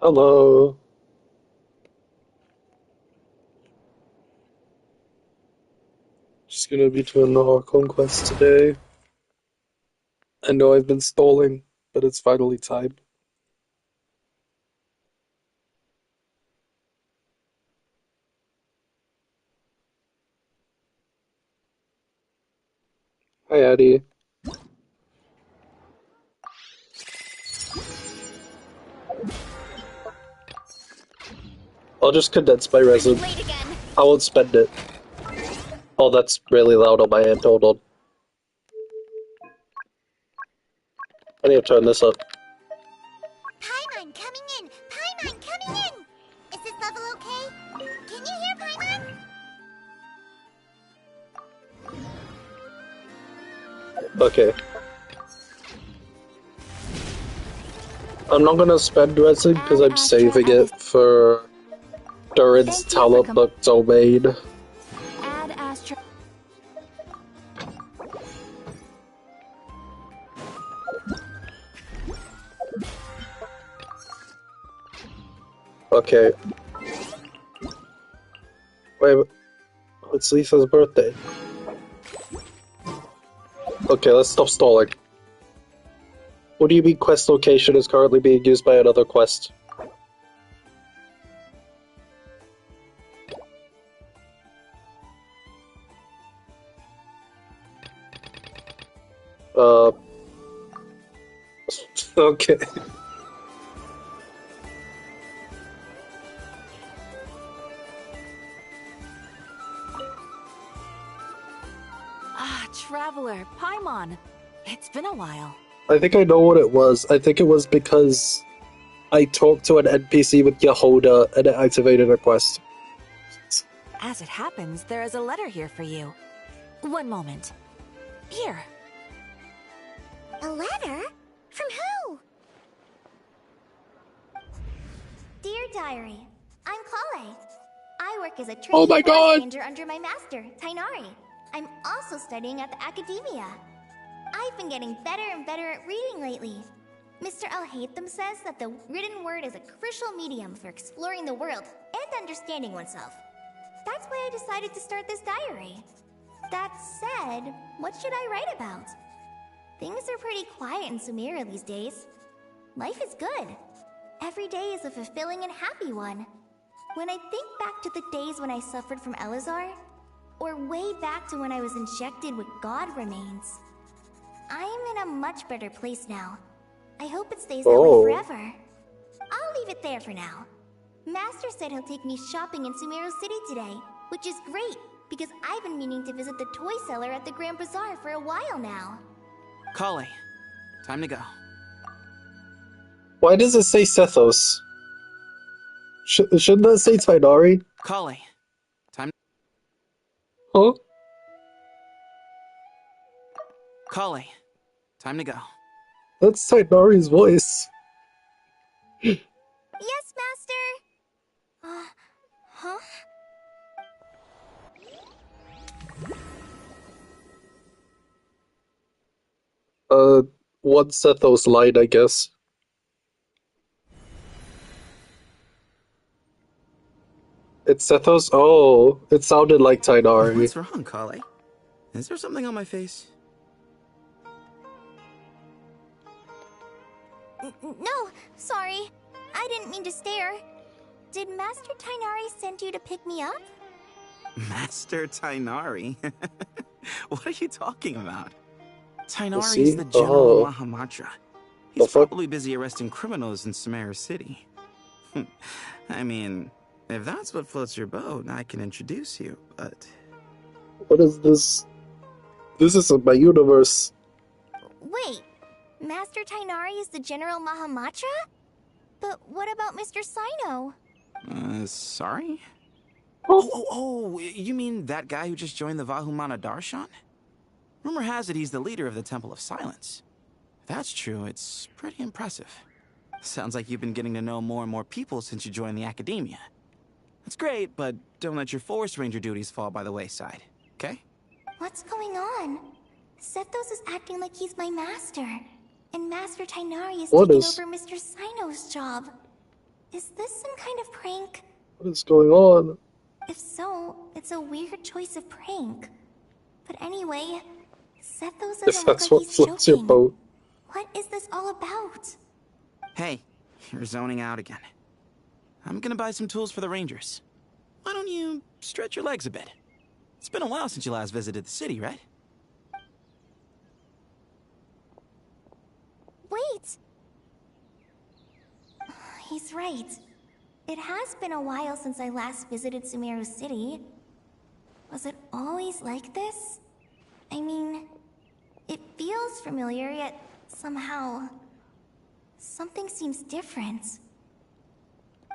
Hello. Just gonna be doing the Archon quest today. I know I've been stalling, but it's finally time. Hi, Addie. I'll just condense my resin. Late again. I won't spend it. Oh, that's really loud on my end. Hold on. I need to turn this up. Paimon coming in! Paimon coming in! Is this level okay? Can you hear Paimon? Okay. I'm not gonna spend resin because I'm saving it for Durin's talent book domain. Add Astra. Okay. Wait, it's Lisa's birthday. Okay, let's stop stalling. What do you mean quest location is currently being used by another quest? Uh... Okay. Ah, Traveler, Paimon. It's been a while. I think I know what it was. I think it was because I talked to an NPC with Yehoda and it activated a quest. As it happens, there is a letter here for you. One moment. Here. A letter? From who? Dear Diary, I'm Kale. I work as a Oh trainee my forest god! ranger under my master, Tainari. I'm also studying at the academia. I've been getting better and better at reading lately. Mr. Al-Haytham says that the written word is a crucial medium for exploring the world and understanding oneself. That's why I decided to start this diary. That said, what should I write about? Things are pretty quiet in Sumeria these days. Life is good. Every day is a fulfilling and happy one. When I think back to the days when I suffered from Elazar, or way back to when I was injected with god remains, I am in a much better place now. I hope it stays that way forever. I'll leave it there for now. Master said he'll take me shopping in Sumeru City today, which is great, because I've been meaning to visit the toy seller at the Grand Bazaar for a while now. Kale, time to go. Why does it say Sethos? Shouldn't that say Tainari? Kale, time. Huh? Kale, time to go. That's Tainari's voice. Yes, Master! Huh? One Sethos line, I guess. It's Sethos? Oh, it sounded like Tainari. What's wrong, Kale? Is there something on my face? No, sorry. I didn't mean to stare. Did Master Tainari send you to pick me up? Master Tainari? What are you talking about? Tainari See? is the General Oh. Mahamatra. The He's fuck? probably busy arresting criminals in Sumeru City. I mean, if that's what floats your boat, I can introduce you, but... What is this? This isn't my universe. Wait, Master Tainari is the General Mahamatra? But what about Mr. Sino? Sorry? Oh. Oh, you mean that guy who just joined the Vahumana Darshan? Rumor has it he's the leader of the Temple of Silence. If that's true, it's pretty impressive. Sounds like you've been getting to know more and more people since you joined the academia. That's great, but don't let your forest ranger duties fall by the wayside, okay? What's going on? Sethos is acting like he's my master. And Master Tainari is What taking is- over Mr. Sino's job. Is this some kind of prank? What is going on? If so, it's a weird choice of prank. But anyway, Sethos If doesn't look that's like what he's floats your joking. boat. What is this all about? Hey, you're zoning out again. I'm gonna buy some tools for the Rangers. Why don't you stretch your legs a bit? It's been a while since you last visited the city, right? Wait! He's right. It has been a while since I last visited Sumeru City. Was it always like this? I mean, it feels familiar, yet somehow... something seems different.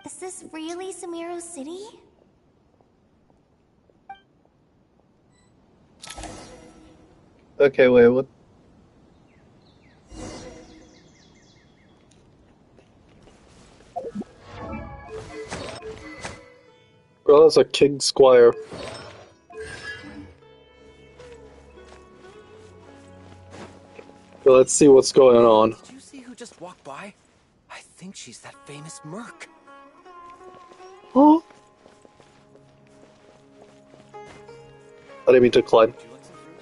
Is this really Sumeru City? Okay, wait, what? Bro, that's a king squire. Well, let's see what's going on. Did you see who just walked by? I think she's that famous merc. Huh? I didn't mean to climb. Would you like some fruit?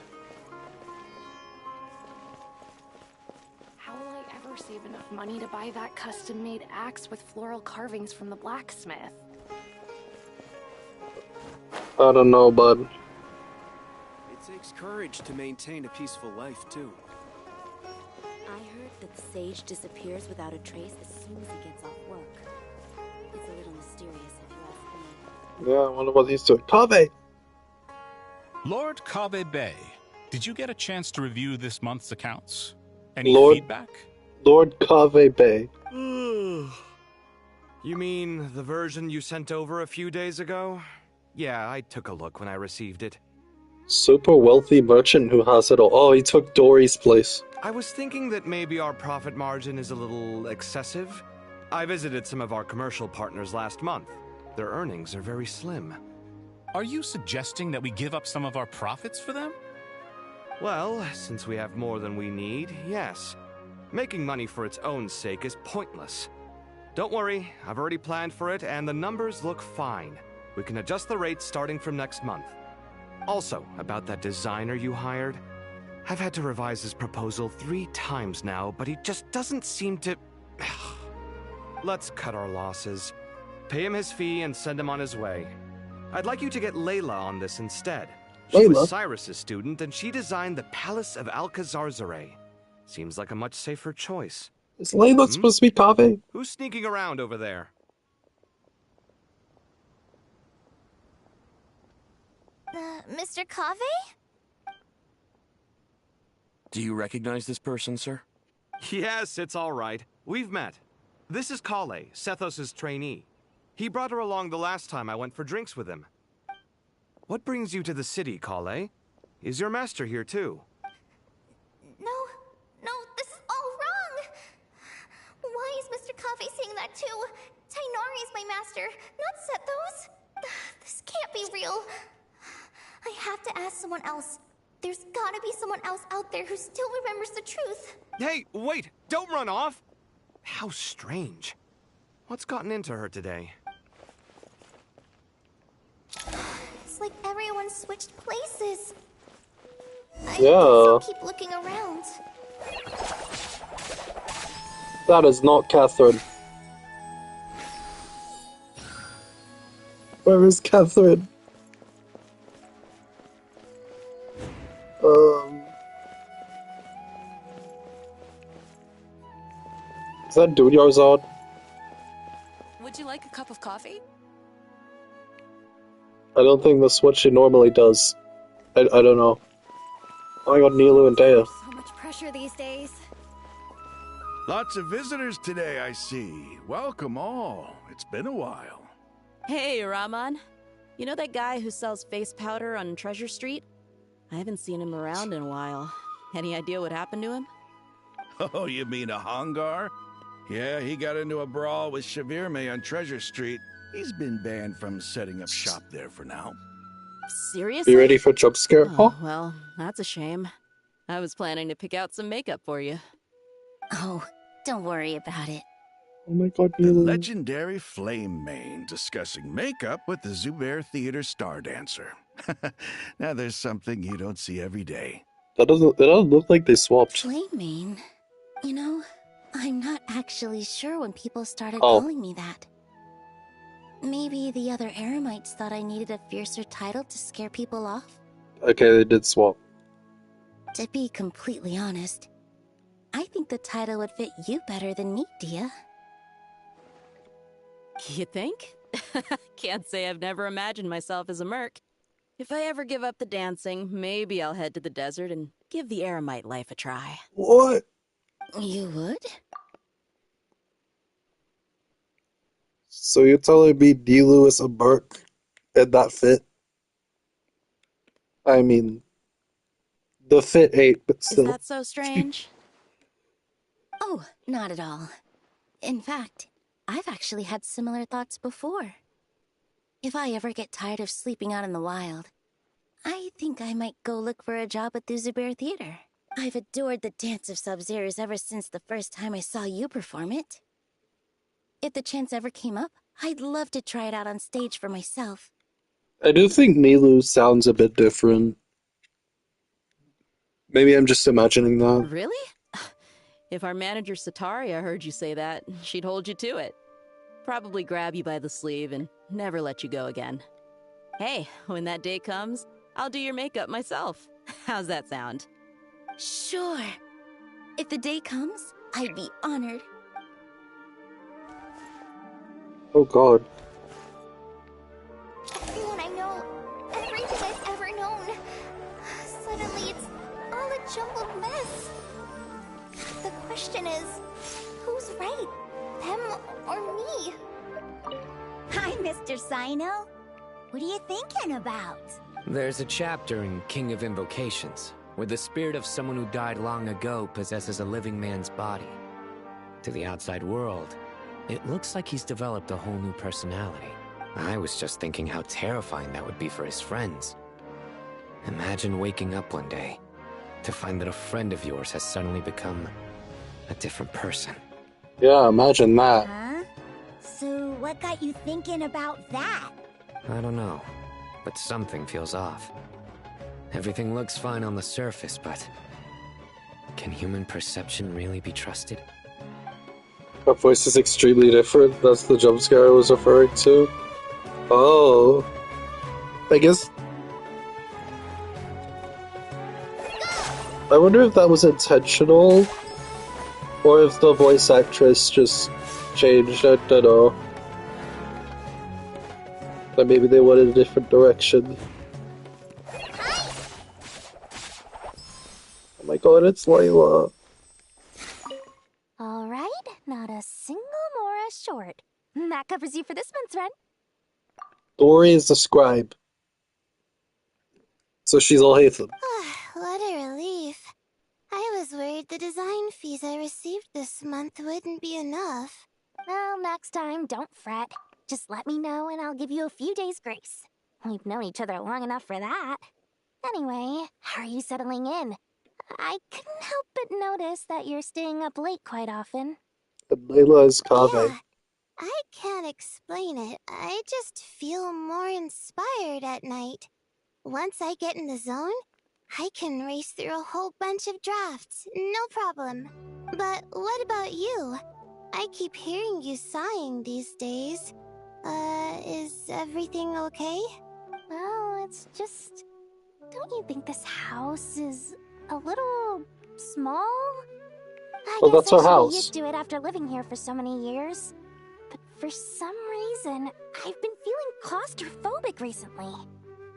How will I ever save enough money to buy that custom-made axe with floral carvings from the blacksmith? I don't know, bud. It takes courage to maintain a peaceful life, too. I heard that the sage disappears without a trace as soon as he gets off work. It's a little mysterious if you ask me. Yeah, I wonder what he's doing. Kave! Lord Kave Bay, did you get a chance to review this month's accounts? Any Lord- feedback? Lord Kave Bay. You mean the version you sent over a few days ago? Yeah, I took a look when I received it. Super wealthy merchant who has it all. Oh, he took Dory's place. I was thinking that maybe our profit margin is a little excessive. I visited some of our commercial partners last month. Their earnings are very slim. Are you suggesting that we give up some of our profits for them? Well, since we have more than we need, yes. Making money for its own sake is pointless. Don't worry, I've already planned for it, and the numbers look fine. We can adjust the rates starting from next month. Also, about that designer you hired, I've had to revise his proposal 3 times now, but he just doesn't seem to... Let's cut our losses. Pay him his fee and send him on his way. I'd like you to get Layla on this instead. She Layla? was Cyrus's student, and she designed the Palace of Alcazarzare. Seems like a much safer choice. Is Layla supposed to be Kave? Who's sneaking around over there? Mr. Kave? Do you recognize this person, sir? Yes, it's all right. We've met. This is Kale, Sethos' trainee. He brought her along the last time I went for drinks with him. What brings you to the city, Kale? Is your master here too? No, this is all wrong! Why is Mr. Kave saying that too? Tainari is my master, not Sethos. This can't be real. I have to ask someone else. There's gotta be someone else out there who still remembers the truth. Hey, wait! Don't run off! How strange. What's gotten into her today? It's like everyone switched places. I Yeah. guess I'll keep looking around. That is not Catherine. Where is Catherine? Is that Dude Yarzad? Would you like a cup of coffee? I don't think that's what she normally does. I don't know. Oh my god, Nilu and Dea. So much pressure these days. Lots of visitors today, I see. Welcome all. It's been a while. Hey, Rahman. You know that guy who sells face powder on Treasure Street? I haven't seen him around in a while. Any idea what happened to him? Oh, you mean a Hongar? Yeah, he got into a brawl with Shavirme on Treasure Street. He's been banned from setting up shop there for now. Seriously? Be ready for jump scare? Oh, well, that's a shame. I was planning to pick out some makeup for you. Oh, don't worry about it. Oh my god, The Nilo. legendary Flame Mane discussing makeup with the Zubair Theater star dancer. Now there's something you don't see every day. It doesn't look like they swapped. Flame. You know, I'm not actually sure when people started Oh. calling me that. Maybe the other Eremites thought I needed a fiercer title to scare people off? Okay, they did swap. To be completely honest, I think the title would fit you better than me, Dia. You think? Can't say I've never imagined myself as a merc. If I ever give up the dancing, maybe I'll head to the desert and give the Eremite life a try. What? You would? So you're telling me D. Lewis a Burke and that fit? I mean, the fit ain't, but Is still. that so strange? Oh, not at all. In fact, I've actually had similar thoughts before. If I ever get tired of sleeping out in the wild, I think I might go look for a job at the Zubair Theater. I've adored the dance of Sub-Zeros ever since the first time I saw you perform it. If the chance ever came up, I'd love to try it out on stage for myself. I do think Nilu sounds a bit different. Maybe I'm just imagining that. Really? If our manager Sataria heard you say that, she'd hold you to it. Probably grab you by the sleeve and never let you go again. Hey, when that day comes, I'll do your makeup myself. How's that sound? Sure. If the day comes, I'd be honored. Oh god. Everyone I know, everything I've ever known. Suddenly it's all a jumbled mess. The question is, who's right? Them or me? Hi, Mr. Sino. What are you thinking about? There's a chapter in King of Invocations where the spirit of someone who died long ago possesses a living man's body. To the outside world, it looks like he's developed a whole new personality. I was just thinking how terrifying that would be for his friends. Imagine waking up one day to find that a friend of yours has suddenly become a different person. Yeah, imagine that. Huh? So what got you thinking about that? I don't know, but something feels off. Everything looks fine on the surface, but can human perception really be trusted? Her voice is extremely different. That's the jump scare I was referring to. Oh. I guess... I wonder if that was intentional, or if the voice actress just changed, I don't know. But maybe they went in a different direction. Oh my god, it's Layla. Alright, not a single Mora short. That covers you for this month's run. Dory is the scribe. So she's all Hatham. What a relief. I was worried the design fees I received this month wouldn't be enough. Well, next time, don't fret. Just let me know and I'll give you a few days' grace. We've known each other long enough for that. Anyway, how are you settling in? I couldn't help but notice that you're staying up late quite often. And Layla is Kave. Yeah, I can't explain it. I just feel more inspired at night. Once I get in the zone, I can race through a whole bunch of drafts, no problem. But what about you? I keep hearing you sighing these days. Is everything okay? Well, it's just... Don't you think this house is a little small? Well, that's our I guess I should house. be used to it after living here for so many years. But for some reason, I've been feeling claustrophobic recently.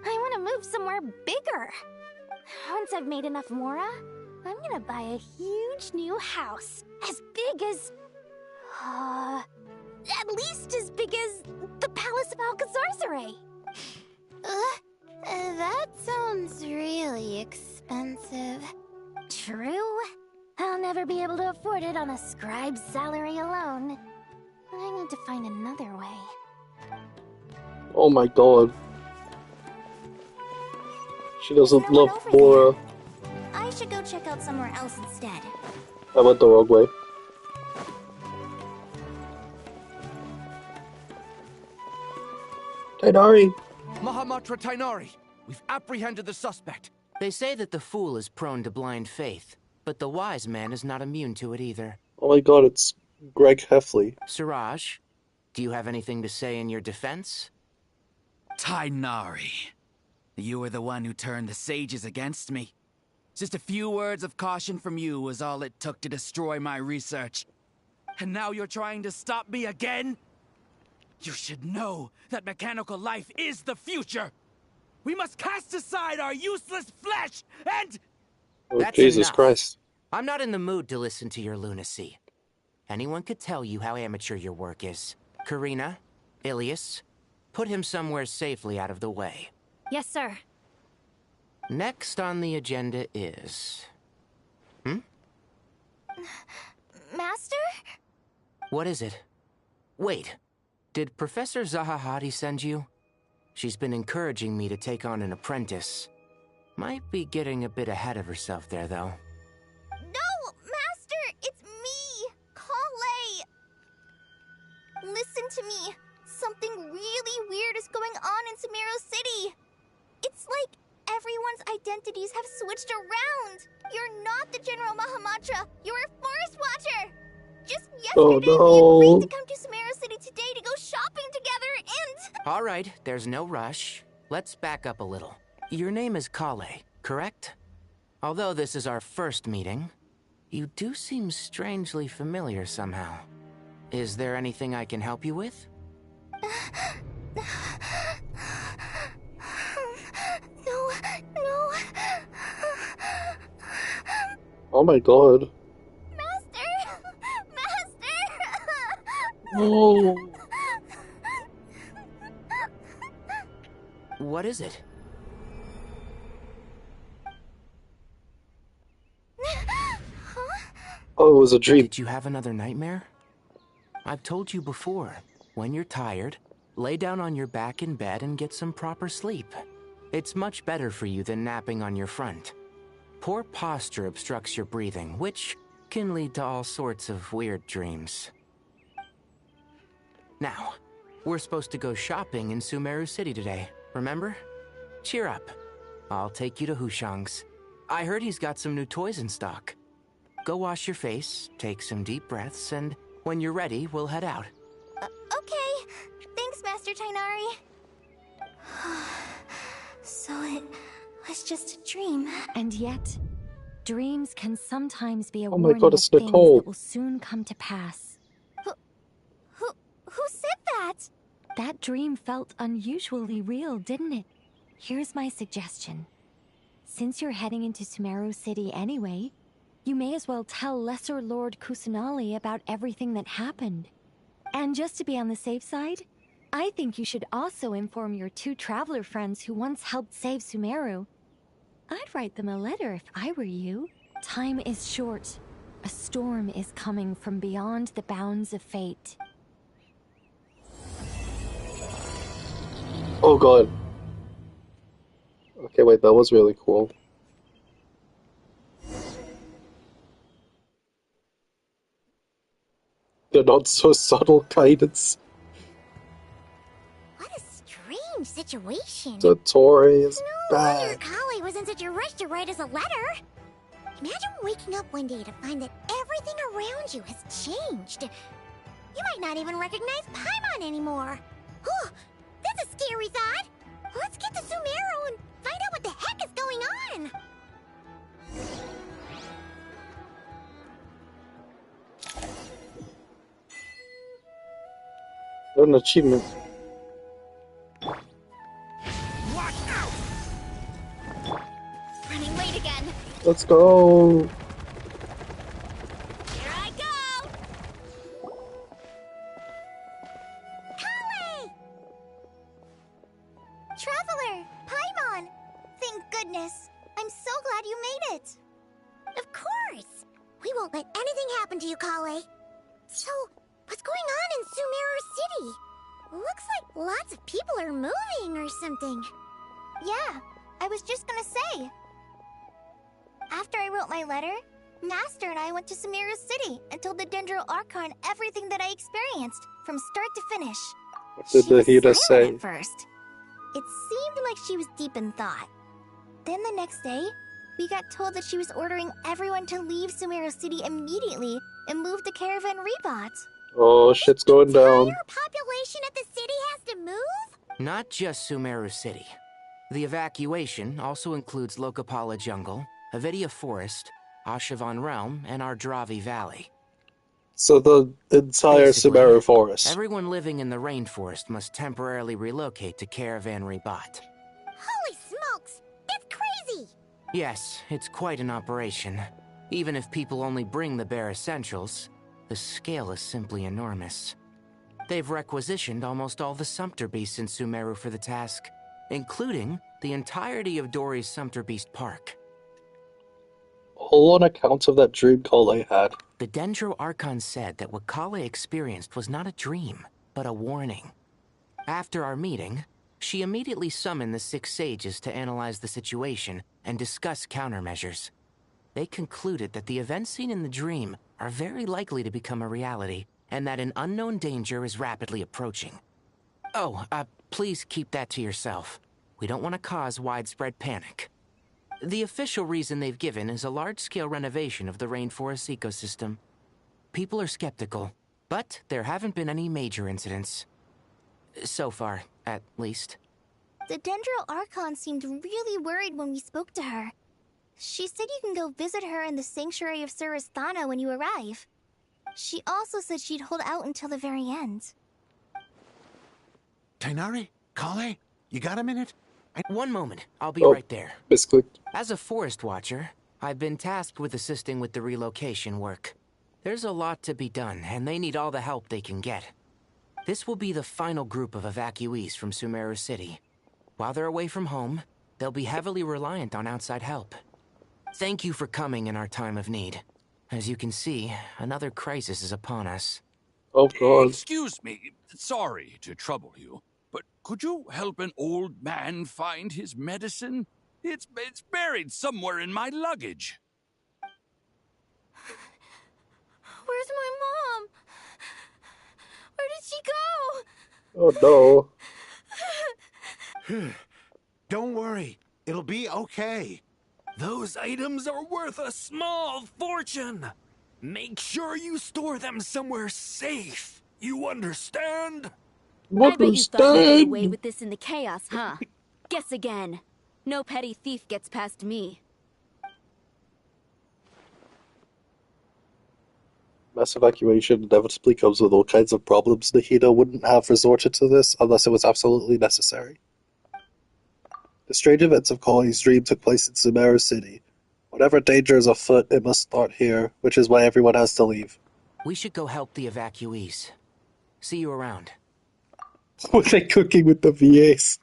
I want to move somewhere bigger. Once I've made enough Mora, I'm gonna buy a huge new house. As big as... at least as big as the Palace of Alcazarzaray. That sounds really expensive. True. I'll never be able to afford it on a scribe's salary alone. I need to find another way. Oh my god. She doesn't love over Mora. I should go check out somewhere else instead. I went the wrong way. Tainari! Mahamatra Tainari! We've apprehended the suspect. They say that the fool is prone to blind faith, but the wise man is not immune to it either. Oh my god, it's Greg Heffley. Siraj, do you have anything to say in your defense? Tainari, you were the one who turned the sages against me. Just a few words of caution from you was all it took to destroy my research. And now you're trying to stop me again? You should know that mechanical life is the future. We must cast aside our useless flesh and... Oh, That's Jesus enough. Christ. I'm not in the mood to listen to your lunacy. Anyone could tell you how amateur your work is. Karina, Ilias, put him somewhere safely out of the way. Yes, sir. Next on the agenda is... Master? What is it? Wait, did Professor Zahahati send you? She's been encouraging me to take on an apprentice. Might be getting a bit ahead of herself there, though. No, Master! It's me! Kale! Listen to me. Something really weird is going on in Sumeru City. It's like everyone's identities have switched around. You're not the General Mahamatra. You're a Forest Watcher. Just yesterday, we agreed to come to Sumeru City today to go shopping together and... All right, there's no rush. Let's back up a little. Your name is Kale, correct? Although this is our first meeting, you do seem strangely familiar somehow. Is there anything I can help you with? No. Oh my god. Oh. What is it? Oh, it was a dream. Did you have another nightmare? I've told you before, when you're tired, lay down on your back in bed and get some proper sleep. It's much better for you than napping on your front. Poor posture obstructs your breathing, which can lead to all sorts of weird dreams. Now, we're supposed to go shopping in Sumeru City today, remember? Cheer up. I'll take you to Hushang's. I heard he's got some new toys in stock. Go wash your face, take some deep breaths, and when you're ready, we'll head out. Okay. Thanks, Master Tainari. So it was just a dream. And yet, dreams can sometimes be a Oh my warning god, of it's things Nicole. that will soon come to pass. Who said that? That dream felt unusually real, didn't it? Here's my suggestion. Since you're heading into Sumeru City anyway, you may as well tell Lesser Lord Kusanali about everything that happened. And just to be on the safe side, I think you should also inform your 2 traveler friends who once helped save Sumeru. I'd write them a letter if I were you. Time is short. A storm is coming from beyond the bounds of fate. Oh god. Okay, wait, that was really cool. The not so subtle guidance. What a strange situation. The Tori is No wonder bad. Kali was in such a rush to write us a letter. Imagine waking up one day to find that everything around you has changed. You might not even recognize Paimon anymore. Oh, that's a scary thought. Let's get to Sumeru and find out what the heck is going on. What an achievement. Running late again. Let's go. Here I go. Kale! Traveler, Paimon. Thank goodness. I'm so glad you made it. Of course. We won't let anything happen to you, Kale. So, what's going on in Sumeru City? Looks like lots of people are moving or something. Yeah, I was just gonna say. After I wrote my letter, Master and I went to Sumeru City and told the Dendro Archon everything that I experienced, from start to finish. What did the Hida say? At first, It seemed like she was deep in thought. Then the next day, we got told that she was ordering everyone to leave Sumeru City immediately and move to Caravan Rebot. Oh, shit's going down. Entire population of the city has to move? Not just Sumeru City. The evacuation also includes Lokapala Jungle, Avidia Forest, Ashavan Realm, and Ardravi Valley. So the entire Basically, Sumeru Forest. Everyone living in the rainforest must temporarily relocate to Caravan Rebot. Holy smokes! That's crazy! Yes, it's quite an operation. Even if people only bring the bare essentials, the scale is simply enormous. They've requisitioned almost all the Sumpter Beasts in Sumeru for the task, including the entirety of Dori's Sumpter Beast Park. All on account of that dream Kale had. The Dendro Archon said that what Kale experienced was not a dream, but a warning. After our meeting, she immediately summoned the 6 sages to analyze the situation and discuss countermeasures. They concluded that the events seen in the dream are very likely to become a reality, and that an unknown danger is rapidly approaching. Oh, please keep that to yourself. We don't want to cause widespread panic. The official reason they've given is a large-scale renovation of the rainforest ecosystem. People are skeptical, but there haven't been any major incidents. So far, at least. The Dendro Archon seemed really worried when we spoke to her. She said you can go visit her in the Sanctuary of Surasthana when you arrive. She also said she'd hold out until the very end. Tighnari? Kale? You got a minute? One moment, I'll be right there. Misclicked. As a forest watcher, I've been tasked with assisting with the relocation work. There's a lot to be done, and they need all the help they can get. This will be the final group of evacuees from Sumeru City. While they're away from home, they'll be heavily reliant on outside help. Thank you for coming in our time of need. As you can see, another crisis is upon us. Oh, God. Excuse me, sorry to trouble you, but could you help an old man find his medicine? It's buried somewhere in my luggage. Where's my mom? Where did she go? Oh, no. Don't worry. It'll be okay. Those items are worth a small fortune. Make sure you store them somewhere safe. You understand? I bet you thought you'd get away with this in the chaos, huh? Guess again. No petty thief gets past me. Mass evacuation inevitably comes with all kinds of problems. Nahida wouldn't have resorted to this unless it was absolutely necessary. The strange events of Kale's dream took place in Sumeru City. Whatever danger is afoot, it must start here, which is why everyone has to leave. We should go help the evacuees. See you around. Were they cooking with the VAs?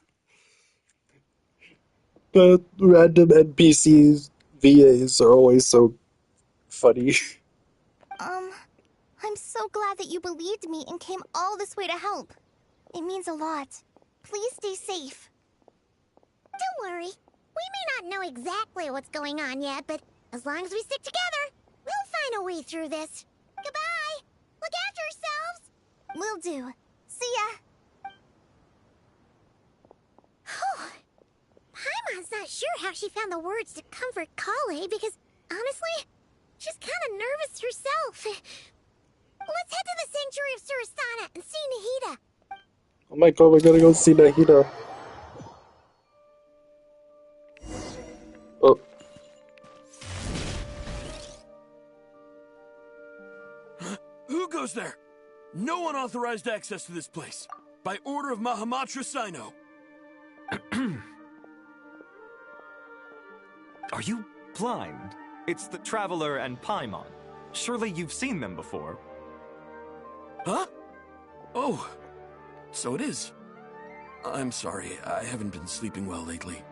The random NPCs, VAs are always so funny. I'm so glad that you believed me and came all this way to help. It means a lot. Please stay safe. Don't worry. We may not know exactly what's going on yet, but as long as we stick together, we'll find a way through this. Goodbye! Look after yourselves! Will do. See ya! Paimon's not sure how she found the words to comfort Kale because, honestly, she's kind of nervous herself. Let's head to the Sanctuary of Surasthana and see Nahida. Oh my god, we're gonna go see Nahida. Oh. Who goes there? No unauthorized access to this place. By order of Mahamatra Sino. Are you blind? It's the Traveler and Paimon. Surely you've seen them before. Huh? Oh, so it is. I'm sorry, I haven't been sleeping well lately.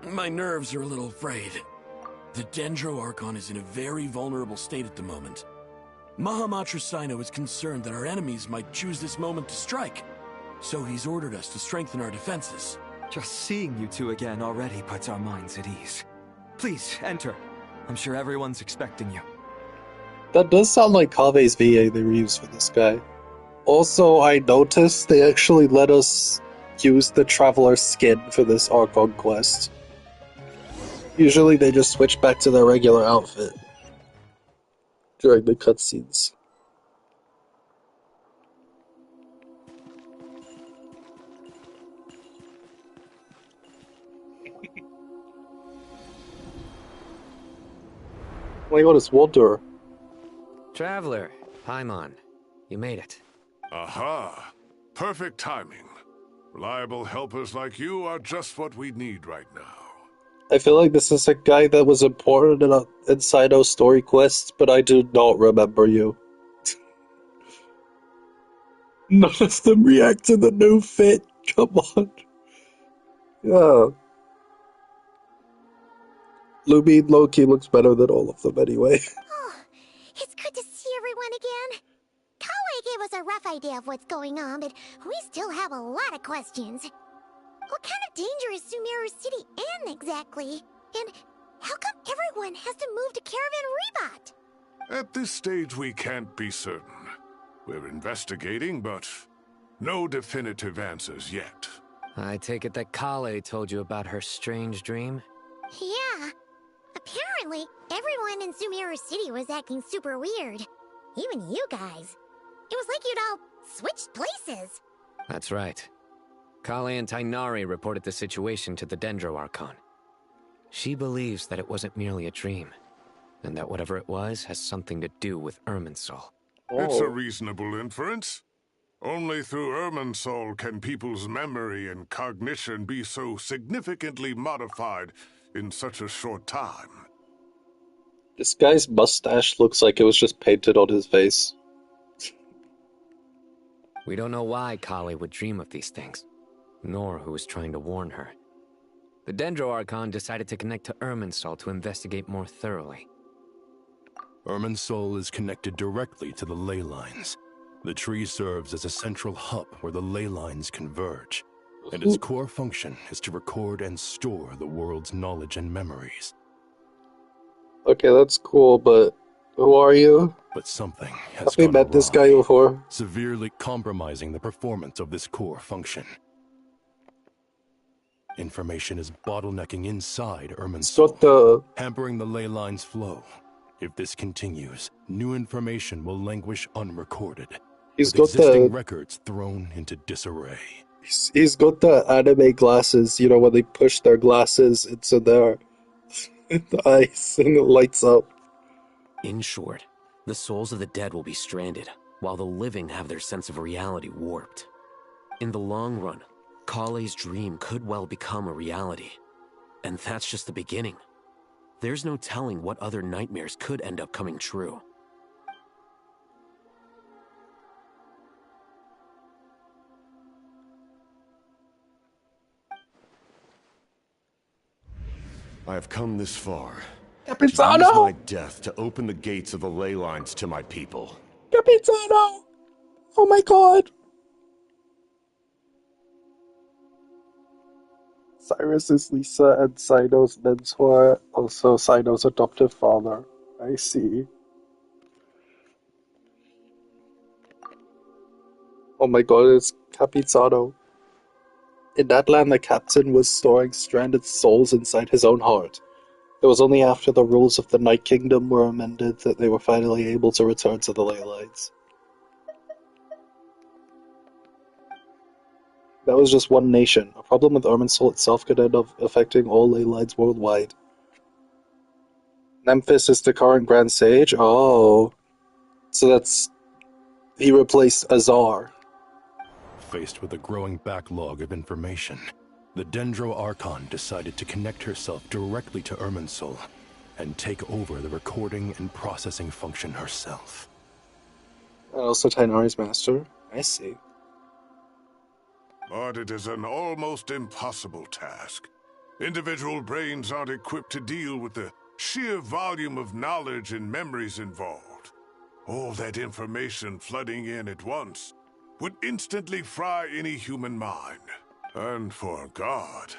My nerves are a little frayed. The Dendro Archon is in a very vulnerable state at the moment. Mahamatra Sino is concerned that our enemies might choose this moment to strike, so he's ordered us to strengthen our defenses. Just seeing you two again already puts our minds at ease. Please, enter. I'm sure everyone's expecting you. That does sound like Kave's VA they reused for this guy. Also, I noticed they actually let us use the Traveler skin for this Archon quest. Usually they just switch back to their regular outfit during the cutscenes. Oh my god, it's Wanderer. Traveler, Paimon, you made it. Aha! Perfect timing. Reliable helpers like you are just what we need right now. I feel like this is a guy that was important in Cyno's story quests, but I do not remember you. None of them react to the new fit. Come on. Yeah. Lumine Loki looks better than all of them anyway. Oh, it's good to see everyone again. Kawaii gave us a rough idea of what's going on, but we still have a lot of questions. What kind of danger is Sumeru City in exactly? And how come everyone has to move to Caravan Rebot? At this stage, we can't be certain. We're investigating, but no definitive answers yet. I take it that Kale told you about her strange dream? Yeah. Apparently, everyone in Sumeru City was acting super weird. Even you guys. It was like you'd all switched places. That's right. Kale and Tainari reported the situation to the Dendro Archon. She believes that it wasn't merely a dream, and that whatever it was has something to do with Irminsul. It's a reasonable inference. Only through Irminsul can people's memory and cognition be so significantly modified in such a short time. This guy's mustache looks like it was just painted on his face. We don't know why Kale would dream of these things, nor who was trying to warn her. The Dendro Archon decided to connect to Irminsul to investigate more thoroughly. Irminsul is connected directly to the ley lines. The tree serves as a central hub where the ley lines converge, and its core function is to record and store the world's knowledge and memories. Okay, that's cool, but who are you? But something has Have we gone met this awry, guy before? severely compromising the performance of this core function. Information is bottlenecking inside Irminsul, hampering the ley line's flow. If this continues, new information will languish unrecorded, with existing records thrown into disarray. He's got the anime glasses, you know, when they push their glasses into their the ice and it lights up. In short, the souls of the dead will be stranded, while the living have their sense of reality warped. In the long run, Kale's dream could well become a reality. And that's just the beginning. There's no telling what other nightmares could end up coming true. I have come this far. Capitano! To use my death to open the gates of the ley lines to my people. Capitano! Oh my god! Cyrus is Lisa and Cyno's mentor, also Cyno's adoptive father. I see. Oh my god, it's Capitano. In that land, the captain was storing stranded souls inside his own heart. It was only after the rules of the Night Kingdom were amended that they were finally able to return to the ley lines. That was just one nation. A problem with Irminsul itself could end up affecting all ley lines worldwide. Memphis is the current Grand Sage? Oh. So that's... he replaced Azar. Faced with a growing backlog of information, the Dendro Archon decided to connect herself directly to Irminsul and take over the recording and processing function herself. Also Tainari's master? I see. But it is an almost impossible task. Individual brains aren't equipped to deal with the sheer volume of knowledge and memories involved. All that information flooding in at once would instantly fry any human mind. And for a god,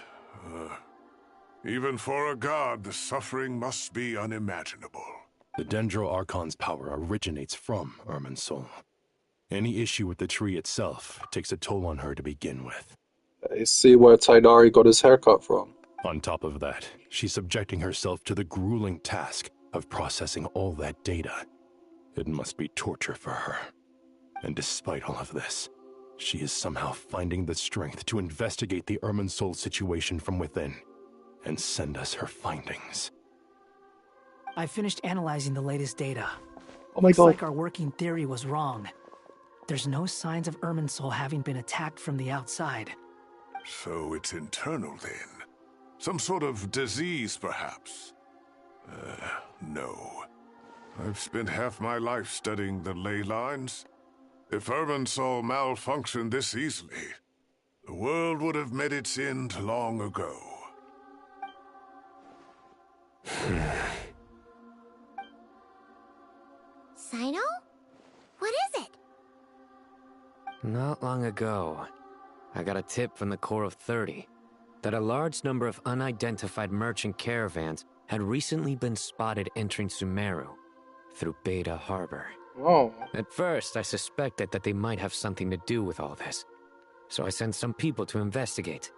even for a god, the suffering must be unimaginable. The Dendro Archon's power originates from Irminsul. Any issue with the tree itself takes a toll on her to begin with. I see where Tainari got his haircut from. On top of that, she's subjecting herself to the grueling task of processing all that data. It must be torture for her. And despite all of this, she is somehow finding the strength to investigate the Irminsul situation from within and send us her findings. I finished analyzing the latest data. Oh my Looks god. like our working theory was wrong. There's no signs of Irminsul having been attacked from the outside. So it's internal then? Some sort of disease, perhaps? No. I've spent half my life studying the ley lines. If Irminsul malfunctioned this easily, the world would have met its end long ago. Sino? What is it? Not long ago, I got a tip from the Corps of 30 that a large number of unidentified merchant caravans had recently been spotted entering Sumeru through Beta Harbor. Oh. At first, I suspected that they might have something to do with all this, so I sent some people to investigate.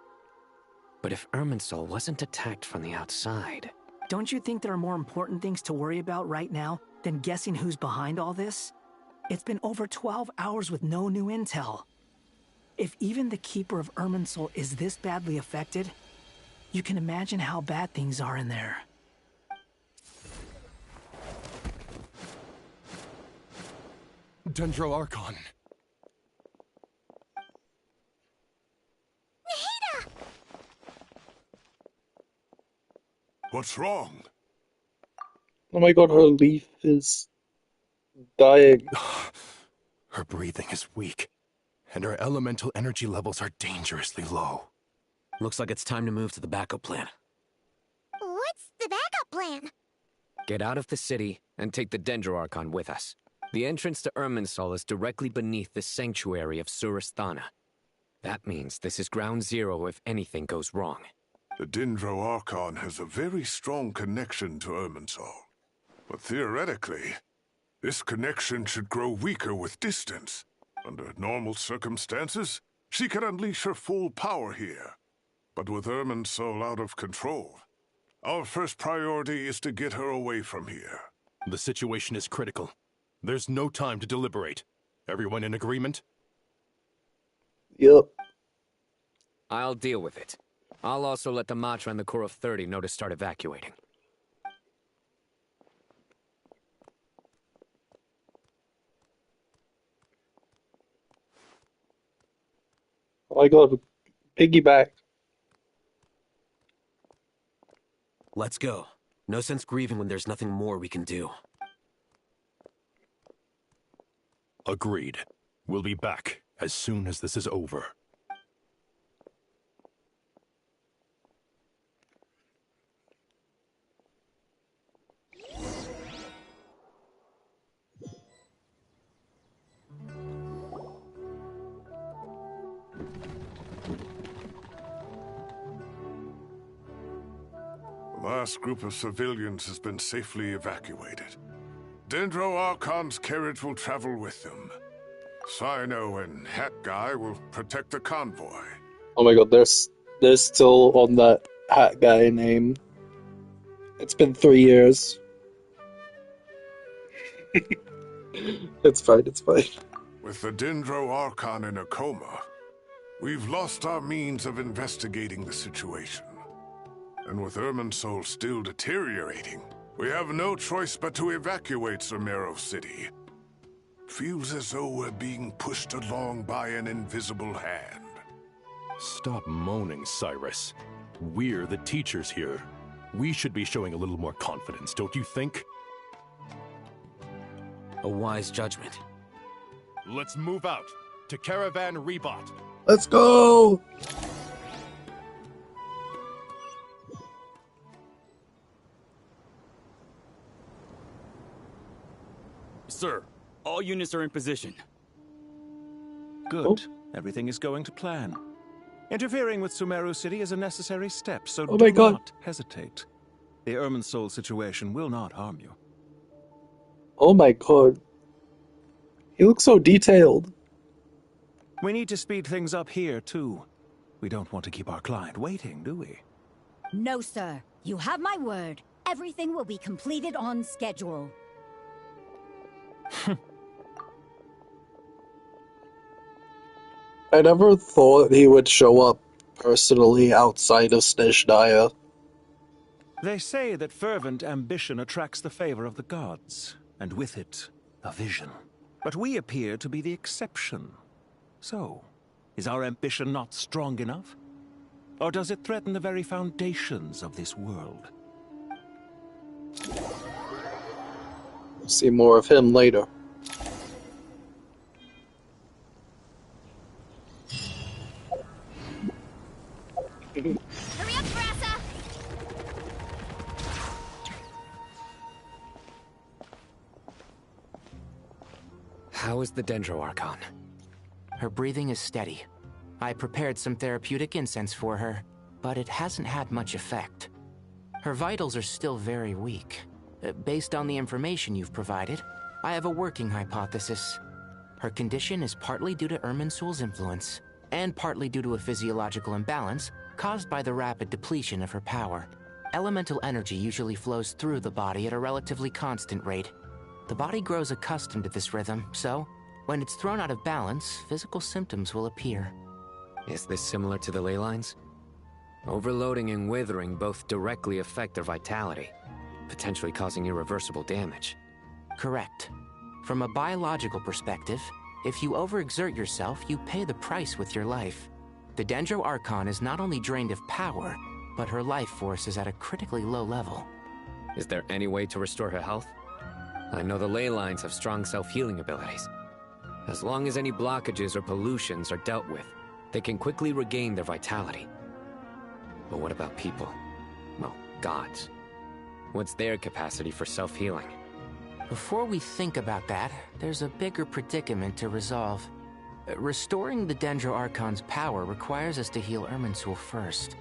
But if Irminsul wasn't attacked from the outside... Don't you think there are more important things to worry about right now than guessing who's behind all this? It's been over 12 hours with no new intel. If even the Keeper of Irminsul is this badly affected, you can imagine how bad things are in there. Dendro Archon. What's wrong? Oh my god, her leaf is dying. Her breathing is weak, and her elemental energy levels are dangerously low. Looks like it's time to move to the backup plan. What's the backup plan? Get out of the city and take the Dendro Archon with us. The entrance to Irminsul is directly beneath the sanctuary of Surasthana. That means this is ground zero if anything goes wrong. The Dendro Archon has a very strong connection to Irminsul. But theoretically, this connection should grow weaker with distance. Under normal circumstances, she can unleash her full power here. But with Irminsul out of control, our first priority is to get her away from here. The situation is critical. There's no time to deliberate. Everyone in agreement? Yep. I'll deal with it. I'll also let the Matra and the Corps of 30 know to start evacuating. Oh my god, piggyback. Let's go. No sense grieving when there's nothing more we can do. Agreed. We'll be back as soon as this is over. The last group of civilians has been safely evacuated. Dendro Archon's carriage will travel with them. Sino and Hat Guy will protect the convoy. Oh my god, they're still on that Hat Guy name. It's been 3 years. It's fine, it's fine. With the Dendro Archon in a coma, we've lost our means of investigating the situation. And with Irminsul still deteriorating, we have no choice but to evacuate Sumeru City. Feels as though we're being pushed along by an invisible hand. Stop moaning, Cyrus. We're the teachers here. We should be showing a little more confidence, don't you think? A wise judgment. Let's move out to Caravan Rebot. Let's go! Sir, all units are in position. Good. Everything is going to plan. Interfering with Sumeru City is a necessary step, so Oh my do God. not hesitate. The Irminsul situation will not harm you. Oh my god. He looks so detailed. We need to speed things up here, too. We don't want to keep our client waiting, do we? No, sir. You have my word. Everything will be completed on schedule. I never thought he would show up personally outside of Snezhnaya. They say that fervent ambition attracts the favor of the gods, and with it, a vision. But we appear to be the exception. So, is our ambition not strong enough? Or does it threaten the very foundations of this world? We'll see more of him later. Hurry up, Brassa! How is the Dendro Archon? Her breathing is steady. I prepared some therapeutic incense for her, but it hasn't had much effect. Her vitals are still very weak. Based on the information you've provided, I have a working hypothesis. Her condition is partly due to Irminsul's influence, and partly due to a physiological imbalance caused by the rapid depletion of her power. Elemental energy usually flows through the body at a relatively constant rate. The body grows accustomed to this rhythm, so when it's thrown out of balance, physical symptoms will appear. Is this similar to the ley lines? Overloading and withering both directly affect their vitality, potentially causing irreversible damage. Correct. From a biological perspective, if you overexert yourself, you pay the price with your life. The Dendro Archon is not only drained of power, but her life force is at a critically low level. Is there any way to restore her health? I know the ley lines have strong self-healing abilities. As long as any blockages or pollutions are dealt with, they can quickly regain their vitality. But what about people? Well, gods. What's their capacity for self-healing? Before we think about that, there's a bigger predicament to resolve. Restoring the Dendro Archon's power requires us to heal Irminsul first.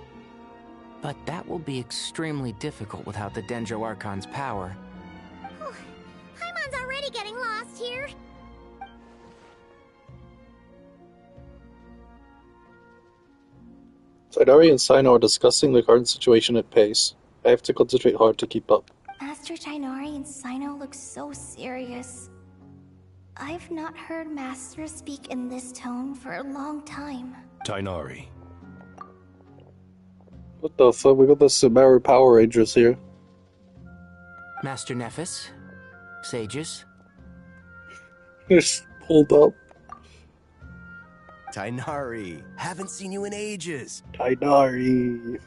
But that will be extremely difficult without the Dendro Archon's power. Paimon's already getting lost here. Tighnari and Sino are discussing the current situation at pace. I have to concentrate hard to keep up. Master Tighnari and Sino look so serious. I've not heard Master speak in this tone for a long time. Tighnari. What the fuck? We got the Sumeru Power Rangers here. Master Nephis? Sages? Just pulled up. Tighnari, haven't seen you in ages. Tighnari.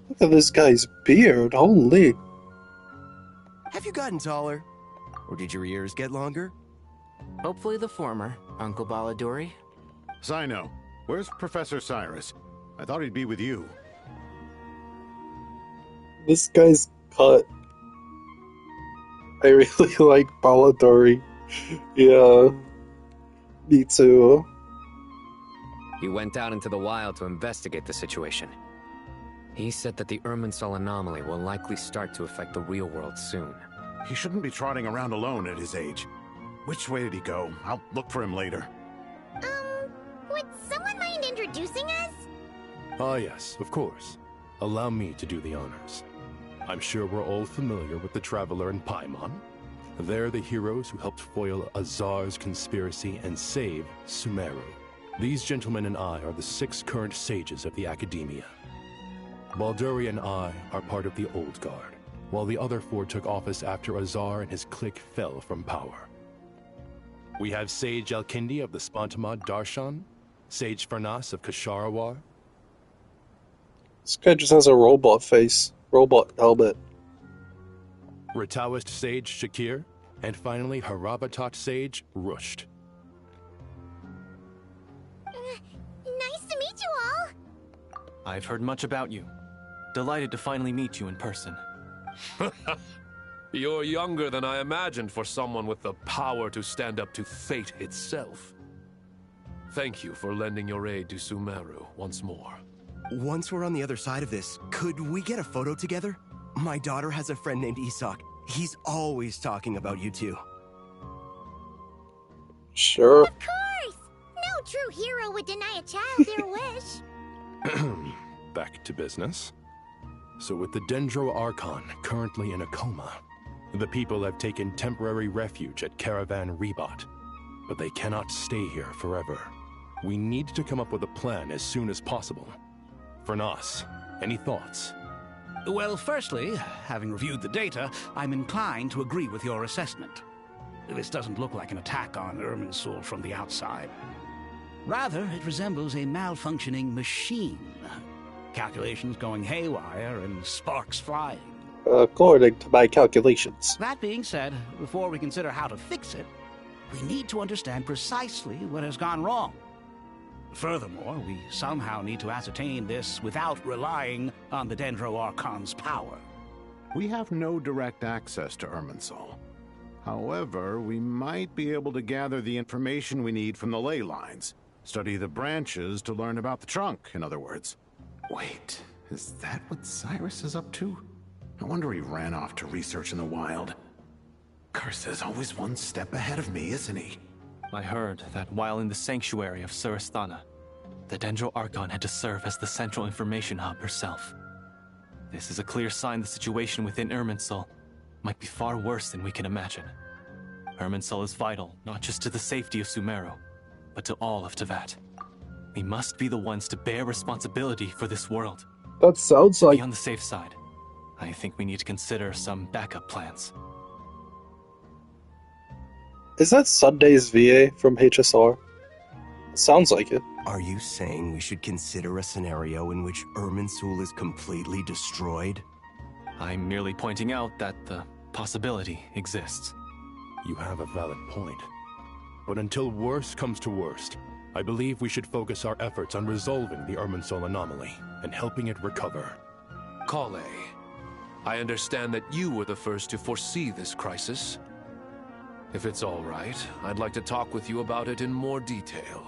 Look at this guy's beard, holy. Have you gotten taller? Or did your ears get longer? Hopefully the former, Uncle Baladori. Sino, where's Professor Cyrus? I thought he'd be with you. This guy's cut. I really like Baladori. Yeah. Me too. He went out into the wild to investigate the situation. He said that the Irminsul anomaly will likely start to affect the real world soon. He shouldn't be trotting around alone at his age. Which way did he go? I'll look for him later. Would someone mind introducing us? Ah yes, of course. Allow me to do the honors. I'm sure we're all familiar with the Traveler and Paimon. They're the heroes who helped foil Azar's conspiracy and save Sumeru. These gentlemen and I are the 6 current sages of the Academia. Balduri and I are part of the Old Guard, while the other 4 took office after Azar and his clique fell from power. We have Sage Alkindi of the Spantamad Darshan, Sage Farnas of Kasharawar. This guy just has a robot face. Robot helmet. Rataoist Sage Shakir, and finally Harabatot Sage Rusht. Nice to meet you all. I've heard much about you. Delighted to finally meet you in person. You're younger than I imagined for someone with the power to stand up to fate itself. Thank you for lending your aid to Sumeru once more. Once we're on the other side of this, could we get a photo together? My daughter has a friend named Isak. He's always talking about you two. Sure. Of course! No true hero would deny a child their wish. Back to business. So with the Dendro Archon currently in a coma, the people have taken temporary refuge at Caravan Rebot. But they cannot stay here forever. We need to come up with a plan as soon as possible. Fernas, any thoughts? Well, firstly, having reviewed the data, I'm inclined to agree with your assessment. This doesn't look like an attack on Irminsul from the outside. Rather, it resembles a malfunctioning machine. Calculations going haywire and sparks flying. According to my calculations. That being said, before we consider how to fix it, we need to understand precisely what has gone wrong. Furthermore, we somehow need to ascertain this without relying on the Dendro Archon's power. We have no direct access to Irminsul. However, we might be able to gather the information we need from the ley lines. Study the branches to learn about the trunk, in other words. Wait, is that what Cyrus is up to? No wonder he ran off to research in the wild. Curse, always one step ahead of me, isn't he? I heard that while in the sanctuary of Surasthana, the Dendro Archon had to serve as the central information hub herself. This is a clear sign the situation within Irminsul might be far worse than we can imagine. Irminsul is vital, not just to the safety of Sumeru, but to all of Teyvat. We must be the ones to bear responsibility for this world. That sounds like... To be on the safe side, I think we need to consider some backup plans. Is that Sunday's VA from HSR? Sounds like it. Are you saying we should consider a scenario in which Irminsul is completely destroyed? I'm merely pointing out that the possibility exists. You have a valid point. But until worst comes to worst, I believe we should focus our efforts on resolving the Irminsul anomaly and helping it recover. Kale, I understand that you were the first to foresee this crisis. If it's all right, I'd like to talk with you about it in more detail.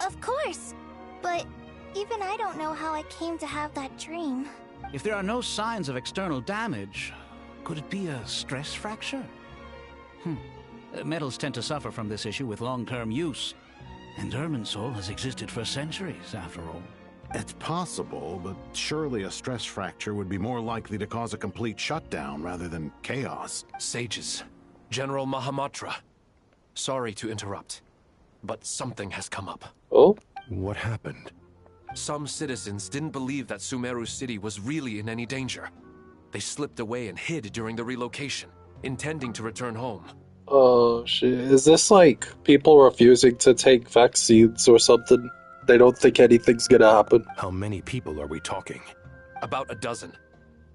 Of course, but even I don't know how I came to have that dream. If there are no signs of external damage, could it be a stress fracture? Metals tend to suffer from this issue with long-term use, and Irminsul has existed for centuries, after all. It's possible, but surely a stress fracture would be more likely to cause a complete shutdown rather than chaos. Sages, General Mahamatra, sorry to interrupt, but something has come up. Oh? What happened? Some citizens didn't believe that Sumeru City was really in any danger. They slipped away and hid during the relocation, intending to return home. Oh shit, is this like people refusing to take vaccines or something? They don't think anything's gonna happen. How many people are we talking? About a dozen.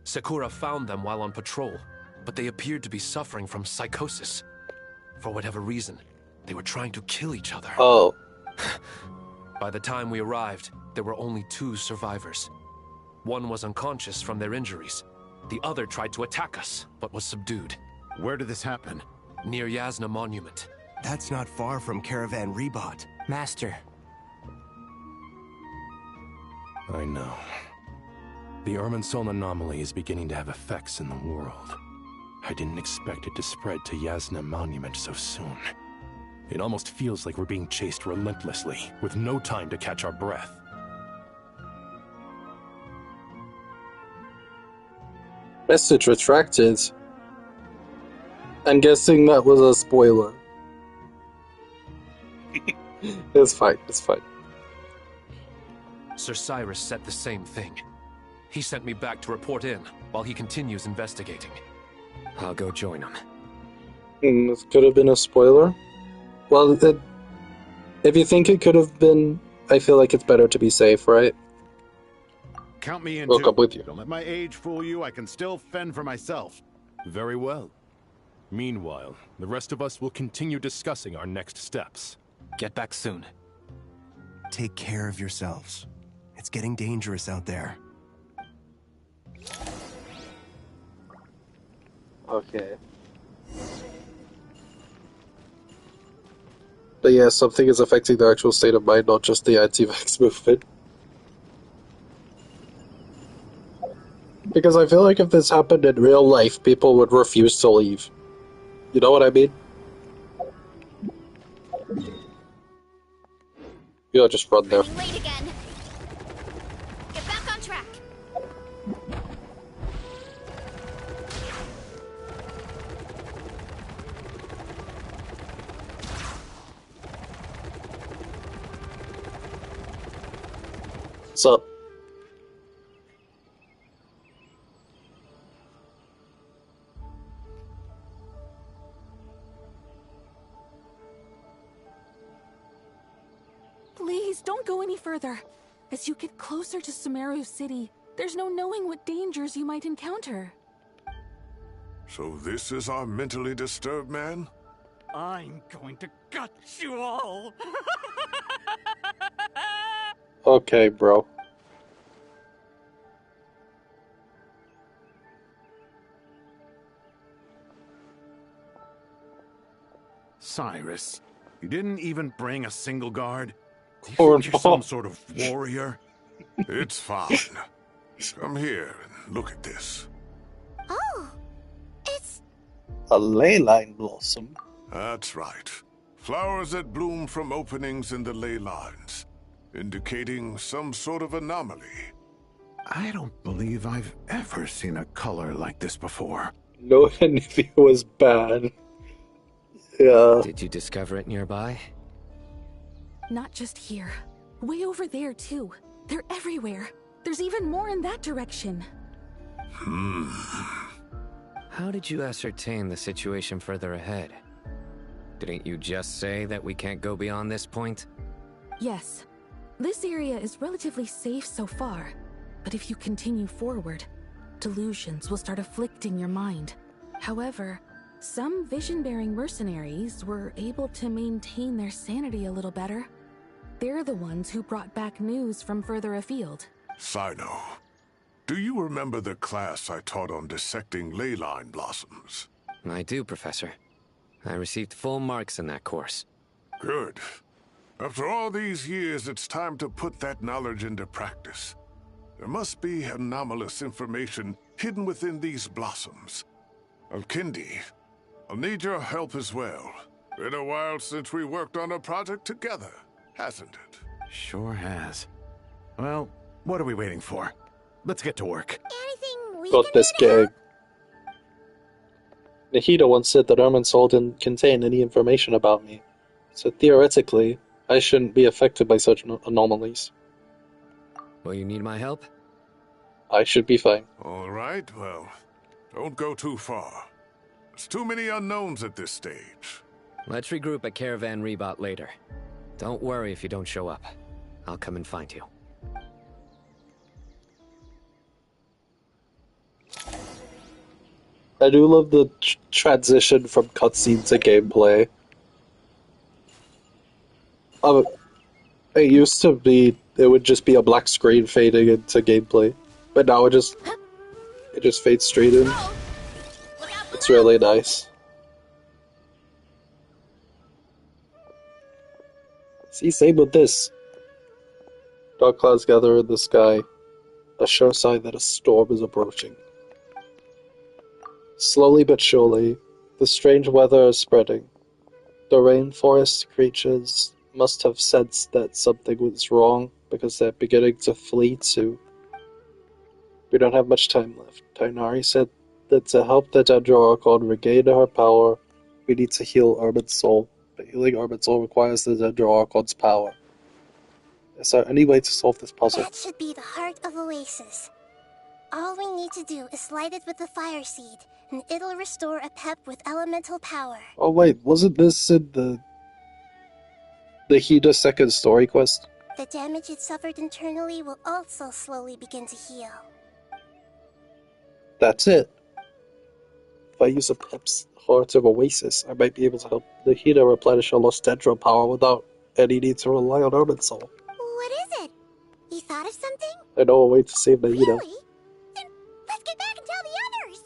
Sakura found them while on patrol, but they appeared to be suffering from psychosis. For whatever reason, they were trying to kill each other. Oh. By the time we arrived, there were only 2 survivors. One was unconscious from their injuries. The other tried to attack us, but was subdued. Where did this happen? Near Yasna Monument. That's not far from Caravan Rebot. Master. I know. The Irminsul anomaly is beginning to have effects in the world. I didn't expect it to spread to Yasna Monument so soon. It almost feels like we're being chased relentlessly, with no time to catch our breath. Message retracted. I'm guessing that was a spoiler. It's fine, it's fine. Sir Cyrus said the same thing. He sent me back to report in, while he continues investigating. I'll go join him. This could have been a spoiler. Well, if you think it could have been, I feel like it's better to be safe, right? Count me in, Look too. up with you. Don't let my age fool you. I can still fend for myself. Very well. Meanwhile, the rest of us will continue discussing our next steps. Get back soon. Take care of yourselves. It's getting dangerous out there. Okay. But yeah, something is affecting the actual state of mind, not just the anti-vax movement. Because I feel like if this happened in real life, people would refuse to leave. You know what I mean? You'll just run there. Running late again. Get back on track. What's up? Please, don't go any further. As you get closer to Sumeru City, there's no knowing what dangers you might encounter. So this is our mentally disturbed man? I'm going to gut you all! Okay, bro. Cyrus, you didn't even bring a single guard? You Or think you're some sort of warrior? It's fine. Come here and look at this. Oh, it's... a ley line blossom. That's right. Flowers that bloom from openings in the ley lines, indicating some sort of anomaly. I don't believe I've ever seen a color like this before. No, it was bad. Yeah. Did you discover it nearby? Not just here. Way over there, too. They're everywhere. There's even more in that direction. How did you ascertain the situation further ahead? Didn't you just say that we can't go beyond this point? Yes. This area is relatively safe so far. But if you continue forward, delusions will start afflicting your mind. However, some vision-bearing mercenaries were able to maintain their sanity a little better. They're the ones who brought back news from further afield. Sino, do you remember the class I taught on dissecting ley line blossoms? I do, Professor. I received full marks in that course. Good. After all these years, it's time to put that knowledge into practice. There must be anomalous information hidden within these blossoms. Alkindi, I'll need your help as well. Been a while since we worked on a project together, hasn't it? Sure has. Well, what are we waiting for? Let's get to work. Anything we Got can this do to help? gag. Nahida once said that Irminsul didn't contain any information about me, so theoretically, I shouldn't be affected by such anomalies. Will you need my help? I should be fine. All right, well, don't go too far. There's too many unknowns at this stage. Let's regroup at Caravan Rebot later. Don't worry if you don't show up. I'll come and find you. I do love the transition from cutscene to gameplay. It used to be it would just be a black screen fading into gameplay, but now it just fades straight in. It's really nice. See, same with this. Dark clouds gather in the sky, a sure sign that a storm is approaching. Slowly but surely, the strange weather is spreading. The rainforest creatures must have sensed that something was wrong because they're beginning to flee too. We don't have much time left. Tighnari said that to help the Dendro Archon regain her power, we need to heal Irminsul. But healing Irminsul requires the Dendro Archon's power. Is there any way to solve this puzzle? That should be the heart of Oasis. All we need to do is light it with the fire seed, and it'll restore a pep with elemental power. Oh wait, wasn't this in the Hida second story quest? The damage it suffered internally will also slowly begin to heal. That's it. If I use a Pep's Heart of Oasis, I might be able to help the Hida replenish her lost Dendro power without any need to rely on Irminsul. What is it? You thought of something? I know a way to save the Hida. Really? Then let's get back and tell the others!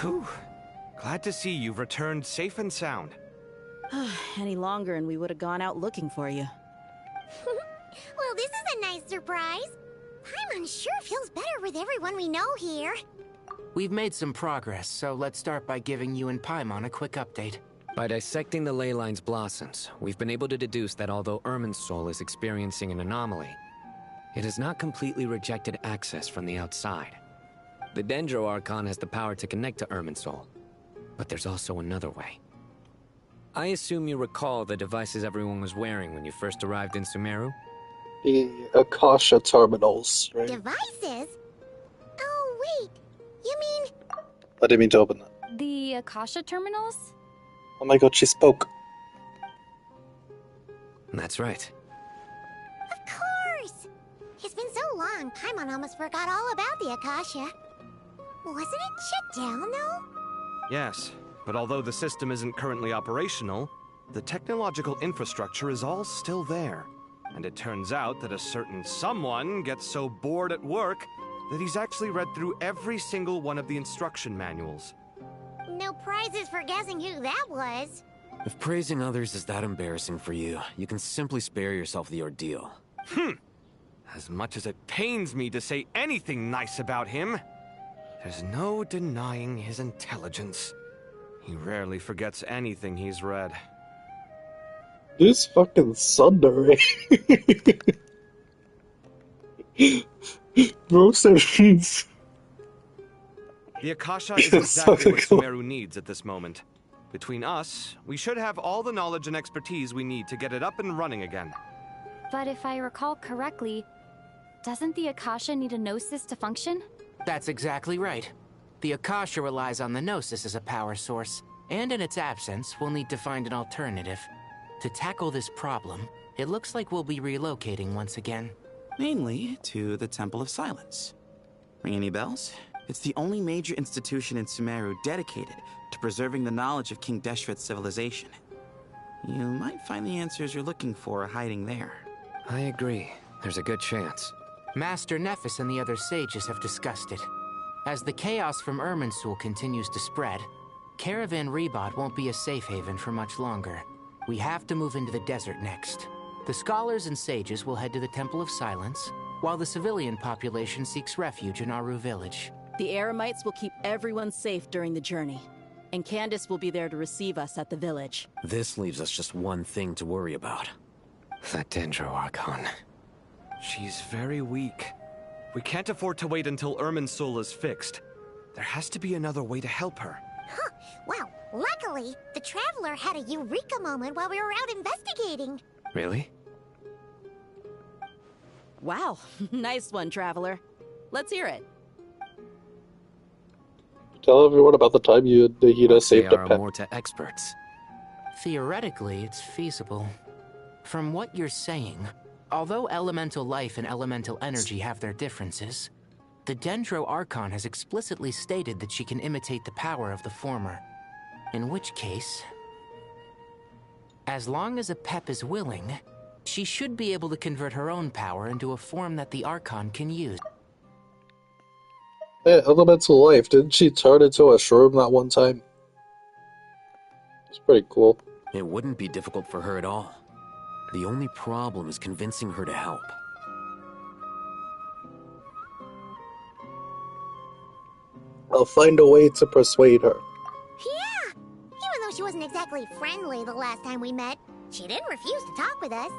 Whew. Glad to see you've returned safe and sound. Any longer and we would have gone out looking for you. Well, this is a nice surprise. Paimon sure feels better with everyone we know here. We've made some progress, so let's start by giving you and Paimon a quick update. By dissecting the ley line's blossoms, we've been able to deduce that although Irminsul is experiencing an anomaly, it has not completely rejected access from the outside. The Dendro Archon has the power to connect to Irminsul, but there's also another way. I assume you recall the devices everyone was wearing when you first arrived in Sumeru? The Akasha terminals, right? Devices? Oh, wait. You mean... I didn't mean to open that. The Akasha terminals? Oh my god, she spoke. That's right. Of course! It's been so long, Paimon almost forgot all about the Akasha. Wasn't it shut down, though? Yes, but although the system isn't currently operational, the technological infrastructure is all still there. And it turns out that a certain someone gets so bored at work that he's actually read through every single one of the instruction manuals. No prizes for guessing who that was. If praising others is that embarrassing for you, you can simply spare yourself the ordeal. As much as it pains me to say anything nice about him, there's no denying his intelligence. He rarely forgets anything he's read. This fucking Sunder. Bro says The Akasha is exactly what Sumeru needs at this moment. Between us, we should have all the knowledge and expertise we need to get it up and running again. But if I recall correctly, doesn't the Akasha need a Gnosis to function? That's exactly right. The Akasha relies on the Gnosis as a power source, and in its absence, we'll need to find an alternative. To tackle this problem, it looks like we'll be relocating once again. Mainly to the Temple of Silence. Ring any bells? It's the only major institution in Sumeru dedicated to preserving the knowledge of King Deshret's civilization. You might find the answers you're looking for hiding there. I agree. There's a good chance. Master Nephis and the other sages have discussed it. As the chaos from Irminsul continues to spread, Caravan Rebot won't be a safe haven for much longer. We have to move into the desert next. The scholars and sages will head to the Temple of Silence, while the civilian population seeks refuge in Aru village. The Eremites will keep everyone safe during the journey, and Candace will be there to receive us at the village. This leaves us just one thing to worry about. That Dendro Archon. She's very weak. We can't afford to wait until Irminsul is fixed. There has to be another way to help her. Huh. Well, luckily, the Traveler had a eureka moment while we were out investigating. Really? Wow, nice one, Traveler. Let's hear it. Tell everyone about the time you and Nahida saved a pet. More to experts. Theoretically, it's feasible. From what you're saying, although elemental life and elemental energy have their differences, the Dendro Archon has explicitly stated that she can imitate the power of the former. In which case, as long as a Pep is willing, she should be able to convert her own power into a form that the Archon can use. Yeah, elemental life. Didn't she turn into a shroom that one time? It's pretty cool. It wouldn't be difficult for her at all. The only problem is convincing her to help. I'll find a way to persuade her. Yeah! Even though she wasn't exactly friendly the last time we met, she didn't refuse to talk with us.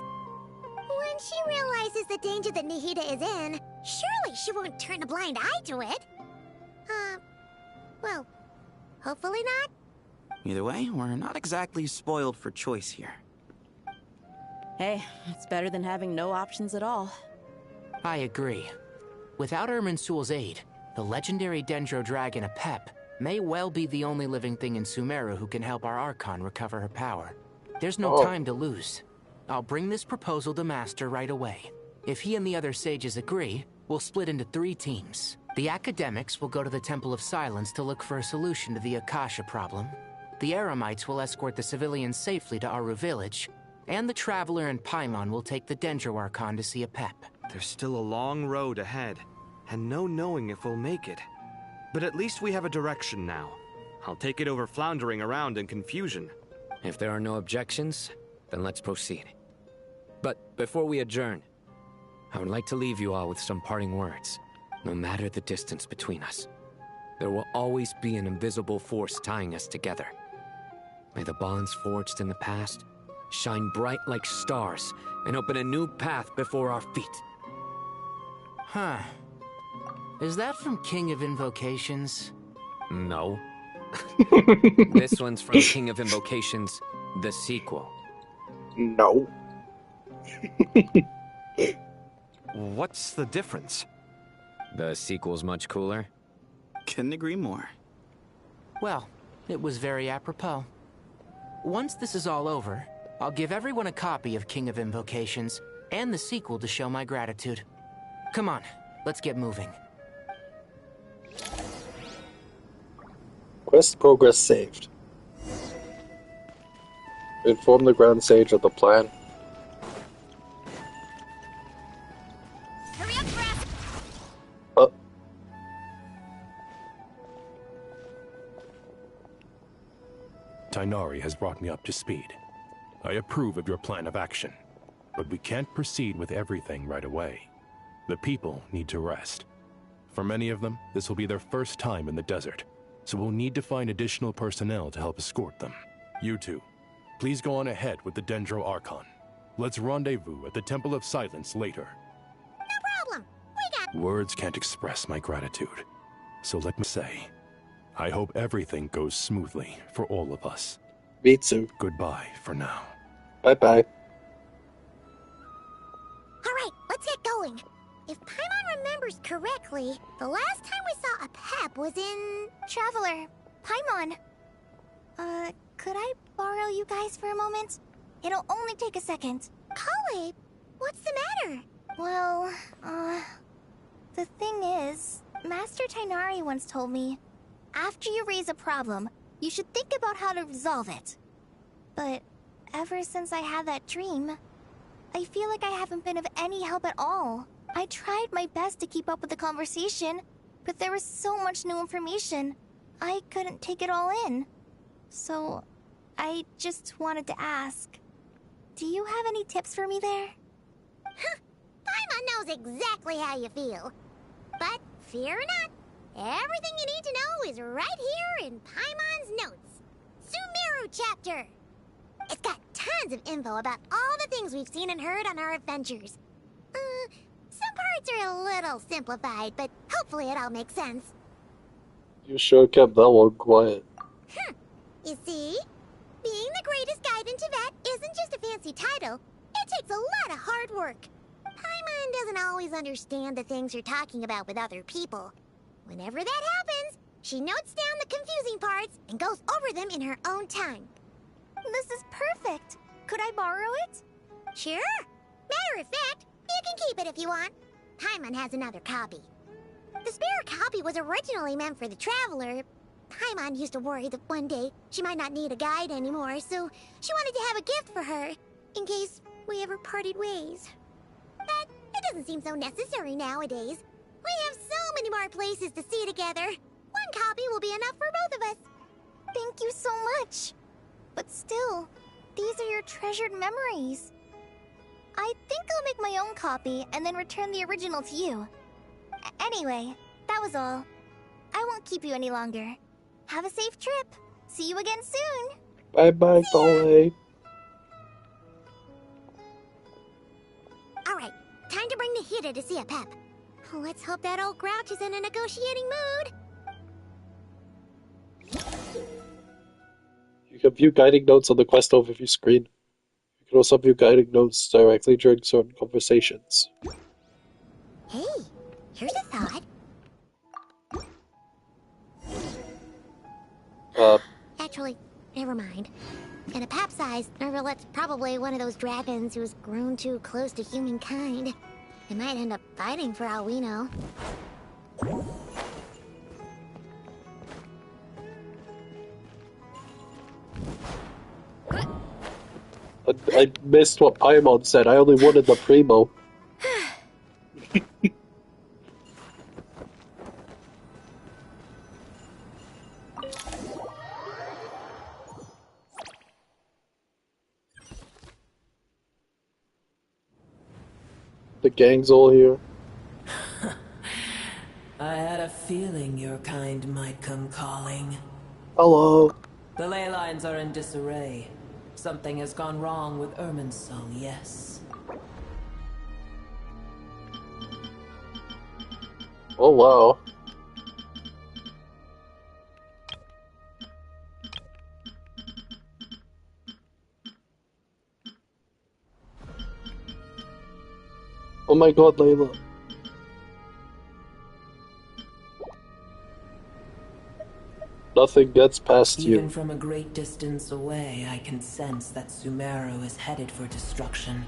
When she realizes the danger that Nahida is in, surely she won't turn a blind eye to it. Well, hopefully not. Either way, we're not exactly spoiled for choice here. Hey, it's better than having no options at all. I agree. Without Irminsul's aid, the legendary Dendro Dragon Apep may well be the only living thing in Sumeru who can help our Archon recover her power. There's no time to lose. I'll bring this proposal to Master right away. If he and the other sages agree, we'll split into 3 teams. The academics will go to the Temple of Silence to look for a solution to the Akasha problem. The Eremites will escort the civilians safely to Aru village, and the Traveler and Paimon will take the Dendro Archon to see Apep. There's still a long road ahead, and no knowing if we'll make it. But at least we have a direction now. I'll take it over floundering around in confusion. If there are no objections, then let's proceed. But before we adjourn, I would like to leave you all with some parting words, no matter the distance between us. There will always be an invisible force tying us together. May the bonds forged in the past shine bright like stars and open a new path before our feet. Huh. Is that from King of Invocations? No. This one's from King of Invocations, the sequel. No. What's the difference? The sequel's much cooler. Couldn't agree more. Well, it was very apropos. Once this is all over, I'll give everyone a copy of King of Invocations and the sequel to show my gratitude. Come on, let's get moving. Quest progress saved. Inform the Grand Sage of the plan. Hurry up, Brass! Tighnari has brought me up to speed. I approve of your plan of action, but we can't proceed with everything right away. The people need to rest. For many of them, this will be their first time in the desert, so we'll need to find additional personnel to help escort them. You two, please go on ahead with the Dendro Archon. Let's rendezvous at the Temple of Silence later. No problem. We got... Words can't express my gratitude, so let me say, I hope everything goes smoothly for all of us. Me too. Goodbye for now. Bye-bye. Alright, let's get going. If Paimon remembers correctly, the last time we saw a pep was in... Traveler, Paimon. Could I borrow you guys for a moment? It'll only take a second. Kale, what's the matter? Well, the thing is, Master Tighnari once told me, after you raise a problem, you should think about how to resolve it. But ever since I had that dream, I feel like I haven't been of any help at all. I tried my best to keep up with the conversation, but there was so much new information, I couldn't take it all in. So, I just wanted to ask, do you have any tips for me there? Paimon knows exactly how you feel. But fear not, everything you need to know is right here in Paimon's notes. Sumeru chapter! It's got tons of info about all the things we've seen and heard on our adventures. Some parts are a little simplified, but hopefully it all makes sense. You sure kept that one quiet. You see? Being the greatest guide in Tibet isn't just a fancy title. It takes a lot of hard work. Paimon doesn't always understand the things you're talking about with other people. Whenever that happens, she notes down the confusing parts and goes over them in her own time. This is perfect. Could I borrow it? Sure. Matter of fact, you can keep it if you want. Paimon has another copy. The spare copy was originally meant for the Traveler. Paimon used to worry that one day she might not need a guide anymore, so she wanted to have a gift for her, in case we ever parted ways. But it doesn't seem so necessary nowadays. We have so many more places to see together. One copy will be enough for both of us. Thank you so much. But still, these are your treasured memories. I think I'll make my own copy and then return the original to you. Anyway, that was all. I won't keep you any longer. Have a safe trip. See you again soon. Bye-bye, Kale. Alright, time to bring the Hida to see a pep. Let's hope that old grouch is in a negotiating mood. You can view guiding notes on the quest overview screen. You can also view guiding notes directly during certain conversations. Hey, here's a thought. Actually, never mind. In a pap size, Nervalet's probably one of those dragons who's grown too close to humankind. They might end up fighting for all we know. I missed what Paimon said. I only wanted the primo. The gang's all here. I had a feeling your kind might come calling. Hello. The ley lines are in disarray. Something has gone wrong with Irminsul, yes. Oh, wow. Oh my god, Layla. Nothing gets past you. Even from a great distance away, I can sense that Sumeru is headed for destruction.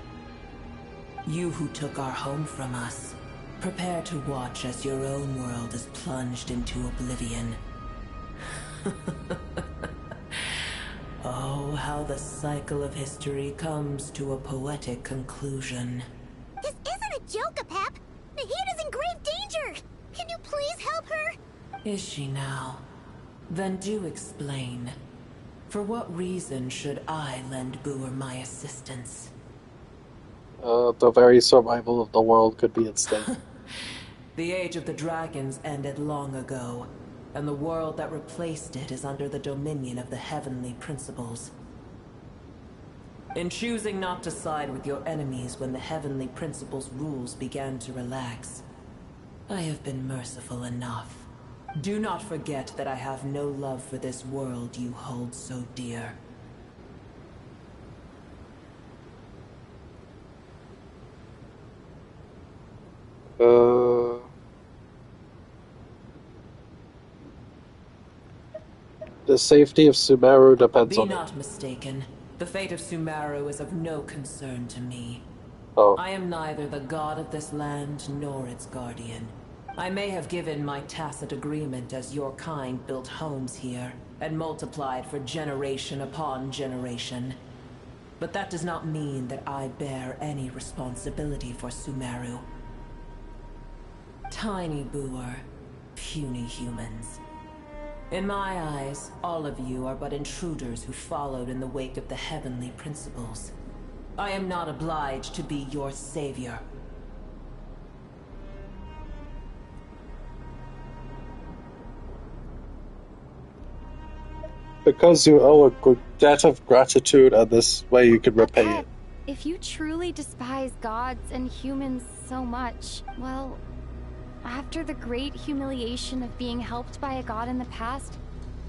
You who took our home from us, prepare to watch as your own world is plunged into oblivion. Oh, how the cycle of history comes to a poetic conclusion. This isn't a joke, Pep. Nahida's in grave danger. Can you please help her? Is she now? Then do explain. For what reason should I lend Boer my assistance? The very survival of the world could be at stake. The Age of the Dragons ended long ago, and the world that replaced it is under the dominion of the Heavenly Principles. In choosing not to side with your enemies when the Heavenly Principles' rules began to relax, I have been merciful enough. Do not forget that I have no love for this world you hold so dear. The safety of Sumeru depends on Be it. not mistaken. The fate of Sumeru is of no concern to me. Oh. I am neither the god of this land nor its guardian. I may have given my tacit agreement as your kind built homes here and multiplied for generation upon generation. But that does not mean that I bear any responsibility for Sumeru. Tiny Boer, puny humans. In my eyes, all of you are but intruders who followed in the wake of the Heavenly Principles. I am not obliged to be your savior. Because you owe a debt of gratitude, and this way you can repay it. If you truly despise gods and humans so much, well, after the great humiliation of being helped by a god in the past,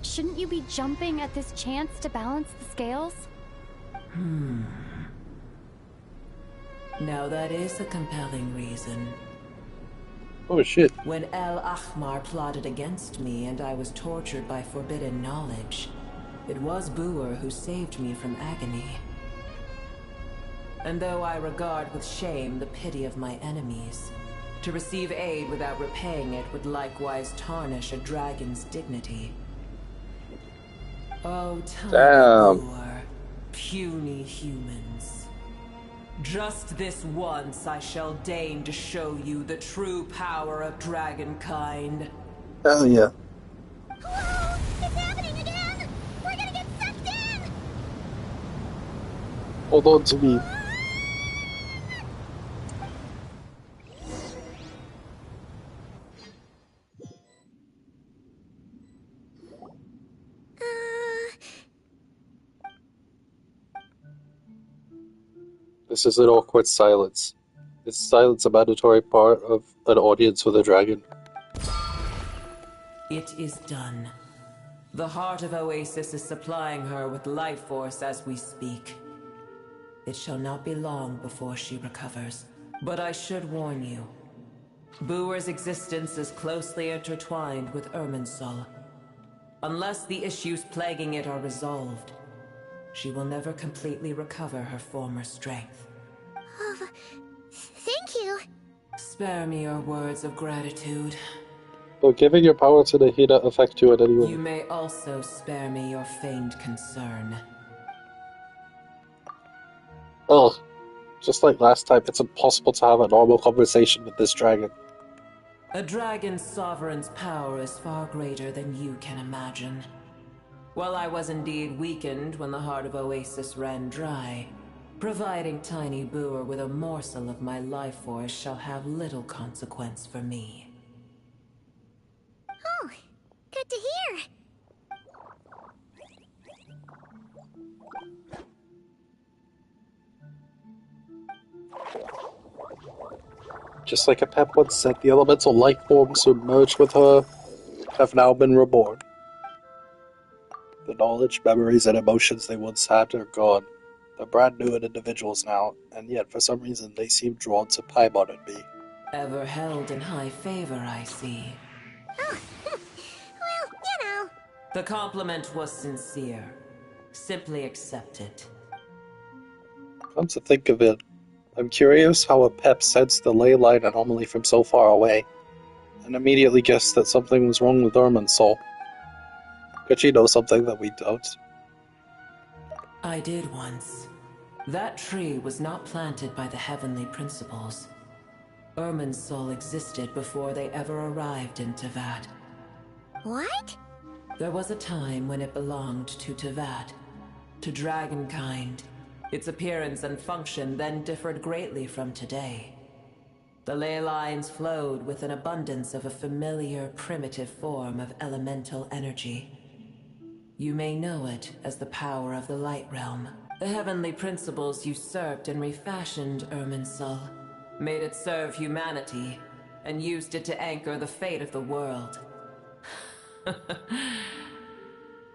shouldn't you be jumping at this chance to balance the scales? Now that is a compelling reason. Oh shit. When El Ahmar plotted against me and I was tortured by forbidden knowledge, it was Boer who saved me from agony. And though I regard with shame the pity of my enemies, to receive aid without repaying it would likewise tarnish a dragon's dignity. Oh, tiny Boer, puny humans. Just this once I shall deign to show you the true power of dragonkind. Hell yeah. Hello? It's happening again! We're gonna get sucked in! Hold on to me. This is an awkward silence. Is silence a mandatory part of an audience with a dragon? It is done. The heart of Oasis is supplying her with life force as we speak. It shall not be long before she recovers. But I should warn you. Boer's existence is closely intertwined with Irminsul. Unless the issues plaguing it are resolved, she will never completely recover her former strength. Thank you. Spare me your words of gratitude. Will giving your power to Nahida affect you in any way? You may also spare me your feigned concern. Ugh. Just like last time, it's impossible to have a normal conversation with this dragon. A dragon's sovereign's power is far greater than you can imagine. While I was indeed weakened when the heart of Oasis ran dry, providing Tiny Boer with a morsel of my life force shall have little consequence for me. Just like a Pep once said, the elemental life forms who merged with her have now been reborn. The knowledge, memories, and emotions they once had are gone. They're brand new and individuals now, and yet for some reason they seem drawn to Paimon and me. Ever held in high favor, I see. Oh, well, you know. The compliment was sincere. Simply accept it. Come to think of it, I'm curious how a Pep sensed the ley line anomaly from so far away, and immediately guessed that something was wrong with Irminsul. Could she know something that we don't? I did once. That tree was not planted by the heavenly principles. Irminsul existed before they ever arrived in Teyvat. What? There was a time when it belonged to Teyvat, to dragonkind. Its appearance and function then differed greatly from today. The ley lines flowed with an abundance of a familiar, primitive form of elemental energy. You may know it as the power of the Light Realm. The heavenly principles usurped and refashioned Irminsul, made it serve humanity, and used it to anchor the fate of the world.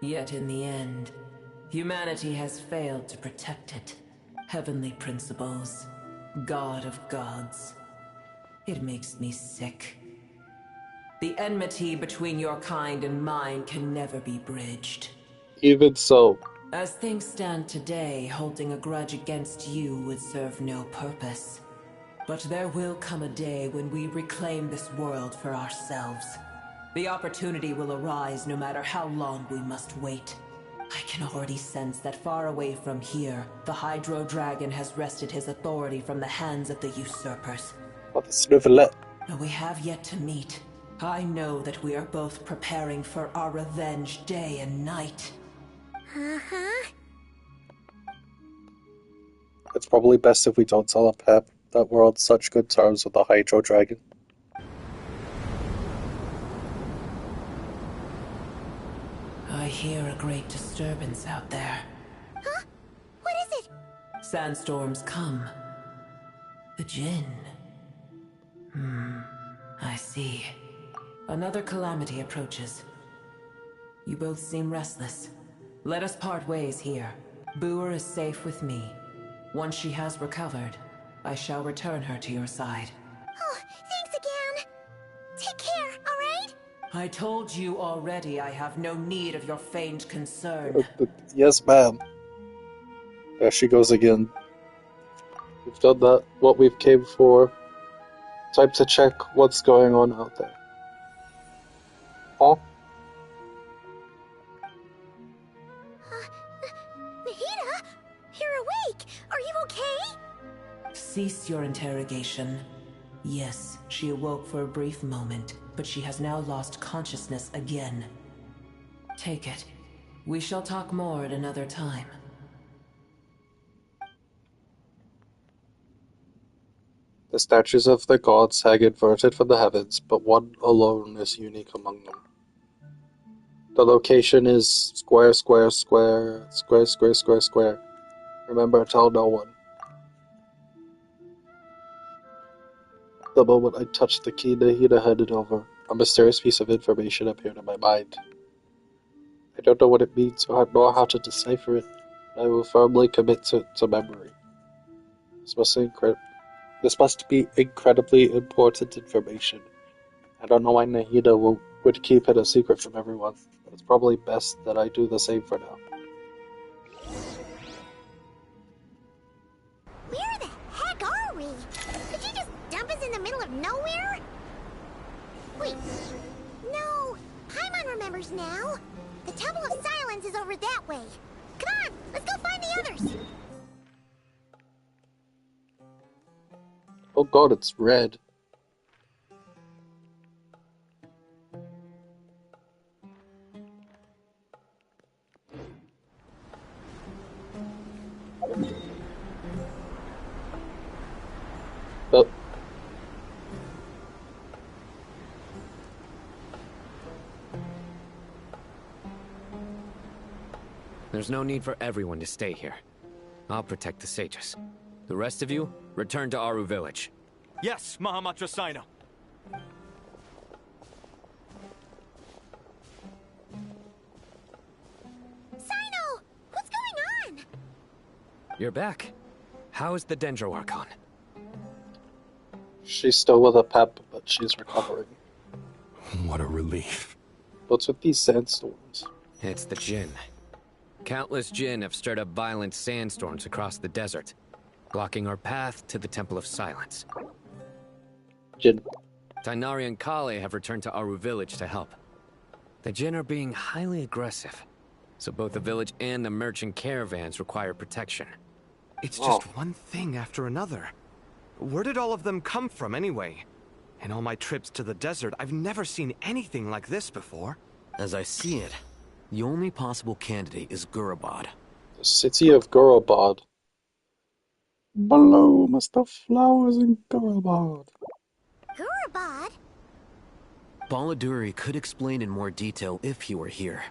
Yet in the end, humanity has failed to protect it. Heavenly principles, God of gods. It makes me sick. The enmity between your kind and mine can never be bridged. Even so. As things stand today, holding a grudge against you would serve no purpose. But there will come a day when we reclaim this world for ourselves. The opportunity will arise no matter how long we must wait. I can already sense that far away from here, the Hydro Dragon has wrested his authority from the hands of the usurpers. What the snivelet? Though we have yet to meet, I know that we are both preparing for our revenge day and night. Uh-huh. It's probably best if we don't tell a Pep that we're on such good terms with the Hydro Dragon. I hear a great disturbance out there. Huh? What is it? Sandstorms come. The Jinn. I see. Another calamity approaches. You both seem restless. Let us part ways here. Boer is safe with me. Once she has recovered, I shall return her to your side. Oh, thanks again. Take care, alright? I told you already I have no need of your feigned concern. Yes, ma'am. There she goes again. We've done that, what we've came for. Time to check what's going on out there. Huh? Nahida? You're awake! Are you okay? Cease your interrogation. Yes, she awoke for a brief moment, but she has now lost consciousness again. Take it. We shall talk more at another time. The statues of the gods hang inverted from the heavens, but one alone is unique among them. The location is square, square, square, square, square, square, square. Remember, tell no one. The moment I touched the key, Nahida handed over. A mysterious piece of information appeared in my mind. I don't know what it means or nor how to decipher it. I will firmly commit it to memory. This must be incredibly important information. I don't know why Nahida would keep it a secret from everyone, but it's probably best that I do the same for now. Where the heck are we? Did you just dump us in the middle of nowhere? Wait. No. Paimon remembers now. The Temple of Silence is over that way. Come on, let's go find the others. Oh god, it's red. Oh. There's no need for everyone to stay here. I'll protect the sages. The rest of you, return to Aru village. Yes, Mahamatra Sino. Sino! What's going on? You're back. How's the Dendro Archon? She's still with a pep, but she's recovering. What a relief. What's with these sandstorms? It's the Jinn. Countless Jinn have stirred up violent sandstorms across the desert, blocking our path to the Temple of Silence. Jinn. Tainari and Kale have returned to Aru village to help. The Jinn are being highly aggressive, so both the village and the merchant caravans require protection. It's just one thing after another. Where did all of them come from anyway? In all my trips to the desert, I've never seen anything like this before. As I see it, the only possible candidate is Gurabad. The city of Gurabad. Bloom us the flowers in Gurabad. Gurabad? Baladuri could explain in more detail if he were here.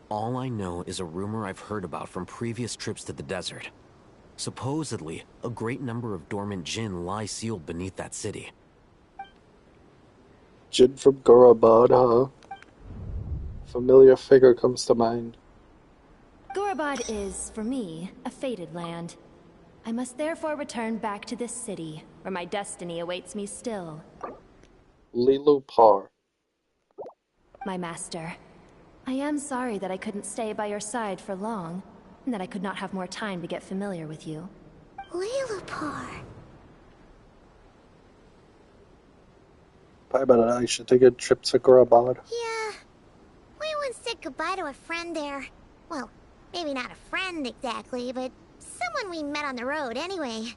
All I know is a rumor I've heard about from previous trips to the desert. Supposedly, a great number of dormant Jinn lie sealed beneath that city. Jinn from Gurabad, huh? Familiar figure comes to mind. Gurabad is, for me, a fated land. I must therefore return back to this city, where my destiny awaits me still. Lilu Par. My master, I am sorry that I couldn't stay by your side for long, and that I could not have more time to get familiar with you. Lilupar. Probably better I should take a trip to Gurabad. Yeah. We once said goodbye to a friend there. Well, maybe not a friend exactly, but someone we met on the road anyway.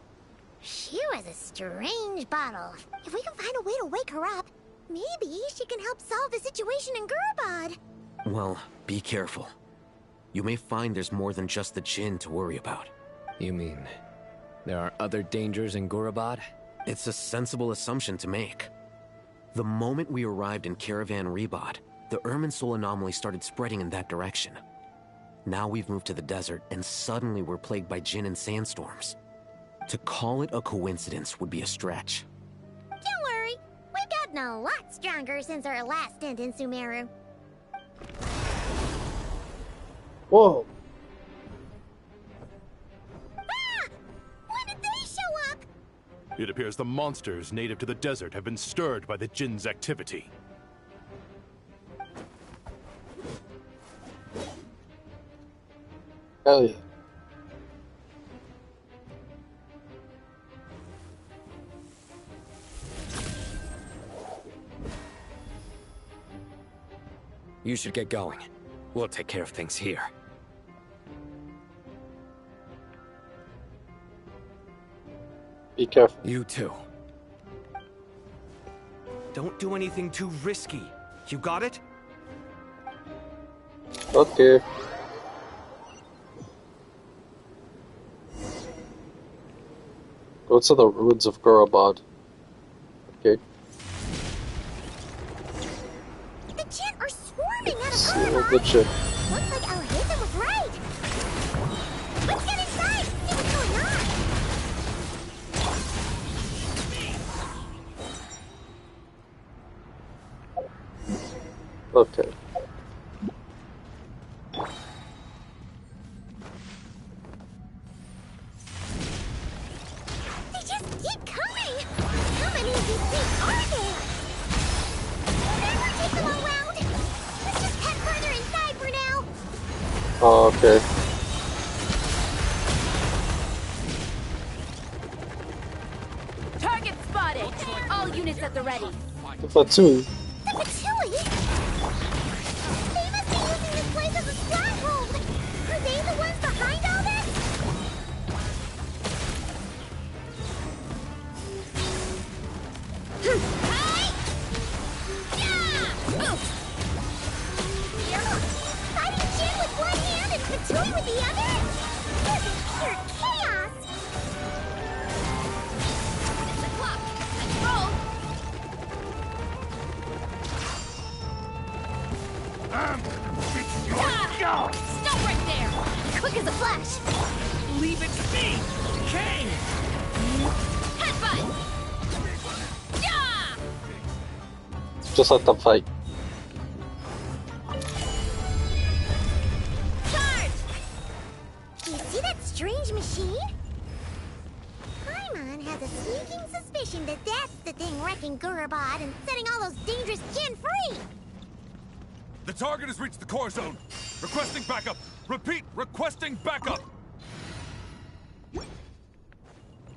She was a strange bottle. If we can find a way to wake her up, maybe she can help solve the situation in Gurabad. Well, be careful. You may find there's more than just the Jinn to worry about. You mean, there are other dangers in Gurabad? It's a sensible assumption to make. The moment we arrived in Caravan Rebad, the Irminsul anomaly started spreading in that direction. Now we've moved to the desert, and suddenly we're plagued by Jinn and sandstorms. To call it a coincidence would be a stretch. Don't worry, we've gotten a lot stronger since our last stint in Sumeru. Whoa. Ah! When did they show up? It appears the monsters native to the desert have been stirred by the Jinn's activity. Hell yeah. You should get going. We'll take care of things here. Be careful. You too. Don't do anything too risky. You got it? Okay. Go to the ruins of Gurabad. Okay. The Jinn are swarming out of Seal Gurabad. the Jinn. Looks like Alhazen was right. Let's get inside, see what's going on. Okay. They just keep coming. How many of these things are there? We'll never take them all round. Let's just head further inside for now. Oh, okay. Target spotted! All units at the ready. The platoon. The Patui? They must be using this place as a stronghold. Are they the ones behind all this? Hey! Yeah! Fighting Jin with one hand and Patui with the other? This is pure chaos! It's the clock. Let's roll! Stop right there! Quick as a flash! Leave it to me! Kane! Headbutt! Just let them fight. Charge! Do you see that strange machine? Paimon has a sneaking suspicion that that's the thing wrecking Gurabad and setting all those dangerous Jinn free. The target has reached the core zone. Requesting backup. Repeat, requesting backup.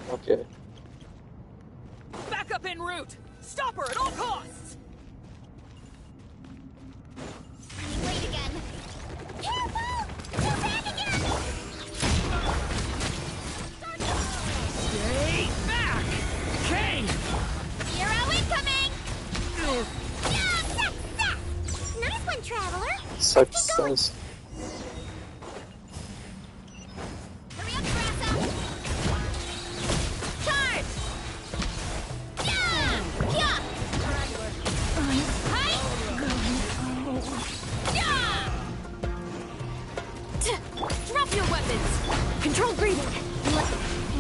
Okay. Backup en route. Stop her at all costs. Wait again. Careful! She'll back again! Stay back! Kane! Zero incoming! Yeah, success! Nice one, Traveler! Success. Hurry up, Grassa! Charge! Yeah! Yeah! Hi! Yeah! Drop your weapons! Control breathing!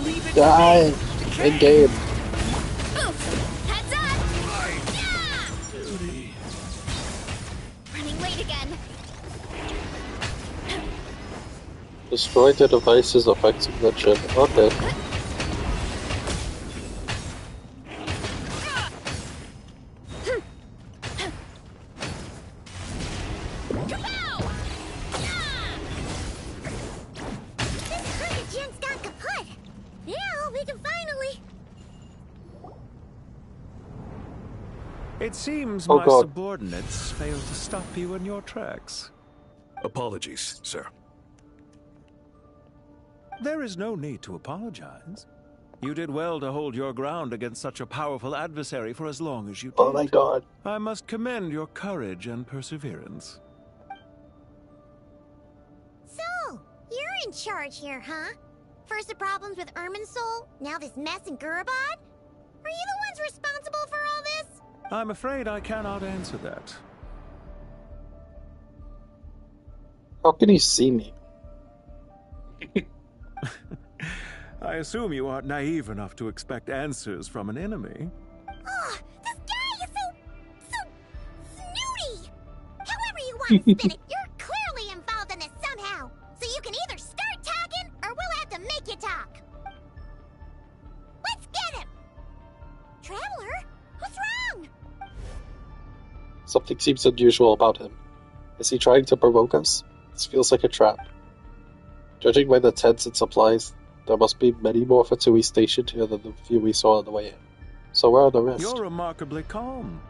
Leave it Die! In game. Heads up! Yeah! Running late again. Destroy the devices affecting the chip. Okay. This hurry gen's gone kaput. Now we can finally... It seems Oh, my God. subordinates failed to stop you in your tracks. Apologies, sir. There is no need to apologize. You did well to hold your ground against such a powerful adversary for as long as you did. Oh my god. I must commend your courage and perseverance. So, you're in charge here, huh? First the problems with Irminsul, now this mess in Gurabad? Are you the ones responsible for all this? I'm afraid I cannot answer that. How can he see me? I assume you aren't naive enough to expect answers from an enemy. Oh, this guy is so snooty! However you want to spin it, you're clearly involved in this somehow. So you can either start talking, or we'll have to make you talk. Let's get him! Traveler, what's wrong? Something seems unusual about him. Is he trying to provoke us? This feels like a trap. Judging by the tents and supplies, there must be many more Fatui stationed here than the few we saw on the way in. So where are the rest? You're remarkably calm.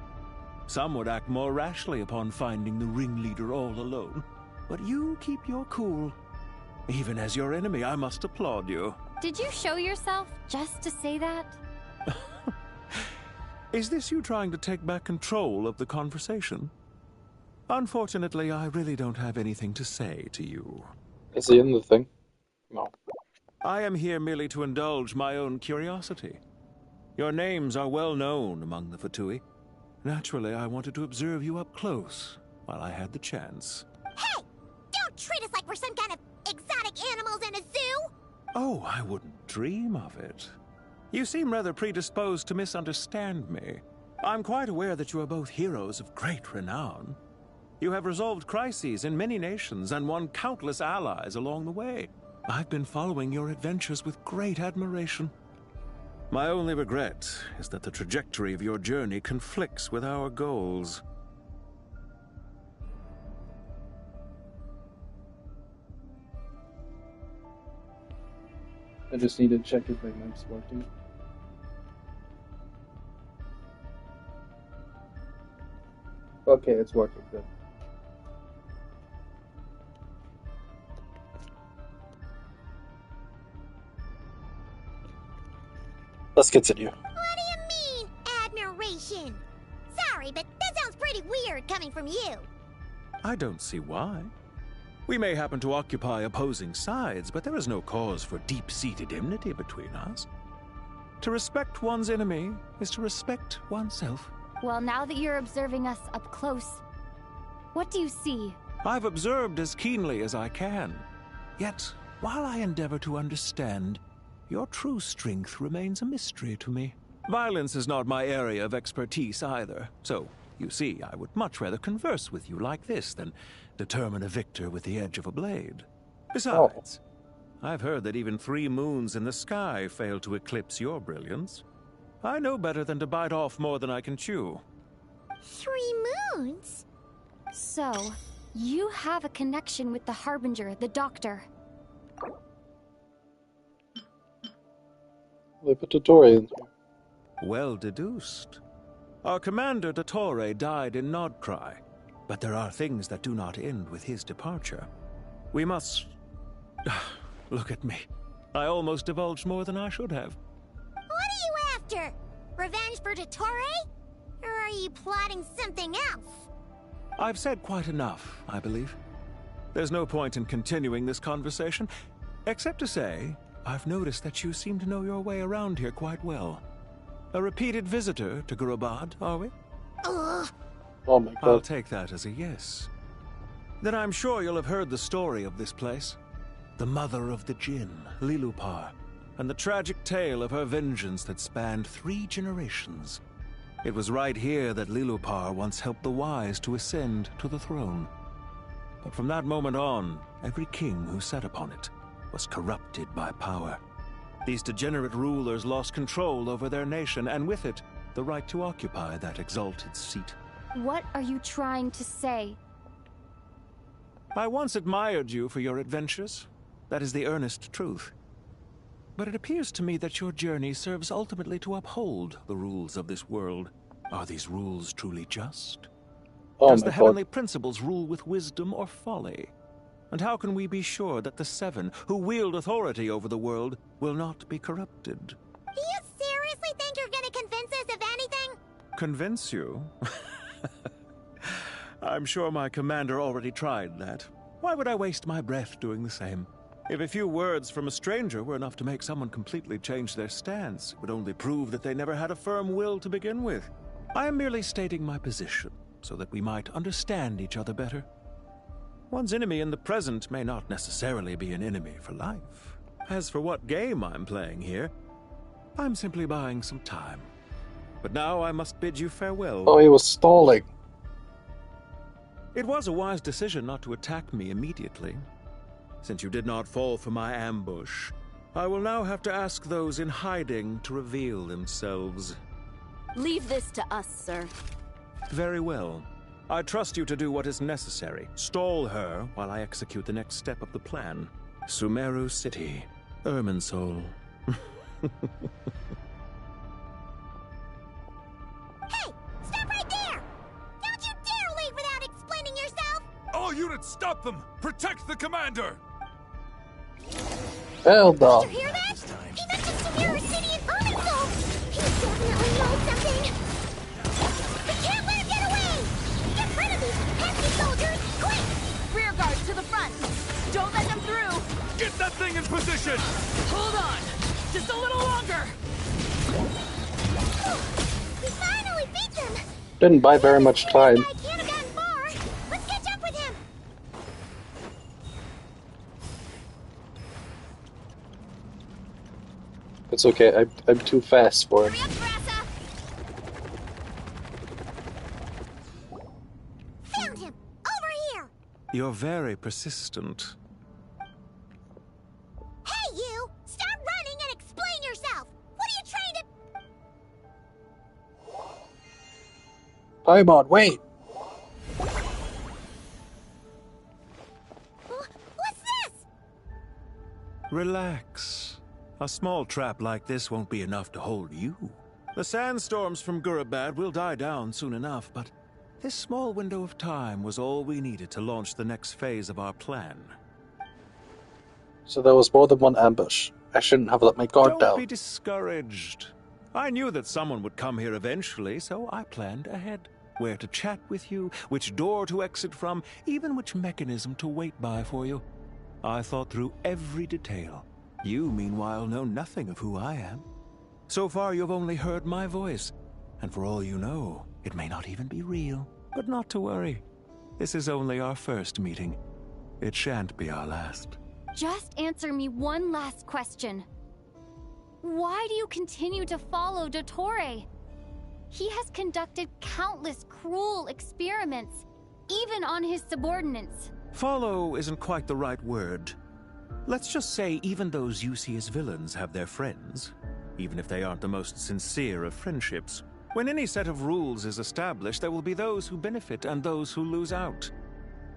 Some would act more rashly upon finding the ringleader all alone. But you keep your cool. Even as your enemy, I must applaud you. Did you show yourself just to say that? Is this you trying to take back control of the conversation? Unfortunately, I really don't have anything to say to you. Is he in the thing? No. I am here merely to indulge my own curiosity. Your names are well known among the Fatui. Naturally, I wanted to observe you up close while I had the chance. Hey! Don't treat us like we're some kind of exotic animals in a zoo! Oh, I wouldn't dream of it. You seem rather predisposed to misunderstand me. I'm quite aware that you are both heroes of great renown. You have resolved crises in many nations and won countless allies along the way. I've been following your adventures with great admiration. My only regret is that the trajectory of your journey conflicts with our goals. I just need to check if my mic's working. Okay, it's working good. Let's continue. What do you mean, admiration? Sorry, but that sounds pretty weird coming from you. I don't see why. We may happen to occupy opposing sides, but there is no cause for deep-seated enmity between us. To respect one's enemy is to respect oneself. Well, now that you're observing us up close, what do you see? I've observed as keenly as I can. Yet, while I endeavor to understand, your true strength remains a mystery to me. Violence is not my area of expertise either, so You see, I would much rather converse with you like this than determine a victor with the edge of a blade. Besides, I've heard that even 3 moons in the sky fail to eclipse your brilliance. I know better than to bite off more than I can chew. 3 moons? So, you have a connection with the Harbinger, the Doctor. They put Dottore in there. Well deduced. Our commander Dottore died in Nodcry, but there are things that do not end with his departure. We must... Look at me. I almost divulged more than I should have. What are you after? Revenge for Dottore? Or are you plotting something else? I've said quite enough, I believe. There's no point in continuing this conversation, except to say, I've noticed that you seem to know your way around here quite well. A repeated visitor to Gurabad, are we? Ugh. Oh my god. I'll take that as a yes. Then I'm sure you'll have heard the story of this place. The mother of the Jinn, Lilupar, and the tragic tale of her vengeance that spanned 3 generations. It was right here that Lilupar once helped the wise to ascend to the throne. But from that moment on, every king who sat upon it was corrupted by power. These degenerate rulers lost control over their nation, and with it, the right to occupy that exalted seat. What are you trying to say? I once admired you for your adventures. That is the earnest truth. But it appears to me that your journey serves ultimately to uphold the rules of this world. Are these rules truly just? Does the heavenly principles rule with wisdom or folly? And how can we be sure that the 7 who wield authority over the world will not be corrupted? Do you seriously think you're gonna convince us of anything? Convince you? I'm sure my commander already tried that. Why would I waste my breath doing the same? If a few words from a stranger were enough to make someone completely change their stance, it would only prove that they never had a firm will to begin with. I am merely stating my position, so that we might understand each other better. One's enemy in the present may not necessarily be an enemy for life. As for what game I'm playing here, I'm simply buying some time. But now I must bid you farewell. Oh, he was stalling. It was a wise decision not to attack me immediately. Since you did not fall for my ambush, I will now have to ask those in hiding to reveal themselves. Leave this to us, sir. Very well. I trust you to do what is necessary. Stall her while I execute the next step of the plan. Sumeru City, Irminsul. Hey! Stop right there! Don't you dare leave without explaining yourself! All units, stop them! Protect the commander! Hell no. Did you hear that? He mentioned Sumeru City and Irminsul! He definitely knows something! We can't let him get away! Get rid of these pesky soldiers, quick! Rear guard to the front. Don't let them through. Get that thing in position! Hold on. Just a little longer. We finally beat them! Didn't buy very much time. I can't have gotten far! Let's catch up with him! It's okay, I'm too fast for it. Found him! Over here! You're very persistent. Hey, you! Stop running and explain yourself! What are you trying to... Paimon, wait! What's this? Relax. A small trap like this won't be enough to hold you. The sandstorms from Gurabad will die down soon enough, but this small window of time was all we needed to launch the next phase of our plan. So there was more than one ambush. I shouldn't have let my guard down. Don't be discouraged. I knew that someone would come here eventually, so I planned ahead. Where to chat with you, which door to exit from, even which mechanism to wait by for you. I thought through every detail. You, meanwhile, know nothing of who I am. So far, you've only heard my voice, and for all you know, it may not even be real. But not to worry. This is only our first meeting. It shan't be our last. Just answer me one last question. Why do you continue to follow Dottore? He has conducted countless cruel experiments, even on his subordinates. Follow isn't quite the right word. Let's just say even those you see as villains have their friends, even if they aren't the most sincere of friendships. When any set of rules is established, there will be those who benefit and those who lose out.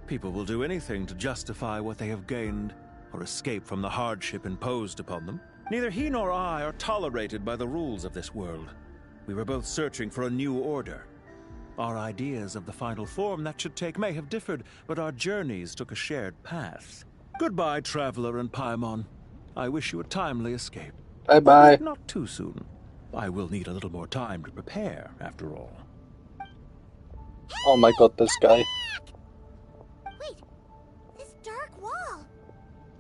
People will do anything to justify what they have gained, or escape from the hardship imposed upon them. Neither he nor I are tolerated by the rules of this world. We were both searching for a new order. Our ideas of the final form that should take may have differed, but our journeys took a shared path. Goodbye, Traveler and Paimon. I wish you a timely escape. Bye-bye. Not too soon. I will need a little more time to prepare, after all. Oh my god, this guy. Wait, this dark wall.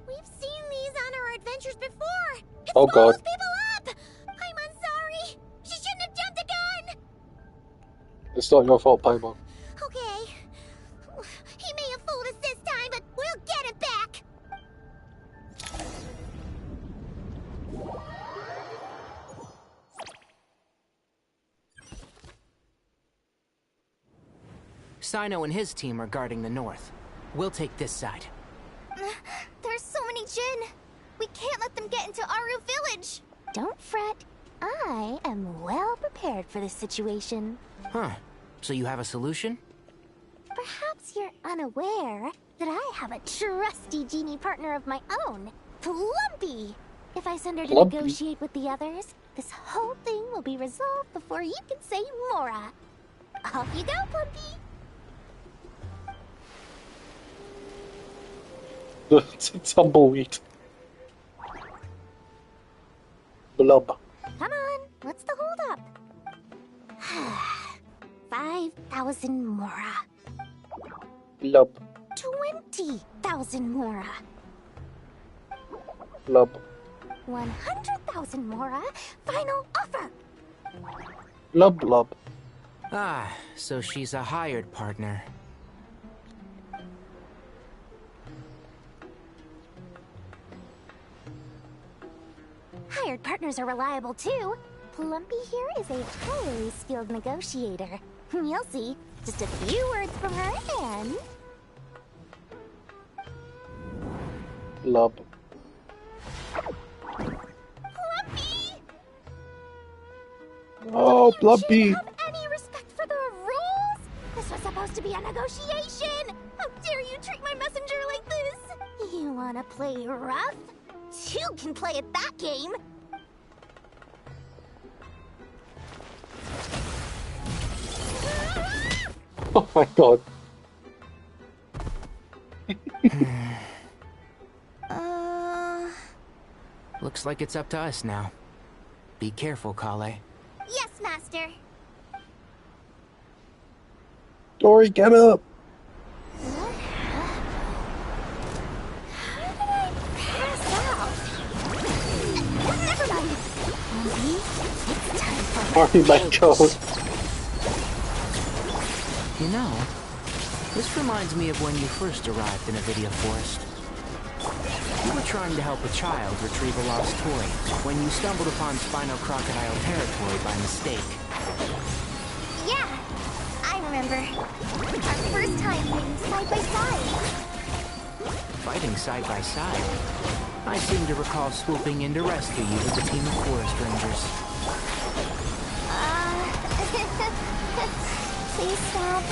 We've seen these on our adventures before. It Oh swallows god. people up. I'm sorry. She shouldn't have jumped the gun. It's not your fault, Paimon. Okay. He may have fooled us this time, but we'll get it back. Sino and his team are guarding the north. We'll take this side. There's so many Jin. We can't let them get into Aru Village. Don't fret. I am well prepared for this situation. Huh. So you have a solution? Perhaps you're unaware that I have a trusty genie partner of my own, Plumpy. If I send her to Plumpy? negotiate with the others, this whole thing will be resolved before you can say Mora. Off you go, Plumpy. It's a tumbleweed. Blub. Come on, what's the holdup? 5,000 Mora. Blub. 20,000 Mora. Blub. 100,000 Mora. Final offer. Blub blub. Ah, so she's a hired partner. Hired partners are reliable too. Plumpy here is a highly skilled negotiator. You'll see. Just a few words from her and... Blub. Plumpy! Oh, Plumpy. Have any respect for the rules? This was supposed to be a negotiation. How dare you treat my messenger like this? You wanna play rough? Two can play at that game. Oh my god. Looks like it's up to us now. Be careful, Kale. Yes, Master. Dory, get up! Never mind. Maybe it's time for Oh my god. You know, this reminds me of when you first arrived in Avidia Forest. You were trying to help a child retrieve a lost toy when you stumbled upon Spino Crocodile territory by mistake. Yeah, I remember. Our first time fighting side by side. Fighting side by side? I seem to recall swooping in to rescue you with a team of forest rangers. Please stop.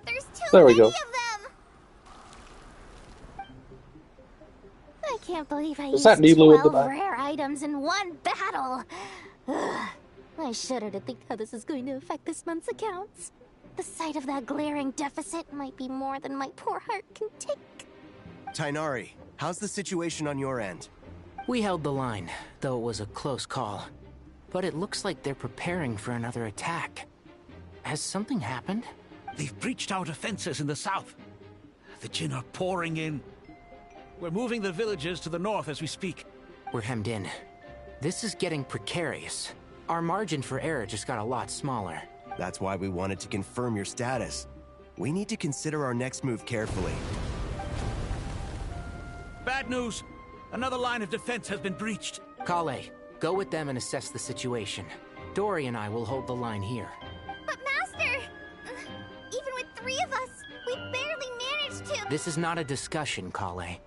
There's too There we many go. of them. I can't believe I Is used that Nilo in the 12 back? rare items in one battle. Ugh. I shudder to think how this is going to affect this month's accounts. The sight of that glaring deficit might be more than my poor heart can take. Tainari, how's the situation on your end? We held the line, though it was a close call. But it looks like they're preparing for another attack. Has something happened? They've breached our defenses in the south. The Jin are pouring in. We're moving the villagers to the north as we speak. We're hemmed in. This is getting precarious. Our margin for error just got a lot smaller. That's why we wanted to confirm your status. We need to consider our next move carefully. Bad news! Another line of defense has been breached. Kale, Go with them and assess the situation. Dory and I will hold the line here. But Master! Even with 3 of us, we barely managed to... This is not a discussion, Kale.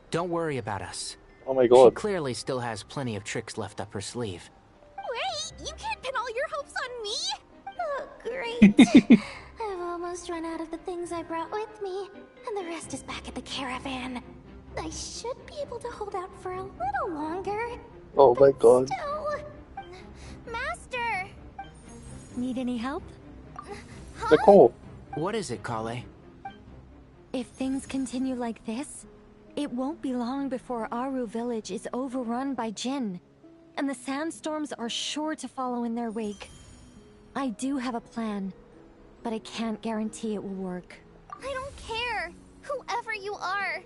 Don't worry about us. Oh my god. She clearly still has plenty of tricks left up her sleeve. Wait, you can't pin all your hopes on me! Oh, great. I've almost run out of the things I brought with me, and the rest is back at the caravan. I should be able to hold out for a little longer. Oh my god. Still... Master! Need any help? Nicole. What is it, Kale? If things continue like this, it won't be long before Aru village is overrun by Jinn, and the sandstorms are sure to follow in their wake. I do have a plan, but I can't guarantee it will work. I don't care, whoever you are.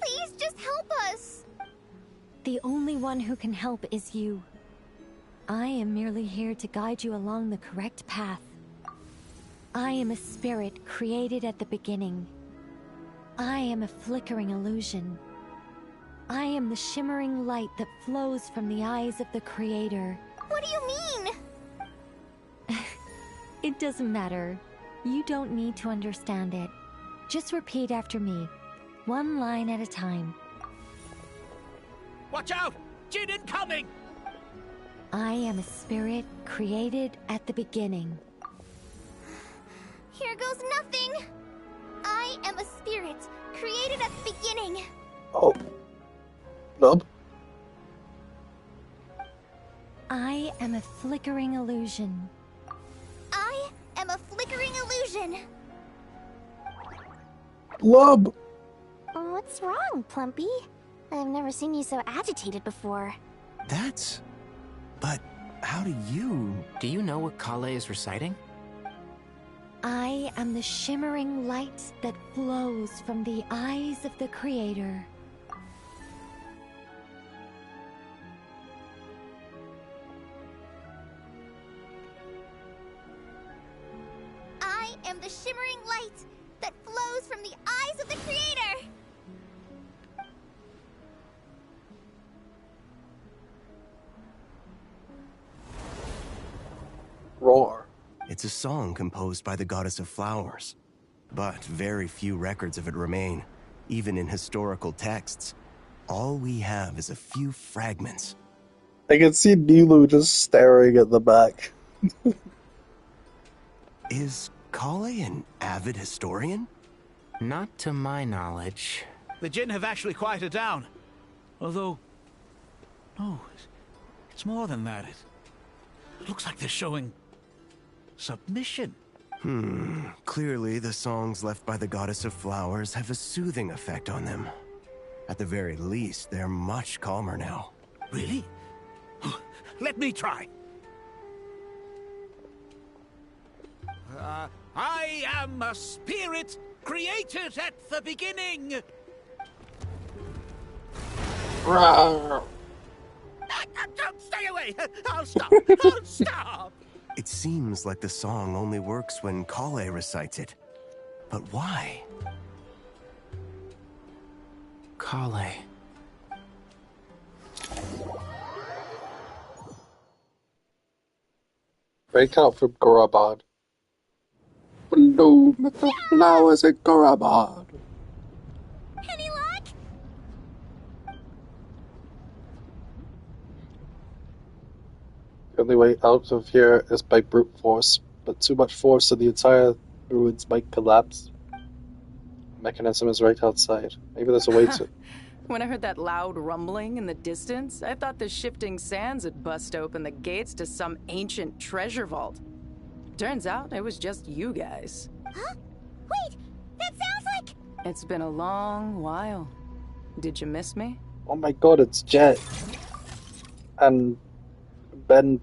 Please just help us. The only one who can help is you. I am merely here to guide you along the correct path. I am a spirit created at the beginning. I am a flickering illusion. I am the shimmering light that flows from the eyes of the Creator. What do you mean? It doesn't matter. You don't need to understand it. Just repeat after me, one line at a time. Watch out! Jinn incoming! I am a spirit created at the beginning. Here goes nothing. I am a spirit created at the beginning. Oh. Nub? I am a flickering illusion. I am a flickering illusion. Lub! What's wrong, Plumpy? I've never seen you so agitated before. That's... But how do you... Do you know what Kale is reciting? I am the shimmering light that flows from the eyes of the Creator. I am the shimmering light that flows from the eyes of the Creator. Roar. It's a song composed by the goddess of flowers. But very few records of it remain, even in historical texts. All we have is a few fragments. I can see Nilu just staring at the back. Is Kale an avid historian? Not to my knowledge. The Jinn have actually quieted down. Although... No, it's more than that. It looks like they're showing... submission. Clearly the songs left by the goddess of flowers have a soothing effect on them. At the very least, they're much calmer now. Really? Let me try. I am a spirit created at the beginning. Rawr. Don't stay away! I'll stop! I'll stop! It seems like the song only works when Kale recites it. But why? Kale. Break out from Gorabad. Bloom with the flowers at Gorabad. Any luck? The only way out of here is by brute force, but too much force and the entire ruins might collapse. The mechanism is right outside. Maybe there's a way to... When I heard that loud rumbling in the distance, I thought the shifting sands had bust open the gates to some ancient treasure vault. Turns out it was just you guys. Huh? Wait, that sounds like... It's been a long while. Did you miss me? Oh my god, it's Jet. And... Ben.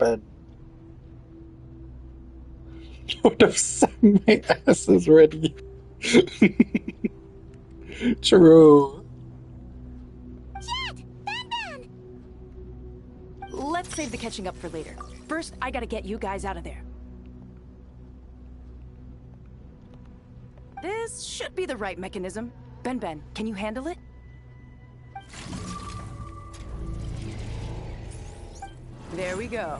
Would have sang my asses ready. True. Jet! Ben! Let's save the catching up for later. First, I gotta get you guys out of there. This should be the right mechanism. Ben, can you handle it? There we go.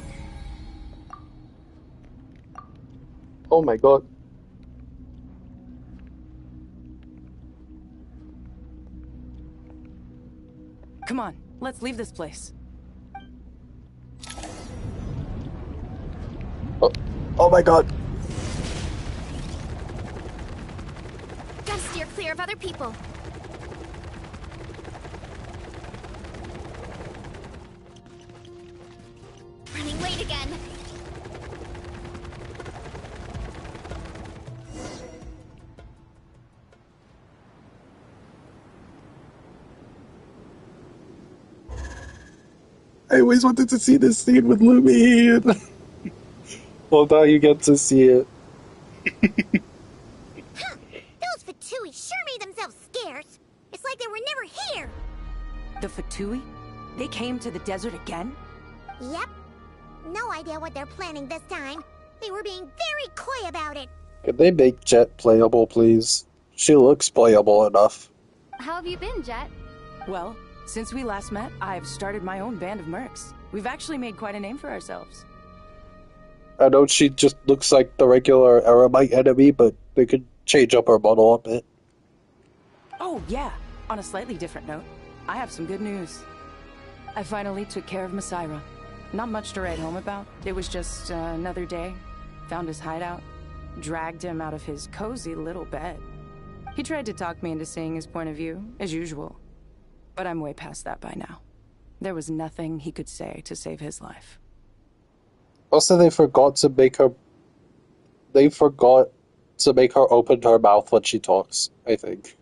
Oh my god. Come on, let's leave this place. Oh my god. Gotta steer clear of other people. Running late again. I always wanted to see this scene with Lumine. Well, now you get to see it. Those Fatui sure made themselves scarce. It's like they were never here. The Fatui? They came to the desert again? Yep. No idea what they're planning this time. They were being very coy about it. Could they make Jet playable, please? She looks playable enough. How have you been, Jet? Well, since we last met, I've started my own band of mercs. We've actually made quite a name for ourselves. I know she just looks like the regular Eremite enemy, but they could change up her model a bit. Oh, yeah. On a slightly different note, I have some good news. I finally took care of Masaira. Not much to write home about. It was just another day. Found his hideout. Dragged him out of his cozy little bed. He tried to talk me into seeing his point of view, as usual. But I'm way past that by now. There was nothing he could say to save his life. Also, they forgot to make her... They forgot to make her open her mouth when she talks, I think.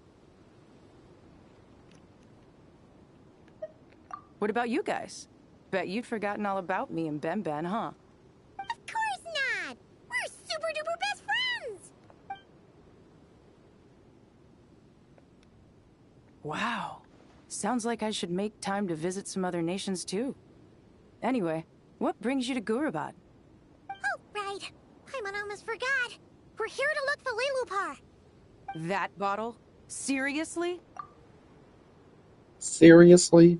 What about you guys? Bet you'd forgotten all about me and Ben, huh? Of course not! We're super duper best friends! Wow. Sounds like I should make time to visit some other nations too. Anyway, what brings you to Gurabad? Oh, right. I almost forgot. We're here to look for Lilupar. That bottle? Seriously? Seriously?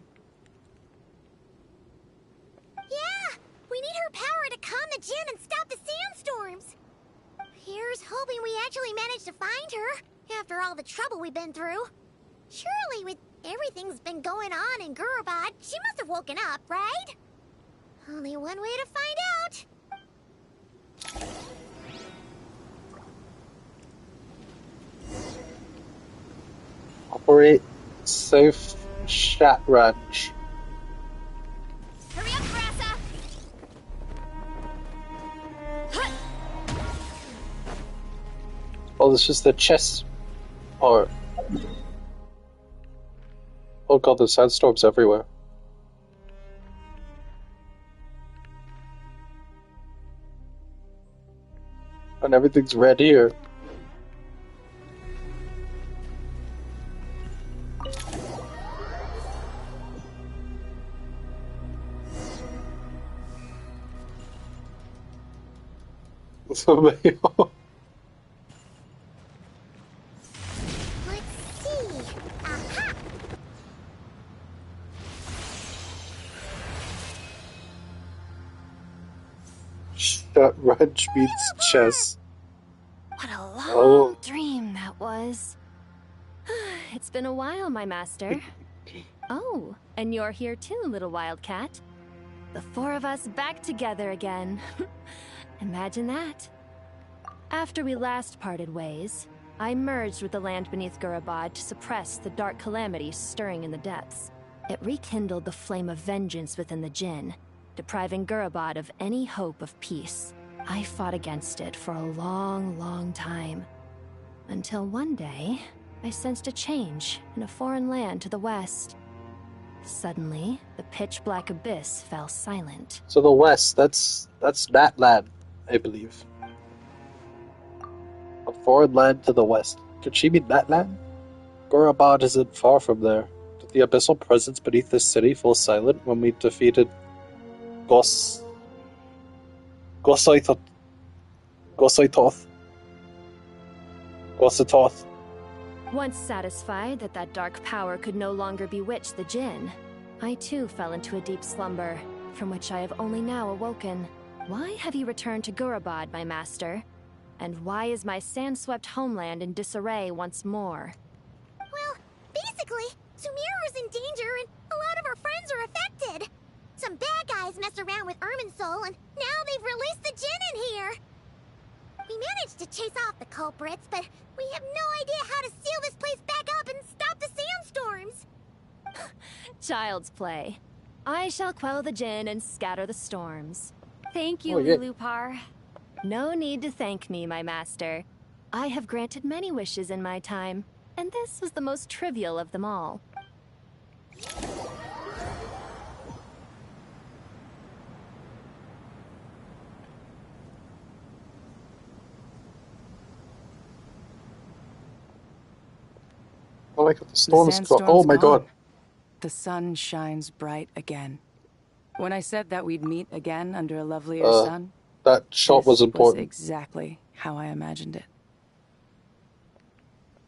Yeah! We need her power to calm the Jinn and stop the sandstorms. Here's hoping we actually manage to find her, after all the trouble we've been through. Surely with everything's been going on in Gurabad, she must have woken up, right? Only one way to find out. Operate safe chat ranch. Hurry up, Grassa! Oh, this is the chest part. Oh god, there's sandstorms everywhere. And everything's red here. Somebody. Let's see. Aha! That ranch means chess. What a long Oh. dream that was. It's been a while, my master. Oh, and you're here too, little wildcat. The four of us back together again. Imagine that. After we last parted ways, I merged with the land beneath Gurabad to suppress the dark calamity stirring in the depths. It rekindled the flame of vengeance within the Jinn, depriving Gurabad of any hope of peace. I fought against it for a long, long time. Until one day, I sensed a change in a foreign land to the west. Suddenly, the pitch-black abyss fell silent. So the west, that's that land, I believe. A foreign land to the west. Could she mean that land? Gurabad isn't far from there. Did the abyssal presence beneath this city fall silent when we defeated Gosaitoth? Once satisfied that dark power could no longer bewitch the Jinn, I too fell into a deep slumber, from which I have only now awoken. Why have you returned to Gurabad, my master? And why is my sand-swept homeland in disarray once more? Well, basically, Sumeru's in danger and a lot of our friends are affected. Some bad guys messed around with Irminsul and now they've released the Djinn in here. We managed to chase off the culprits, but we have no idea how to seal this place back up and stop the sandstorms. Child's play. I shall quell the Djinn and scatter the storms. Thank you, Oh, yeah. Lulupar. No need to thank me, my master. I have granted many wishes in my time, and this was the most trivial of them all. Oh my god, the storm's gone. sandstorm's Oh my gone. god. The sun shines bright again. When I said that we'd meet again under a lovelier sun, That shot was this important. exactly how I imagined it.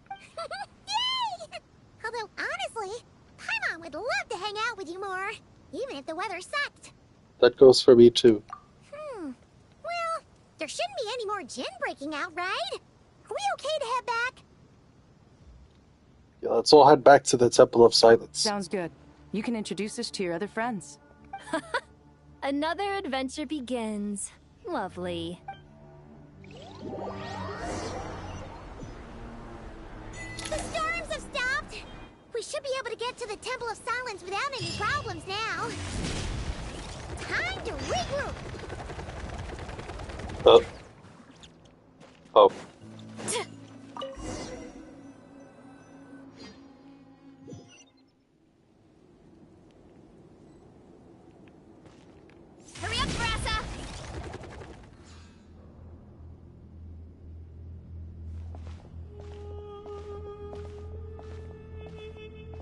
Yay! Although, honestly, Paimon would love to hang out with you more, even if the weather sucked. That goes for me too. Well, there shouldn't be any more Djinn breaking out, right? Are we okay to head back? Yeah, let's all head back to the Temple of Silence. Sounds good. You can introduce us to your other friends. Another adventure begins. Lovely. The storms have stopped! We should be able to get to the Temple of Silence without any problems now. Time to regroup! Oh. Hurry up, Brassa!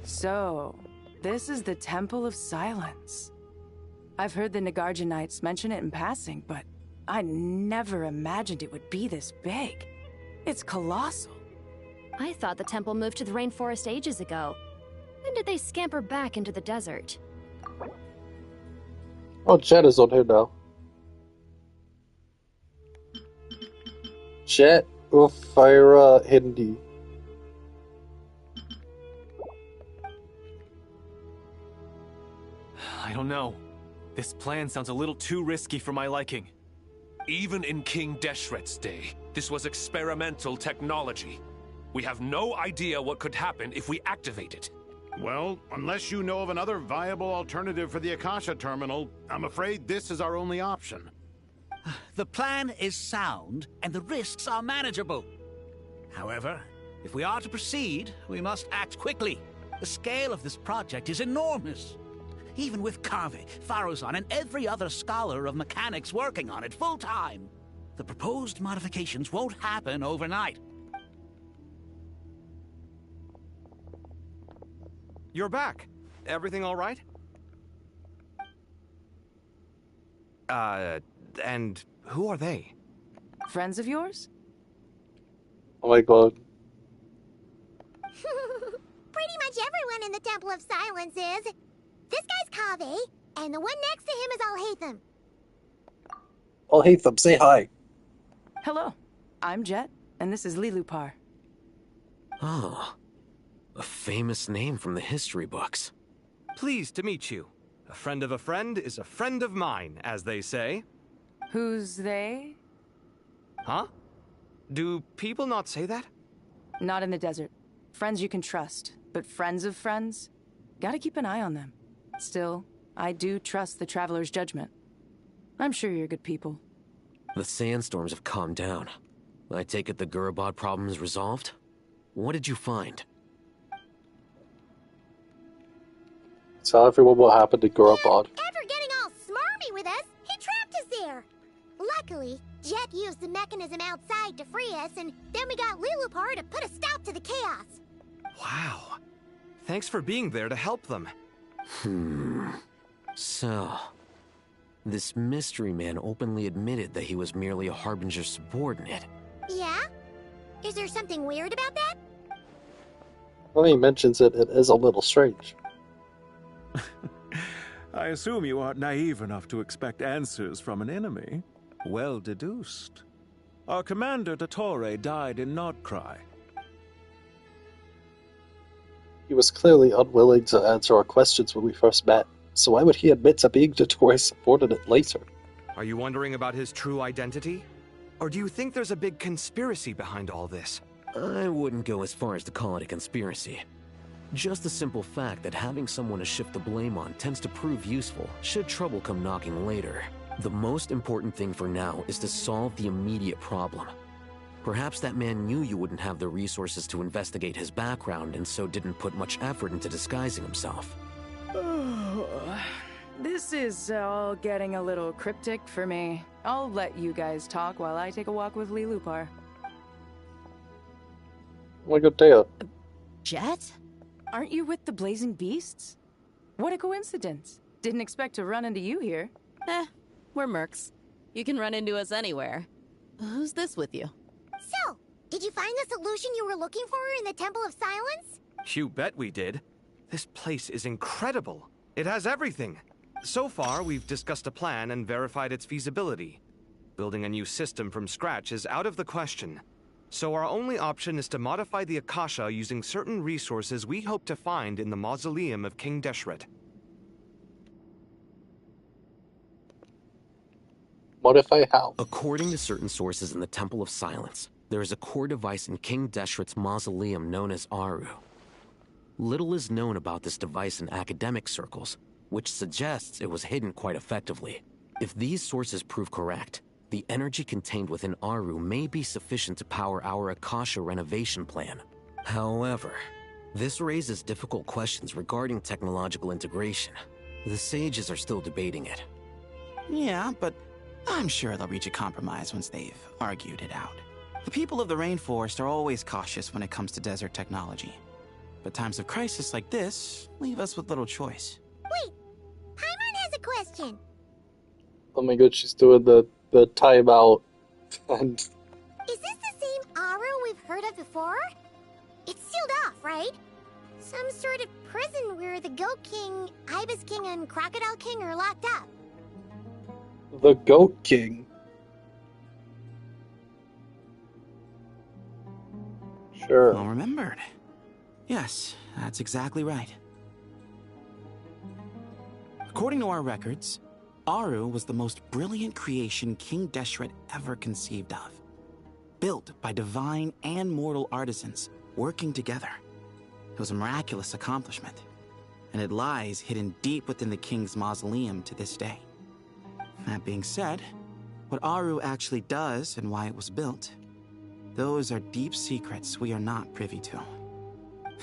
So, this is the Temple of Silence. I've heard the Nagarjanites mention it in passing, but I never imagined it would be this big. It's colossal. I thought the temple moved to the rainforest ages ago. When did they scamper back into the desert? Oh, Jet is on here now. Jet Ufira Hindi. I don't know. This plan sounds a little too risky for my liking. Even in King Deshret's day, this was experimental technology. We have no idea what could happen if we activate it. Well, unless you know of another viable alternative for the Akasha terminal, I'm afraid this is our only option. The plan is sound, and the risks are manageable. However, if we are to proceed, we must act quickly. The scale of this project is enormous. Even with Carve, Faruzan, and every other scholar of mechanics working on it full-time, the proposed modifications won't happen overnight. You're back. Everything all right? And who are they? Friends of yours? Oh my god. Pretty much everyone in the Temple of Silence is. This guy's Kaveh, and the one next to him is Alhaitham. I'll hate them. Say hi. Hello, I'm Jet, and this is Lilupar. Oh, a famous name from the history books. Pleased to meet you. A friend of a friend is a friend of mine, as they say. Who's they? Huh? Do people not say that? Not in the desert. Friends you can trust, but friends of friends? Gotta keep an eye on them. Still, I do trust the Traveler's judgment. I'm sure you're good people. The sandstorms have calmed down. I take it the Gurabad problem is resolved? What did you find? Tell everyone what happened to Gurabad. After getting all smarmy with us, he trapped us there. Luckily, Jet used the mechanism outside to free us, and then we got Lilupar to put a stop to the chaos. Wow. Thanks for being there to help them. So, this mystery man openly admitted that he was merely a Harbinger subordinate. Yeah? Is there something weird about that? When he mentions it, it is a little strange. I assume you aren't naive enough to expect answers from an enemy. Well deduced. Our commander, Dottore, died in Nordcry. He was clearly unwilling to answer our questions when we first met, so why would he admit to being Dottore's subordinate later? Are you wondering about his true identity? Or do you think there's a big conspiracy behind all this? I wouldn't go as far as to call it a conspiracy. Just the simple fact that having someone to shift the blame on tends to prove useful should trouble come knocking later. The most important thing for now is to solve the immediate problem. Perhaps that man knew you wouldn't have the resources to investigate his background and so didn't put much effort into disguising himself. This is all getting a little cryptic for me. I'll let you guys talk while I take a walk with Lee Lupar. Oh my god, Dea. Jet? Aren't you with the Blazing Beasts? What a coincidence. Didn't expect to run into you here. We're mercs. You can run into us anywhere. Who's this with you? So, did you find the solution you were looking for in the Temple of Silence? You bet we did. This place is incredible. It has everything. So far, we've discussed a plan and verified its feasibility. Building a new system from scratch is out of the question. So our only option is to modify the Akasha using certain resources we hope to find in the mausoleum of King Deshret. Modify how? According to certain sources in the Temple of Silence, there is a core device in King Deshret's mausoleum known as Aru. Little is known about this device in academic circles, which suggests it was hidden quite effectively. If these sources prove correct, the energy contained within Aru may be sufficient to power our Akasha renovation plan. However, this raises difficult questions regarding technological integration. The sages are still debating it. Yeah, but I'm sure they'll reach a compromise once they've argued it out. The people of the rainforest are always cautious when it comes to desert technology. But times of crisis like this leave us with little choice. Wait, Paimon has a question. Oh my god, she's doing the timeout. And Is this the same Aru we've heard of before? It's sealed off, right? Some sort of prison where the Goat King, Ibis King, and Crocodile King are locked up. the Goat King. Sure. Well remembered. Yes, that's exactly right. According to our records, Aru was the most brilliant creation King Deshret ever conceived of. Built by divine and mortal artisans working together. It was a miraculous accomplishment, and it lies hidden deep within the king's mausoleum to this day. That being said, what Aru actually does and why it was built, those are deep secrets we are not privy to.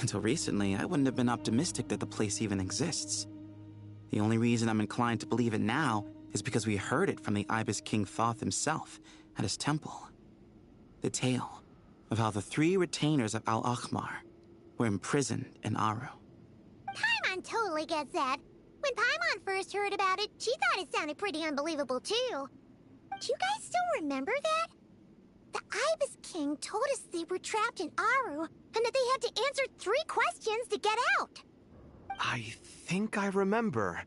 Until recently, I wouldn't have been optimistic that the place even exists. The only reason I'm inclined to believe it now is because we heard it from the Ibis King Thoth himself at his temple. The tale of how the 3 retainers of Al-Akhmar were imprisoned in Aru. Paimon totally gets that. When Paimon first heard about it, she thought it sounded pretty unbelievable too. Do you guys still remember that? The Ibis King told us they were trapped in Aru and that they had to answer 3 questions to get out. I think I remember.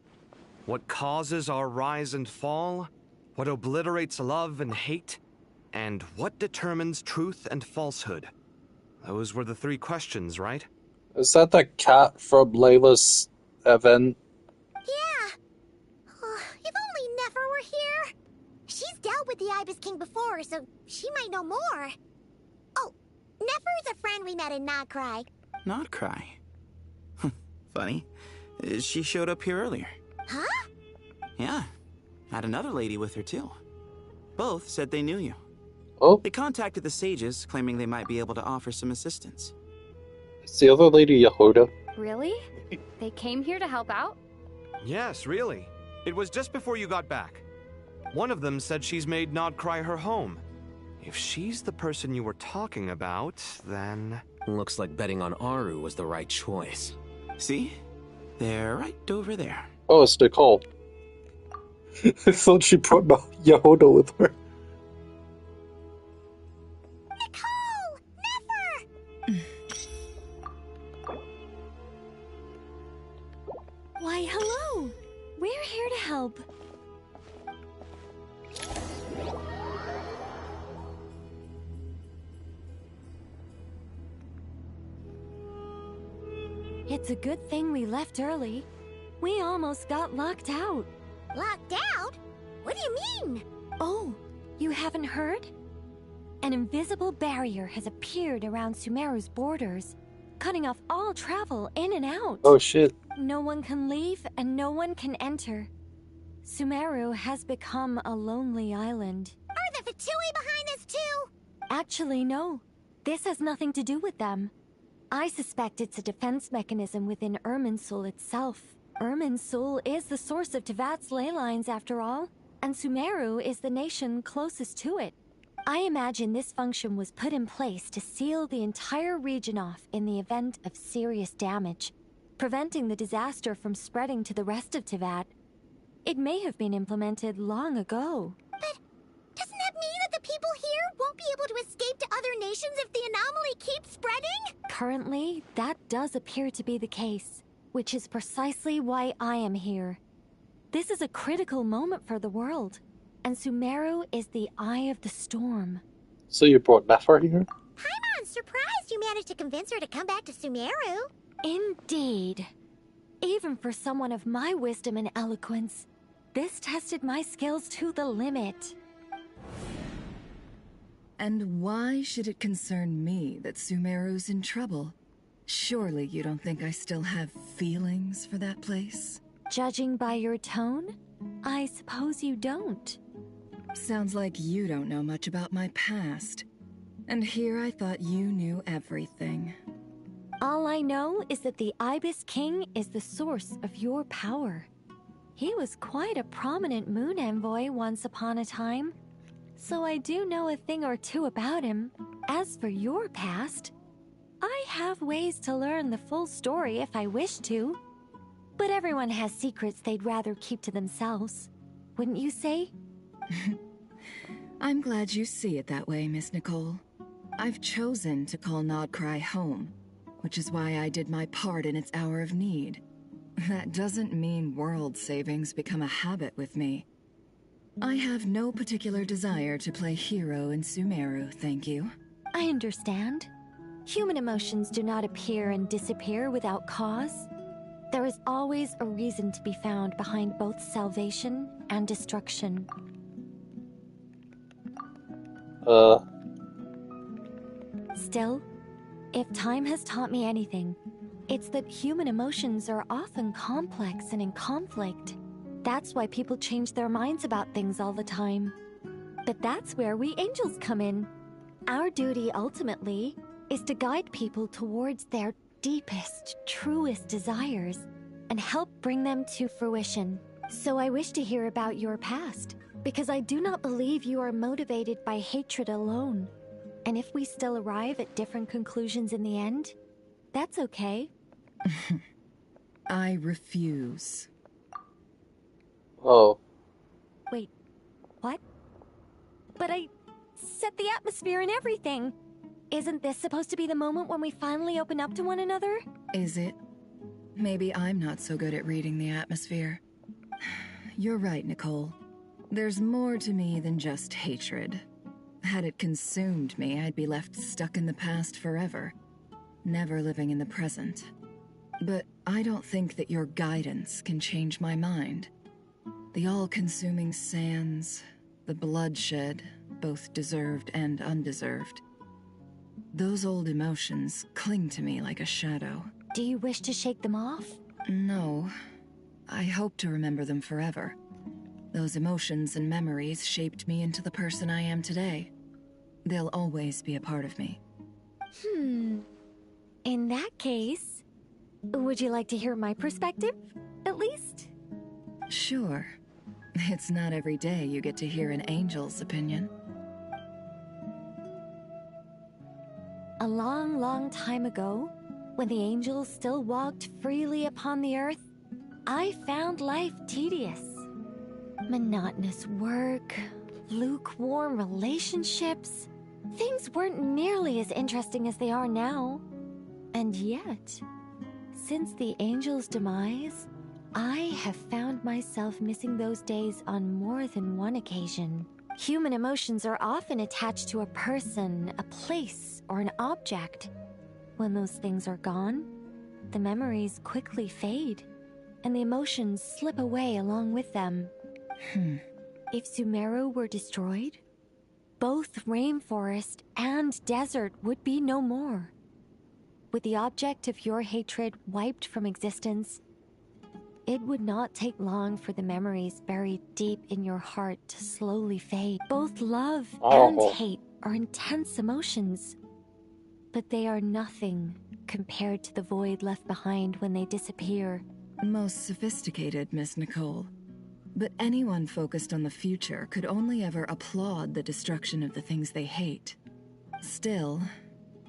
What causes our rise and fall? What obliterates love and hate? And what determines truth and falsehood? Those were the 3 questions, right? Is that the cat from Layla's event? Yeah. Oh, if only Nefer were here. She's dealt with the Ibis King before, so she might know more. Oh, Nefer's a friend we met in Nodcry. Nodcry? Funny. She showed up here earlier. Huh? Yeah. Had another lady with her too. Both said they knew you. Oh? They contacted the sages, claiming they might be able to offer some assistance. Is the other lady Yehuda? Really? They came here to help out? Yes, really. It was just before you got back. One of them said she's made Nodcry her home. If she's the person you were talking about, then... Looks like betting on Aru was the right choice. See? They're right over there. Oh, it's Nicole. I thought she brought Yehuda with her. Nicole! Nefer! Why, hello! Where help. It's a good thing we left early. We almost got locked out. Locked out? What do you mean? Oh, you haven't heard? An invisible barrier has appeared around Sumeru's borders, cutting off all travel in and out. Oh shit. No one can leave and no one can enter. Sumeru has become a lonely island. Are the Fatui behind this too? Actually, no. This has nothing to do with them. I suspect it's a defense mechanism within Irminsul itself. Irminsul is the source of Tevat's ley lines after all, and Sumeru is the nation closest to it. I imagine this function was put in place to seal the entire region off in the event of serious damage, preventing the disaster from spreading to the rest of Tevat. It may have been implemented long ago. But doesn't that mean that the people here won't be able to escape to other nations if the anomaly keeps spreading? Currently, that does appear to be the case, which is precisely why I am here. This is a critical moment for the world, and Sumeru is the eye of the storm. So you brought Nefer here? I'm surprised you managed to convince her to come back to Sumeru. Indeed. Even for someone of my wisdom and eloquence, this tested my skills to the limit. And why should it concern me that Sumeru's in trouble? Surely you don't think I still have feelings for that place? Judging by your tone, I suppose you don't. Sounds like you don't know much about my past. And here I thought you knew everything. All I know is that the Ibis King is the source of your power. He was quite a prominent moon envoy once upon a time, so I do know a thing or two about him. As for your past, I have ways to learn the full story if I wish to. But everyone has secrets they'd rather keep to themselves, wouldn't you say? I'm glad you see it that way, Miss Nicole. I've chosen to call Nodcry home, which is why I did my part in its hour of need. That doesn't mean world savings become a habit with me. I have no particular desire to play hero in Sumeru, thank you. I understand. Human emotions do not appear and disappear without cause. There is always a reason to be found behind both salvation and destruction. Still, if time has taught me anything, it's that human emotions are often complex and in conflict. That's why people change their minds about things all the time. But that's where we angels come in. Our duty, ultimately, is to guide people towards their deepest, truest desires and help bring them to fruition. So I wish to hear about your past, because I do not believe you are motivated by hatred alone. And if we still arrive at different conclusions in the end, that's okay. I refuse. Oh. Wait, what? But I set the atmosphere and everything. Isn't this supposed to be the moment when we finally open up to one another? Is it? Maybe I'm not so good at reading the atmosphere. You're right, Nicole. There's more to me than just hatred. Had it consumed me, I'd be left stuck in the past forever, never living in the present. But I don't think that your guidance can change my mind. The all-consuming sands, the bloodshed, both deserved and undeserved. Those old emotions cling to me like a shadow. Do you wish to shake them off? No. I hope to remember them forever. Those emotions and memories shaped me into the person I am today. They'll always be a part of me. In that case, would you like to hear my perspective, at least? Sure. It's not every day you get to hear an angel's opinion. A long, long time ago, when the angels still walked freely upon the earth, I found life tedious. Monotonous work, lukewarm relationships. Things weren't nearly as interesting as they are now. And yet, since the angels' demise, I have found myself missing those days on more than one occasion. Human emotions are often attached to a person, a place, or an object. When those things are gone, the memories quickly fade, and the emotions slip away along with them. If Sumeru were destroyed, both rainforest and desert would be no more. With the object of your hatred wiped from existence, it would not take long for the memories buried deep in your heart to slowly fade. Both love and hate are intense emotions, but they are nothing compared to the void left behind when they disappear. Most sophisticated, Miss Nicole. But anyone focused on the future could only ever applaud the destruction of the things they hate. Still,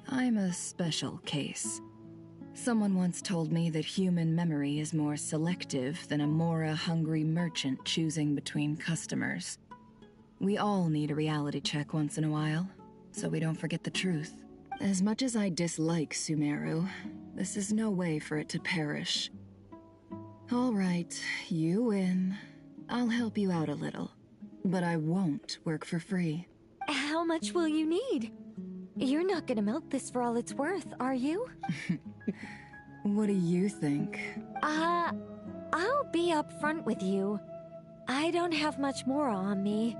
I'm a special case. Someone once told me that human memory is more selective than a Mora-hungry merchant choosing between customers. We all need a reality check once in a while, so we don't forget the truth. As much as I dislike Sumeru, this is no way for it to perish. All right, you win. I'll help you out a little, but I won't work for free. How much will you need? You're not gonna melt this for all it's worth, are you? What do you think? I'll be upfront with you. I don't have much more on me.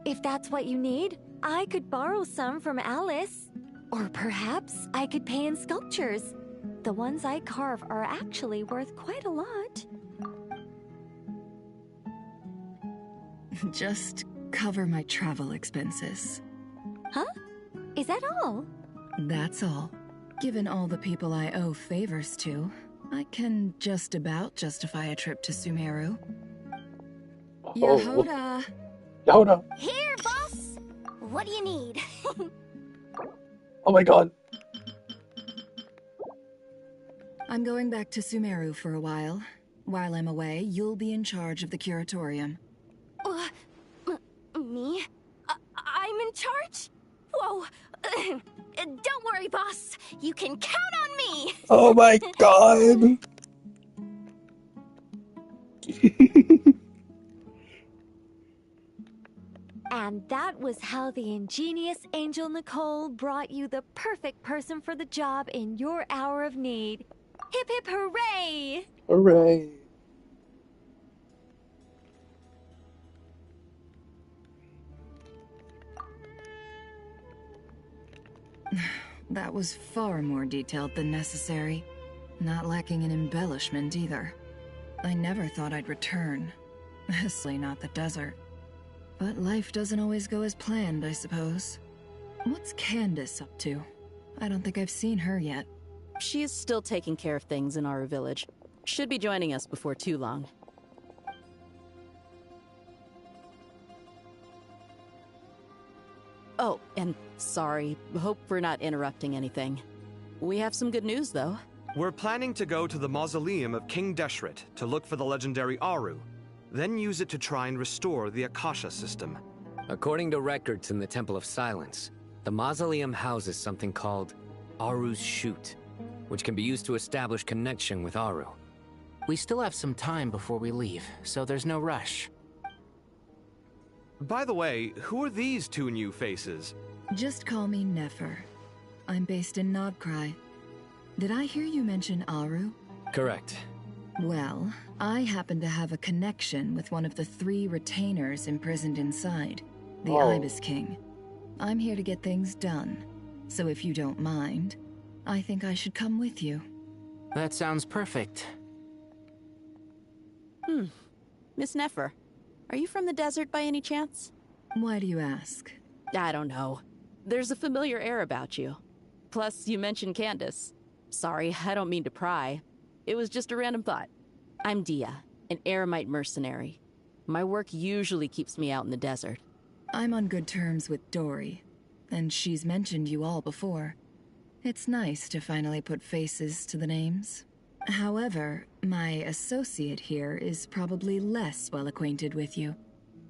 If that's what you need, I could borrow some from Alice. Or perhaps I could pay in sculptures. The ones I carve are actually worth quite a lot. Just cover my travel expenses. Huh? Is that all? That's all. Given all the people I owe favors to, I can just about justify a trip to Sumeru. Yehoda! Yehoda! Here, boss! What do you need? Oh my god. I'm going back to Sumeru for a while. While I'm away, you'll be in charge of the curatorium. Me? I'm in charge? Whoa. Don't worry, boss. You can count on me. Oh my god. And that was how the ingenious Angel Nicole brought you the perfect person for the job in your hour of need. Hip hip hooray! Hooray. That was far more detailed than necessary. Not lacking in embellishment either. I never thought I'd return. Especially not the desert. But life doesn't always go as planned, I suppose. What's Candace up to? I don't think I've seen her yet. She is still taking care of things in our village. Should be joining us before too long. Oh, and sorry. Hope we're not interrupting anything. We have some good news, though. We're planning to go to the mausoleum of King Deshret to look for the legendary Aru, then use it to try and restore the Akasha system. According to records in the Temple of Silence, the mausoleum houses something called Aru's Chute, which can be used to establish connection with Aru. We still have some time before we leave, so there's no rush. By the way, who are these two new faces? Just call me Nefer. I'm based in Nodcry. Did I hear you mention Aru? Correct. Well, I happen to have a connection with one of the 3 retainers imprisoned inside, the Ibis King. I'm here to get things done, so if you don't mind, I think I should come with you. That sounds perfect. Miss Nefer, are you from the desert by any chance? Why do you ask? I don't know. There's a familiar air about you. Plus, you mentioned Candace. Sorry, I don't mean to pry. It was just a random thought. I'm Dia, an Eremite mercenary. My work usually keeps me out in the desert. I'm on good terms with Dory, and she's mentioned you all before. It's nice to finally put faces to the names. However, my associate here is probably less well acquainted with you.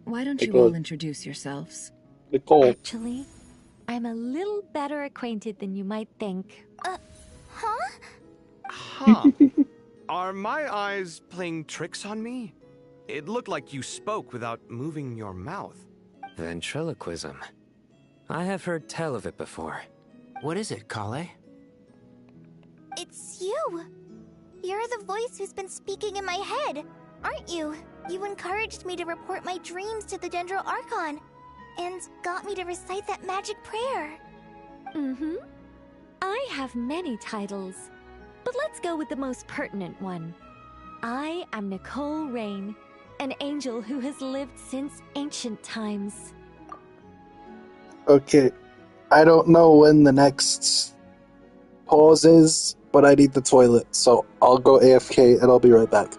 Why don't you all introduce yourselves? Nicole. Actually, I'm a little better acquainted than you might think. Huh? Huh. Are my eyes playing tricks on me? It looked like you spoke without moving your mouth. Ventriloquism. I have heard tell of it before. What is it, Kale? It's you! You're the voice who's been speaking in my head, aren't you? You encouraged me to report my dreams to the Dendro Archon, and got me to recite that magic prayer. Mm-hmm. I have many titles, but let's go with the most pertinent one. I am Nicole Rain, an angel who has lived since ancient times. Okay, I don't know when the next pause is, but I need the toilet, so I'll go AFK and I'll be right back.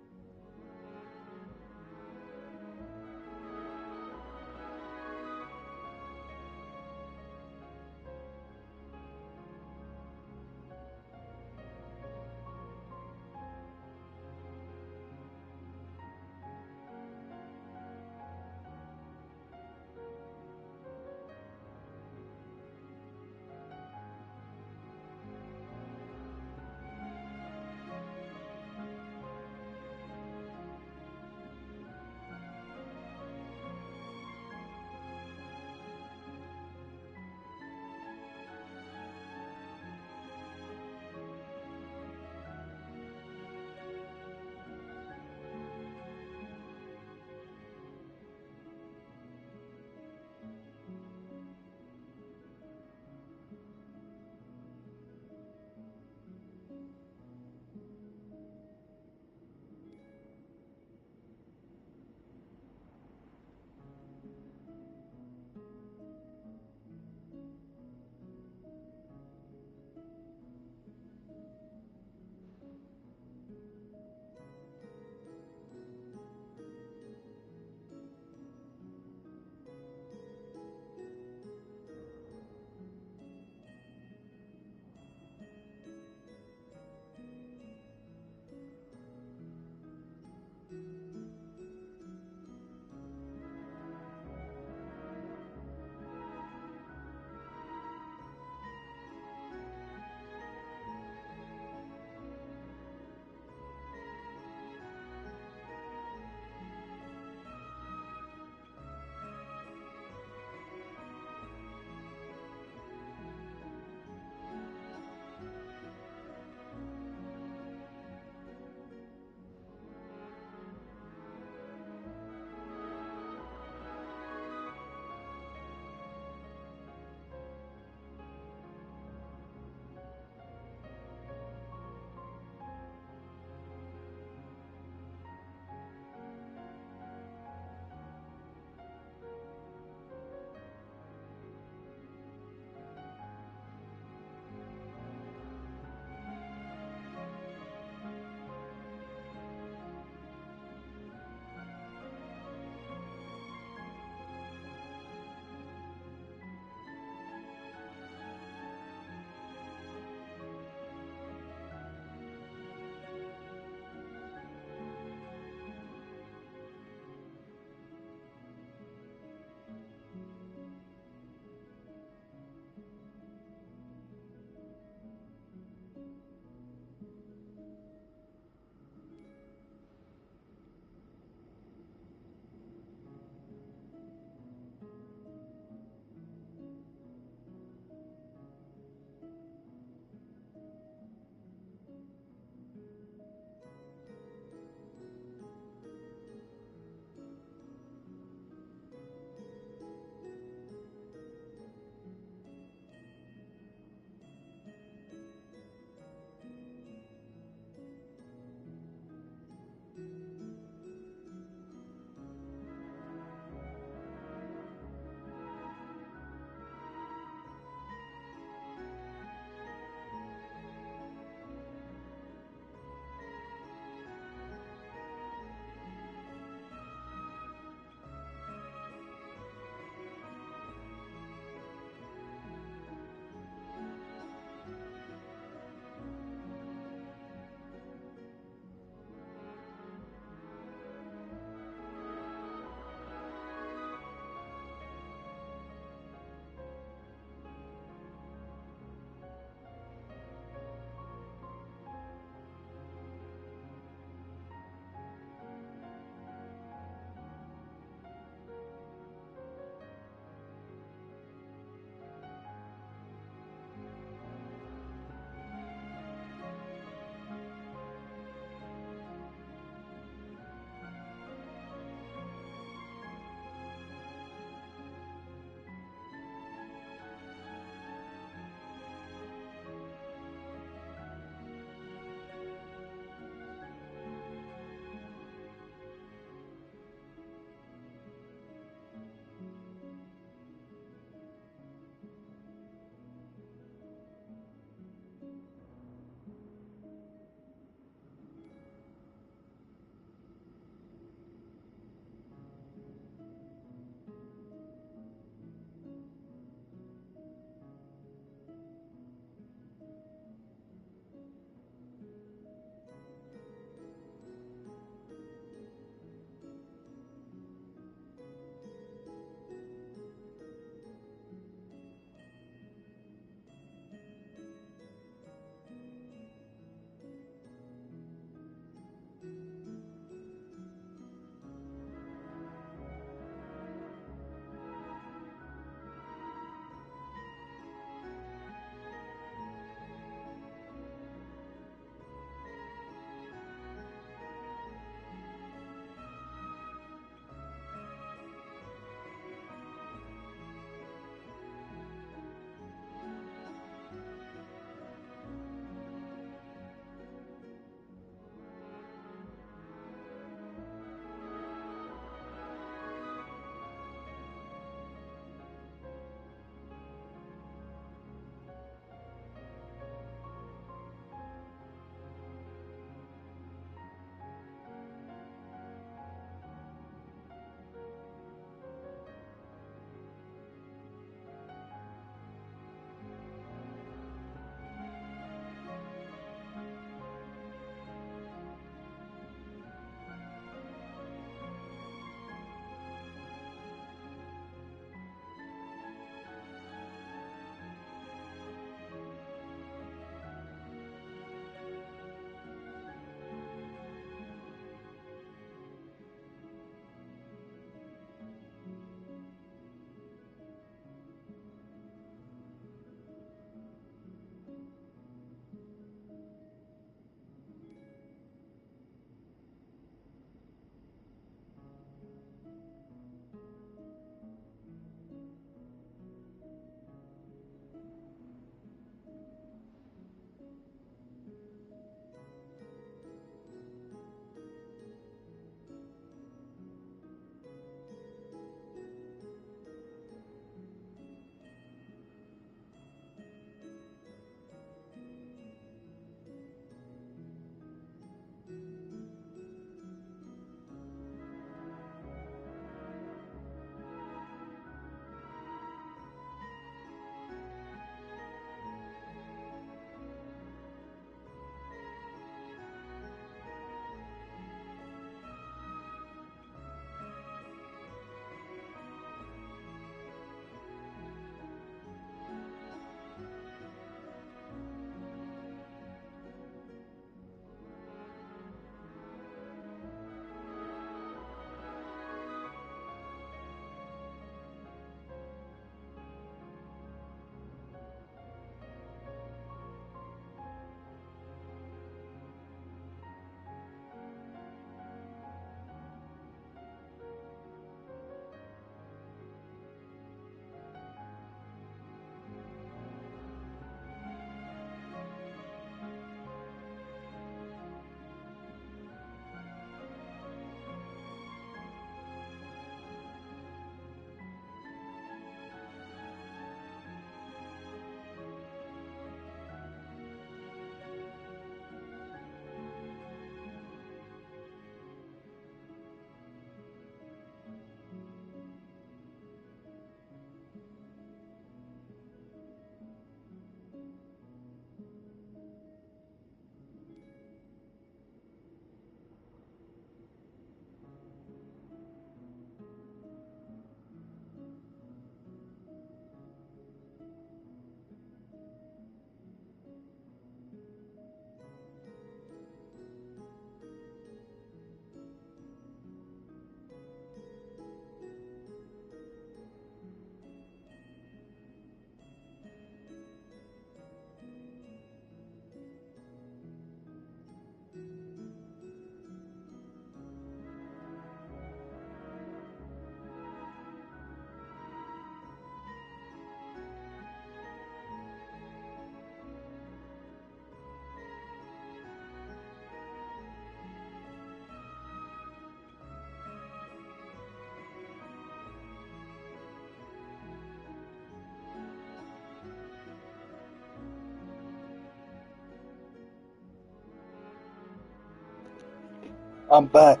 I'm back.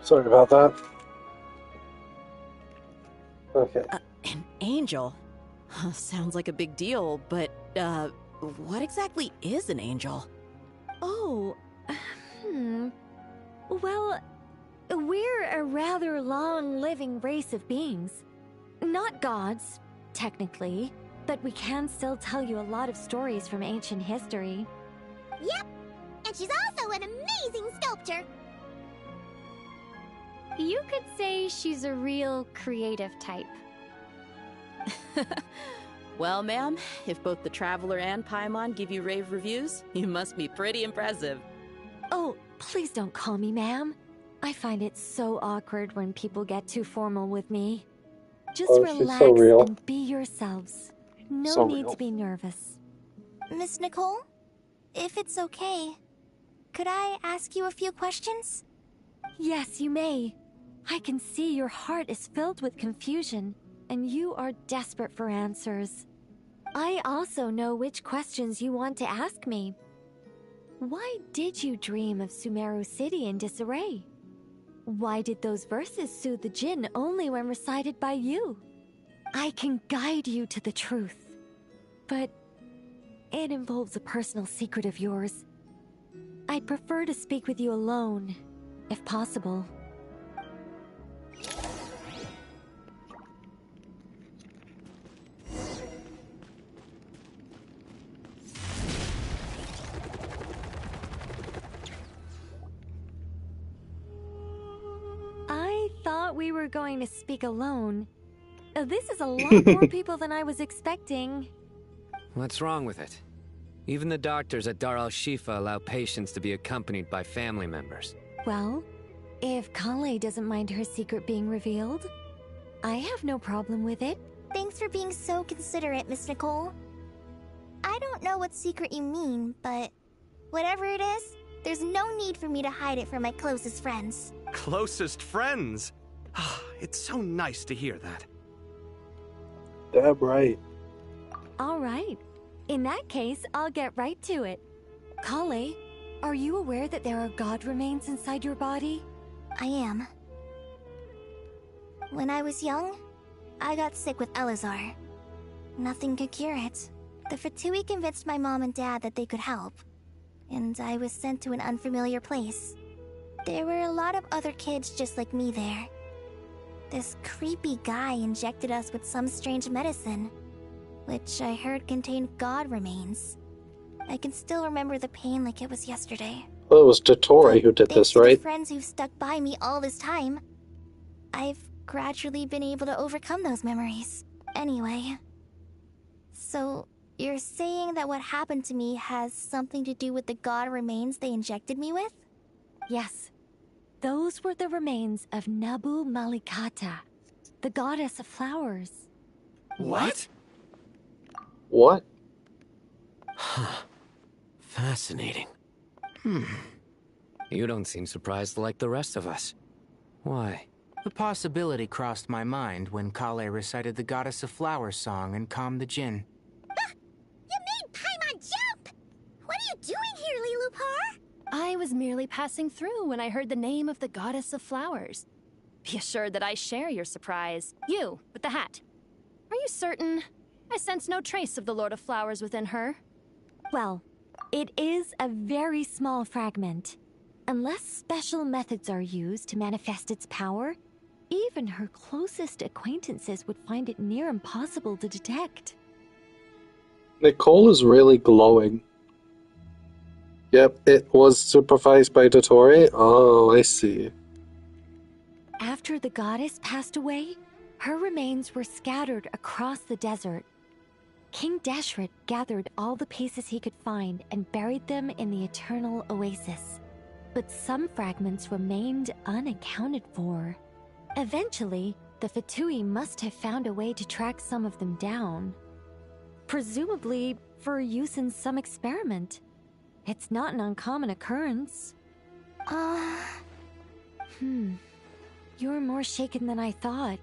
Sorry about that. Okay. An angel? Sounds like a big deal, but, what exactly is an angel? Oh, Well, we're a rather long-living race of beings. Not gods, technically, but we can still tell you a lot of stories from ancient history. Yep, and she's also an amazing sculptor. You could say she's a real creative type. Well, ma'am, if both the Traveler and Paimon give you rave reviews, you must be pretty impressive. Oh, please don't call me ma'am. I find it so awkward when people get too formal with me. Just she's relax so real. and be yourselves. No So need real. to be nervous. Miss Nicole, if it's okay, could I ask you a few questions? Yes, you may. I can see your heart is filled with confusion, and you are desperate for answers. I also know which questions you want to ask me. Why did you dream of Sumeru City in disarray? Why did those verses soothe the Jinn only when recited by you? I can guide you to the truth, but it involves a personal secret of yours. I'd prefer to speak with you alone, if possible. I thought we were going to speak alone. This is a lot more people than I was expecting. What's wrong with it? Even the doctors at Dar al-Shifa allow patients to be accompanied by family members. Well, if Kale doesn't mind her secret being revealed, I have no problem with it. Thanks for being so considerate, Miss Nicole. I don't know what secret you mean, but whatever it is, there's no need for me to hide it from my closest friends. Closest friends? It's so nice to hear that. Damn right. All right. In that case, I'll get right to it. Kale, are you aware that there are god remains inside your body? I am. When I was young, I got sick with Elazar. Nothing could cure it. The Fatui convinced my mom and dad that they could help, and I was sent to an unfamiliar place. There were a lot of other kids just like me there. This creepy guy injected us with some strange medicine, which I heard contained god remains. I can still remember the pain like it was yesterday. Well, it was Dottore who did Thanks this, to the right? friends who've stuck by me all this time, I've gradually been able to overcome those memories. Anyway, so you're saying that what happened to me has something to do with the god remains they injected me with? Yes. Those were the remains of Nabu Malikata, the goddess of flowers. What? What? Fascinating. You don't seem surprised like the rest of us. Why? The possibility crossed my mind when Kale recited the Goddess of Flowers song and calmed the Jinn. You made Paimon jump! What are you doing here, Lilupar? I was merely passing through when I heard the name of the Goddess of Flowers. Be assured that I share your surprise. You, with the hat. Are you certain? I sense no trace of the Lord of Flowers within her. Well, it is a very small fragment. Unless special methods are used to manifest its power, even her closest acquaintances would find it near impossible to detect. Nicole is really glowing. Yep, it was supervised by Dottore. Oh, I see. After the goddess passed away, her remains were scattered across the desert. King Deshret gathered all the pieces he could find and buried them in the eternal oasis. But some fragments remained unaccounted for. Eventually, the Fatui must have found a way to track some of them down. Presumably for use in some experiment. It's not an uncommon occurrence. You're more shaken than I thought.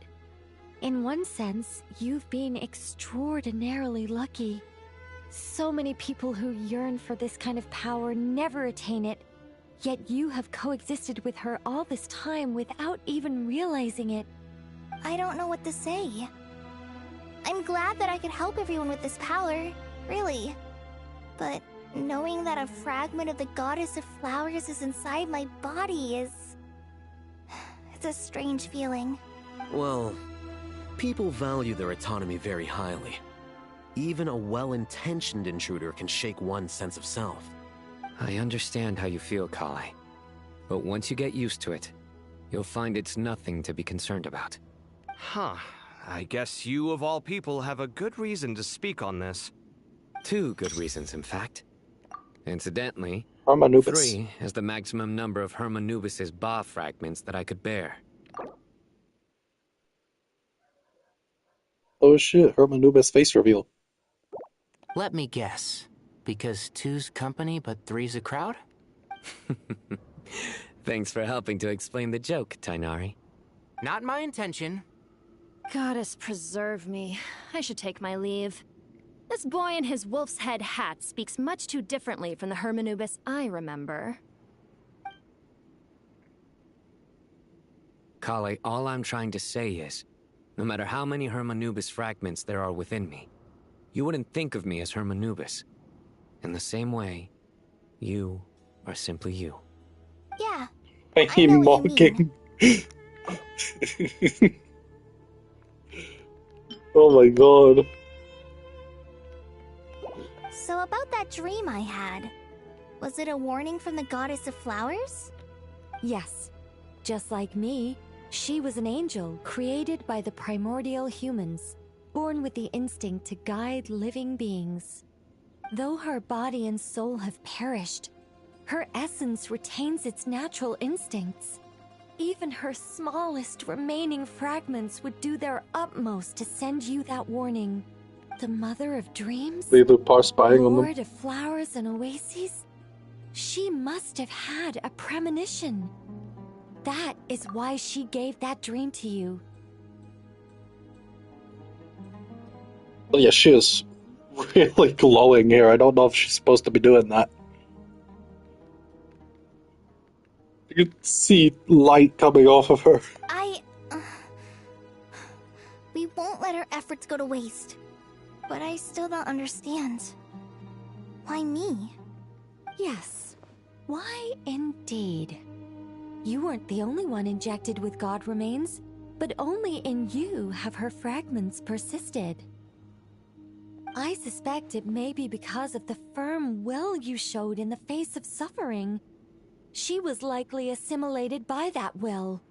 In one sense, you've been extraordinarily lucky. So many people who yearn for this kind of power never attain it. Yet you have coexisted with her all this time without even realizing it. I don't know what to say. I'm glad that I could help everyone with this power, really. But knowing that a fragment of the Goddess of Flowers is inside my body is... it's a strange feeling. Well, people value their autonomy very highly. Even a well-intentioned intruder can shake one's sense of self. I understand how you feel, Kale. But once you get used to it, you'll find it's nothing to be concerned about. Huh. I guess you, of all people, have a good reason to speak on this. 2 good reasons, in fact. Incidentally, Hermanubis. 3 is the maximum number of Hermanubis' Ba fragments that I could bear. Oh shit, Hermanubis face reveal. Let me guess. Because 2's company, but 3's a crowd? Thanks for helping to explain the joke, Tainari. Not my intention. Goddess preserve me. I should take my leave. This boy in his wolf's head hat speaks much too differently from the Hermanubis I remember. Kale, all I'm trying to say is, no matter how many Hermanubis fragments there are within me, you wouldn't think of me as Hermanubis. In the same way, you are simply you. Yeah. I know mocking. Oh my god. So about that dream I had, was it a warning from the Goddess of Flowers? Yes. Just like me, she was an angel created by the primordial humans, born with the instinct to guide living beings. Though her body and soul have perished, her essence retains its natural instincts. Even her smallest remaining fragments would do their utmost to send you that warning. The Mother of Dreams? They do power spying on them. Lord of Flowers and Oases? She must have had a premonition. That is why she gave that dream to you. Well, yeah, she is really glowing here. I don't know if she's supposed to be doing that. You can see light coming off of her. We won't let our efforts go to waste. But I still don't understand. Why me? Yes. Why indeed? You weren't the only one injected with God remains, but only in you have her fragments persisted. I suspect it may be because of the firm will you showed in the face of suffering. She was likely assimilated by that will.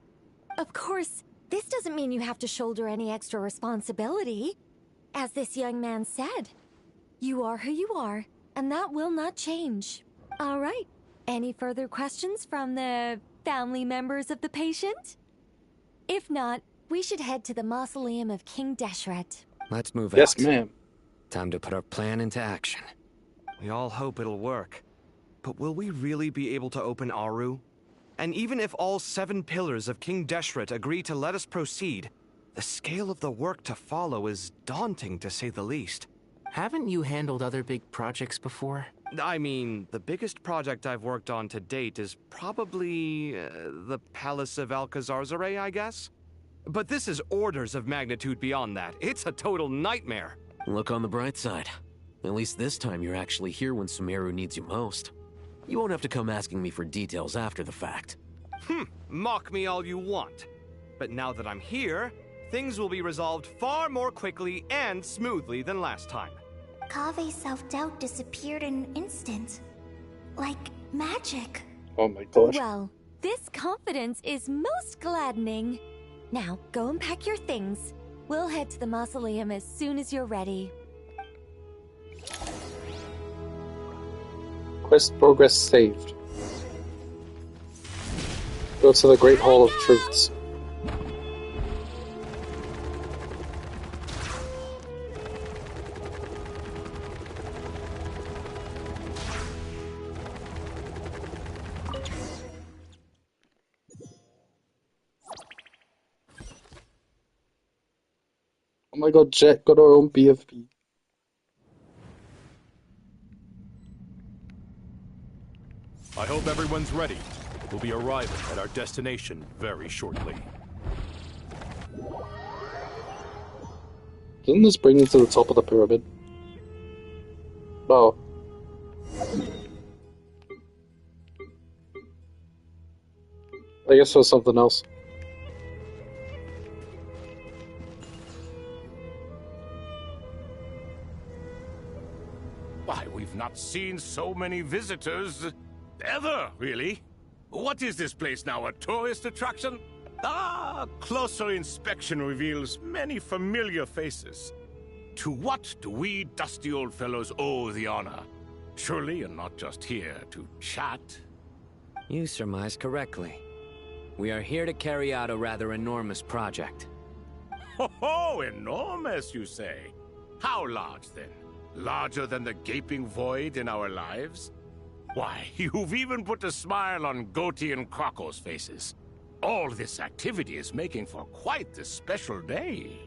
Of course, this doesn't mean you have to shoulder any extra responsibility. As this young man said, you are who you are, and that will not change. All right. Any further questions from the family members of the patient? If not, we should head to the mausoleum of King Deshret. Let's move out. Yes, ma'am. Time to put our plan into action. We all hope it'll work. But will we really be able to open Aru? And even if all 7 pillars of King Deshret agree to let us proceed, the scale of the work to follow is daunting, to say the least. Haven't you handled other big projects before? I mean, the biggest project I've worked on to date is probably the Palace of Alcazarzaray, I guess? But this is orders of magnitude beyond that. It's a total nightmare. Look on the bright side. At least this time you're actually here when Sumeru needs you most. You won't have to come asking me for details after the fact. Mock me all you want. But now that I'm here, things will be resolved far more quickly and smoothly than last time. Kave's self-doubt disappeared in an instant. Like magic. Oh my gosh. Well, this confidence is most gladdening. Now, go and pack your things. We'll head to the mausoleum as soon as you're ready. Quest progress saved. Go to the Great Hall of Truths. Oh my god, Jet got our own BFP. I hope everyone's ready. We'll be arriving at our destination very shortly. Doesn't this bring you to the top of the pyramid? Oh. I guess there's something else. Why, we've not seen so many visitors ever, really. What is this place now, a tourist attraction? Ah, closer inspection reveals many familiar faces. To what do we dusty old fellows owe the honor? Surely you're not just here to chat. You surmise correctly. We are here to carry out a rather enormous project. Ho, enormous, you say? How large, then? Larger than the gaping void in our lives? Why, you've even put a smile on Goatee and Crocco's faces. All this activity is making for quite the special day.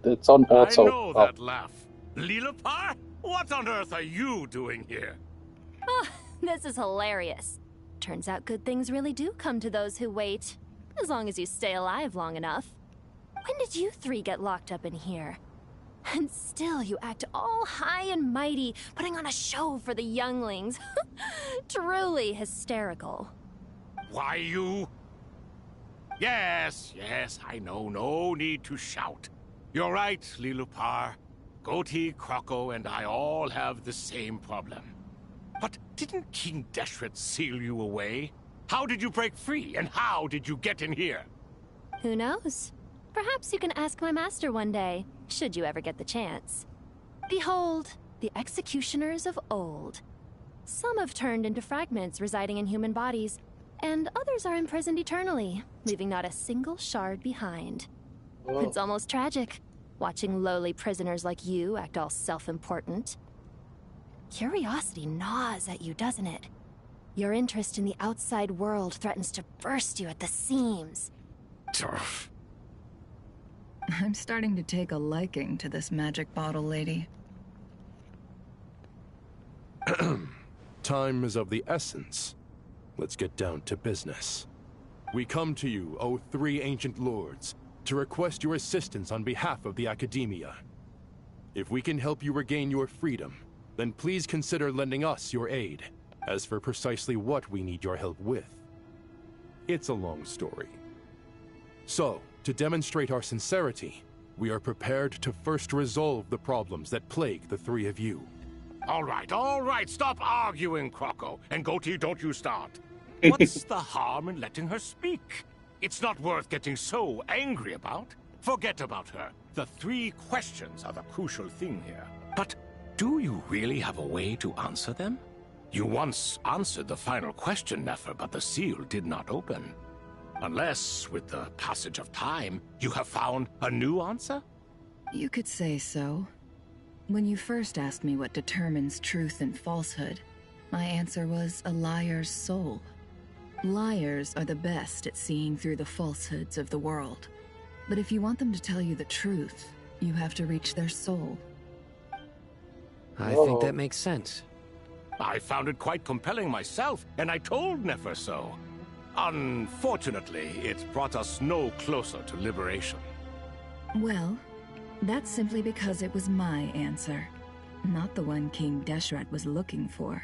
It's on auto. I know that laugh. Lilipar? What on earth are you doing here? Oh, this is hilarious. Turns out good things really do come to those who wait. As long as you stay alive long enough. When did you three get locked up in here? And still you act all high and mighty, putting on a show for the younglings. Truly hysterical. Why, you... Yes, I know. No need to shout. You're right, Lilipar. Goatee, Crocco, and I all have the same problem. But didn't King Deshret seal you away? How did you break free, and how did you get in here? Who knows? Perhaps you can ask my master one day, should you ever get the chance. Behold, the executioners of old. Some have turned into fragments residing in human bodies, and others are imprisoned eternally, leaving not a single shard behind. Oh. It's almost tragic, watching lowly prisoners like you act all self-important. Curiosity gnaws at you, doesn't it? Your interest in the outside world threatens to burst you at the seams. Turf. I'm starting to take a liking to this magic bottle lady. Time is of the essence. Let's get down to business. We come to you, O three ancient lords, to request your assistance on behalf of the Academia. If we can help you regain your freedom, then please consider lending us your aid. As for precisely what we need your help with, it's a long story. So, to demonstrate our sincerity, we are prepared to first resolve the problems that plague the three of you. All right, stop arguing, Crocco. And Goatee, don't you start. What's the harm in letting her speak? It's not worth getting so angry about. Forget about her. The three questions are the crucial thing here. But do you really have a way to answer them? You once answered the final question, Nefer, but the seal did not open. Unless, with the passage of time, you have found a new answer? You could say so. When you first asked me what determines truth and falsehood, my answer was a liar's soul. Liars are the best at seeing through the falsehoods of the world. But if you want them to tell you the truth, you have to reach their soul. I think that makes sense. I found it quite compelling myself, and I told Nefer so. Unfortunately, it brought us no closer to liberation. Well, that's simply because it was my answer, not the one King Deshret was looking for.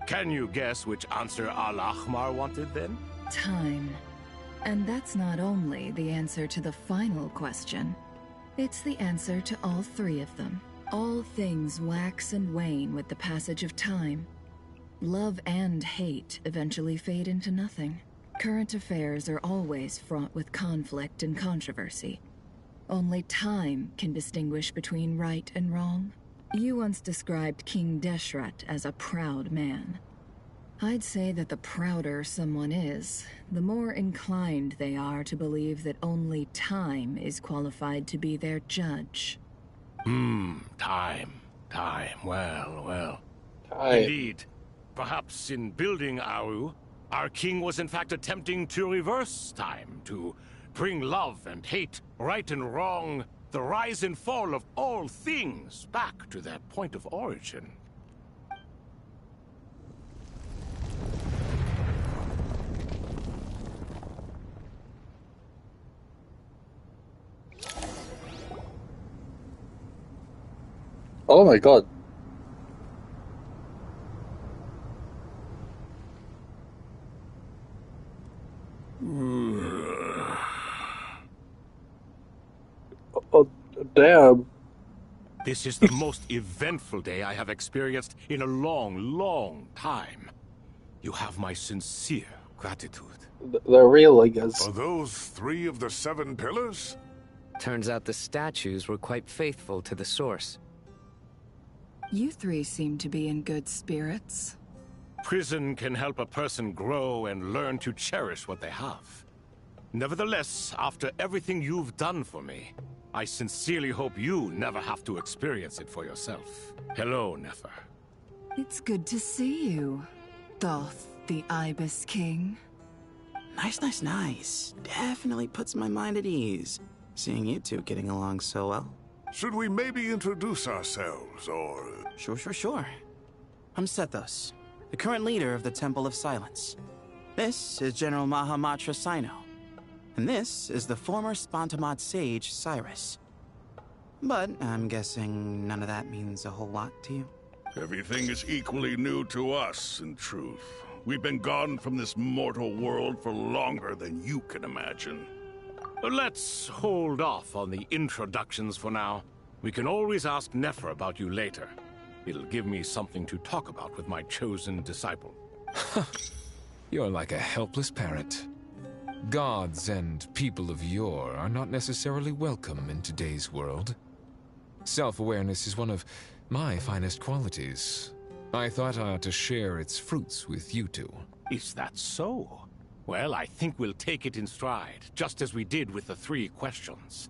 Can you guess which answer Al-Ahmar wanted then? Time. And that's not only the answer to the final question. It's the answer to all three of them. All things wax and wane with the passage of time. Love and hate eventually fade into nothing. Current affairs are always fraught with conflict and controversy. Only time can distinguish between right and wrong. You once described King Deshret as a proud man. I'd say that the prouder someone is, the more inclined they are to believe that only time is qualified to be their judge. Time. Well. Time. Indeed. Perhaps in building Aru, our king was in fact attempting to reverse time, to bring love and hate, right and wrong, the rise and fall of all things back to their point of origin. Oh my god. Oh, damn. This is the most eventful day I have experienced in a long, long time. You have my sincere gratitude. They're real, I guess. Are those 3 of the 7 pillars? Turns out the statues were quite faithful to the source. You 3 seem to be in good spirits. Prison can help a person grow and learn to cherish what they have. Nevertheless, after everything you've done for me, I sincerely hope you never have to experience it for yourself. Hello, Nefer. It's good to see you, Thoth the Ibis King. Nice. Definitely puts my mind at ease, seeing you two getting along so well. Should we maybe introduce ourselves, or... Sure. I'm Sethos, the current leader of the Temple of Silence. This is General Mahamatra Sino. And this is the former Spantamad sage, Cyrus. But I'm guessing none of that means a whole lot to you. Everything is equally new to us, in truth. We've been gone from this mortal world for longer than you can imagine. Let's hold off on the introductions for now. We can always ask Nefer about you later. It'll give me something to talk about with my chosen disciple. You're like a helpless parrot. Gods and people of yore are not necessarily welcome in today's world. Self-awareness is one of my finest qualities. I thought I ought to share its fruits with you two. Is that so? Well, I think we'll take it in stride, just as we did with the 3 questions.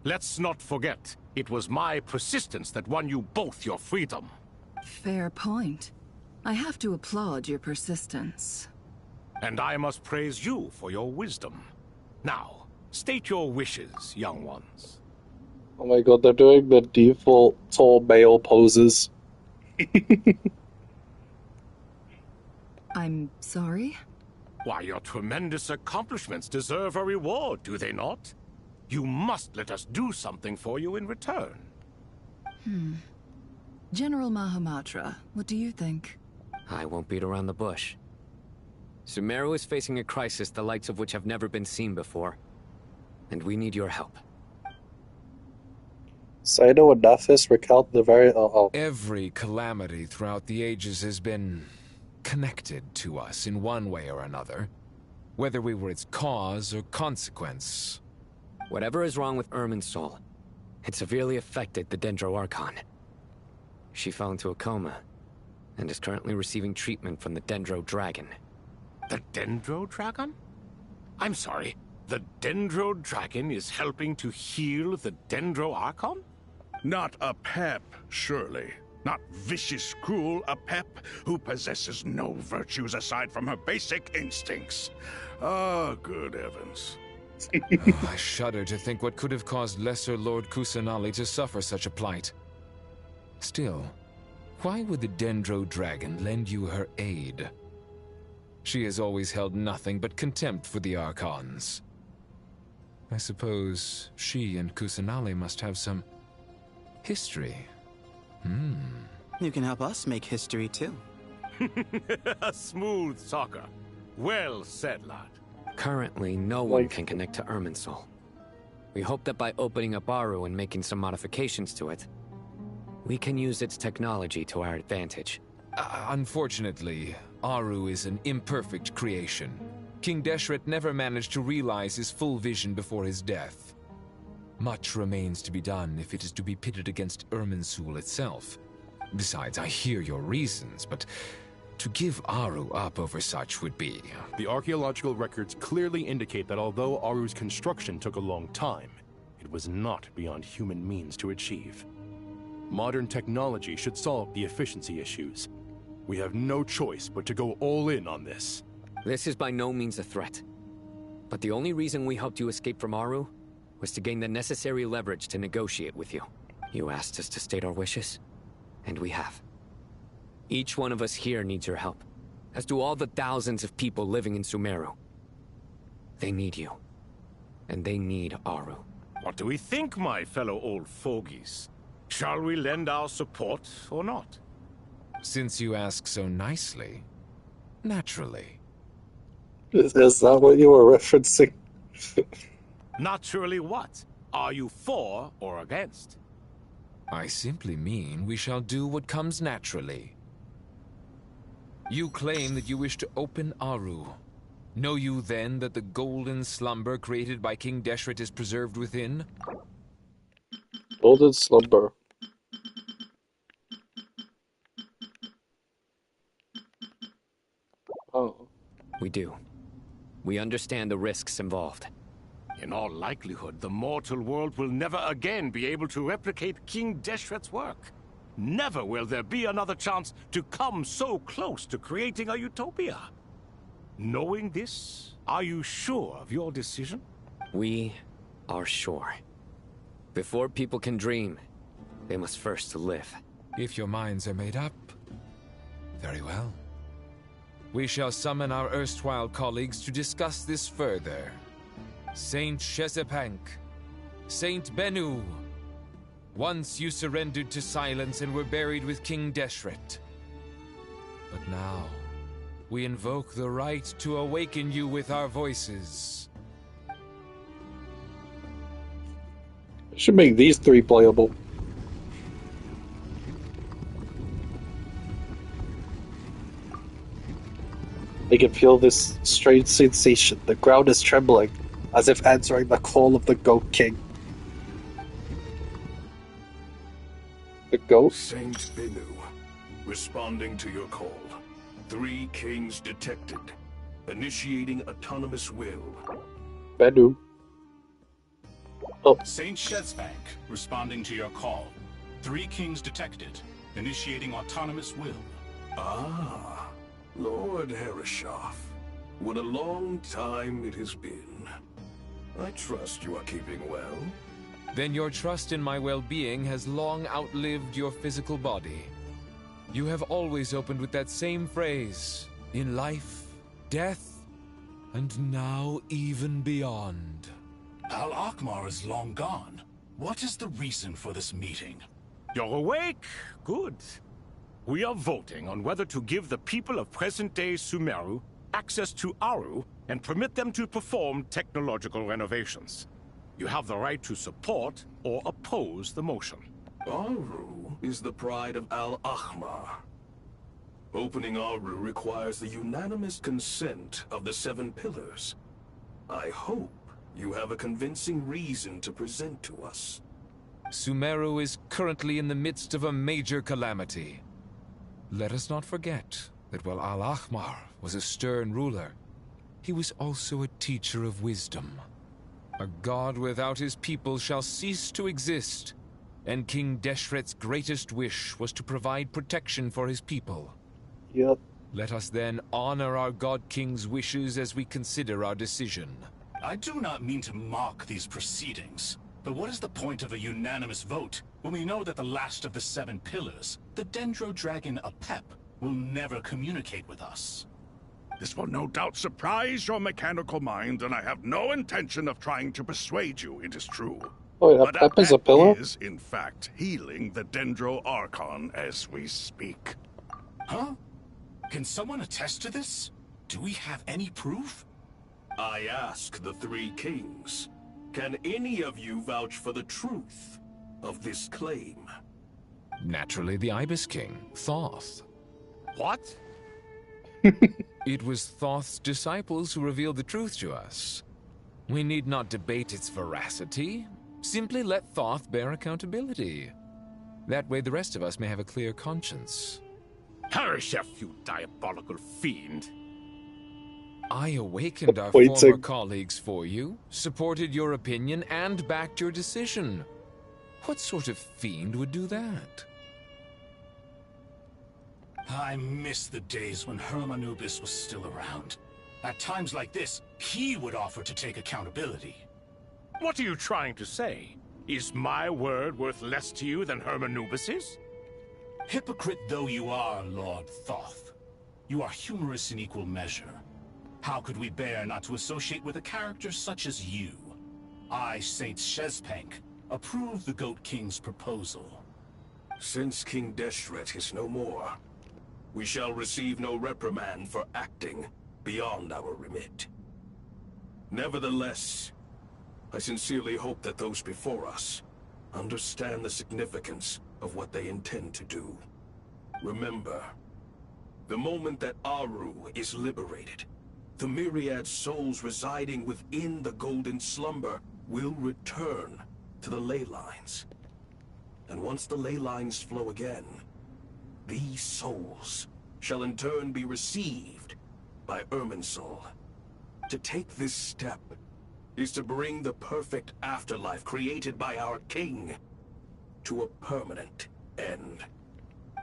Let's not forget, it was my persistence that won you both your freedom. Fair point. I have to applaud your persistence. And I must praise you for your wisdom. Now, state your wishes, young ones. Oh my god, they're doing the default tall male poses. I'm sorry? Why, your tremendous accomplishments deserve a reward, do they not? You must let us do something for you in return. General Mahamatra, what do you think? I won't beat around the bush. Sumeru is facing a crisis the likes of which have never been seen before. And we need your help. Sino and Nephis recount the very... Every calamity throughout the ages has been connected to us in one way or another, whether we were its cause or consequence. Whatever is wrong with Irminsul, it severely affected the Dendro Archon. She fell into a coma, and is currently receiving treatment from the Dendro Dragon. The Dendro Dragon? I'm sorry, the Dendro Dragon is helping to heal the Dendro Archon? Not a pep, surely. Not vicious, cruel, a pep who possesses no virtues aside from her basic instincts. Ah, good heavens. I shudder to think what could have caused Lesser Lord Kusanali to suffer such a plight. Still, why would the Dendro Dragon lend you her aid? She has always held nothing but contempt for the Archons. I suppose she and Kusanali must have some history. You can help us make history too. Smooth talker. Well said, lad. Currently, no one can connect to Irminsul. We hope that by opening up Aru and making some modifications to it, we can use its technology to our advantage. Unfortunately, Aru is an imperfect creation. King Deshret never managed to realize his full vision before his death. Much remains to be done if it is to be pitted against Irminsul itself. Besides, I hear your reasons, but to give Aru up over such would be... The archaeological records clearly indicate that although Aru's construction took a long time, it was not beyond human means to achieve. Modern technology should solve the efficiency issues. We have no choice but to go all in on this. This is by no means a threat. But the only reason we helped you escape from Aru was to gain the necessary leverage to negotiate with you. You asked us to state our wishes, and we have. Each one of us here needs your help, as do all the thousands of people living in Sumeru. They need you, and they need Aru. What do we think, my fellow old fogies? Shall we lend our support or not? Since you ask so nicely, naturally. Is that what you were referencing? Naturally what? Are you for or against? I simply mean we shall do what comes naturally. You claim that you wish to open Aru. Know you then that the golden slumber created by King Deshret is preserved within? Golden slumber. Oh. We do. We understand the risks involved. In all likelihood, the mortal world will never again be able to replicate King Deshret's work. Never will there be another chance to come so close to creating a utopia. Knowing this, are you sure of your decision? We are sure. Before people can dream, they must first live. If your minds are made up, very well. We shall summon our erstwhile colleagues to discuss this further. Saint Shezepank, Saint Bennu. Once you surrendered to silence and were buried with King Deshret. But now, we invoke the right to awaken you with our voices. I should make these three playable. They can feel this strange sensation. The ground is trembling, as if answering the call of the Goat King. The goat? Saint Bennu, responding to your call. 3 kings detected. Initiating autonomous will. Bennu. Oh. Saint Shezepank, responding to your call. 3 kings detected. Initiating autonomous will. Ah, Lord Herreshoff. What a long time it has been. I trust you are keeping well. Then your trust in my well-being has long outlived your physical body. You have always opened with that same phrase, in life, death, and now even beyond. Al-Akhmar is long gone. What is the reason for this meeting? You're awake? Good. We are voting on whether to give the people of present-day Sumeru access to Aru and permit them to perform technological renovations. You have the right to support or oppose the motion. Aru is the pride of Al-Akhmar. Opening Aru requires the unanimous consent of the 7 pillars. I hope you have a convincing reason to present to us. Sumeru is currently in the midst of a major calamity. Let us not forget that while Al-Akhmar was a stern ruler, he was also a teacher of wisdom. A god without his people shall cease to exist, and King Deshret's greatest wish was to provide protection for his people. Yep. Let us then honor our God King's wishes as we consider our decision. I do not mean to mock these proceedings, but what is the point of a unanimous vote when we know that the last of the 7 pillars, the Dendro Dragon Apep, will never communicate with us? This will no doubt surprise your mechanical mind, and I have no intention of trying to persuade you it is true. Oh, yeah, But Apep is a pillar? is, in fact, healing the Dendro Archon as we speak. Huh? Can someone attest to this? Do we have any proof? I ask the 3 kings. Can any of you vouch for the truth of this claim? Naturally, the Ibis King, Thoth. What? It was Thoth's disciples who revealed the truth to us. We need not debate its veracity. Simply let Thoth bear accountability. That way the rest of us may have a clear conscience. Herreshoff, you diabolical fiend. I awakened our former colleagues for you, supported your opinion, and backed your decision. What sort of fiend would do that? I miss the days when Hermanubis was still around. At times like this, he would offer to take accountability. What are you trying to say? Is my word worth less to you than Hermanubis's? Hypocrite though you are, Lord Thoth, you are humorous in equal measure. How could we bear not to associate with a character such as you? I, Saint Shezpank, approve the Goat King's proposal. Since King Deshret is no more, we shall receive no reprimand for acting beyond our remit. Nevertheless, I sincerely hope that those before us understand the significance of what they intend to do. Remember, the moment that Aru is liberated, the myriad souls residing within the Golden Slumber will return to the ley lines. And once the ley lines flow again, these souls shall in turn be received by Irminsul. To take this step is to bring the perfect afterlife created by our king to a permanent end.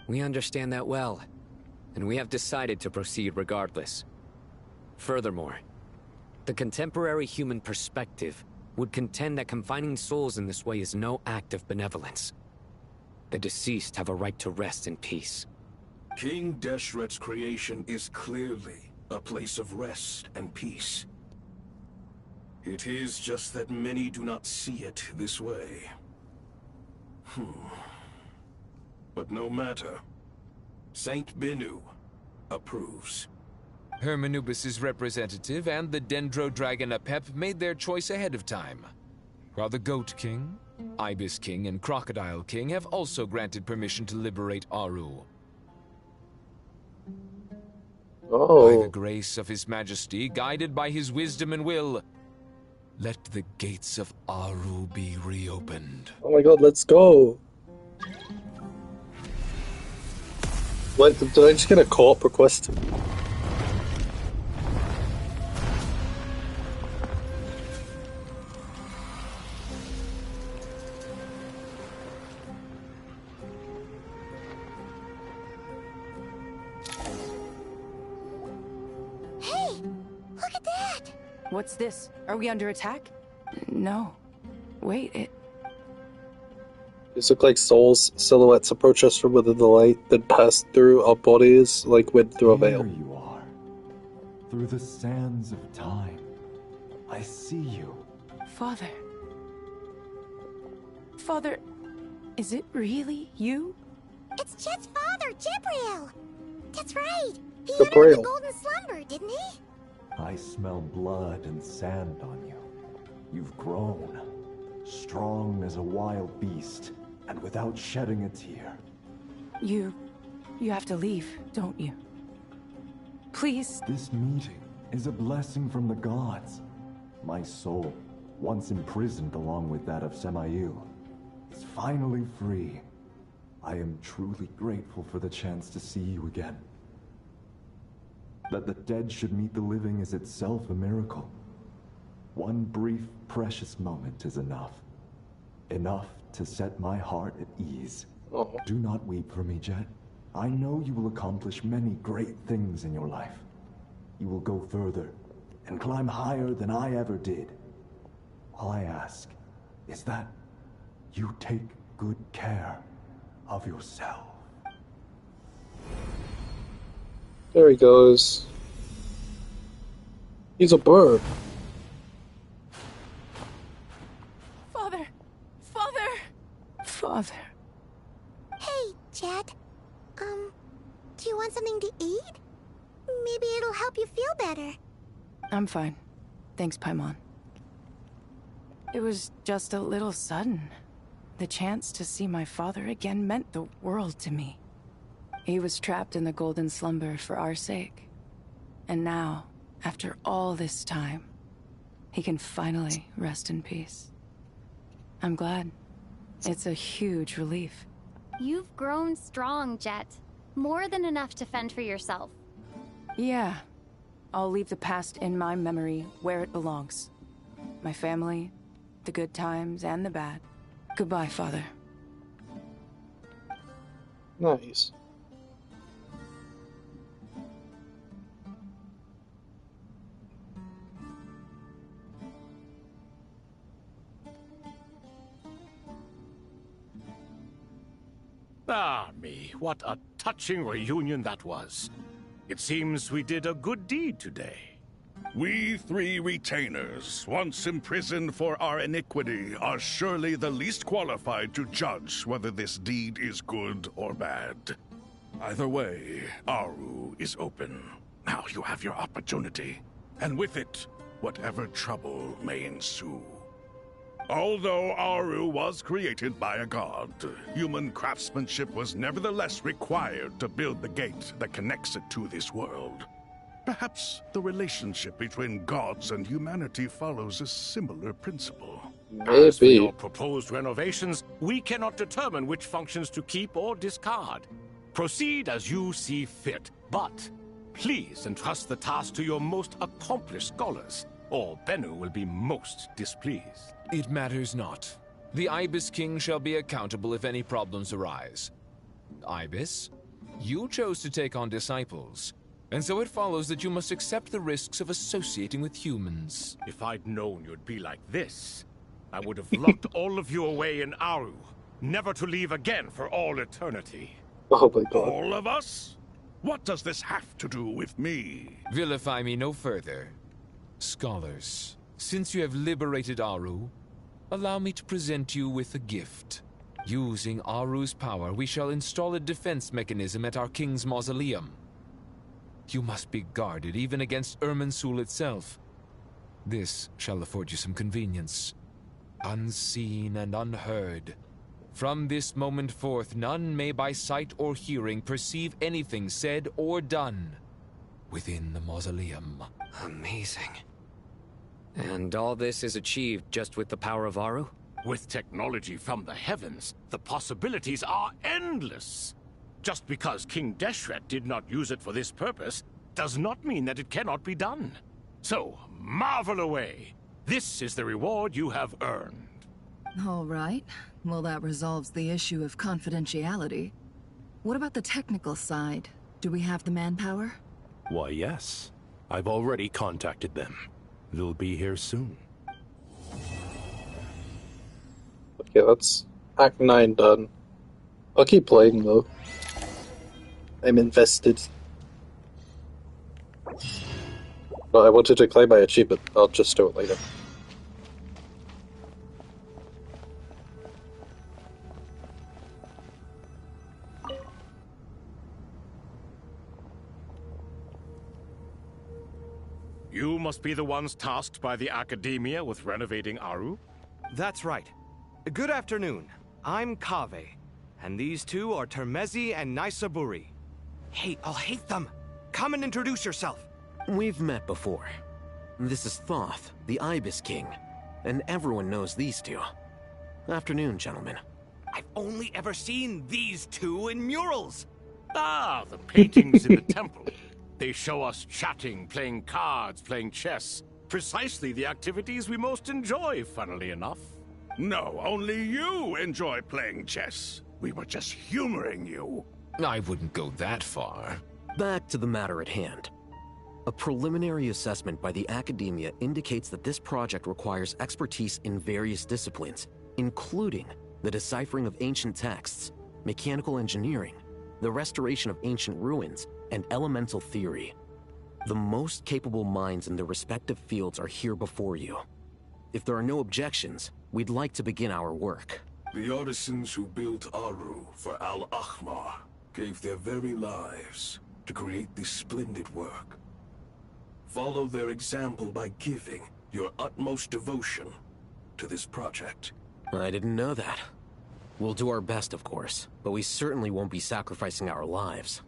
We understand that well, and we have decided to proceed regardless. Furthermore, the contemporary human perspective would contend that confining souls in this way is no act of benevolence. The deceased have a right to rest in peace. King Deshret's creation is clearly a place of rest and peace. It is just that many do not see it this way. But no matter. Saint Binu approves. Hermanubis' representative and the Dendro Dragon Apep made their choice ahead of time, while the Goat King, Ibis King, and Crocodile King have also granted permission to liberate Aru. By the grace of His Majesty, guided by his wisdom and will, let the gates of Aru be reopened. Oh my god, let's go! What, did I just get a co-op request? Hey! Look at that! What's this? Are we under attack? No. Wait, These look like souls. Silhouettes approach us from within the light, then pass through our bodies like wind through a veil. There you are. Through the sands of time. I see you. Father. Father, is it really you? It's Jet's father, Jibril! That's right! He The entered Braille. the Golden Slumber, didn't he? I smell blood and sand on you. You've grown. Strong as a wild beast, and without shedding a tear. You have to leave, don't you? Please. This meeting is a blessing from the gods. My soul, once imprisoned along with that of Semail, is finally free. I am truly grateful for the chance to see you again. That the dead should meet the living is itself a miracle. One brief, precious moment is enough. Enough to set my heart at ease. Do not weep for me, Jet. I know you will accomplish many great things in your life. You will go further and climb higher than I ever did. All I ask is that you take good care of yourself. There he goes. He's a bird. Father! Father! Father. Hey, Jet. Do you want something to eat? Maybe it'll help you feel better. I'm fine. Thanks, Paimon. It was just a little sudden. The chance to see my father again meant the world to me. He was trapped in the Golden Slumber for our sake. And now, after all this time, he can finally rest in peace. I'm glad. It's a huge relief. You've grown strong, Jet. More than enough to fend for yourself. Yeah. I'll leave the past in my memory where it belongs. My family, the good times and the bad. Goodbye, Father. Ah, me, what a touching reunion that was. It seems we did a good deed today. We three retainers, once imprisoned for our iniquity, are surely the least qualified to judge whether this deed is good or bad. Either way, Aru is open. Now you have your opportunity, and with it, whatever trouble may ensue. Although Aru was created by a god, human craftsmanship was nevertheless required to build the gate that connects it to this world. Perhaps the relationship between gods and humanity follows a similar principle. As for your proposed renovations, we cannot determine which functions to keep or discard. Proceed as you see fit, but please entrust the task to your most accomplished scholars, or Bennu will be most displeased. It matters not. The Ibis King shall be accountable if any problems arise. Ibis, you chose to take on disciples, and so it follows that you must accept the risks of associating with humans. If I'd known you'd be like this, I would have locked all of you away in Aru, never to leave again for all eternity. Oh my god. All of us? What does this have to do with me? Vilify me no further. Scholars, since you have liberated Aru, allow me to present you with a gift. Using Aru's power, we shall install a defense mechanism at our king's mausoleum. You must be guarded even against Irminsul itself. This shall afford you some convenience. Unseen and unheard. From this moment forth, none may by sight or hearing perceive anything said or done within the mausoleum. Amazing. And all this is achieved just with the power of Aru? With technology from the heavens, the possibilities are endless. Just because King Deshret did not use it for this purpose does not mean that it cannot be done. So, marvel away. This is the reward you have earned. All right. Well, that resolves the issue of confidentiality. What about the technical side? Do we have the manpower? Why, yes. I've already contacted them. They'll be here soon. Okay, that's Act 9 done. I'll keep playing though. I'm invested. But I wanted to claim my achievement. I'll just do it later. You must be the ones tasked by the Academia with renovating Aru? That's right. Good afternoon. I'm Kaveh, and these two are Termezi and Naisaburi. Hey, I'll hate them. Come and introduce yourself. We've met before. This is Thoth, the Ibis King, and everyone knows these two. Afternoon, gentlemen. I've only ever seen these two in murals. Ah, the paintings in the temple. They show us chatting, playing cards, playing chess. Precisely the activities we most enjoy, funnily enough. No, only you enjoy playing chess. We were just humoring you. I wouldn't go that far. Back to the matter at hand. A preliminary assessment by the Academia indicates that this project requires expertise in various disciplines, including the deciphering of ancient texts, mechanical engineering, the restoration of ancient ruins, and elemental theory. The most capable minds in their respective fields are here before you. If there are no objections, we'd like to begin our work. The artisans who built Aru for Al-Ahmar gave their very lives to create this splendid work. Follow their example by giving your utmost devotion to this project. I didn't know that. We'll do our best, of course, but we certainly won't be sacrificing our lives.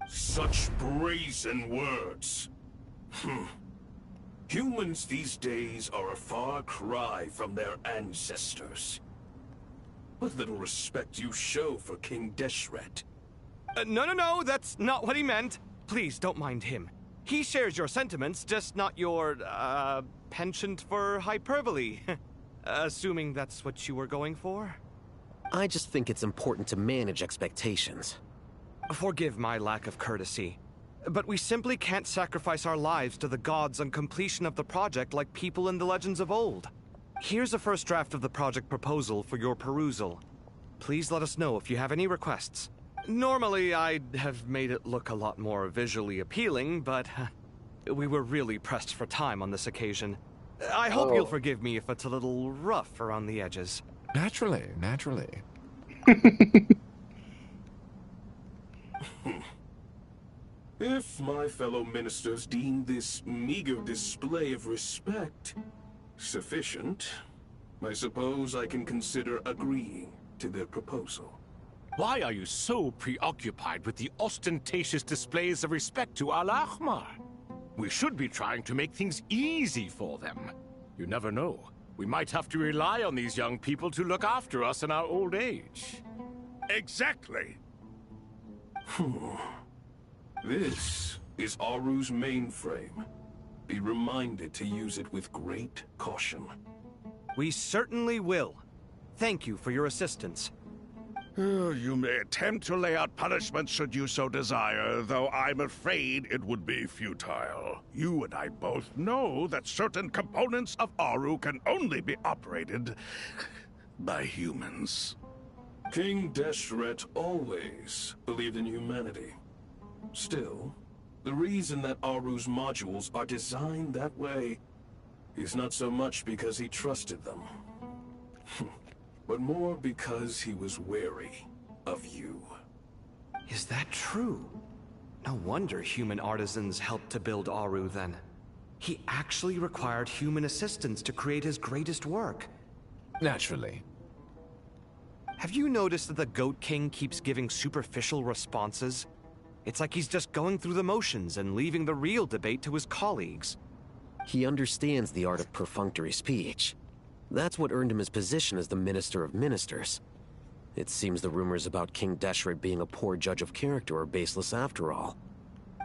Such brazen words. Humans these days are a far cry from their ancestors. What little respect you show for King Deshret. No, that's not what he meant. Please, don't mind him. He shares your sentiments, just not your, penchant for hyperbole. Assuming that's what you were going for? I just think it's important to manage expectations. Forgive my lack of courtesy, but we simply can't sacrifice our lives to the gods on completion of the project like people in the legends of old. Here's a first draft of the project proposal for your perusal. Please let us know if you have any requests. Normally, I'd have made it look a lot more visually appealing, but we were really pressed for time on this occasion. I hope you'll forgive me if it's a little rough around the edges. Naturally, naturally. If my fellow ministers deem this meager display of respect sufficient, I suppose I can consider agreeing to their proposal. Why are you so preoccupied with the ostentatious displays of respect to Al-Ahmar? We should be trying to make things easy for them. You never know. We might have to rely on these young people to look after us in our old age. Exactly. This is Aru's mainframe. Be reminded to use it with great caution. We certainly will. Thank you for your assistance. You may attempt to lay out punishment should you so desire, though I'm afraid it would be futile. You and I both know that certain components of Aru can only be operated by humans. King Deshret always believed in humanity. Still, the reason that Aru's modules are designed that way is not so much because he trusted them, but more because he was wary of you. Is that true? No wonder human artisans helped to build Aru then. He actually required human assistance to create his greatest work. Naturally. Have you noticed that the Goat King keeps giving superficial responses? It's like he's just going through the motions and leaving the real debate to his colleagues. He understands the art of perfunctory speech. That's what earned him his position as the Minister of Ministers. It seems the rumors about King Deshret being a poor judge of character are baseless after all.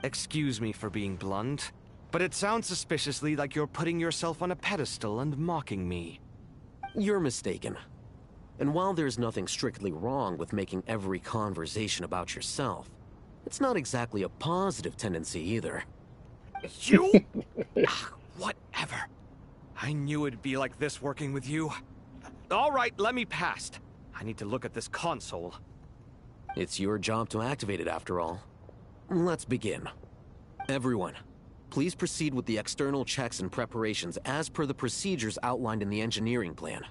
Excuse me for being blunt, but it sounds suspiciously like you're putting yourself on a pedestal and mocking me. You're mistaken. And while there's nothing strictly wrong with making every conversation about yourself, it's not exactly a positive tendency either. You? Whatever. I knew it'd be like this working with you. All right, let me past. I need to look at this console. It's your job to activate it after all. Let's begin. Everyone, please proceed with the external checks and preparations as per the procedures outlined in the engineering plan.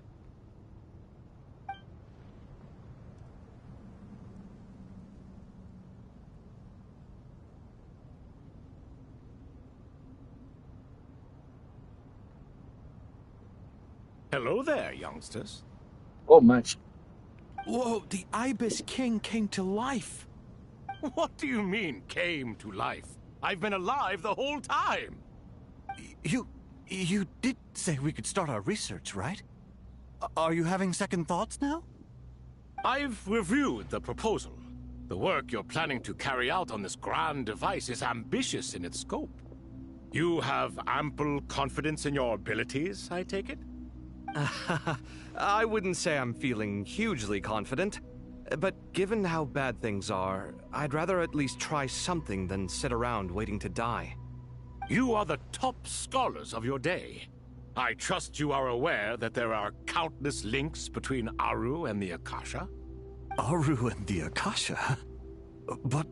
Hello there, youngsters. Oh, much. Whoa, the Ibis King came to life. What do you mean, came to life? I've been alive the whole time. You did say we could start our research, right? Are you having second thoughts now? I've reviewed the proposal. The work you're planning to carry out on this grand device is ambitious in its scope. You have ample confidence in your abilities, I take it? I wouldn't say I'm feeling hugely confident, but given how bad things are, I'd rather at least try something than sit around waiting to die. You are the top scholars of your day. I trust you are aware that there are countless links between Aru and the Akasha? Aru and the Akasha? But...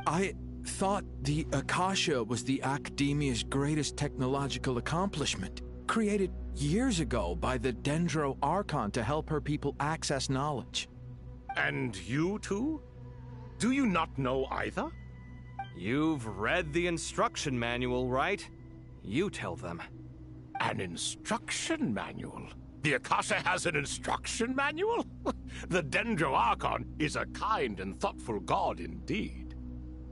I thought the Akasha was the Academia's greatest technological accomplishment, created years ago by the Dendro Archon to help her people access knowledge. And you too? Do you not know either? You've read the instruction manual, right? You tell them. An instruction manual? The Akasha has an instruction manual? The Dendro Archon is a kind and thoughtful god indeed.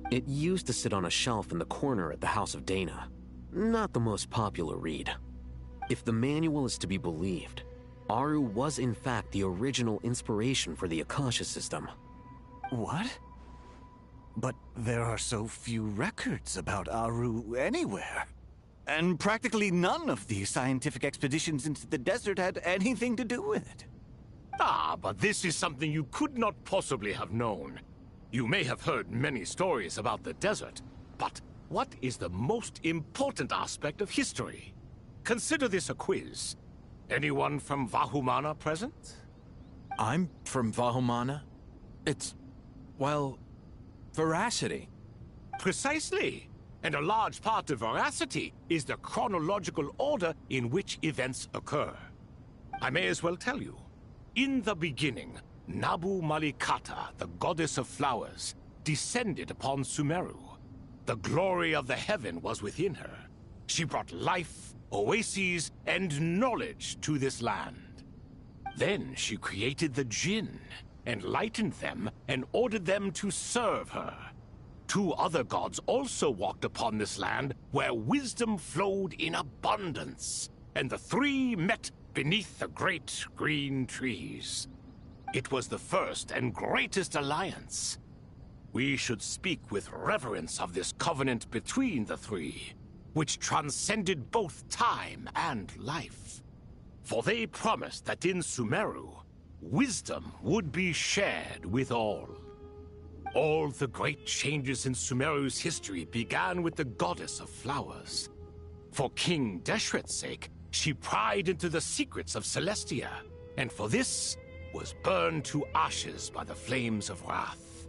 It used to sit on a shelf in the corner at the House of Dana. Not the most popular read. If the manual is to be believed, Aru was in fact the original inspiration for the Akasha system. What? But there are so few records about Aru anywhere. And practically none of the scientific expeditions into the desert had anything to do with it. Ah, but this is something you could not possibly have known. You may have heard many stories about the desert, but what is the most important aspect of history? Consider this a quiz. Anyone from Vahumana present? I'm from Vahomana. It's, well, veracity. Precisely. And a large part of veracity is the chronological order in which events occur. I may as well tell you. In the beginning, Nabu Malikata, the goddess of flowers, descended upon Sumeru. The glory of the heaven was within her. She brought life, oases, and knowledge to this land. Then she created the Jinn, enlightened them, and ordered them to serve her. 2 other gods also walked upon this land where wisdom flowed in abundance, and the 3 met beneath the great green trees. It was the first and greatest alliance. We should speak with reverence of this covenant between the 3, which transcended both time and life. For they promised that in Sumeru, wisdom would be shared with all. All the great changes in Sumeru's history began with the goddess of flowers. For King Deshret's sake, she pried into the secrets of Celestia, and for this was burned to ashes by the flames of wrath.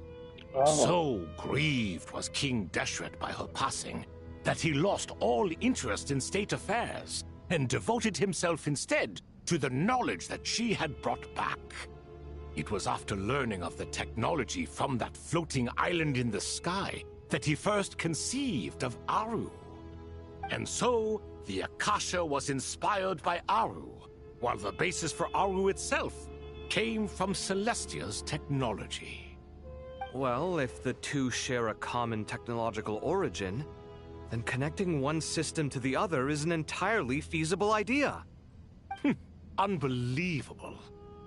So grieved was King Deshret by her passing that he lost all interest in state affairs and devoted himself instead to the knowledge that she had brought back. It was after learning of the technology from that floating island in the sky that he first conceived of Aru. And so, the Akasha was inspired by Aru, while the basis for Aru itself came from Celestia's technology. Well, if the 2 share a common technological origin, then connecting one system to the other is an entirely feasible idea. Unbelievable.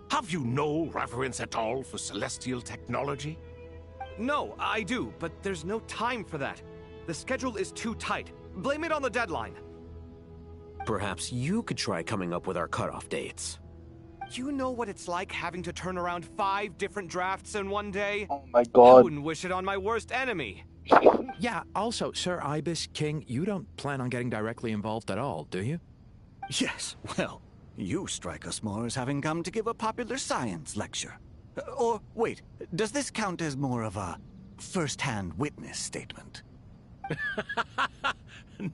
Have you no reverence at all for celestial technology? No, I do, but there's no time for that. The schedule is too tight. Blame it on the deadline. Perhaps you could try coming up with our cutoff dates. You know what it's like having to turn around 5 different drafts in one day? Oh my god. I wouldn't wish it on my worst enemy. Yeah, also, Sir Ibis, King, you don't plan on getting directly involved at all, do you? Yes, well, you strike us more as having come to give a popular science lecture. Or, wait, does this count as more of a first-hand witness statement?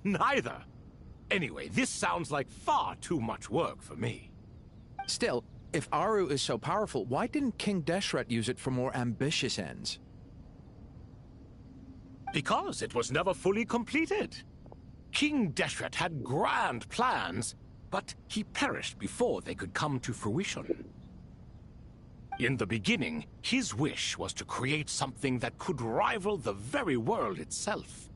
Neither. Anyway, this sounds like far too much work for me. Still, if Aru is so powerful, why didn't King Deshret use it for more ambitious ends? Because it was never fully completed. King Deshret had grand plans, but he perished before they could come to fruition. In the beginning, his wish was to create something that could rival the very world itself.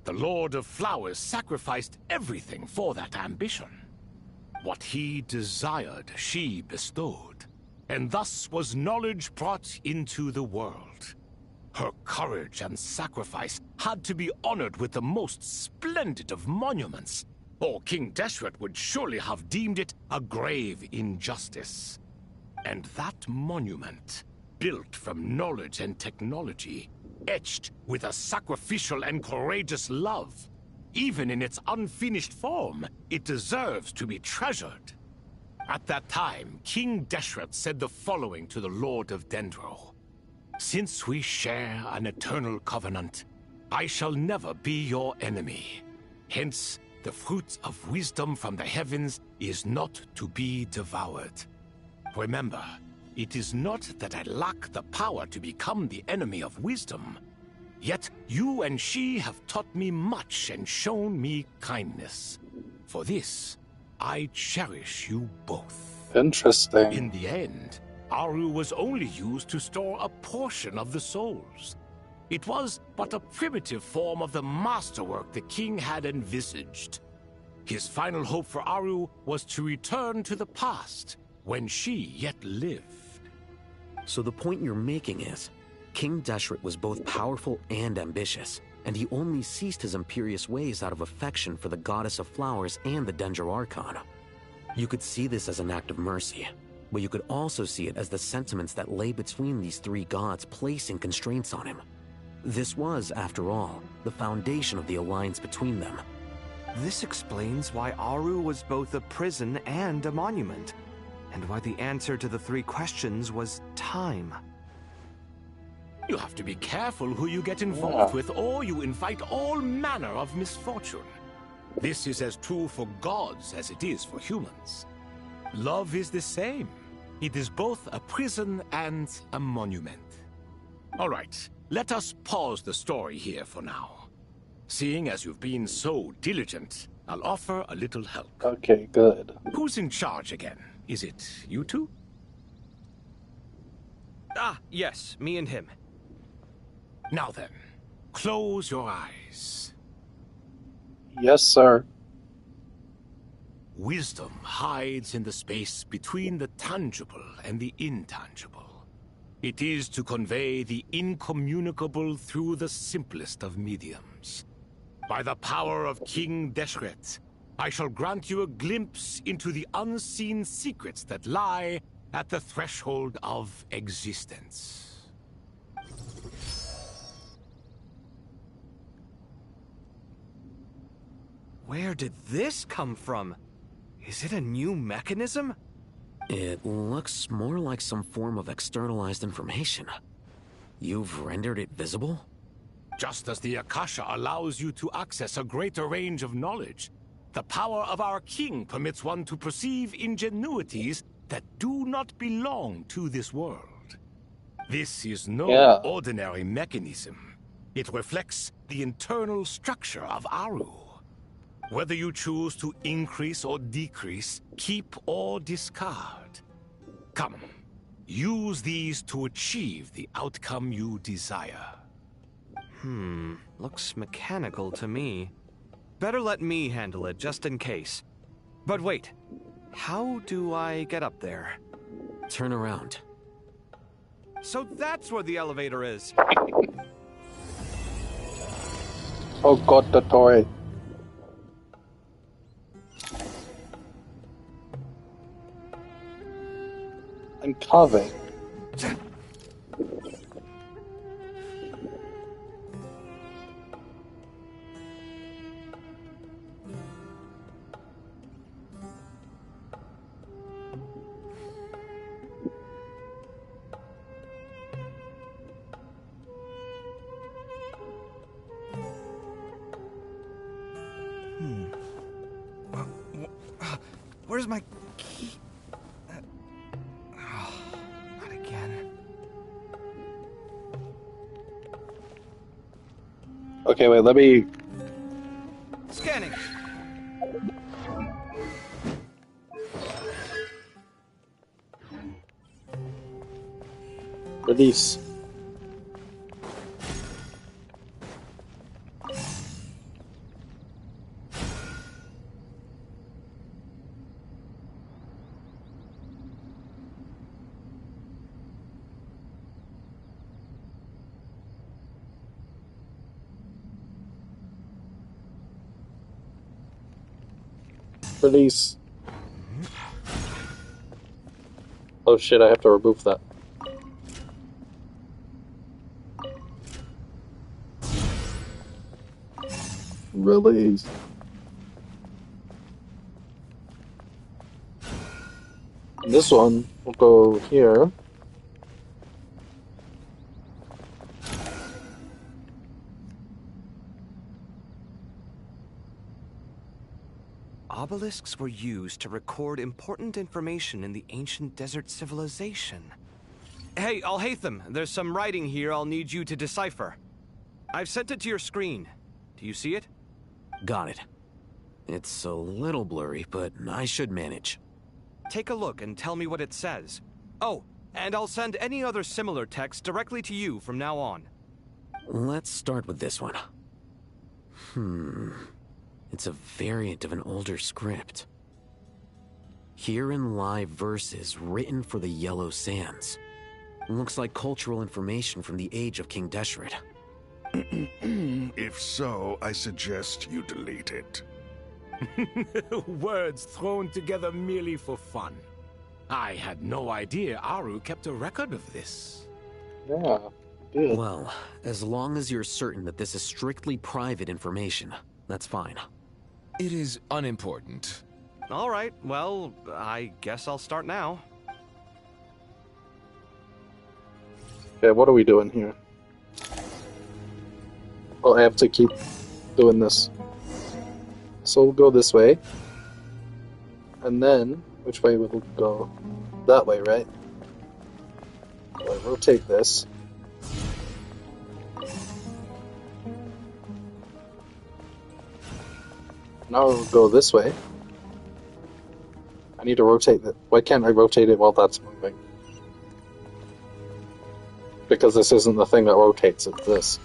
The Lord of Flowers sacrificed everything for that ambition. What he desired, she bestowed, and thus was knowledge brought into the world. Her courage and sacrifice had to be honored with the most splendid of monuments, or King Deshret would surely have deemed it a grave injustice. And that monument, built from knowledge and technology, etched with a sacrificial and courageous love, even in its unfinished form, it deserves to be treasured. At that time, King Deshret said the following to the Lord of Dendro. Since we share an eternal covenant, I shall never be your enemy. Hence, the fruit of wisdom from the heavens is not to be devoured. Remember, it is not that I lack the power to become the enemy of wisdom. Yet you and she have taught me much and shown me kindness. For this, I cherish you both. Interesting. In the end, Aru was only used to store a portion of the souls. It was but a primitive form of the masterwork the king had envisaged. His final hope for Aru was to return to the past, when she yet lived. So the point you're making is, King Deshret was both powerful and ambitious, and he only ceased his imperious ways out of affection for the goddess of flowers and the Dendro Archon. You could see this as an act of mercy, but you could also see it as the sentiments that lay between these 3 gods placing constraints on him. This was, after all, the foundation of the alliance between them. This explains why Aru was both a prison and a monument. and why the answer to the 3 questions was time. You have to be careful who you get involved with, or you invite all manner of misfortune. This is as true for gods as it is for humans. Love is the same. It is both a prison and a monument. All right, let us pause the story here for now. Seeing as you've been so diligent, I'll offer a little help. Okay, good. Who's in charge again? Is it you two? Ah, yes, me and him. Now then, close your eyes. Yes, sir. Wisdom hides in the space between the tangible and the intangible. It is to convey the incommunicable through the simplest of mediums. By the power of King Deshret, I shall grant you a glimpse into the unseen secrets that lie at the threshold of existence. Where did this come from? Is it a new mechanism? It looks more like some form of externalized information. You've rendered it visible? Just as the Akasha allows you to access a greater range of knowledge, the power of our king permits one to perceive ingenuities that do not belong to this world. This is no ordinary mechanism. It reflects the internal structure of Aru. Whether you choose to increase or decrease, keep or discard. Come, use these to achieve the outcome you desire. Looks mechanical to me. Better let me handle it, just in case. But wait, how do I get up there? Turn around. So that's where the elevator is! Oh god, the toy. I'm carving. Where's my key? Not again. Okay, wait, let me... Scanning! Release. Release. Oh shit, I have to remove that. Release. This one will go here. Obelisks were used to record important information in the ancient desert civilization. Hey, Al-Haytham, there's some writing here I'll need you to decipher. I've sent it to your screen. Do you see it? Got it. It's a little blurry, but I should manage. Take a look and tell me what it says. Oh, and I'll send any other similar text directly to you from now on. Let's start with this one. It's a variant of an older script. Herein lie verses written for the Yellow Sands. Looks like cultural information from the age of King Deshret. If so, I suggest you delete it. Words thrown together merely for fun. I had no idea Aru kept a record of this. Yeah, good. Well, as long as you're certain that this is strictly private information, that's fine. It is unimportant. Alright, well, I guess I'll start now. Okay, what are we doing here? Oh, I have to keep doing this. So we'll go this way. And then, which way will it go? That way, right? So I rotate this. Now we'll go this way. I need to rotate it. Why can't I rotate it while that's moving? Because this isn't the thing that rotates, it's this.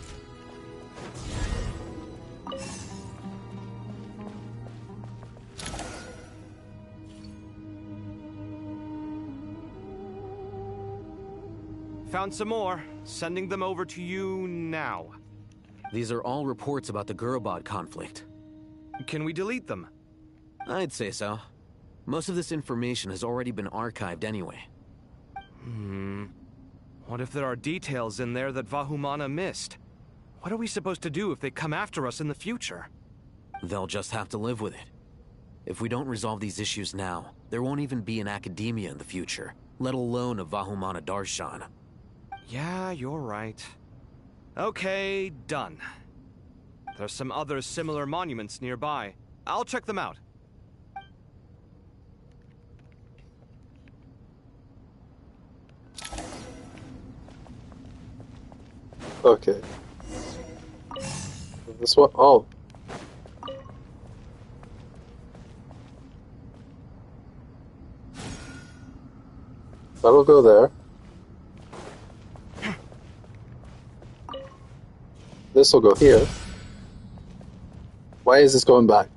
Found some more. Sending them over to you now. These are all reports about the Gurubad conflict. Can we delete them? I'd say so. Most of this information has already been archived anyway. What if there are details in there that Vahumana missed? What are we supposed to do if they come after us in the future? They'll just have to live with it. If we don't resolve these issues now, there won't even be an academia in the future, let alone a Vahumana Darshan. Yeah, you're right. Okay, done. There's some other similar monuments nearby. I'll check them out. Okay. This one? Oh. That'll go there. This will go here. Why is this going back?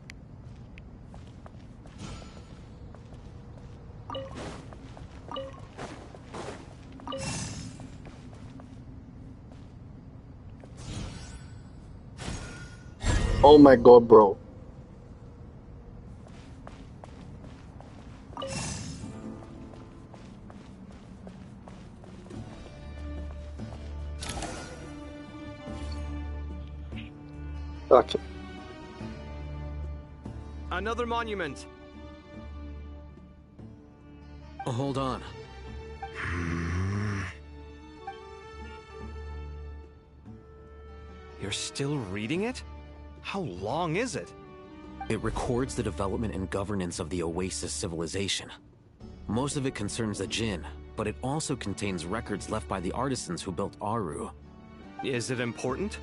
Oh my god, bro. Okay. Another monument. Hold on. You're still reading it? How long is it? It records the development and governance of the Oasis civilization. Most of it concerns the Jinn, but it also contains records left by the artisans who built Aru. Is it important?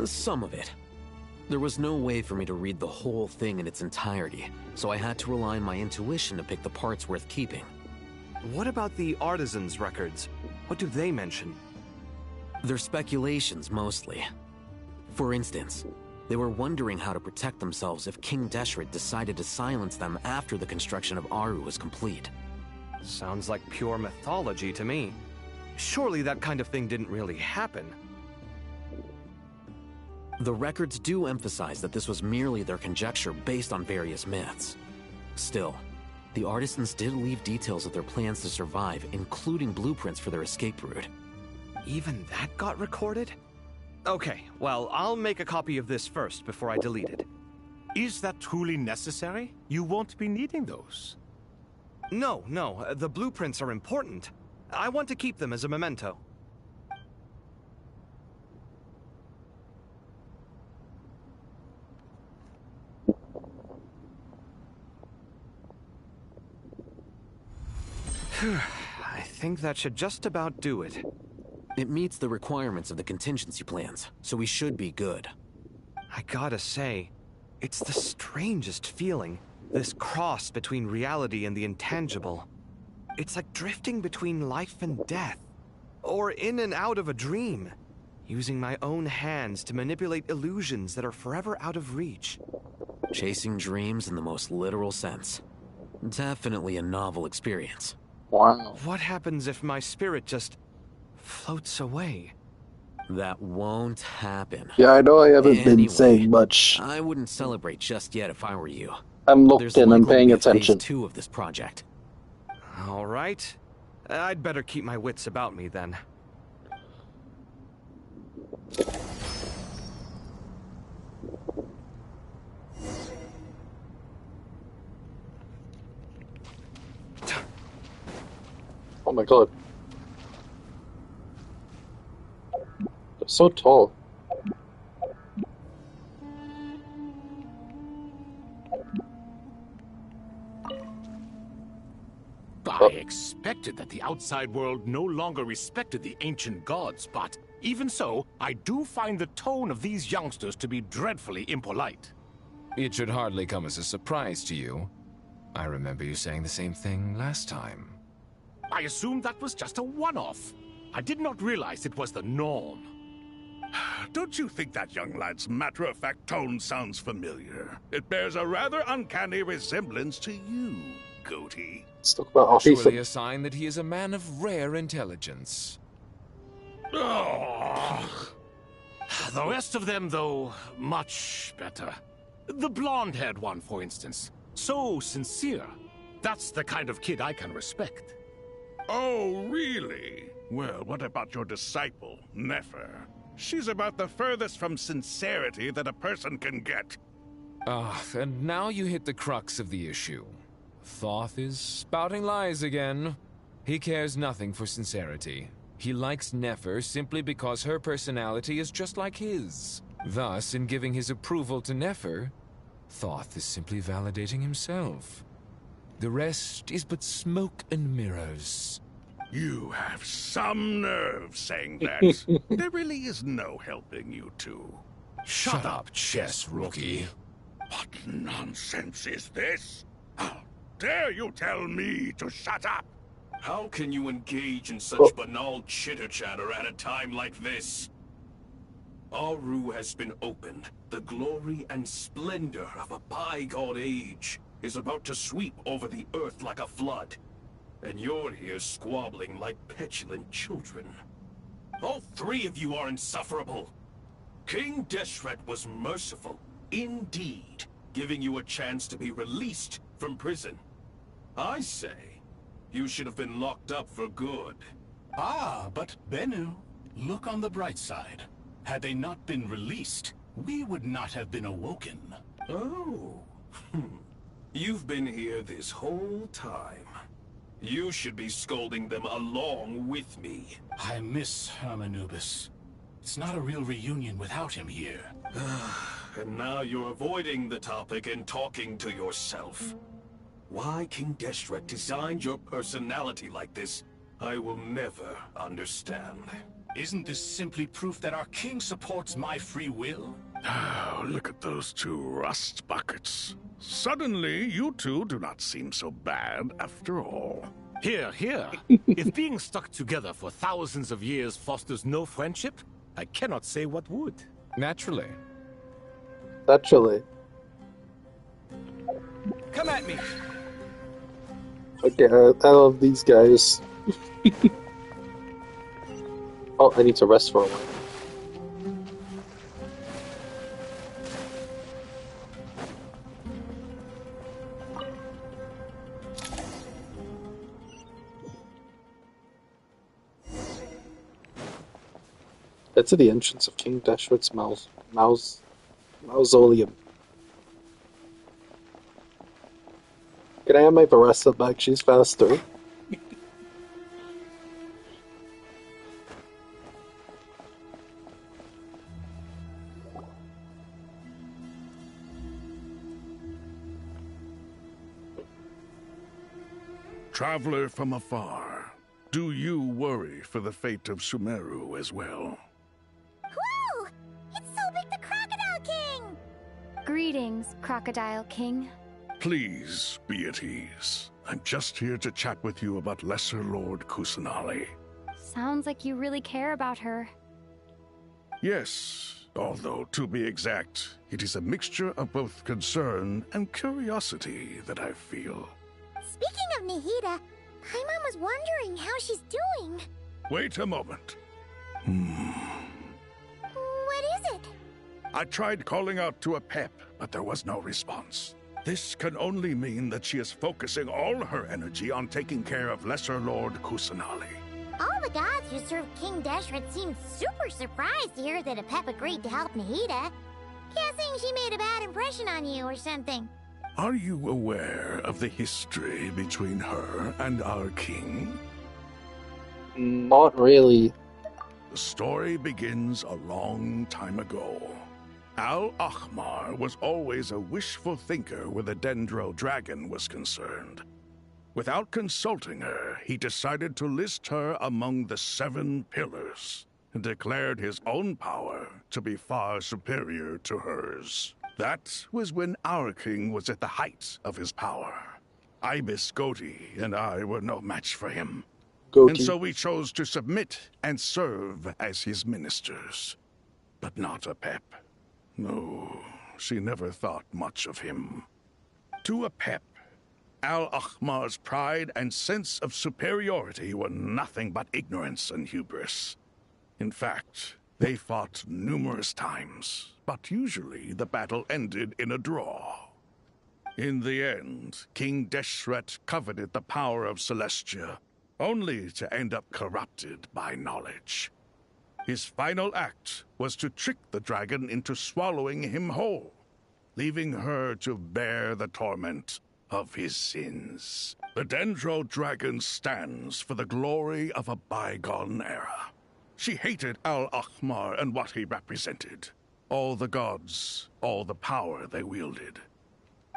Some of it. There was no way for me to read the whole thing in its entirety, so I had to rely on my intuition to pick the parts worth keeping. What about the artisans' records? What do they mention? They're speculations, mostly. For instance, they were wondering how to protect themselves if King Deshret decided to silence them after the construction of Aru was complete. Sounds like pure mythology to me. Surely that kind of thing didn't really happen. The records do emphasize that this was merely their conjecture based on various myths. Still, the artisans did leave details of their plans to survive, including blueprints for their escape route. Even that got recorded? Okay, well, I'll make a copy of this first before I delete it. Is that truly necessary? You won't be needing those. No, the blueprints are important. I want to keep them as a memento. I think that should just about do it. It meets the requirements of the contingency plans, so we should be good. I gotta say, it's the strangest feeling, this cross between reality and the intangible. It's like drifting between life and death, or in and out of a dream, using my own hands to manipulate illusions that are forever out of reach. Chasing dreams in the most literal sense. Definitely a novel experience. Wow. What happens if my spirit just floats away? That won't happen. Yeah, I know I haven't been Anyway, saying much. I wouldn't celebrate just yet if I were you. I'm looked There's in, I'm likely to paying be a attention. Phase 2 of this project. All right. I'd better keep my wits about me then. Oh my god. They're so tall. I expected that the outside world no longer respected the ancient gods, but even so, I do find the tone of these youngsters to be dreadfully impolite. It should hardly come as a surprise to you. I remember you saying the same thing last time. I assumed that was just a one-off. I did not realize it was the norm. Don't you think that young lad's matter-of-fact tone sounds familiar? It bears a rather uncanny resemblance to you, Goatee. Let's talk about Surely a sign that he is a man of rare intelligence. Oh. The rest of them, though, much better. The blonde-haired one, for instance. So sincere. That's the kind of kid I can respect. Oh, really? Well, what about your disciple, Nefer? She's about the furthest from sincerity that a person can get. And now you hit the crux of the issue. Thoth is spouting lies again. He cares nothing for sincerity. He likes Nefer simply because her personality is just like his. Thus, in giving his approval to Nefer, Thoth is simply validating himself. The rest is but smoke and mirrors. You have some nerve saying that. There really is no helping you two. Shut up, chess rookie. What nonsense is this? How dare you tell me to shut up? How can you engage in such banal chitter-chatter at a time like this? Aru has been opened. The glory and splendor of a bygone age is about to sweep over the earth like a flood. And you're here squabbling like petulant children. All three of you are insufferable. King Deshret was merciful, indeed, giving you a chance to be released from prison. I say, you should have been locked up for good. Ah, but Bennu, look on the bright side. Had they not been released, we would not have been awoken. Oh. You've been here this whole time. You should be scolding them along with me. I miss Hermanubis. It's not a real reunion without him here. And now you're avoiding the topic and talking to yourself. Why King Deshret designed your personality like this, I will never understand. Isn't this simply proof that our king supports my free will? Oh, look at those two rust buckets. Suddenly, you two do not seem so bad after all. Here, here. If being stuck together for thousands of years fosters no friendship, I cannot say what would. Naturally. Naturally. Come at me. Okay, I love these guys. Oh, I need to rest for a while. Head to the entrance of King Deshret's mausoleum. Can I have my Varessa back? She's faster. Traveler from afar, do you worry for the fate of Sumeru as well? Whoa! It's Sobek the Crocodile King! Greetings, Crocodile King. Please be at ease. I'm just here to chat with you about Lesser Lord Kusanali. Sounds like you really care about her. Yes, although to be exact, it is a mixture of both concern and curiosity that I feel. Speaking of Nahida, Paimon was wondering how she's doing. Wait a moment. What is it? I tried calling out to Apep, but there was no response. This can only mean that she is focusing all her energy on taking care of Lesser Lord Kusanali. All the gods who serve King Deshret seemed super surprised to hear that Apep agreed to help Nahida. Guessing she made a bad impression on you or something. Are you aware of the history between her and our king? Not really. The story begins a long time ago. Al-Ahmar was always a wishful thinker where the Dendro dragon was concerned. Without consulting her, he decided to list her among the 7 pillars, and declared his own power to be far superior to hers. That was when our king was at the height of his power. Ibis Goti and I were no match for him. And so we chose to submit and serve as his ministers. But not Apep. No, she never thought much of him. To Apep, Al-Ahmar's pride and sense of superiority were nothing but ignorance and hubris. In fact, they fought numerous times, but usually the battle ended in a draw. In the end, King Deshret coveted the power of Celestia, only to end up corrupted by knowledge. His final act was to trick the dragon into swallowing him whole, leaving her to bear the torment of his sins. The Dendro dragon stands for the glory of a bygone era. She hated Al-Ahmar and what he represented. All the gods, all the power they wielded.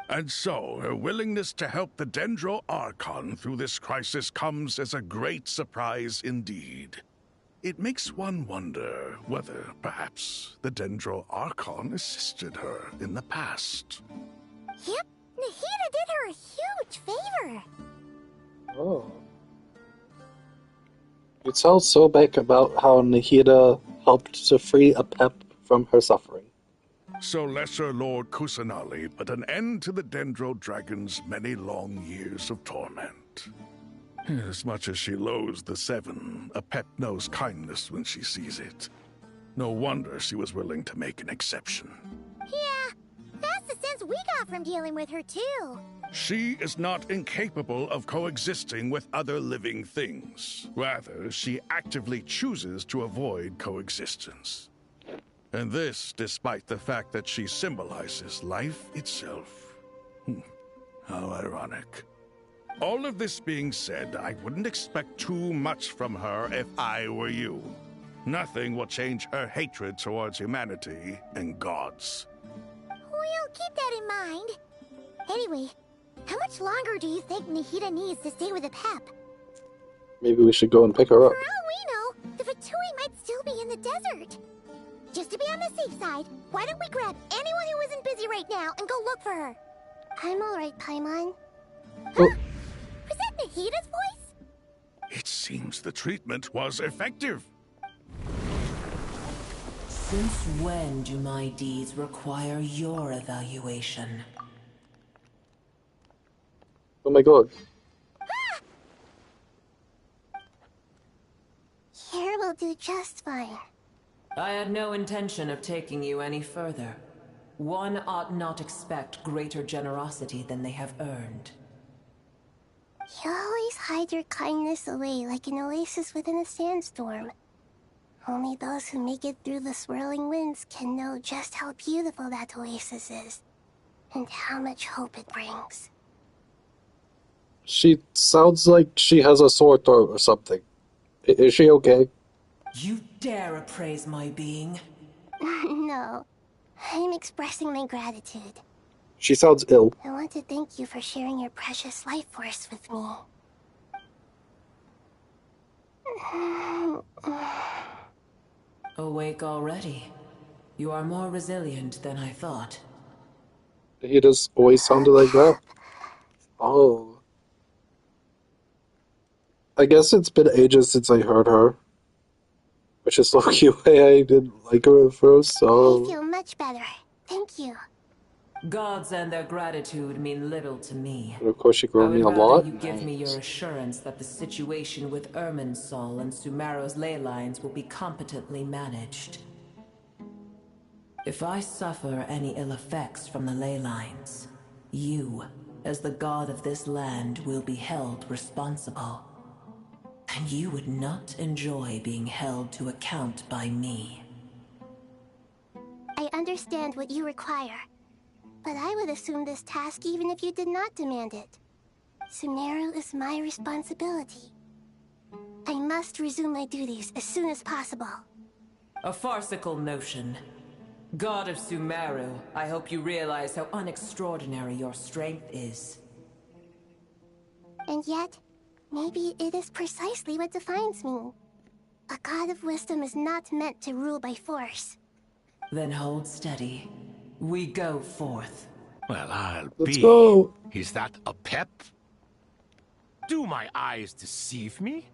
And so, her willingness to help the Dendro Archon through this crisis comes as a great surprise indeed. It makes one wonder whether, perhaps, the Dendro Archon assisted her in the past. Yep, Nahida did her a huge favor. Oh. You tell Sobek about how Nahida helped to free Apep from her suffering. So Lesser Lord Kusanali put an end to the Dendro Dragon's many long years of torment. As much as she loathes the 7, Apep knows kindness when she sees it. No wonder she was willing to make an exception. Yeah, that's the sense we got from dealing with her too. She is not incapable of coexisting with other living things. Rather, she actively chooses to avoid coexistence. And this despite the fact that she symbolizes life itself. How ironic. All of this being said, I wouldn't expect too much from her if I were you. Nothing will change her hatred towards humanity and gods. We'll keep that in mind. Anyway, how much longer do you think Nahida needs to stay with Apep? Maybe we should go and pick her up. For all we know, the Fatui might still be in the desert. Just to be on the safe side, why don't we grab anyone who isn't busy right now and go look for her? I'm alright, Paimon. Oh. Was that Nahida's voice? It seems the treatment was effective. Since when do my deeds require your evaluation? Oh my god. Here will do just fine. I had no intention of taking you any further. One ought not expect greater generosity than they have earned. You always hide your kindness away like an oasis within a sandstorm. Only those who make it through the swirling winds can know just how beautiful that oasis is, and how much hope it brings. She sounds like she has a sore throat or something. Is she okay? You dare appraise my being? No, I'm expressing my gratitude. She sounds ill. I want to thank you for sharing your precious life force with me. Awake already. You are more resilient than I thought. He just always sounded like that? Oh. I guess it's been ages since I heard her. Which is low-key way I didn't like her at first, so... I feel much better. Thank you. Gods and their gratitude mean little to me. And of course she grew me a lot. You give me your assurance that the situation with Irminsul and Sumero's ley lines will be competently managed. If I suffer any ill effects from the ley lines, you, as the god of this land, will be held responsible. And you would not enjoy being held to account by me. I understand what you require, but I would assume this task even if you did not demand it. Sumero is my responsibility. I must resume my duties as soon as possible. A farcical notion. God of Sumeru, I hope you realize how unextraordinary your strength is. And yet, maybe it is precisely what defines me. A god of wisdom is not meant to rule by force. Then hold steady. We go forth. Well, Let's go. Is that a pep? Do my eyes deceive me?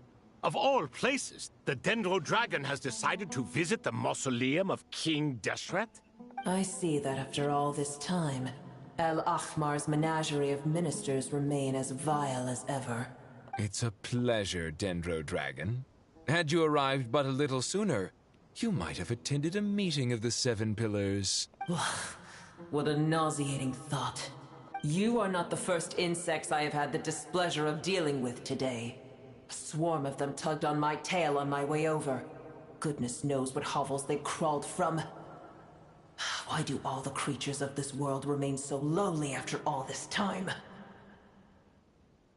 Of all places, the Dendro Dragon has decided to visit the mausoleum of King Deshret? I see that after all this time, El Ahmar's menagerie of ministers remain as vile as ever. It's a pleasure, Dendro Dragon. Had you arrived but a little sooner, you might have attended a meeting of the Seven Pillars. What a nauseating thought. You are not the first insects I have had the displeasure of dealing with today. A swarm of them tugged on my tail on my way over. Goodness knows what hovels they crawled from. Why do all the creatures of this world remain so lowly after all this time?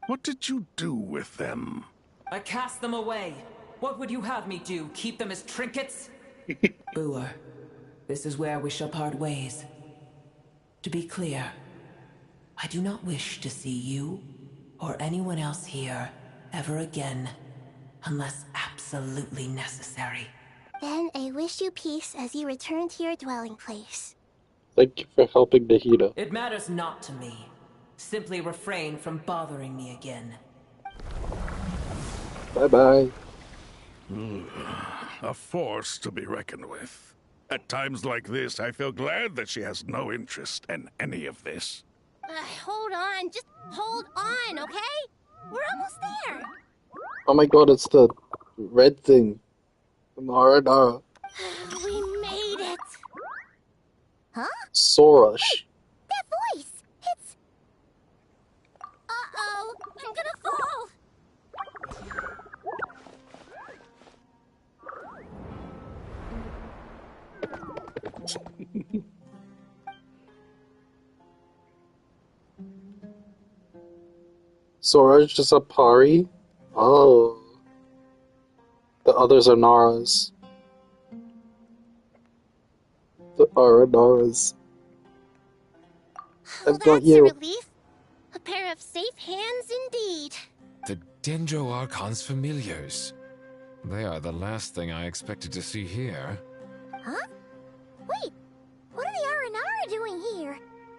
What did you do with them? I cast them away. What would you have me do? Keep them as trinkets? Boer, this is where we shall part ways. To be clear, I do not wish to see you or anyone else here ever again, unless absolutely necessary. Then I wish you peace as you return to your dwelling place. Thank you for helping Nahida. It matters not to me. Simply refrain from bothering me again. Bye-bye. A force to be reckoned with. At times like this, I feel glad that she has no interest in any of this. Hold on, just hold on, okay? We're almost there. Oh my god, it's the red thing. Nara. We made it. Huh? Sorush. That voice! It's... Uh-oh! I'm gonna fall! Sorush is a Pari? Oh. The others are Naras. The Naras. I've got That's a you. relief. A pair of safe hands indeed. The Dendro Archon's familiars. They are the last thing I expected to see here. Huh? Wait, what are the Aranara doing here?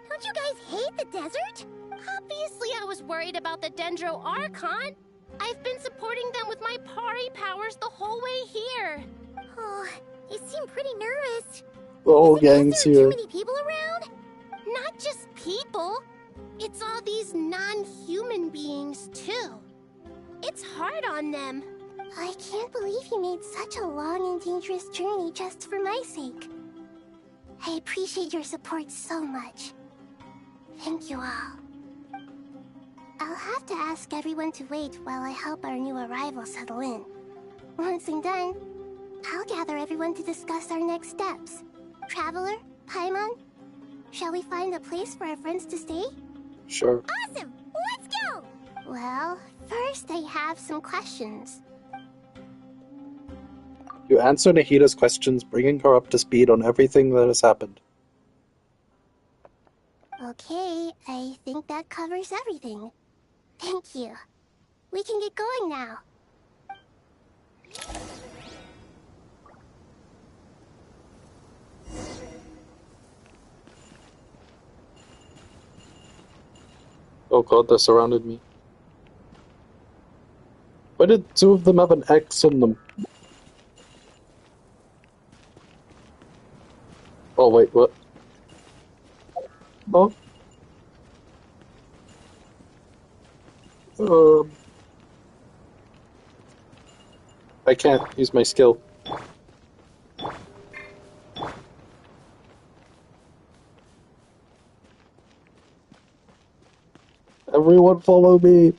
Don't you guys hate the desert? Obviously I was worried about the Dendro Archon. I've been supporting them with my Pari powers the whole way here. Oh, you seem pretty nervous. The whole gang's Too here. many people around? Not just people. It's all these non-human beings, too. It's hard on them. I can't believe you made such a long and dangerous journey just for my sake. I appreciate your support so much. Thank you all. I'll have to ask everyone to wait while I help our new arrival settle in. Once I'm done, I'll gather everyone to discuss our next steps. Traveler, Paimon, shall we find a place for our friends to stay? Sure. Awesome! Let's go! Well, first I have some questions. You answer Nahida's questions, bringing her up to speed on everything that has happened. Okay, I think that covers everything. Thank you. We can get going now. Oh god, they surrounded me. Why did two of them have an X on them? Oh wait, what? Oh? I can't use my skill. Everyone follow me!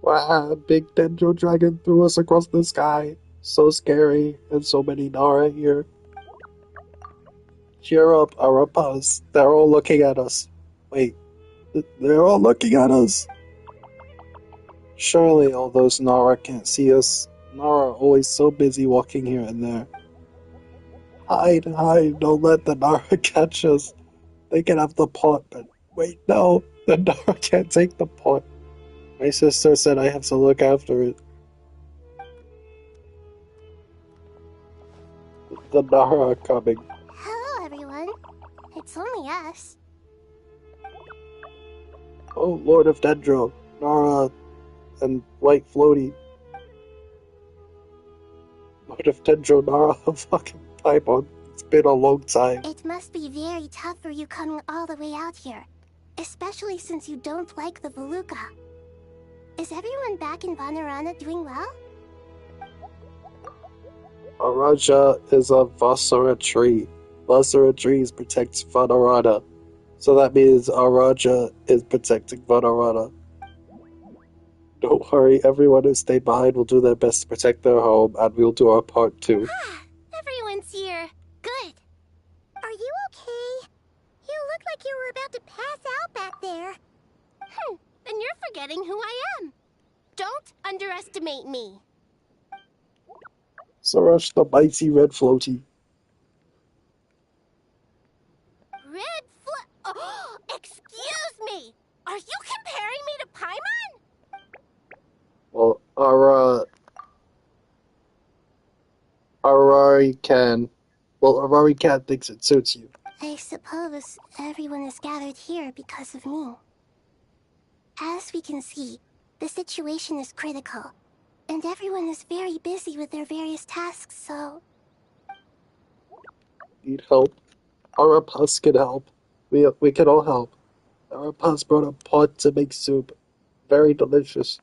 Wow, big dendro dragon threw us across the sky. So scary, and so many Nara here. Cheer up, Arapas. They're all looking at us. Wait, they're all looking at us. Surely all those Nara can't see us. Nara are always so busy walking here and there. Hide, hide, don't let the Nara catch us. They can have the pot, but wait, no, the Nara can't take the pot. My sister said I have to look after it. The Nara are coming. Hello, everyone. It's only us. Oh, Lord of Dendro, Nara, and White Floaty. Lord of Dendro, Nara, fucking Paimon. It's been a long time. It must be very tough for you coming all the way out here, especially since you don't like the Voluka. Is everyone back in Vanarana doing well? Araja is a Vasara tree. Vasara trees protect Vanarana. So that means Araja is protecting Vanarana. Don't worry, everyone who stayed behind will do their best to protect their home, and we'll do our part too. Everyone's here. Good. Are you okay? You look like you were about to pass out back there. Then you're forgetting who I am. Don't underestimate me. Sarash the mighty red floaty. Oh, excuse me! Are you comparing me to Paimon? Well, Arari-can thinks it suits you. I suppose everyone is gathered here because of me. As we can see, the situation is critical, and everyone is very busy with their various tasks, so... Need help? Arapas can help. We can all help. Arapas brought a pot to make soup. Very delicious.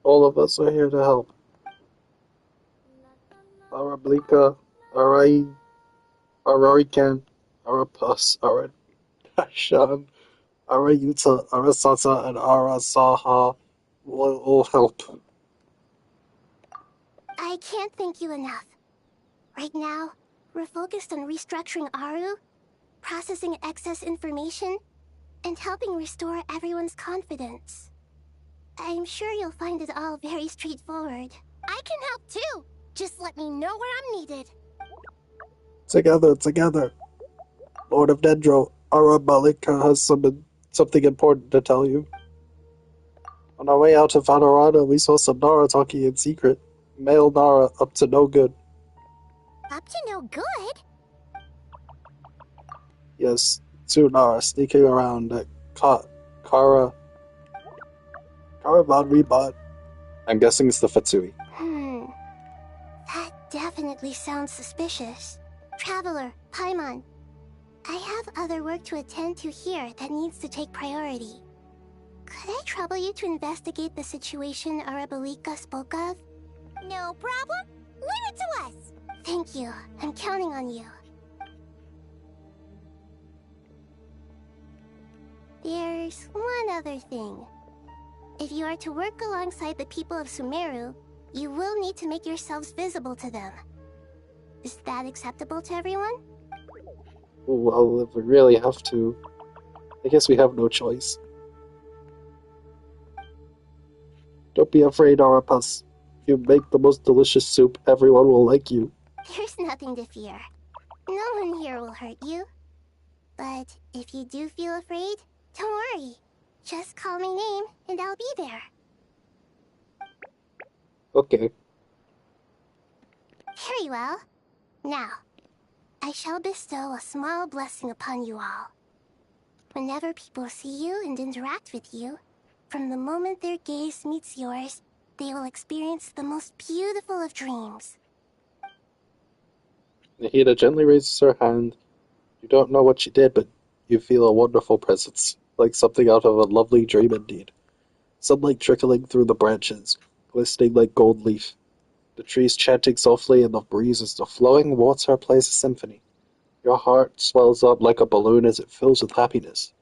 All of us are here to help. Arablika, Ararikan, Arapas, Arashan, Arayuta, Arasata, and Arasaha will all help. I can't thank you enough. Right now, we're focused on restructuring Aru, processing excess information, and helping restore everyone's confidence. I'm sure you'll find it all very straightforward. I can help too! Just let me know where I'm needed. Together. Lord of Dendro, Arabalika has something important to tell you. On our way out of Vanarana, we saw some Nara talking in secret. Male Nara up to no good. Up to no good? Yes, two Nara sneaking around at Karavan Rebot. I'm guessing it's the Fatsui. That definitely sounds suspicious. Traveler, Paimon, I have other work to attend to here that needs to take priority. Could I trouble you to investigate the situation Arabalika spoke of? No problem. Leave it to us. Thank you. I'm counting on you. There's one other thing. If you are to work alongside the people of Sumeru, you will need to make yourselves visible to them. Is that acceptable to everyone? Well, if we really have to, I guess we have no choice. Don't be afraid, Arapas. If you make the most delicious soup, everyone will like you. There's nothing to fear. No one here will hurt you. But if you do feel afraid, don't worry. Just call my name and I'll be there. Okay. Very well. Now, I shall bestow a small blessing upon you all. Whenever people see you and interact with you, from the moment their gaze meets yours, they will experience the most beautiful of dreams. Nahida gently raises her hand. You don't know what she did, but you feel a wonderful presence, like something out of a lovely dream indeed. Sunlight trickling through the branches, glistening like gold leaf. The trees chanting softly in the breeze as the flowing water plays a symphony. Your heart swells up like a balloon as it fills with happiness.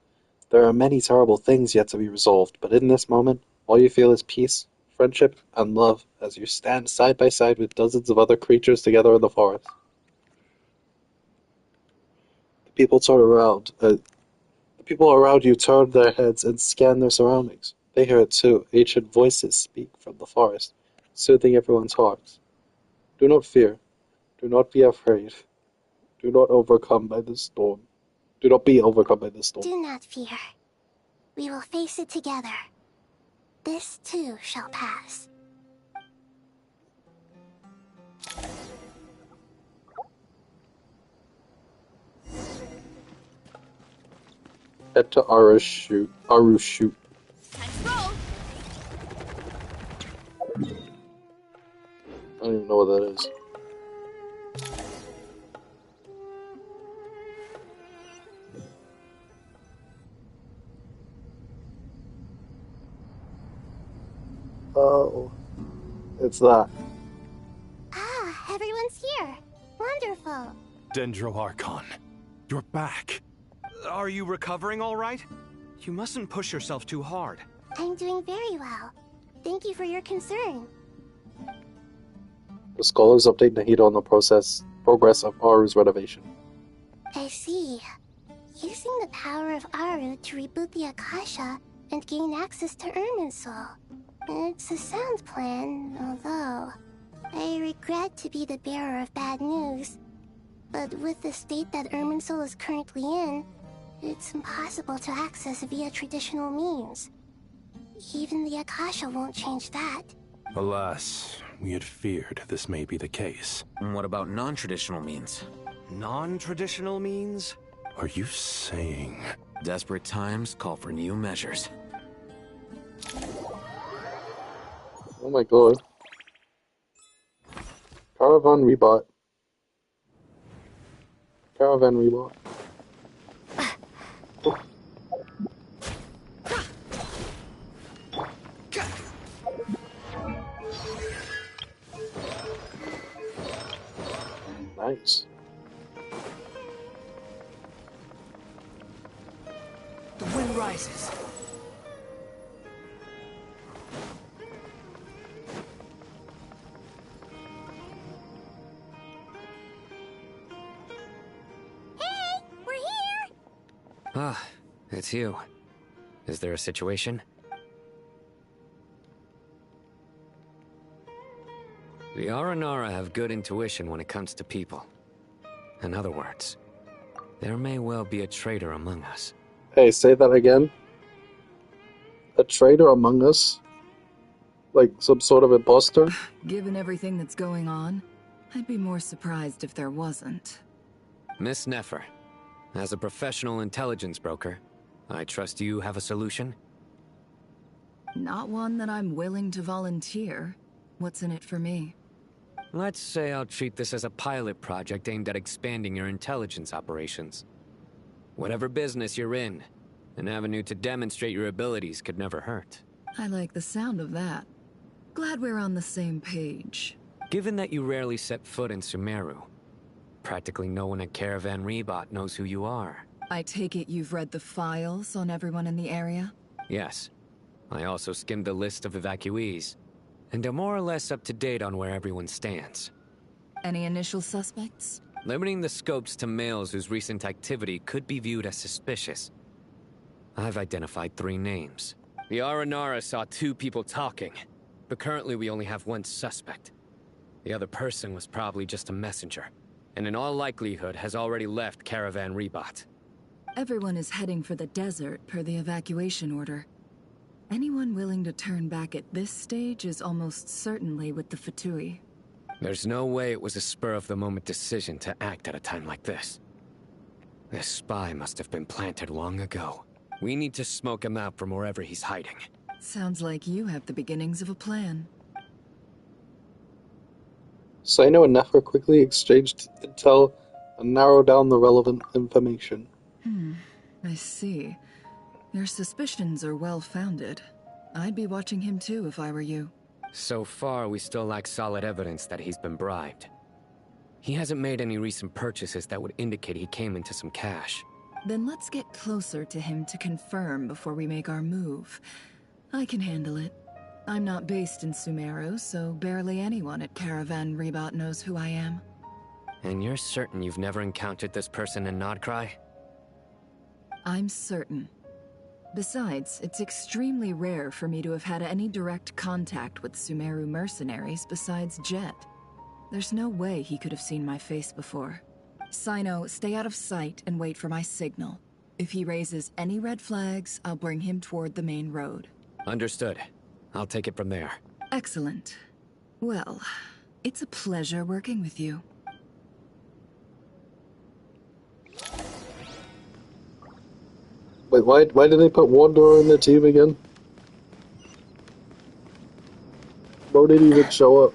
There are many terrible things yet to be resolved, but in this moment, all you feel is peace, friendship, and love as you stand side by side with dozens of other creatures together in the forest. The people turn around. The people around you turn their heads and scan their surroundings. They hear it too. Ancient voices speak from the forest, soothing everyone's hearts. Do not fear. Do not be afraid. Do not overcome by the storm. Do not be overcome by the storm. Do not fear. We will face it together. This too shall pass. Head to Arushu. I don't even know what that is. Oh, it's that. Ah, everyone's here. Wonderful. Dendro Archon, you're back. Are you recovering all right? You mustn't push yourself too hard. I'm doing very well. Thank you for your concern. The scholars update Nahida on the progress of Aru's renovation. I see. Using the power of Aru to reboot the Akasha and gain access to Irminsul. It's a sound plan, although I regret to be the bearer of bad news. But with the state that Irminsul is currently in, it's impossible to access via traditional means. Even the Akasha won't change that. Alas, we had feared this may be the case. And what about non-traditional means? Non-traditional means? Are you saying... Desperate times call for new measures. Oh my god. Caravan rebot. Caravan rebot. Nice. The wind rises. Hey, we're here! Ah, it's you. Is there a situation? The Aranara have good intuition when it comes to people. In other words, there may well be a traitor among us. Hey, say that again. A traitor among us? Like some sort of imposter? Given everything that's going on, I'd be more surprised if there wasn't. Miss Nefer, as a professional intelligence broker, I trust you have a solution? Not one that I'm willing to volunteer. What's in it for me? Let's say I'll treat this as a pilot project aimed at expanding your intelligence operations. Whatever business you're in, an avenue to demonstrate your abilities could never hurt. I like the sound of that. Glad we're on the same page. Given that you rarely set foot in Sumeru, practically no one at Caravan Rebot knows who you are. I take it you've read the files on everyone in the area? Yes. I also skimmed the list of evacuees, and am more or less up to date on where everyone stands. Any initial suspects? Limiting the scopes to males whose recent activity could be viewed as suspicious. I've identified 3 names. The Aranara saw 2 people talking, but currently we only have 1 suspect. The other person was probably just a messenger, and in all likelihood has already left Caravan Rebot. Everyone is heading for the desert per the evacuation order. Anyone willing to turn back at this stage is almost certainly with the Fatui. There's no way it was a spur-of-the-moment decision to act at a time like this. This spy must have been planted long ago. We need to smoke him out from wherever he's hiding. Sounds like you have the beginnings of a plan. Sino and Nefer quickly exchanged intel and narrowed down the relevant information. I see. Your suspicions are well-founded. I'd be watching him too if I were you. So far, we still lack solid evidence that he's been bribed. He hasn't made any recent purchases that would indicate he came into some cash. Then let's get closer to him to confirm before we make our move. I can handle it. I'm not based in Sumeru, so barely anyone at Caravan Rebot knows who I am. And you're certain you've never encountered this person in Nodcry? I'm certain. Besides, it's extremely rare for me to have had any direct contact with Sumeru mercenaries besides Jet. There's no way he could have seen my face before. Sino, stay out of sight and wait for my signal. If he raises any red flags, I'll bring him toward the main road. Understood. I'll take it from there. Excellent. Well, it's a pleasure working with you. Wait, why did they put Wandor on the team again? Mo didn't even show up.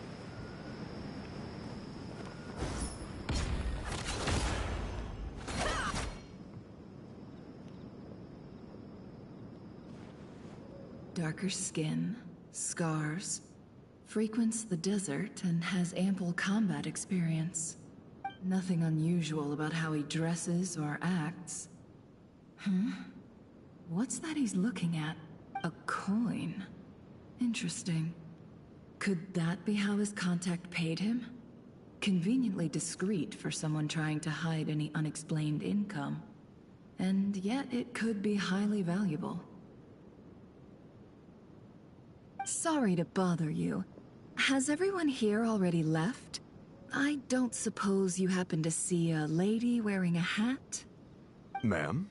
Darker skin, scars, frequents the desert and has ample combat experience. Nothing unusual about how he dresses or acts. What's that he's looking at? A coin. Interesting. Could that be how his contact paid him? Conveniently discreet for someone trying to hide any unexplained income. And yet it could be highly valuable. Sorry to bother you. Has everyone here already left? I don't suppose you happen to see a lady wearing a hat? Ma'am?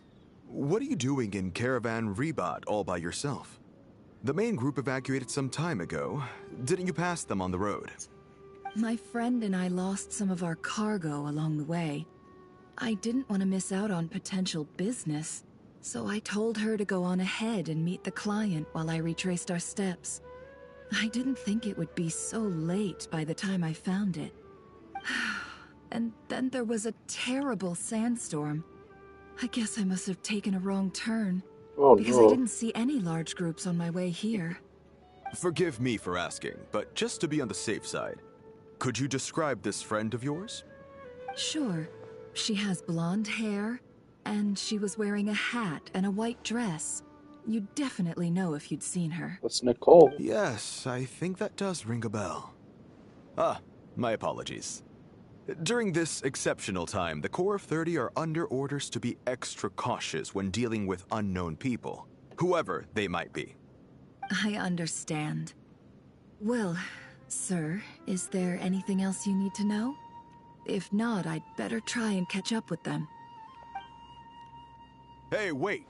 What are you doing in Caravan Rebot all by yourself? The main group evacuated some time ago. Didn't you pass them on the road? My friend and I lost some of our cargo along the way. I didn't want to miss out on potential business, so I told her to go on ahead and meet the client while I retraced our steps. I didn't think it would be so late by the time I found it. And then there was a terrible sandstorm. I guess I must have taken a wrong turn. Because I didn't see any large groups on my way here. Forgive me for asking, but just to be on the safe side, could you describe this friend of yours? Sure. She has blonde hair, and she was wearing a hat and a white dress. You'd definitely know if you'd seen her. That's Nicole. Yes, I think that does ring a bell. Ah, my apologies. During this exceptional time, the Corps of 30 are under orders to be extra cautious when dealing with unknown people, whoever they might be. I understand. Well, sir, is there anything else you need to know? If not, I'd better try and catch up with them. Hey, wait!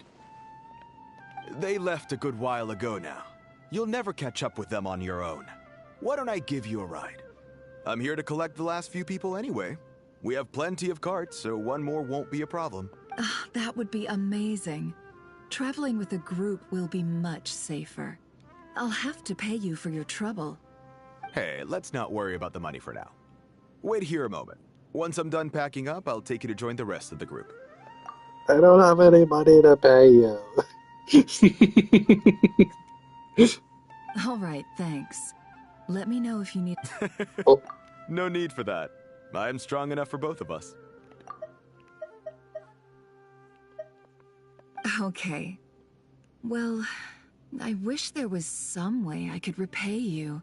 They left a good while ago now. You'll never catch up with them on your own. Why don't I give you a ride? I'm here to collect the last few people anyway. We have plenty of carts, so one more won't be a problem. That would be amazing. Traveling with a group will be much safer. I'll have to pay you for your trouble. Hey, let's not worry about the money for now. Wait here a moment. Once I'm done packing up, I'll take you to join the rest of the group. I don't have any money to pay you. All right, thanks. Let me know if you need... No need for that. I'm strong enough for both of us. Okay. Well, I wish there was some way I could repay you.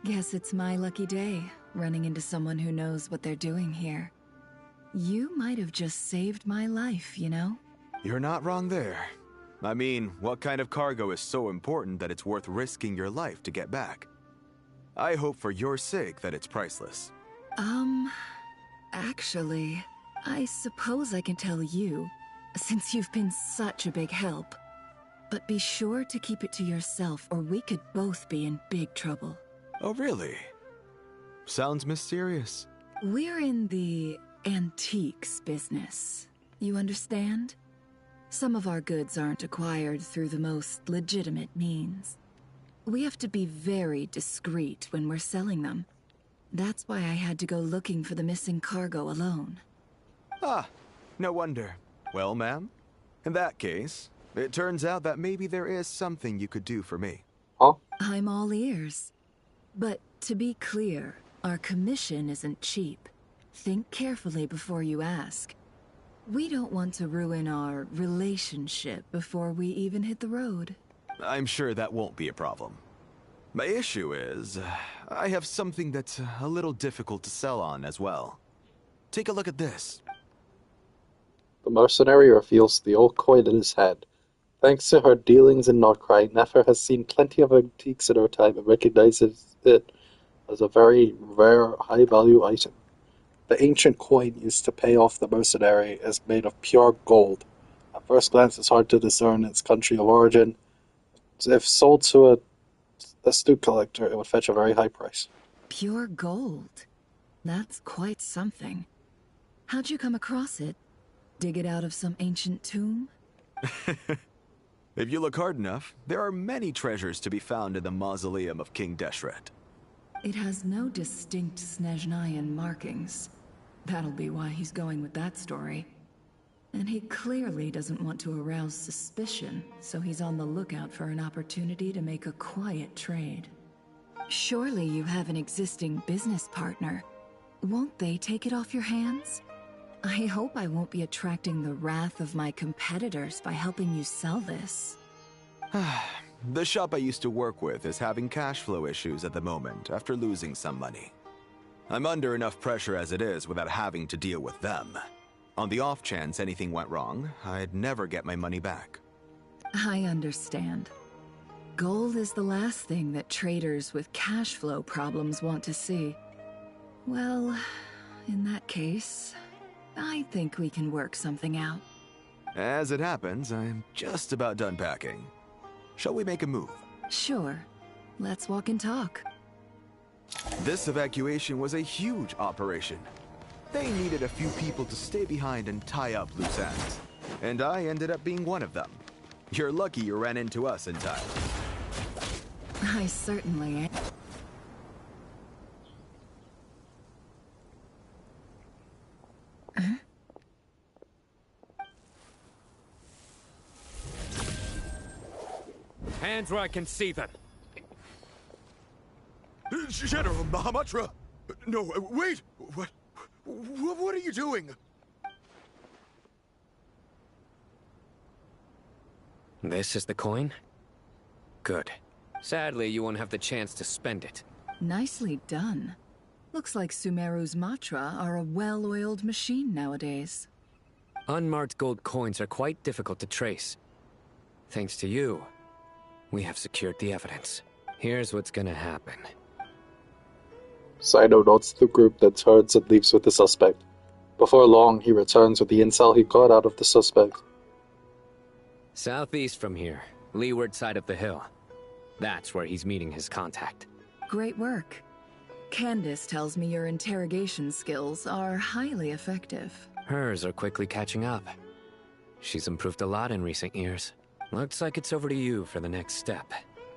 Guess it's my lucky day, running into someone who knows what they're doing here. You might have just saved my life, you know? You're not wrong there. I mean, what kind of cargo is so important that it's worth risking your life to get back? I hope for your sake that it's priceless. Actually, I suppose I can tell you, since you've been such a big help. But be sure to keep it to yourself, or we could both be in big trouble. Oh, really? Sounds mysterious. We're in the antiques business. You understand? Some of our goods aren't acquired through the most legitimate means. We have to be very discreet when we're selling them. That's why I had to go looking for the missing cargo alone. Ah, no wonder. Well, ma'am, in that case, it turns out that maybe there is something you could do for me. Huh? I'm all ears. But to be clear, our commission isn't cheap. Think carefully before you ask. We don't want to ruin our relationship before we even hit the road. I'm sure that won't be a problem. My issue is, I have something that's a little difficult to sell on as well. Take a look at this. The mercenary reveals the old coin in his hand. Thanks to her dealings in Nordcry, Nefer has seen plenty of antiques in her time and recognizes it as a very rare, high-value item. The ancient coin used to pay off the mercenary is made of pure gold. At first glance, it's hard to discern its country of origin. If sold to an astute collector, it would fetch a very high price. Pure gold? That's quite something. How'd you come across it? Dig it out of some ancient tomb? If you look hard enough, there are many treasures to be found in the mausoleum of King Deshret. It has no distinct Snezhnayan markings. That'll be why he's going with that story. And he clearly doesn't want to arouse suspicion, so he's on the lookout for an opportunity to make a quiet trade. Surely you have an existing business partner. Won't they take it off your hands? I hope I won't be attracting the wrath of my competitors by helping you sell this. The shop I used to work with is having cash flow issues at the moment after losing some money. I'm under enough pressure as it is without having to deal with them. On the off chance anything went wrong, I'd never get my money back. I understand. Gold is the last thing that traders with cash flow problems want to see. Well, in that case, I think we can work something out. As it happens, I'm just about done packing. Shall we make a move? Sure. Let's walk and talk. This evacuation was a huge operation. They needed a few people to stay behind and tie up loose ends. And I ended up being one of them. You're lucky you ran into us in time. I certainly am. Hands where I can see them. General Mahamatra! No, wait! What are you doing? This is the coin? Good. Sadly, you won't have the chance to spend it. Nicely done. Looks like Sumeru's Matra are a well-oiled machine nowadays. Unmarked gold coins are quite difficult to trace. Thanks to you, we have secured the evidence. Here's what's gonna happen. Sino notes the group, then turns and leaves with the suspect. Before long, he returns with the intel he got out of the suspect. Southeast from here, leeward side of the hill. That's where he's meeting his contact. Great work. Candace tells me your interrogation skills are highly effective. Hers are quickly catching up. She's improved a lot in recent years. Looks like it's over to you for the next step.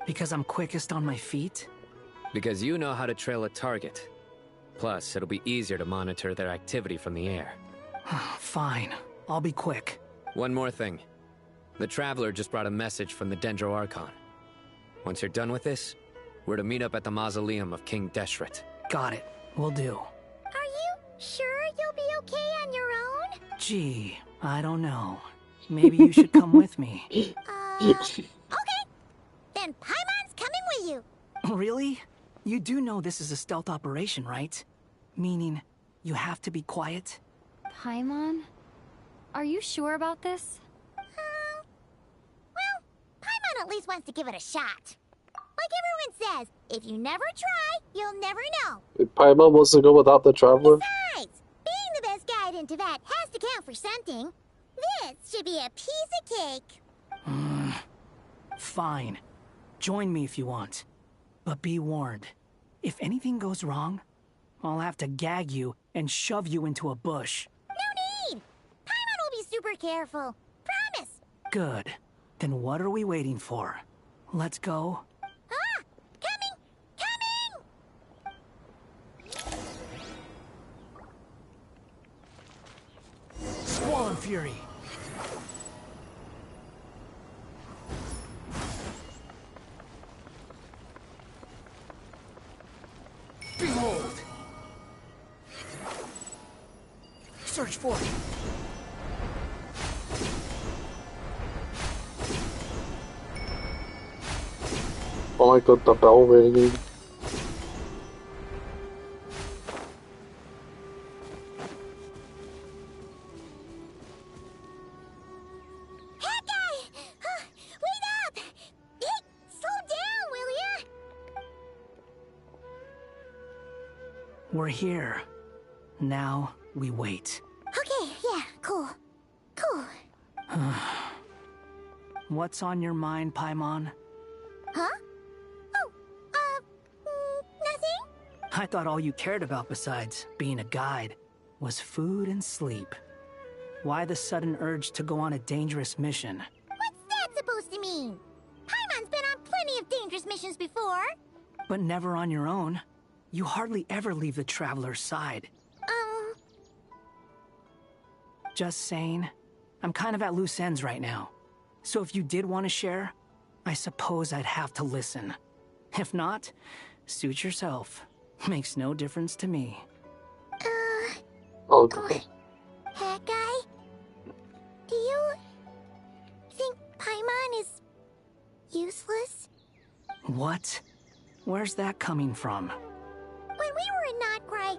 Because I'm quickest on my feet? Because you know how to trail a target. Plus, it'll be easier to monitor their activity from the air. Fine. I'll be quick. One more thing. The Traveler just brought a message from the Dendro Archon. Once you're done with this, we're to meet up at the mausoleum of King Deshret. Got it. Will do. Are you sure you'll be okay on your own? Gee, I don't know. Maybe you should come with me. Okay. Then Paimon's coming with you. Really? You do know this is a stealth operation, right? Meaning, you have to be quiet? Paimon? Are you sure about this? Well, Paimon at least wants to give it a shot. Like everyone says, if you never try, you'll never know. Paimon wants to go without the Traveler? Besides, being the best guide in Tibet has to count for something. This should be a piece of cake. Fine. Join me if you want. But be warned. If anything goes wrong, I'll have to gag you and shove you into a bush. No need! Paimon will be super careful. Promise! Good. Then what are we waiting for? Let's go. Ah! Coming! Swan Fury! Behold! Search for it! Oh my god, the bell ringing. We're here. Now we wait. Okay, yeah, cool. Cool. What's on your mind, Paimon? Huh? Nothing? I thought all you cared about besides being a guide was food and sleep. Why the sudden urge to go on a dangerous mission? What's that supposed to mean? Paimon's been on plenty of dangerous missions before. But never on your own. You hardly ever leave the Traveler's side. Just saying. I'm kind of at loose ends right now. So if you did want to share, I suppose I'd have to listen. If not, suit yourself. Makes no difference to me. Okay. Hat guy? Do you think Paimon is useless? What? Where's that coming from? When we were in Notcry,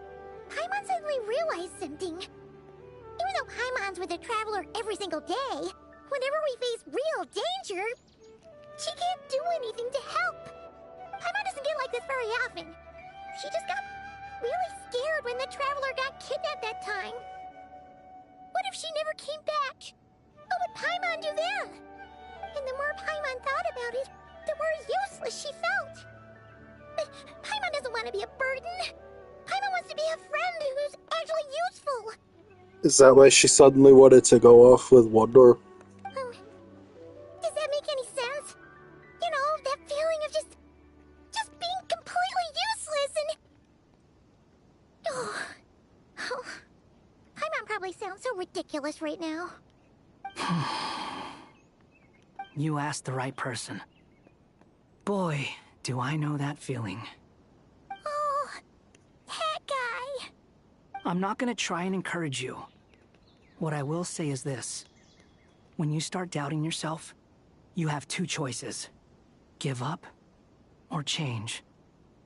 Paimon suddenly realized something. Even though Paimon's with a Traveler every single day, whenever we face real danger, she can't do anything to help. Paimon doesn't get like this very often. She just got really scared when the Traveler got kidnapped that time. What if she never came back? What would Paimon do then? And the more Paimon thought about it, the more useless she felt. But Paimon doesn't want to be a burden. Paimon wants to be a friend who's actually useful. Is that why she suddenly wanted to go off with Wonder? Does that make any sense? You know, that feeling of just being completely useless and... Oh. Paimon probably sounds so ridiculous right now. You asked the right person. Boy, do I know that feeling. Oh, that guy. I'm not gonna try and encourage you. What I will say is this. When you start doubting yourself, you have two choices. Give up or change.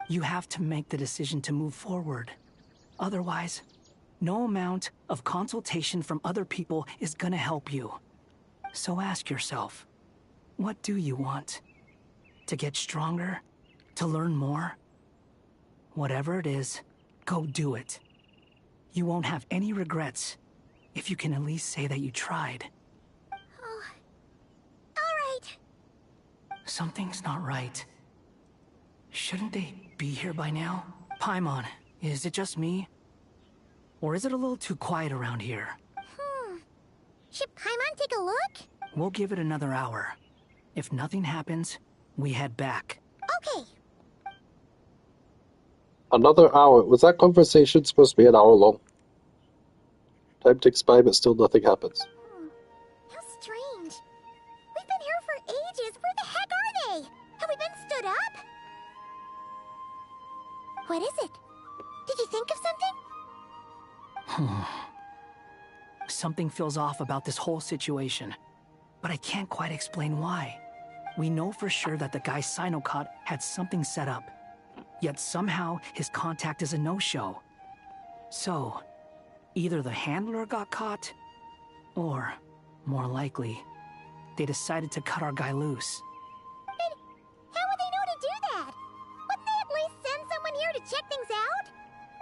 You have to make the decision to move forward. Otherwise, no amount of consultation from other people is gonna help you. So ask yourself, what do you want? To get stronger? To learn more? Whatever it is, go do it. You won't have any regrets if you can at least say that you tried. Oh. All right. Something's not right. Shouldn't they be here by now? Paimon, is it just me? Or is it a little too quiet around here? Should Paimon take a look? We'll give it another hour. If nothing happens, we head back. Okay. Another hour? Was that conversation supposed to be an hour long? Time ticks by, but still nothing happens. How strange. We've been here for ages. Where the heck are they? Have we been stood up? What is it? Did you think of something? Something feels off about this whole situation, but I can't quite explain why. We know for sure that the guy Sinocot had something set up, yet somehow his contact is a no-show. So, either the handler got caught, or, more likely, they decided to cut our guy loose. But how would they know to do that? Wouldn't they at least send someone here to check things out?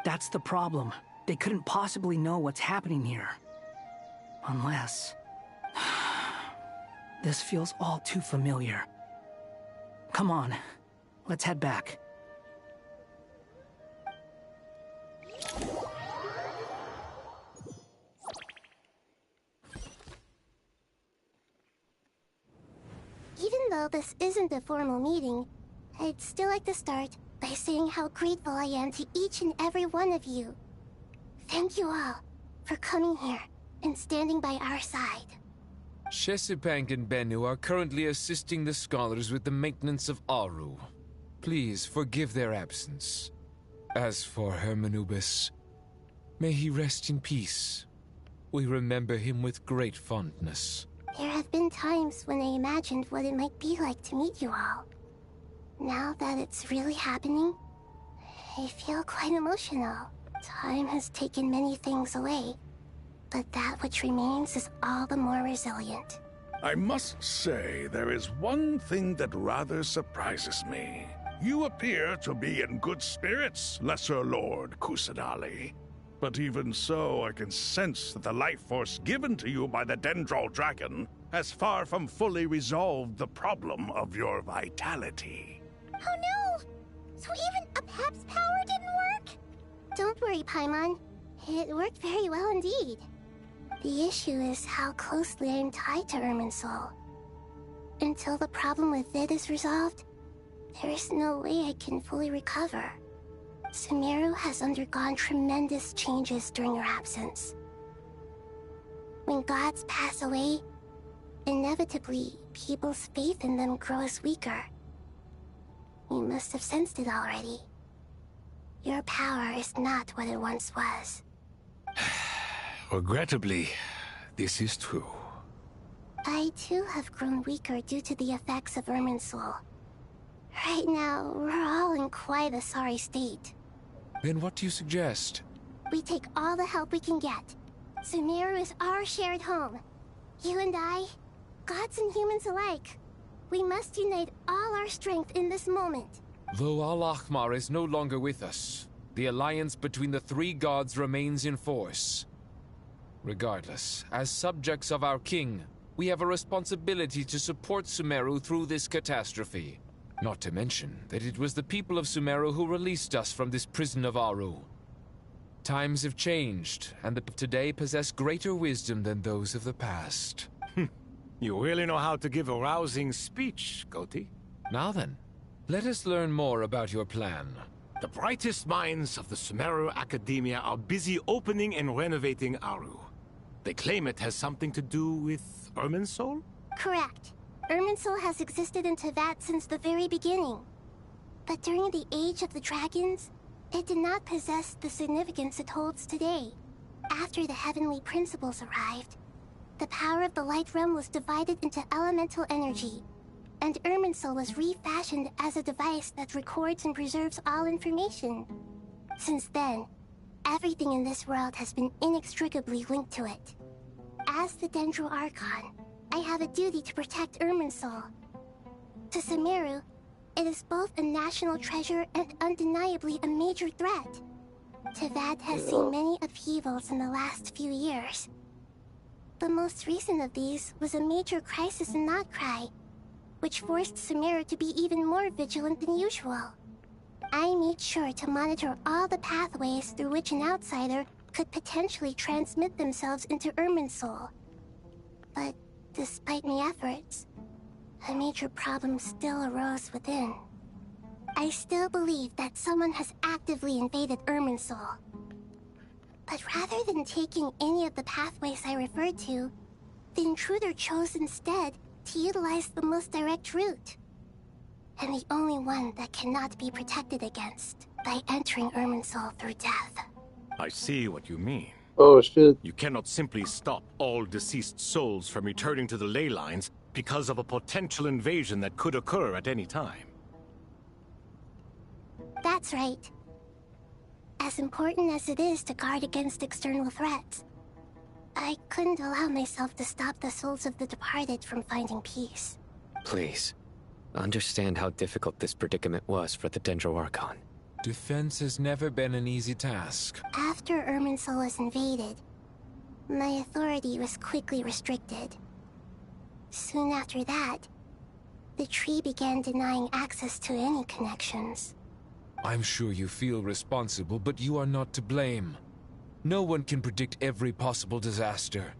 That's the problem. They couldn't possibly know what's happening here. Unless... This feels all too familiar. Come on, let's head back. Even though this isn't a formal meeting, I'd still like to start by saying how grateful I am to each and every one of you. Thank you all for coming here and standing by our side. Shesipank and Bennu are currently assisting the scholars with the maintenance of Aru. Please forgive their absence. As for Hermanubis, may he rest in peace. We remember him with great fondness. There have been times when I imagined what it might be like to meet you all. Now that it's really happening, I feel quite emotional. Time has taken many things away, but that which remains is all the more resilient. I must say, there is one thing that rather surprises me. You appear to be in good spirits, Lesser Lord Kusanali. But even so, I can sense that the life force given to you by the Dendral Dragon has far from fully resolved the problem of your vitality. Oh no! So even a Pep's power didn't work? Don't worry, Paimon. It worked very well indeed. The issue is how closely I am tied to Irminsul. Until the problem with it is resolved, there is no way I can fully recover. Sumeru has undergone tremendous changes during your absence. When gods pass away, inevitably, people's faith in them grows weaker. You must have sensed it already. Your power is not what it once was. Regrettably, this is true. I too have grown weaker due to the effects of Irminsul. Right now, we're all in quite a sorry state. Then what do you suggest? We take all the help we can get. Sumeru is our shared home. You and I, gods and humans alike. We must unite all our strength in this moment. Though Al-Ahmar is no longer with us, the alliance between the three gods remains in force. Regardless, as subjects of our king, we have a responsibility to support Sumeru through this catastrophe. Not to mention that it was the people of Sumeru who released us from this prison of Aru. Times have changed, and the today possess greater wisdom than those of the past. You really know how to give a rousing speech, Goti. Now then, let us learn more about your plan. The brightest minds of the Sumeru Academia are busy opening and renovating Aru. They claim it has something to do with Irminsul? Correct. Irminsul has existed in Teyvat since the very beginning. But during the Age of the Dragons, it did not possess the significance it holds today. After the Heavenly Principles arrived, the power of the Light Realm was divided into elemental energy, and Irminsul was refashioned as a device that records and preserves all information. Since then, everything in this world has been inextricably linked to it. As the Dendro Archon, I have a duty to protect Irminsul. To Sumeru, it is both a national treasure and undeniably a major threat. Teyvat has seen many upheavals in the last few years. The most recent of these was a major crisis in Notcry, which forced Sumeru to be even more vigilant than usual. I made sure to monitor all the pathways through which an outsider could potentially transmit themselves into Irminsul. But despite my efforts, a major problem still arose within. I still believe that someone has actively invaded Irminsul. But rather than taking any of the pathways I referred to, the intruder chose instead to utilize the most direct route. And the only one that cannot be protected against by entering Irminsul through death. I see what you mean. Oh shit. You cannot simply stop all deceased souls from returning to the ley lines because of a potential invasion that could occur at any time. That's right. As important as it is to guard against external threats, I couldn't allow myself to stop the souls of the departed from finding peace. Please, understand how difficult this predicament was for the Dendro Archon. Defense has never been an easy task. After Irminsul was invaded, my authority was quickly restricted. Soon after that, the tree began denying access to any connections. I'm sure you feel responsible, but you are not to blame. No one can predict every possible disaster.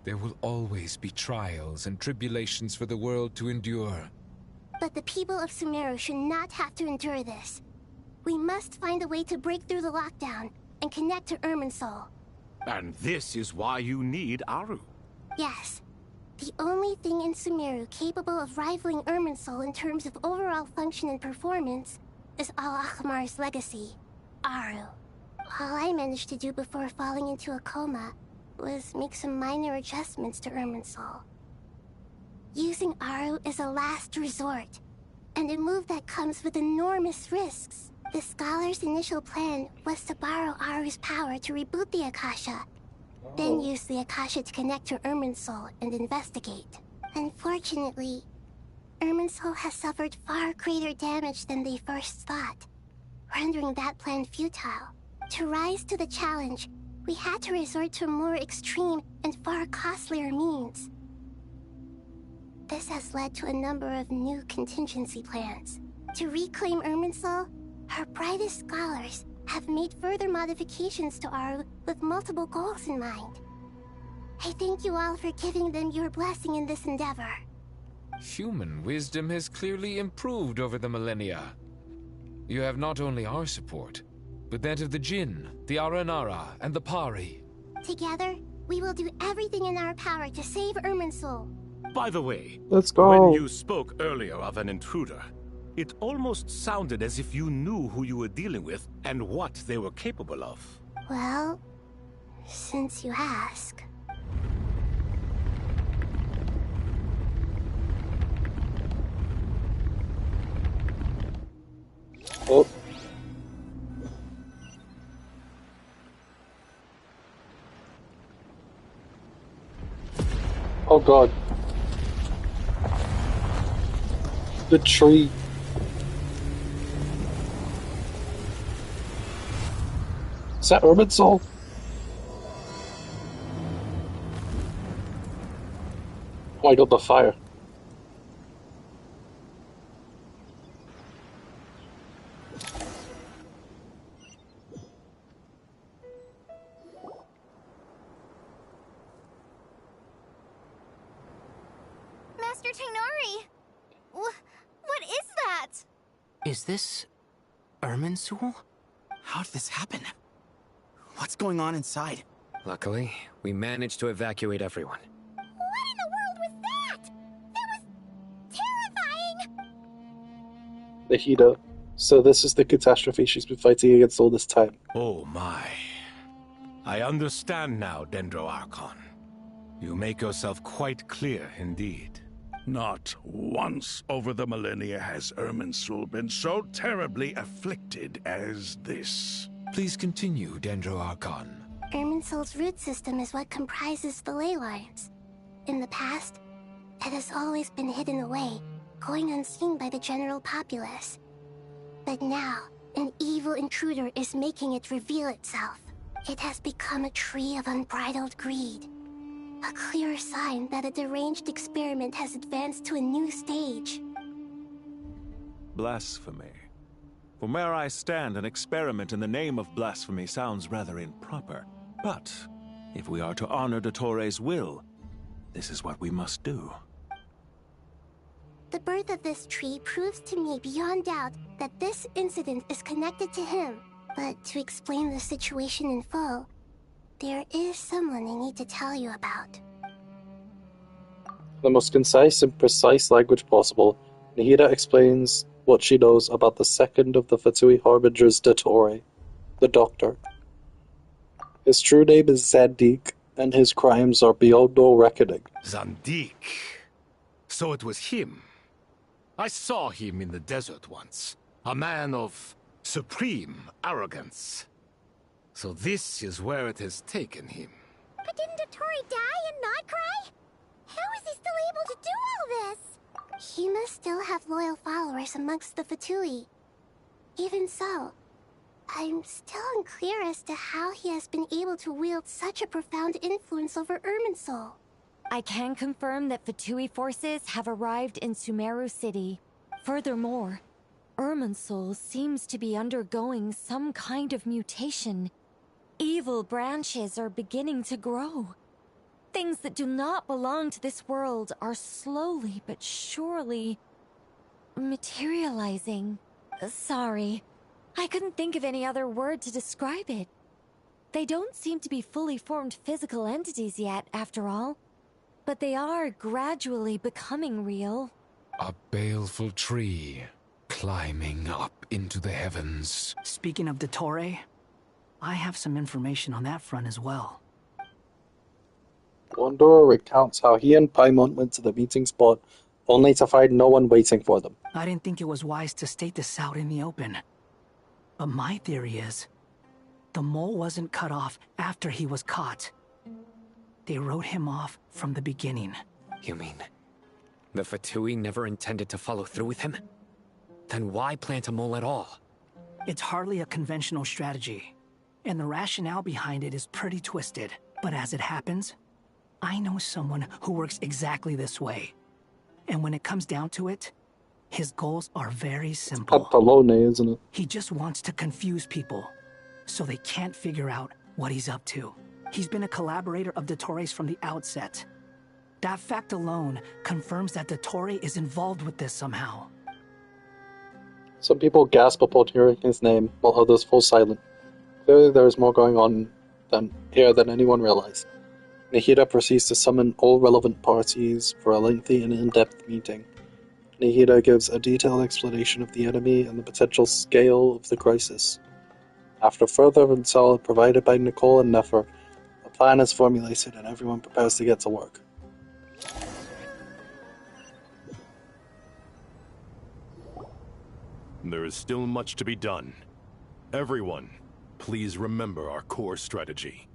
There will always be trials and tribulations for the world to endure. But the people of Sumeru should not have to endure this. We must find a way to break through the lockdown and connect to Irminsul. And this is why you need Aru. Yes. The only thing in Sumeru capable of rivaling Irminsul in terms of overall function and performance is Al-Ahmar's legacy, Aru. All I managed to do before falling into a coma was make some minor adjustments to Irminsul. Using Aru is a last resort, and a move that comes with enormous risks. The scholar's initial plan was to borrow Aru's power to reboot the Akasha, then use the Akasha to connect to Irminsul and investigate. Unfortunately, Irminsul has suffered far greater damage than they first thought, rendering that plan futile. To rise to the challenge, we had to resort to more extreme and far costlier means. This has led to a number of new contingency plans. To reclaim Irminsul, her brightest scholars have made further modifications to Aru with multiple goals in mind. I thank you all for giving them your blessing in this endeavor. Human wisdom has clearly improved over the millennia. You have not only our support, but that of the Jinn, the Aranara, and the Pari. Together, we will do everything in our power to save Irminsul. By the way, let's go. When you spoke earlier of an intruder, it almost sounded as if you knew who you were dealing with and what they were capable of. Well, since you ask. Oh. Oh god. The tree. Is that Irminsul? Oh my god, the fire. Master Tainari! What is that? Is this Irminsul? How did this happen? What's going on inside? Luckily, we managed to evacuate everyone. What in the world was that? That was terrifying! Nahida. So this is the catastrophe she's been fighting against all this time. Oh my. I understand now, Dendro Archon. You make yourself quite clear indeed. Not once over the millennia has Irminsul been so terribly afflicted as this. Please continue, Dendro Archon. Irminsul's root system is what comprises the ley lines. In the past, it has always been hidden away, going unseen by the general populace. But now, an evil intruder is making it reveal itself. It has become a tree of unbridled greed. A clear sign that a deranged experiment has advanced to a new stage. Blasphemy. From where I stand, an experiment in the name of blasphemy sounds rather improper. But if we are to honor Dottores' will, this is what we must do. The birth of this tree proves to me beyond doubt that this incident is connected to him. But to explain the situation in full, there is someone I need to tell you about. In the most concise and precise language possible, Nahida explains what she knows about the second of the Fatui Harbingers Dottore, the Doctor. His true name is Zandik, and his crimes are beyond all reckoning. Zandik. So it was him. I saw him in the desert once. A man of supreme arrogance. So this is where it has taken him. But didn't Dottore die and not cry? How is he still able to do all this? He must still have loyal followers amongst the Fatui. Even so, I'm still unclear as to how he has been able to wield such a profound influence over Irminsul. I can confirm that Fatui forces have arrived in Sumeru City. Furthermore, Irminsul seems to be undergoing some kind of mutation. Evil branches are beginning to grow. Things that do not belong to this world are slowly but surely materializing. Sorry, I couldn't think of any other word to describe it. They don't seem to be fully formed physical entities yet, after all. But they are gradually becoming real. A baleful tree, climbing up into the heavens. Speaking of Dottore, I have some information on that front as well. Wanderer recounts how he and Paimon went to the meeting spot only to find no one waiting for them. I didn't think it was wise to state this out in the open. But my theory is, the mole wasn't cut off after he was caught. They wrote him off from the beginning. You mean the Fatui never intended to follow through with him? Then why plant a mole at all? It's hardly a conventional strategy, and the rationale behind it is pretty twisted. But as it happens, I know someone who works exactly this way. And when it comes down to it, his goals are very simple. Apollone, isn't it? He just wants to confuse people, so they can't figure out what he's up to. He's been a collaborator of Dottores from the outset. That fact alone confirms that Dottore is involved with this somehow. Some people gasp upon hearing his name, while others fall silent. Clearly there is more going on here than anyone realized. Nihida proceeds to summon all relevant parties for a lengthy and in-depth meeting. Nihida gives a detailed explanation of the enemy and the potential scale of the crisis. After further intel provided by Nicole and Nefer, a plan is formulated and everyone prepares to get to work. There is still much to be done. Everyone, please remember our core strategy.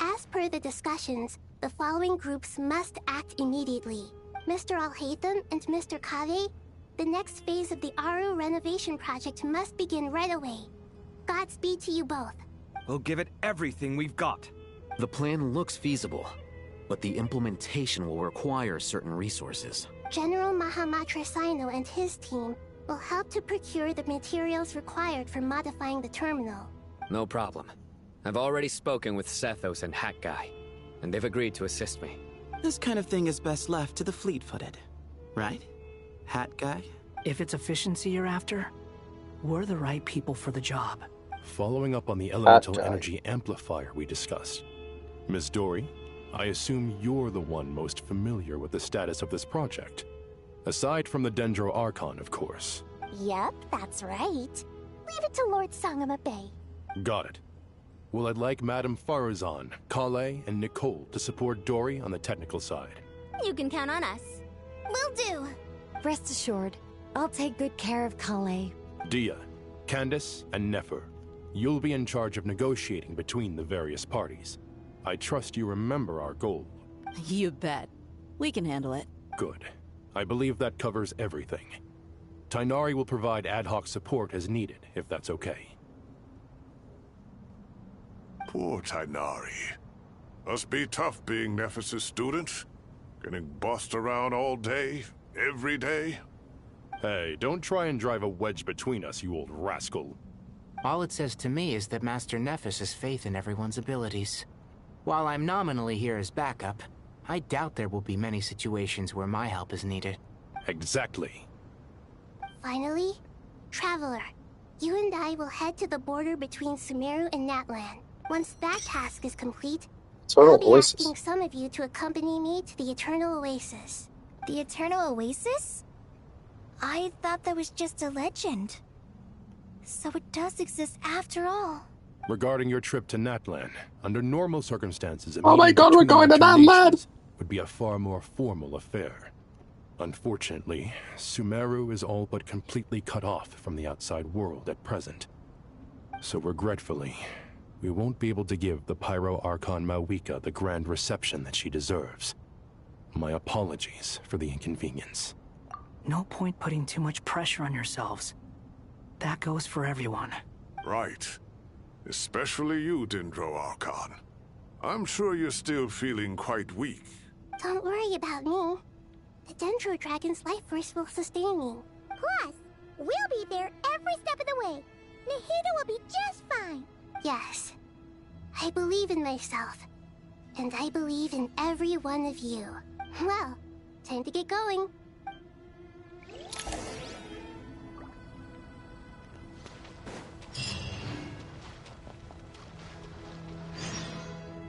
As per the discussions, the following groups must act immediately. Mr. Al-Haytham and Mr. Kave, the next phase of the Aru renovation project must begin right away. Godspeed to you both. We'll give it everything we've got. The plan looks feasible, but the implementation will require certain resources. General Mahamatra Sino and his team will help to procure the materials required for modifying the terminal. No problem. I've already spoken with Sethos and Hat Guy, and they've agreed to assist me. This kind of thing is best left to the fleet-footed, right? Hat Guy? If it's efficiency you're after, we're the right people for the job. Following up on the elemental energy amplifier we discussed. Miss Dory, I assume you're the one most familiar with the status of this project. Aside from the Dendro Archon, of course. Yep, that's right. Leave it to Lord Sangamabe. Got it. Well, I'd like Madame Farazan, Kale, and Nicole to support Dory on the technical side. You can count on us. Will do. Rest assured, I'll take good care of Kale. Dia, Candace, and Nefer, you'll be in charge of negotiating between the various parties. I trust you remember our goal. You bet. We can handle it. Good. I believe that covers everything. Tainari will provide ad hoc support as needed, if that's okay. Poor Tainari. Must be tough being Nephis' student. Getting bossed around all day, every day. Hey, don't try and drive a wedge between us, you old rascal. All it says to me is that Master Nephis has faith in everyone's abilities. While I'm nominally here as backup, I doubt there will be many situations where my help is needed. Exactly. Finally, Traveler, you and I will head to the border between Sumeru and Natlan. Once that task is complete, I'll be asking some of you to accompany me to the Eternal Oasis. The Eternal Oasis? I thought that was just a legend. So it does exist after all. Regarding your trip to Natlan, under normal circumstances, oh my god, we're going to Natlan! Would be a far more formal affair. Unfortunately, Sumeru is all but completely cut off from the outside world at present. So regretfully, we won't be able to give the Pyro Archon Mawika the grand reception that she deserves. My apologies for the inconvenience. No point putting too much pressure on yourselves. That goes for everyone. Right. Especially you, Dendro Archon. I'm sure you're still feeling quite weak. Don't worry about me. The Dendro Dragon's life force will sustain me. Plus, we'll be there every step of the way. Nihida will be just fine. Yes. I believe in myself. And I believe in every one of you. Well, time to get going.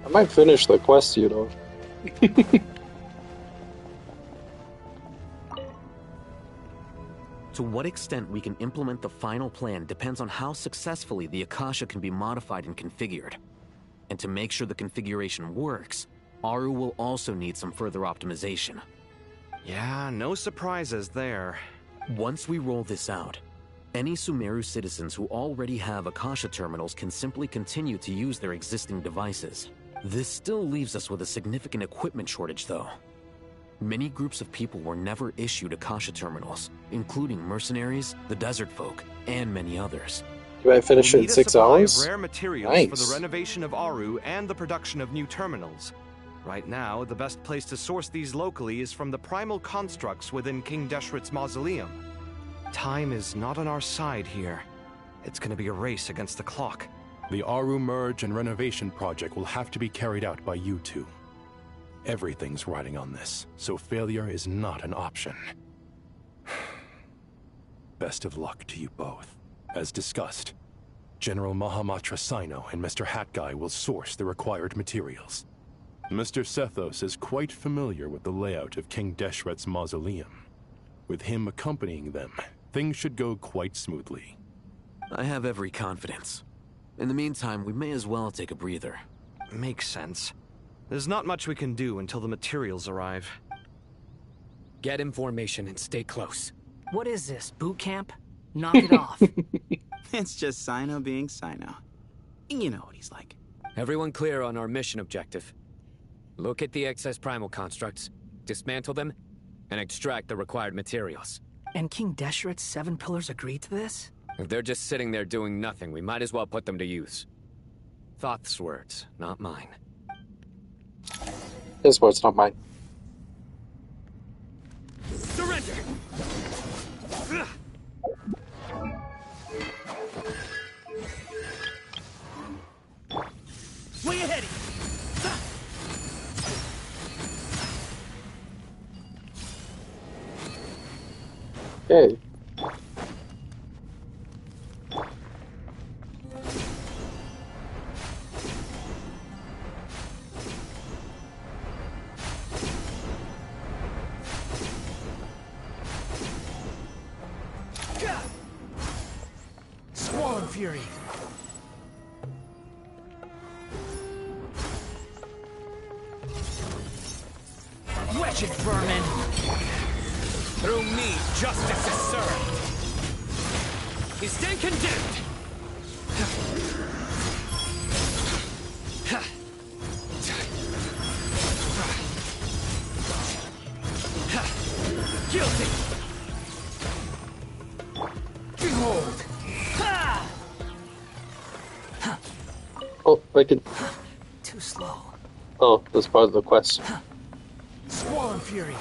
I might finish the quest, you know. To what extent we can implement the final plan depends on how successfully the Akasha can be modified and configured. And to make sure the configuration works, Aru will also need some further optimization. Yeah, no surprises there. Once we roll this out, any Sumeru citizens who already have Akasha terminals can simply continue to use their existing devices. This still leaves us with a significant equipment shortage, though. Many groups of people were never issued Akasha terminals, including mercenaries, the desert folk, and many others. Do I finish it in 6 hours? Of rare materials Nice. for the renovation of Aru and the production of new terminals. Right now, the best place to source these locally is from the primal constructs within King Deshret's mausoleum. Time is not on our side here. It's gonna be a race against the clock. The Aru merge and renovation project will have to be carried out by you two. Everything's riding on this, so failure is not an option. Best of luck to you both. As discussed, General Mahamatra Sino and Mr. Hat Guy will source the required materials. Mr. Sethos is quite familiar with the layout of King Deshret's mausoleum. With him accompanying them, things should go quite smoothly. I have every confidence. In the meantime, we may as well take a breather. Makes sense. There's not much we can do until the materials arrive. Get in formation and stay close. What is this, boot camp? Knock it off. It's just Sino being Sino. You know what he's like. Everyone clear on our mission objective. Look at the excess primal constructs, dismantle them, and extract the required materials. And King Deshret's 7 pillars agreed to this? If they're just sitting there doing nothing, we might as well put them to use. Thoth's words, not mine. His words, not mine. Surrender! Swing ahead! Okay. Squall Fury! Wretched vermin! Through me, justice is served! He stand condemned! Guilty! Behold! Oh, I can. Too slow. Oh, that's part of the quest. Squall Fury!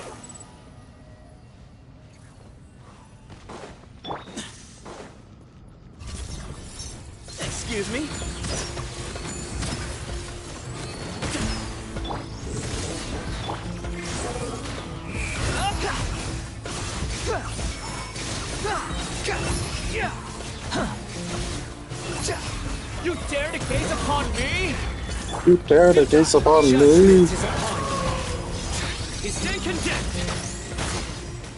Excuse me? You dare to gaze upon me? You dare to gaze upon me? You stand condemned!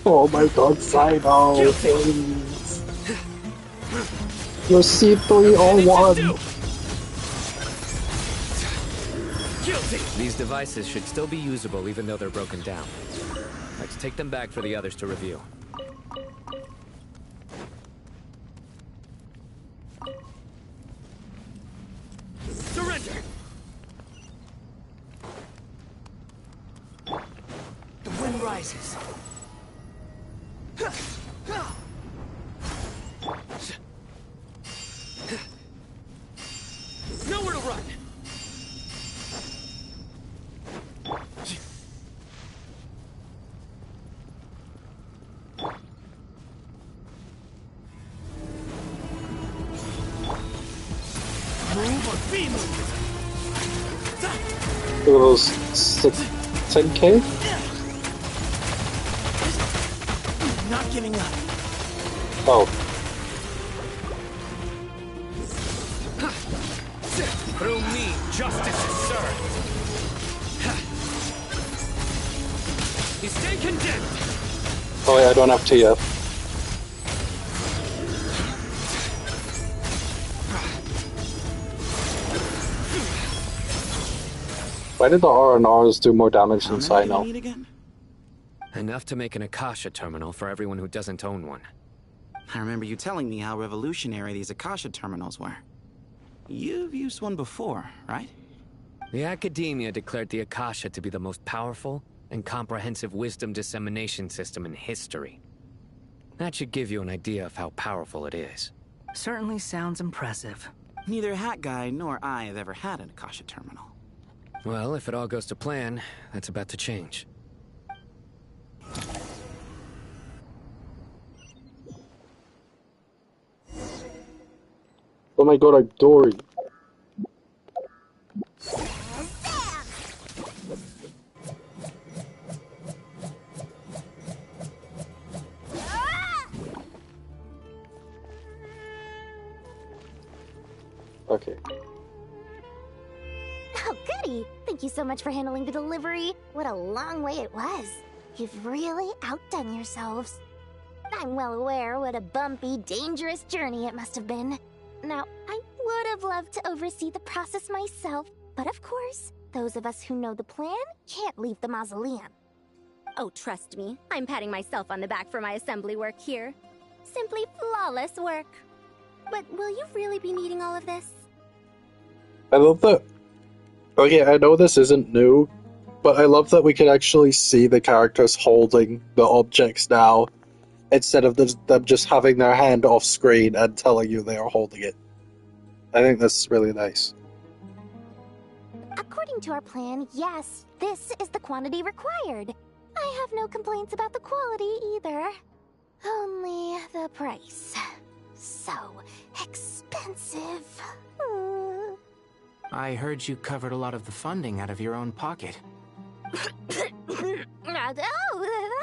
Oh my god, Sino, please. You're C301. These devices should still be usable even though they're broken down. Let's take them back for the others to review. Surrender! The wind rises. Nowhere to run! Move or be moved! Look at those 10k? Not giving up. Oh. Through me, justice is served. You stand condemned. Oh yeah, I don't have to yet. Why did the R&Rs do more damage than Sino? Enough to make an Akasha terminal for everyone who doesn't own one. I remember you telling me how revolutionary these Akasha terminals were. You've used one before, right? The Academia declared the Akasha to be the most powerful and comprehensive wisdom dissemination system in history. That should give you an idea of how powerful it is. Certainly sounds impressive. Neither Hat Guy nor I have ever had an Akasha terminal. Well, if it all goes to plan, that's about to change. Oh my god, I'm Dory. Okay. Oh, goody! Thank you so much for handling the delivery. What a long way it was. You've really outdone yourselves. I'm well aware what a bumpy, dangerous journey it must have been. Now, I would have loved to oversee the process myself, but of course, those of us who know the plan can't leave the mausoleum. Oh, trust me, I'm patting myself on the back for my assembly work here. Simply flawless work. But will you really be needing all of this? I love that. Okay, I know this isn't new, but I love that we can actually see the characters holding the objects now, instead of them just having their hand off screen and telling you they are holding it. I think that's really nice. According to our plan, yes, this is the quantity required. I have no complaints about the quality either. Only the price. So expensive. I heard you covered a lot of the funding out of your own pocket. Oh,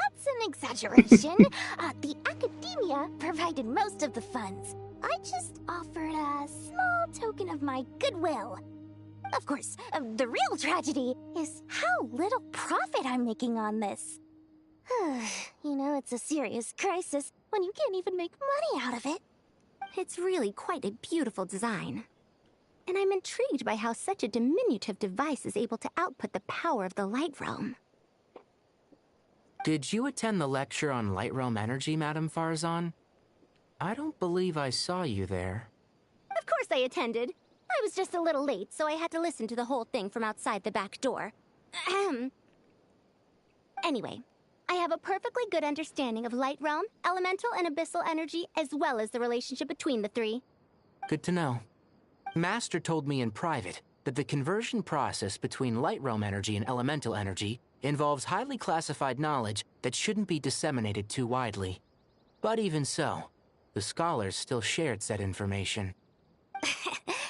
that's an exaggeration. The Academia provided most of the funds. I just offered a small token of my goodwill. Of course, the real tragedy is how little profit I'm making on this. You know, it's a serious crisis when you can't even make money out of it. It's really quite a beautiful design. And I'm intrigued by how such a diminutive device is able to output the power of the Light Realm. Did you attend the lecture on Light Realm energy, Madame Farzan? I don't believe I saw you there. Of course I attended. I was just a little late, so I had to listen to the whole thing from outside the back door. Anyway, I have a perfectly good understanding of Light Realm, elemental and abyssal energy, as well as the relationship between the three. Good to know. Master told me in private that the conversion process between Light Realm energy and elemental energy involves highly classified knowledge that shouldn't be disseminated too widely. But even so, the scholars still shared said information.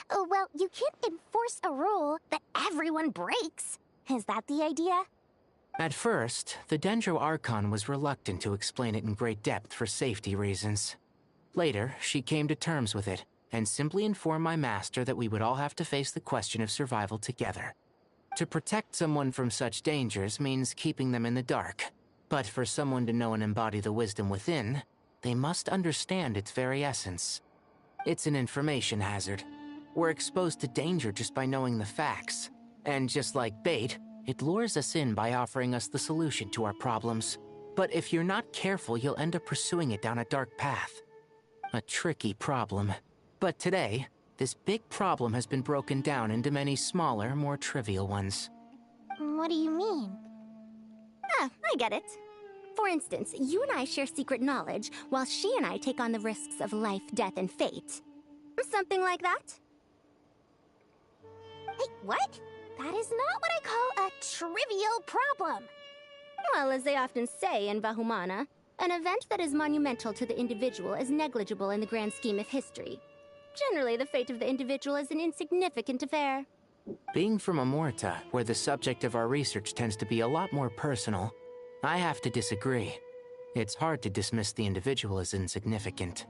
Well, you can't enforce a rule that everyone breaks. Is that the idea? At first, the Dendro Archon was reluctant to explain it in great depth for safety reasons. Later, she came to terms with it, and simply informed my master that we would all have to face the question of survival together. To protect someone from such dangers means keeping them in the dark. But for someone to know and embody the wisdom within, they must understand its very essence. It's an information hazard. We're exposed to danger just by knowing the facts. And just like bait, it lures us in by offering us the solution to our problems. But if you're not careful, you'll end up pursuing it down a dark path. A tricky problem. But today, this big problem has been broken down into many smaller, more trivial ones. What do you mean? Ah, I get it. For instance, you and I share secret knowledge, while she and I take on the risks of life, death, and fate. Something like that? Hey, what? That is not what I call a trivial problem. Well, as they often say in Vahumana, an event that is monumental to the individual is negligible in the grand scheme of history. Generally, the fate of the individual is an insignificant affair. Being from Amorta, where the subject of our research tends to be a lot more personal, I have to disagree. It's hard to dismiss the individual as insignificant.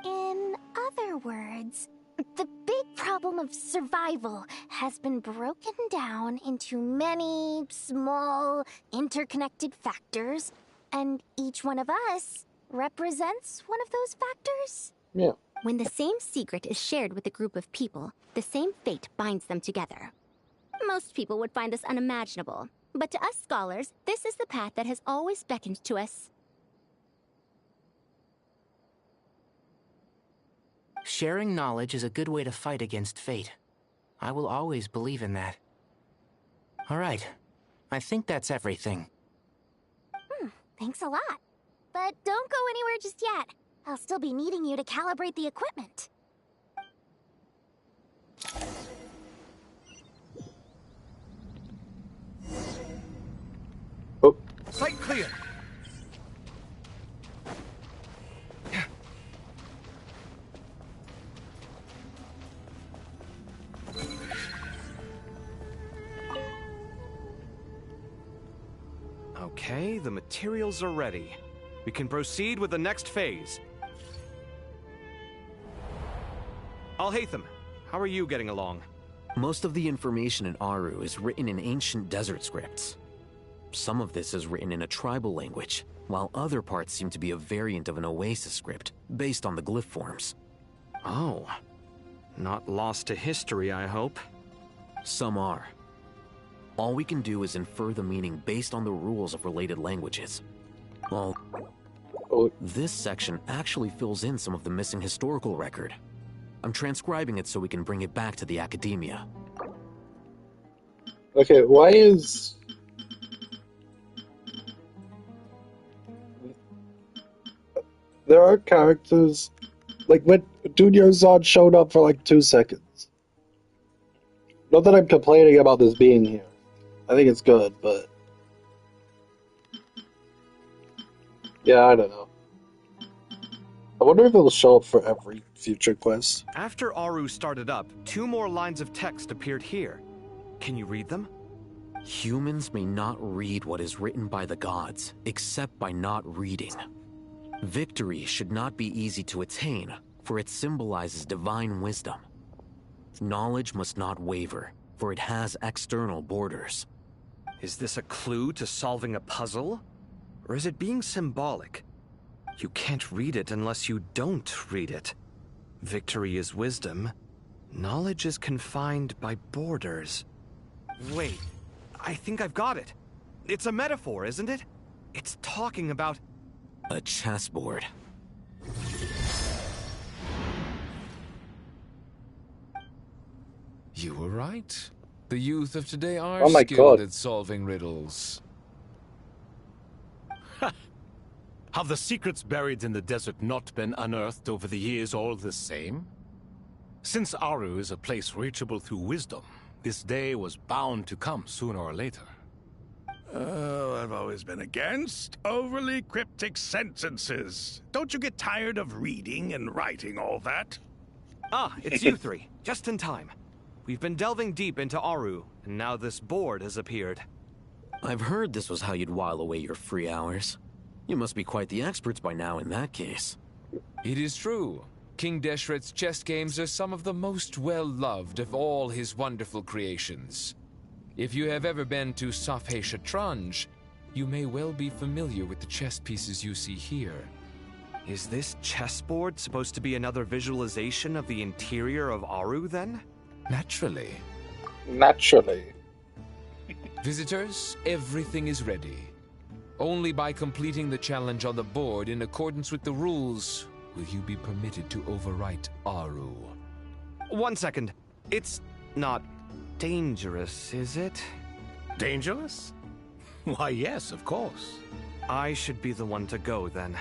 In other words, the big problem of survival has been broken down into many small, interconnected factors, and each one of us represents one of those factors? Yeah. When the same secret is shared with a group of people, the same fate binds them together. Most people would find this unimaginable, But to us scholars, this is the path that has always beckoned to us. Sharing knowledge is a good way to fight against fate. I will always believe in that. All right. I think that's everything. Thanks a lot. But don't go anywhere just yet. I'll still be needing you to calibrate the equipment. Oh. Sight clear. Okay, the materials are ready. We can proceed with the next phase. Alhaitham, how are you getting along? Most of the information in Aru is written in ancient desert scripts. Some of this is written in a tribal language, while other parts seem to be a variant of an Oasis script, based on the glyph forms. Oh. Not lost to history, I hope. Some are. All we can do is infer the meaning based on the rules of related languages. Well, this section actually fills in some of the missing historical record. I'm transcribing it so we can bring it back to the academia. Okay, why is... There are characters... Like, when Junior Zod showed up for like 2 seconds. Not that I'm complaining about this being here. I think it's good, but... Yeah, I don't know. I wonder if it'll show up for every future quest. After Aru started up, 2 more lines of text appeared here. Can you read them? Humans may not read what is written by the gods, except by not reading. Victory should not be easy to attain, for it symbolizes divine wisdom. Knowledge must not waver, for it has external borders. Is this a clue to solving a puzzle? Or is it being symbolic? You can't read it unless you don't read it. Victory is wisdom. Knowledge is confined by borders. Wait, I think I've got it. It's a metaphor, isn't it? It's talking about... a chessboard. You were right. The youth of today are Oh my skilled God. at solving riddles. Have the secrets buried in the desert not been unearthed over the years all the same? Since Aru is a place reachable through wisdom, this day was bound to come sooner or later. Oh, I've always been against overly cryptic sentences. Don't you get tired of reading and writing all that? Ah, it's you 3. Just in time. We've been delving deep into Aru, and now this board has appeared. I've heard this was how you'd while away your free hours. You must be quite the experts by now in that case. It is true. King Deshret's chess games are some of the most well-loved of all his wonderful creations. If you have ever been to Safhe Shatranj, you may well be familiar with the chess pieces you see here. Is this chessboard supposed to be another visualization of the interior of Aru, then? Naturally. Naturally. Visitors, everything is ready. Only by completing the challenge on the board in accordance with the rules will you be permitted to overwrite Aru. 1 second. It's not dangerous, is it? Dangerous? Why, yes, of course. I should be the one to go, then.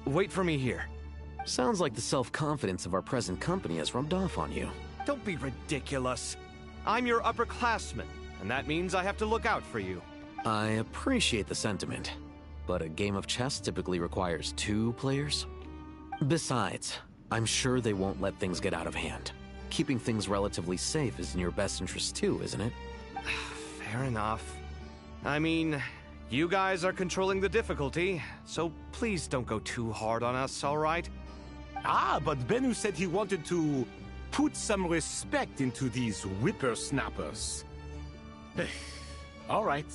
Wait for me here. Sounds like the self-confidence of our present company has rubbed off on you. Don't be ridiculous. I'm your upperclassman, and that means I have to look out for you. I appreciate the sentiment, but a game of chess typically requires 2 players. Besides, I'm sure they won't let things get out of hand. Keeping things relatively safe is in your best interest too, isn't it? Fair enough. I mean, you guys are controlling the difficulty, so please don't go too hard on us, all right? Ah, but Bennu said he wanted to put some respect into these whippersnappers. All right.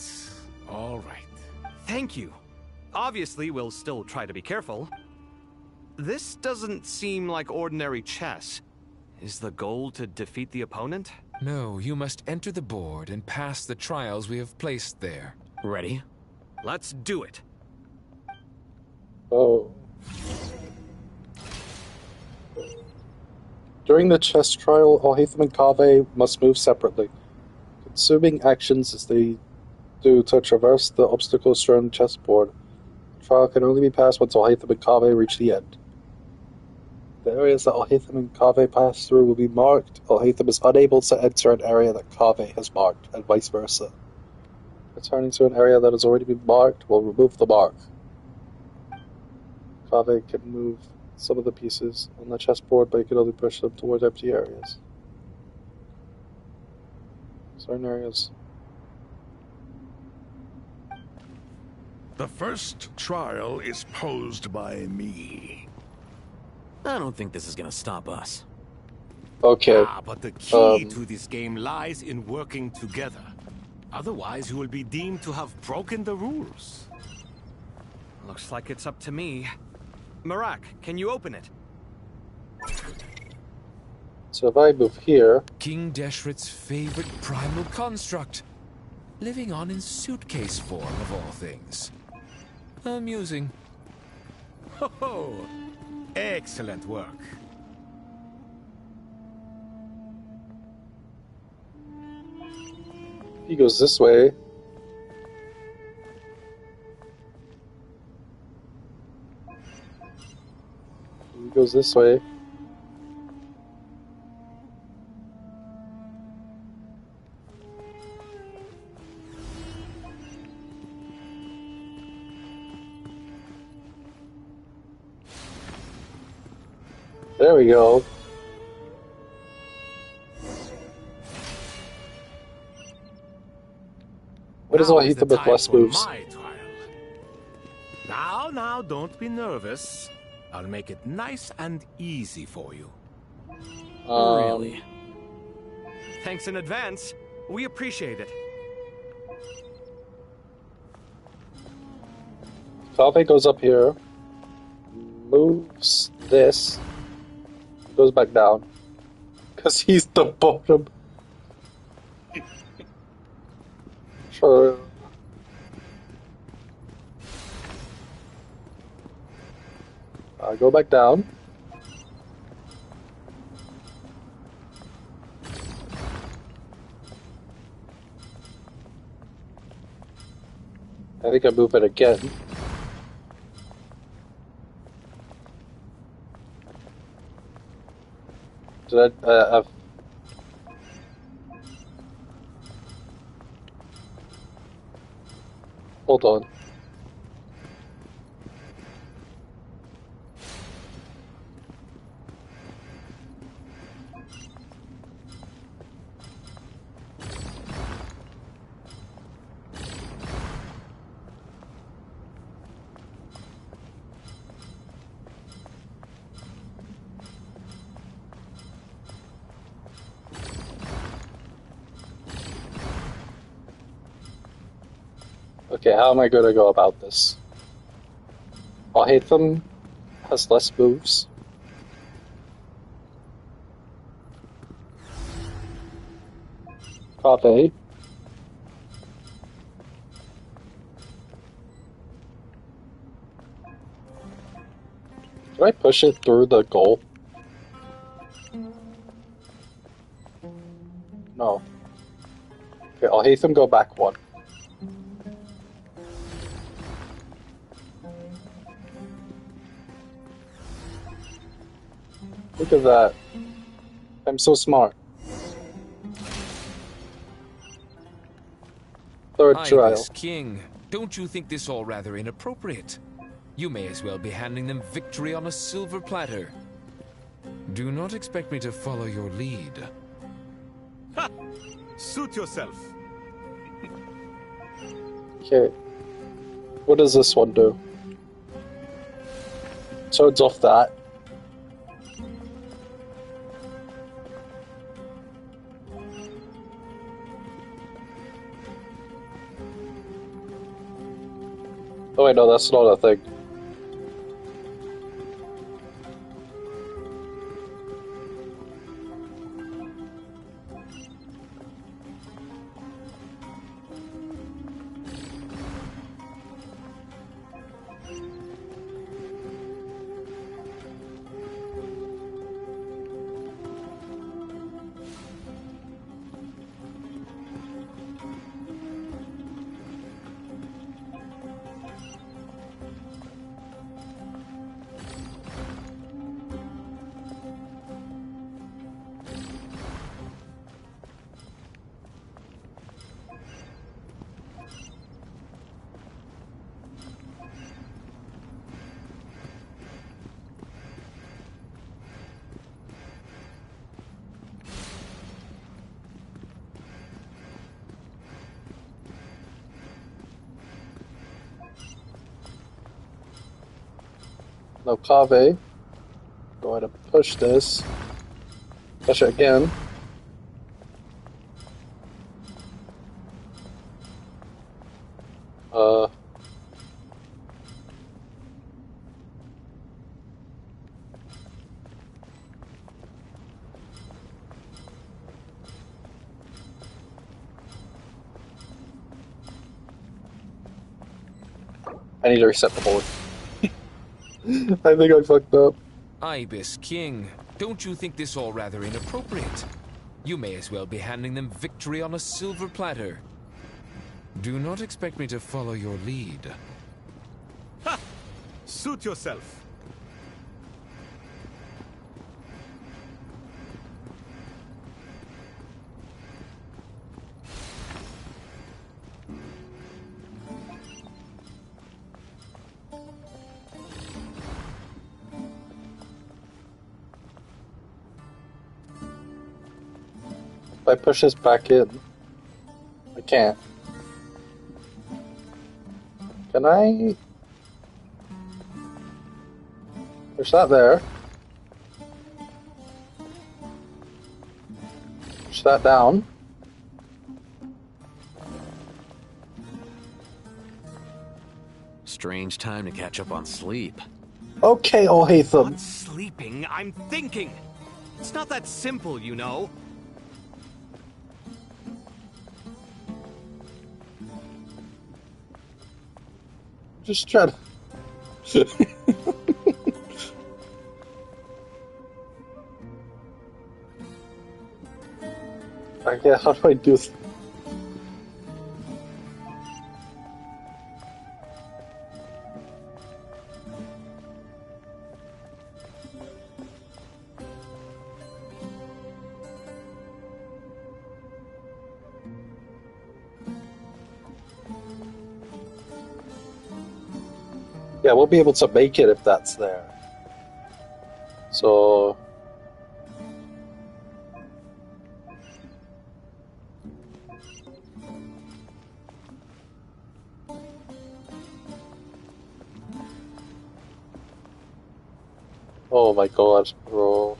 All right. Thank you. Obviously, we'll still try to be careful. This doesn't seem like ordinary chess. Is the goal to defeat the opponent? No, you must enter the board and pass the trials we have placed there. Ready? Let's do it. Oh. During the chess trial, Alhaitham and Kaveh must move separately, consuming actions as they do to traverse the obstacles surrounding the chessboard. The trial can only be passed once Alhaitham and Kaveh reach the end. The areas that Alhaitham and Kaveh pass through will be marked. Alhaitham is unable to enter an area that Kaveh has marked, and vice versa. Returning to an area that has already been marked will remove the mark. Kaveh can move some of the pieces on the chessboard, but you can only push them towards empty areas. Certain areas. The first trial is posed by me. I don't think this is gonna stop us. Okay. But the key to this game lies in working together. Otherwise, you will be deemed to have broken the rules. Looks like it's up to me. Marak, can you open it? So if I move here... King Deshret's favorite primal construct. Living on in suitcase form, of all things. Amusing. Ho ho! Excellent work. He goes this way. He goes this way. There we go. What is all Alhaitham with less moves? Now, don't be nervous. I'll make it nice and easy for you. Really? Thanks in advance. We appreciate it. Kaveh goes up here, moves this, goes back down, because he's the bottom. Sure. Go back down. I think I move it again. Did I, hold on. Okay, how am I going to go about this? Alhaitham has less moves. Kaveh. Can I push it through the goal? No. Okay, Alhaitham go back one. Look at that. I'm so smart. Third trial. Ibis King, don't you think this all rather inappropriate? You may as well be handing them victory on a silver platter. Do not expect me to follow your lead. Ha! Suit yourself. Okay. What does this one do? Turns off that. Oh wait, no, that's not a thing. Now Kave. Going to push this. Push it again. I need to reset the board. I think I fucked up. Ibis King, don't you think this all rather inappropriate? You may as well be handing them victory on a silver platter. Do not expect me to follow your lead. Ha! Suit yourself. If I push this back in, I can't. Can I? Push that there. Push that down. Strange time to catch up on sleep. Okay, oh Hatham. Not sleeping, I'm thinking. It's not that simple, you know. Just try to... Okay, how do I do this? Yeah, we'll be able to make it if that's there. So... Oh my god, bro.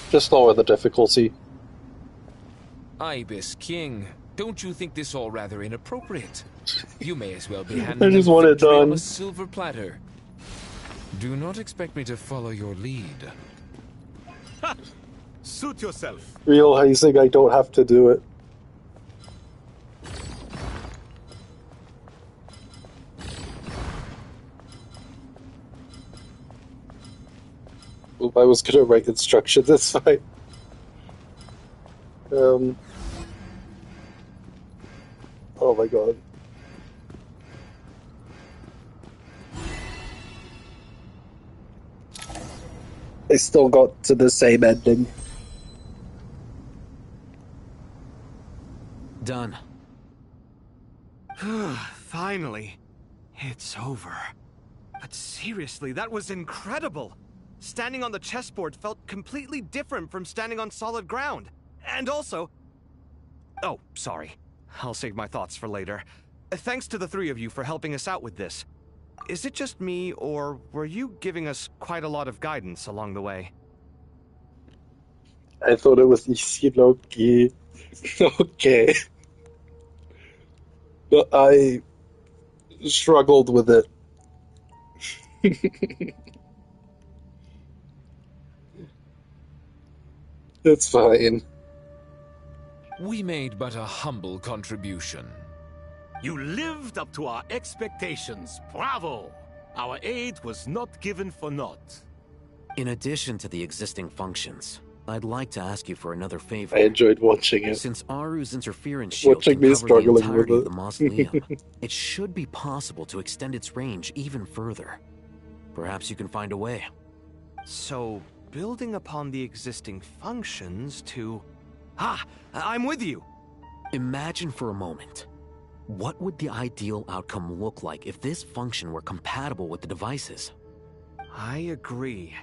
Just lower the difficulty. Ibis King, don't you think this all rather inappropriate? You may as well be I handing just them want it victory on done. a silver platter. Do not expect me to follow your lead. Ha! Suit yourself. Realizing I don't have to do it. Oop, I was gonna write instructions, it's fine. Oh my god. I still got to the same ending. Done. Finally. It's over. But seriously, that was incredible. Standing on the chessboard felt completely different from standing on solid ground. And also... Oh, sorry. I'll save my thoughts for later. Thanks to the three of you for helping us out with this. Is it just me, or were you giving us quite a lot of guidance along the way? I thought it was easy, Loki. Okay. But I struggled with it. It's fine. We made but a humble contribution. You lived up to our expectations. Bravo! Our aid was not given for naught. In addition to the existing functions, I'd like to ask you for another favor. I enjoyed watching it. Since Aru's interference shield Watching can me cover the struggling with entirety it. of the mausoleum, it should be possible to extend its range even further. Perhaps you can find a way. So, building upon the existing functions to... Ah! I'm with you! Imagine for a moment. What would the ideal outcome look like if this function were compatible with the devices? I agree.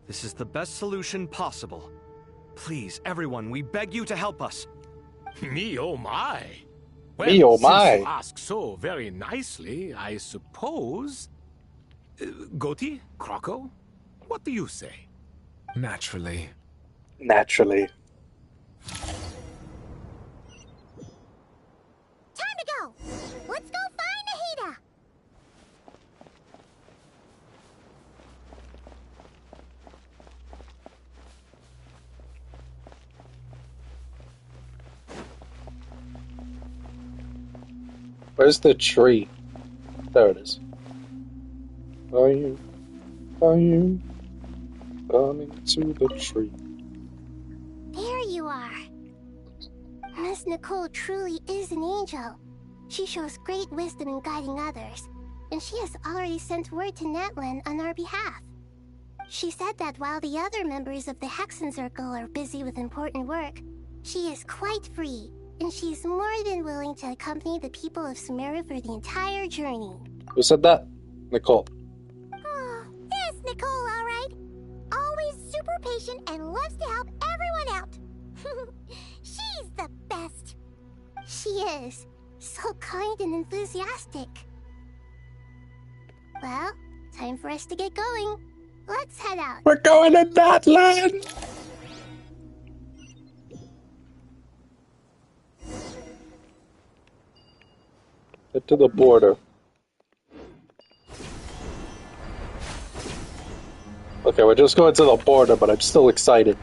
This is the best solution possible. Please, everyone, we beg you to help us. Me oh my. Well, Me oh since my. you ask so very nicely, I suppose... Goti? Croco? What do you say? Naturally. Naturally. Time to go! Let's go find Nahida! Where's the tree? There it is. Are you coming to the tree? There you are. Miss Nicole truly is an angel. She shows great wisdom in guiding others, and she has already sent word to Natlan on our behalf. She said that while the other members of the Hexen Circle are busy with important work, she is quite free, and she is more than willing to accompany the people of Sumeru for the entire journey. Who said that? Nicole. Oh, it's Nicole, all right. Always super patient and loves to help everyone out. She's the best. She is. So kind and enthusiastic. Well, time for us to get going. Let's head out. We're going to Natlan! Get to the border. Okay, we're just going to the border, but I'm still excited.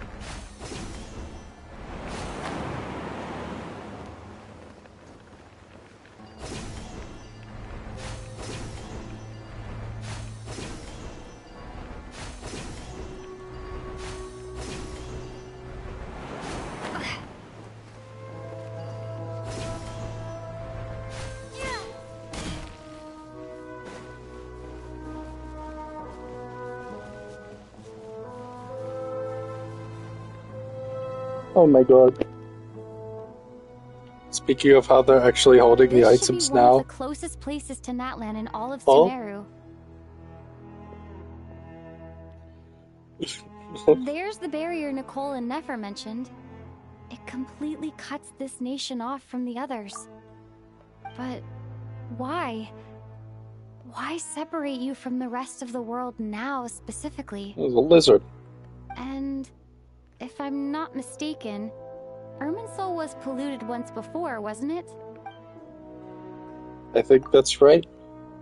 Oh my god. Speaking of how they're actually holding the This should items be one now. of the closest places to Natlan in all of Oh. Sumeru. There's the barrier Nicole and Nefer mentioned. It completely cuts this nation off from the others. But why? Why separate you from the rest of the world now, specifically? There's a lizard. And if I'm not mistaken, Irminsul was polluted once before, wasn't it? I think that's right.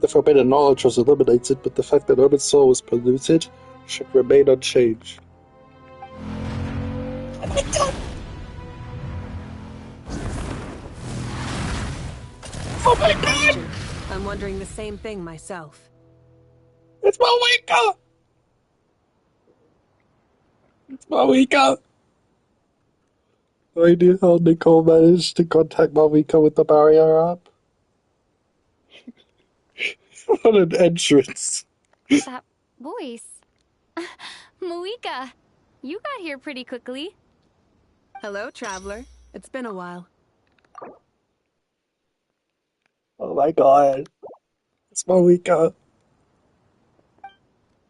The forbidden knowledge was eliminated, but the fact that Urban Soul was polluted should remain unchanged. Oh my god! Oh my god! I'm wondering the same thing myself. It's Malika! It's Malika! No idea how Nicole managed to contact Malika with the barrier app. What an entrance. That voice. Malika, you got here pretty quickly. Hello, traveler. It's been a while. Oh my god. It's Malika.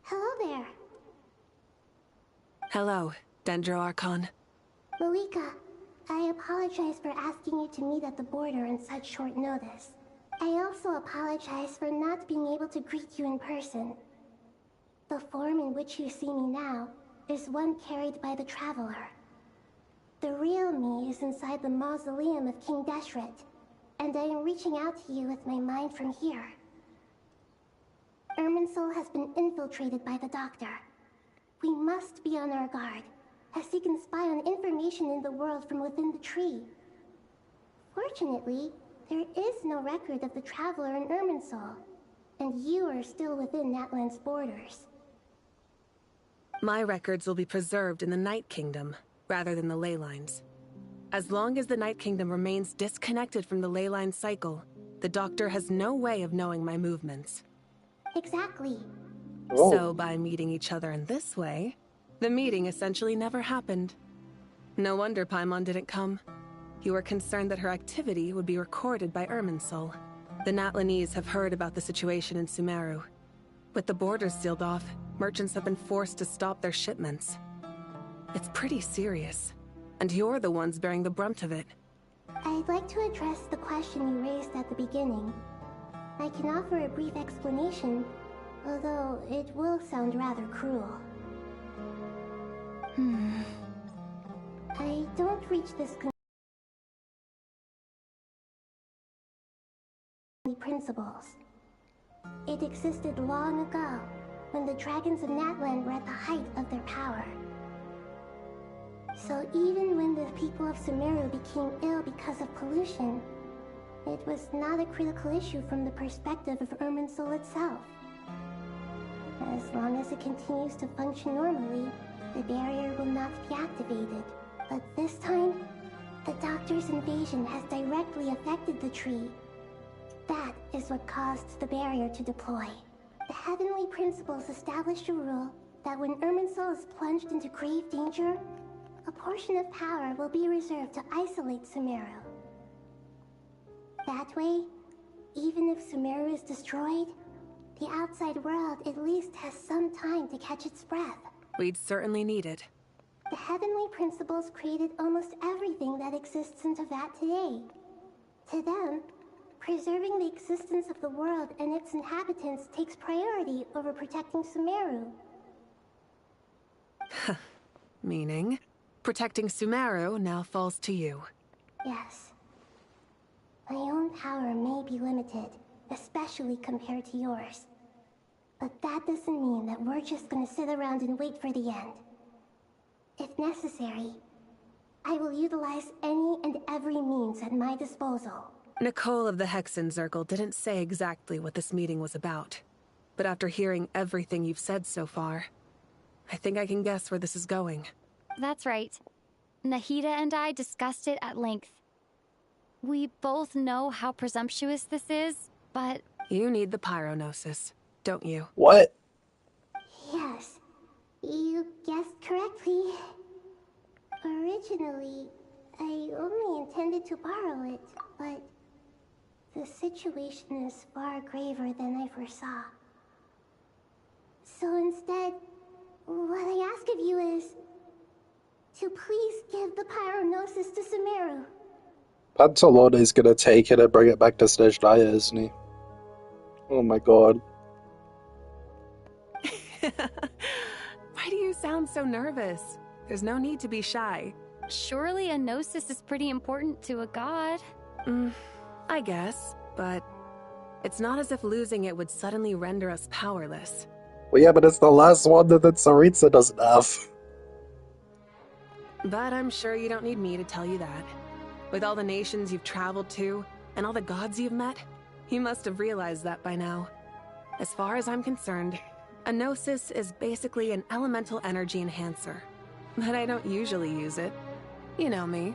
Hello there. Hello, Dendro Archon. Malika, I apologize for asking you to meet at the border on such short notice. I also apologize for not being able to greet you in person. The form in which you see me now is one carried by the Traveler. The real me is inside the mausoleum of King Deshret, and I am reaching out to you with my mind from here. Irminsul has been infiltrated by the Doctor. We must be on our guard, as he can spy on information in the world from within the tree. Fortunately, there is no record of the Traveler in Irminsul, and you are still within Natlan's borders. My records will be preserved in the Night Kingdom, rather than the ley lines. As long as the Night Kingdom remains disconnected from the ley line cycle, the Doctor has no way of knowing my movements. Exactly. So by meeting each other in this way, the meeting essentially never happened. No wonder Paimon didn't come. You were concerned that her activity would be recorded by Irminsul. The Natlanese have heard about the situation in Sumeru. With the borders sealed off, merchants have been forced to stop their shipments. It's pretty serious, and you're the ones bearing the brunt of it. I'd like to address the question you raised at the beginning. I can offer a brief explanation, although it will sound rather cruel. I don't reach this principles. It existed long ago, when the dragons of Natlan were at the height of their power. So even when the people of Sumeru became ill because of pollution, it was not a critical issue from the perspective of Irminsul itself. As long as it continues to function normally, the barrier will not be activated. But this time, the Doctor's invasion has directly affected the tree. That is what caused the barrier to deploy. The Heavenly Principles established a rule that when Irminsul is plunged into grave danger, a portion of power will be reserved to isolate Sumeru. That way, even if Sumeru is destroyed, the outside world at least has some time to catch its breath. We'd certainly need it. The Heavenly Principles created almost everything that exists in Teyvat today. To them, preserving the existence of the world and its inhabitants takes priority over protecting Sumeru. Meaning, protecting Sumeru now falls to you. Yes. My own power may be limited, especially compared to yours. But that doesn't mean that we're just gonna sit around and wait for the end. If necessary, I will utilize any and every means at my disposal. Nicole of the Hexen Circle didn't say exactly what this meeting was about. But after hearing everything you've said so far, I think I can guess where this is going. That's right. Nahida and I discussed it at length. We both know how presumptuous this is, but... You need the Pyronosis, don't you? What? Yes, you guessed correctly. Originally, I only intended to borrow it, but the situation is far graver than I foresaw. So instead, what I ask of you is to please give the Pyronosis to Sumeru. Pantalone is gonna take it and bring it back to Snezhnaya, isn't he? Oh my god. Why do you sound so nervous? There's no need to be shy. Surely a gnosis is pretty important to a god. I guess, but it's not as if losing it would suddenly render us powerless. Well, yeah, but it's the last one that Tsaritsa doesn't have. But I'm sure you don't need me to tell you that. With all the nations you've traveled to, and all the gods you've met, you must have realized that by now. As far as I'm concerned, a gnosis is basically an elemental energy enhancer. But I don't usually use it. You know me.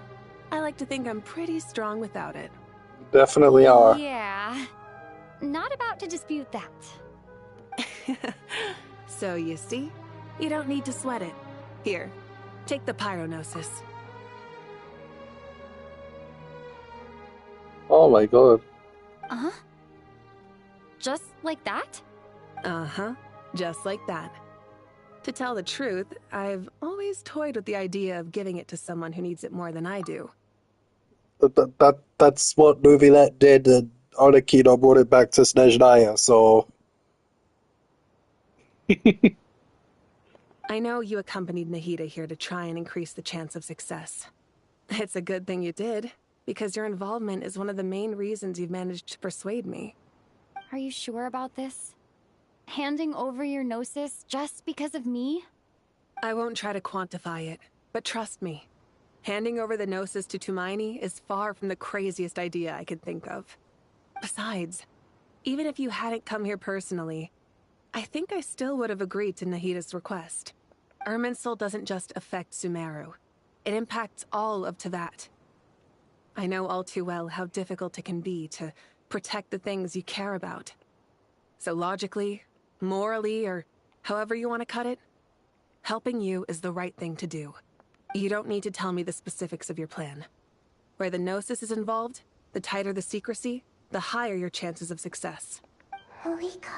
I like to think I'm pretty strong without it. Definitely are. Yeah. Not about to dispute that. So you see, you don't need to sweat it. Here, take the Pyronosis. Oh my god. Uh-huh. Just like that? Uh-huh. Just like that. To tell the truth, I've always toyed with the idea of giving it to someone who needs it more than I do. That's what Nuvilet did, and Arnakino brought it back to Snezhnaya, so... I know you accompanied Nahida here to try and increase the chance of success. It's a good thing you did, because your involvement is one of the main reasons you've managed to persuade me. Are you sure about this? Handing over your gnosis just because of me? I won't try to quantify it, but trust me. Handing over the gnosis to Tumaini is far from the craziest idea I could think of. Besides, even if you hadn't come here personally, I think I still would have agreed to Nahida's request. Irminsul doesn't just affect Sumeru. It impacts all of Teyvat. I know all too well how difficult it can be to protect the things you care about. So logically, morally, or however you want to cut it, helping you is the right thing to do. You don't need to tell me the specifics of your plan. Where the Gnosis is involved, the tighter the secrecy, the higher your chances of success. Malika,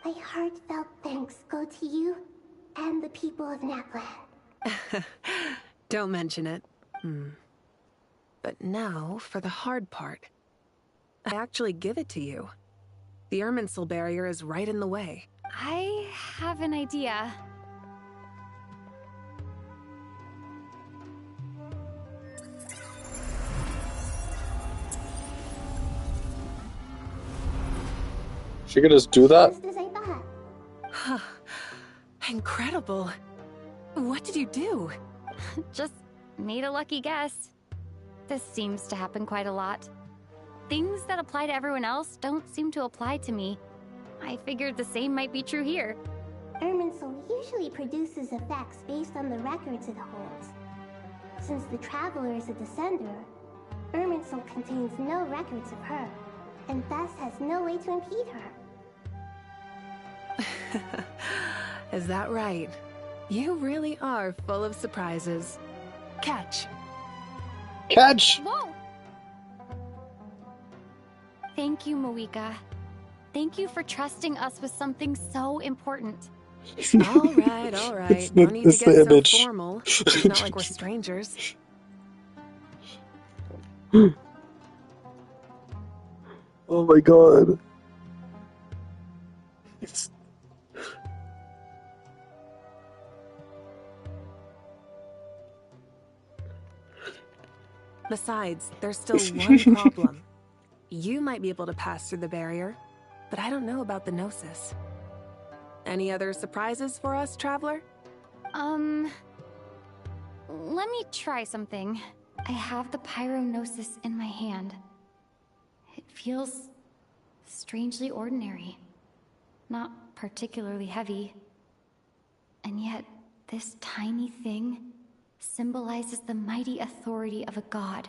my heartfelt thanks go to you and the people of Napland. Don't mention it. But now, for the hard part. I actually give it to you. The Irminsul barrier is right in the way. I have an idea. She could just do that? Just as I thought. Incredible. What did you do? Just made a lucky guess. This seems to happen quite a lot. Things that apply to everyone else don't seem to apply to me. I figured the same might be true here. Irminsul usually produces effects based on the records it holds. Since the Traveler is a descender, Irminsul contains no records of her, and thus has no way to impede her. Is that right? You really are full of surprises. Catch. Catch! Whoa! Thank you, Moika. Thank you for trusting us with something so important. All right. No need to get so formal. It's not like we're strangers. Oh my god. Besides, there's still one problem. You might be able to pass through the barrier, but I don't know about the Gnosis. Any other surprises for us, Traveler? Let me try something. I have the Pyrognosis in my hand. It feels strangely ordinary. Not particularly heavy. And yet, this tiny thing symbolizes the mighty authority of a god.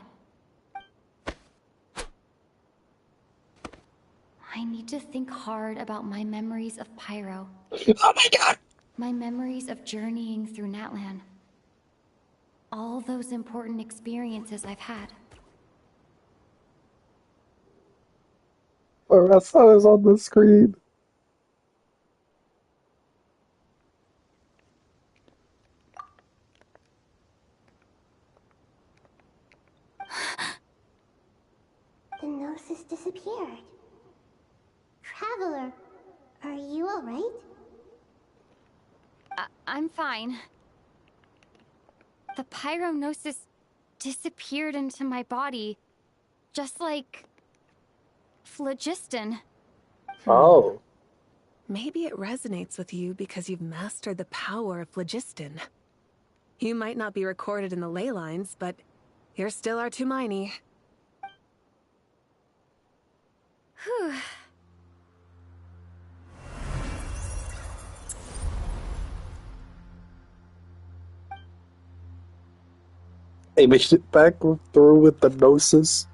I need to think hard about my memories of Pyro. Oh my god! My memories of journeying through Natlan. All those important experiences I've had. Marissa is on the screen. The Gnosis disappeared. Traveler, are you alright? I'm fine. The Pyrognosis disappeared into my body, just like phlogiston. Oh. Maybe it resonates with you because you've mastered the power of phlogiston. You might not be recorded in the ley lines, but you're still our Tumini. Whew. They made it back through with the Gnosis.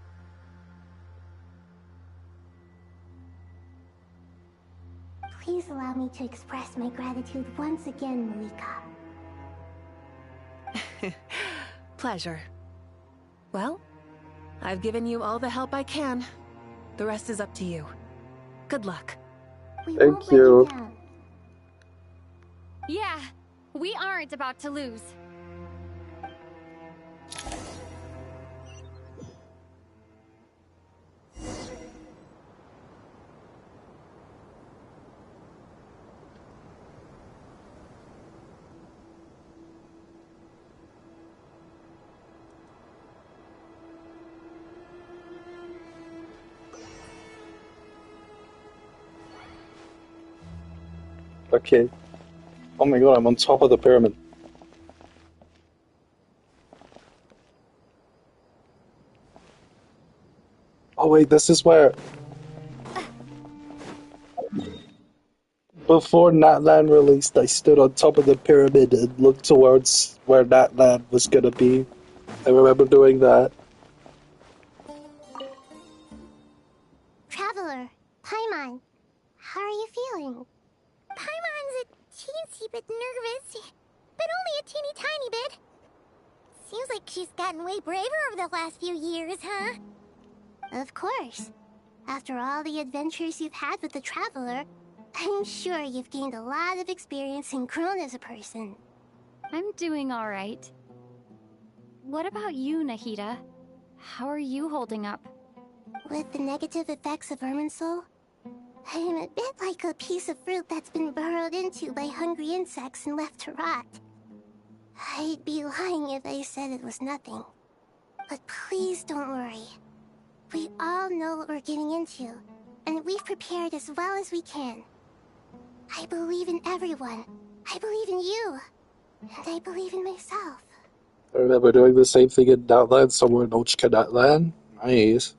Please allow me to express my gratitude once again, Malika. Pleasure. Well, I've given you all the help I can. The rest is up to you. Good luck. Thank you. Yeah, we aren't about to lose. Okay. Oh my god, I'm on top of the pyramid. Oh wait, this is where... Before Natlan released, I stood on top of the pyramid and looked towards where Natlan was gonna be. I remember doing that. Traveler, Paimon, how are you feeling? Paimon's a teensy bit nervous, but only a teeny tiny bit. Seems like she's gotten way braver over the last few years, huh? Of course. After all the adventures you've had with the Traveler, I'm sure you've gained a lot of experience and grown as a person. I'm doing all right. What about you, Nahida? How are you holding up? With the negative effects of Irminsul, I'm a bit like a piece of fruit that's been burrowed into by hungry insects and left to rot. I'd be lying if I said it was nothing. But please don't worry. We all know what we're getting into, and we've prepared as well as we can. I believe in everyone. I believe in you. And I believe in myself. I remember doing the same thing in Outland, somewhere in Ochka Outland. Nice.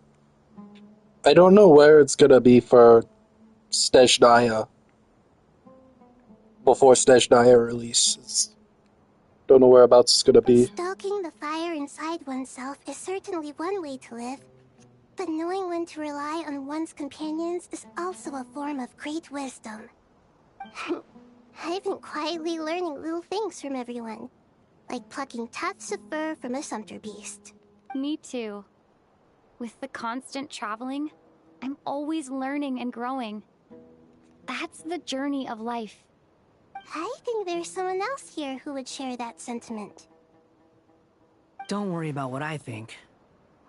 I don't know where it's gonna be for Stejnaya. Before Stejnaya releases. Don't know whereabouts it's gonna be. Stoking the fire inside oneself is certainly one way to live. But knowing when to rely on one's companions is also a form of great wisdom. I've been quietly learning little things from everyone. Like plucking tufts of fur from a sumpter beast. Me too. With the constant traveling, I'm always learning and growing. That's the journey of life. I think there's someone else here who would share that sentiment. Don't worry about what I think.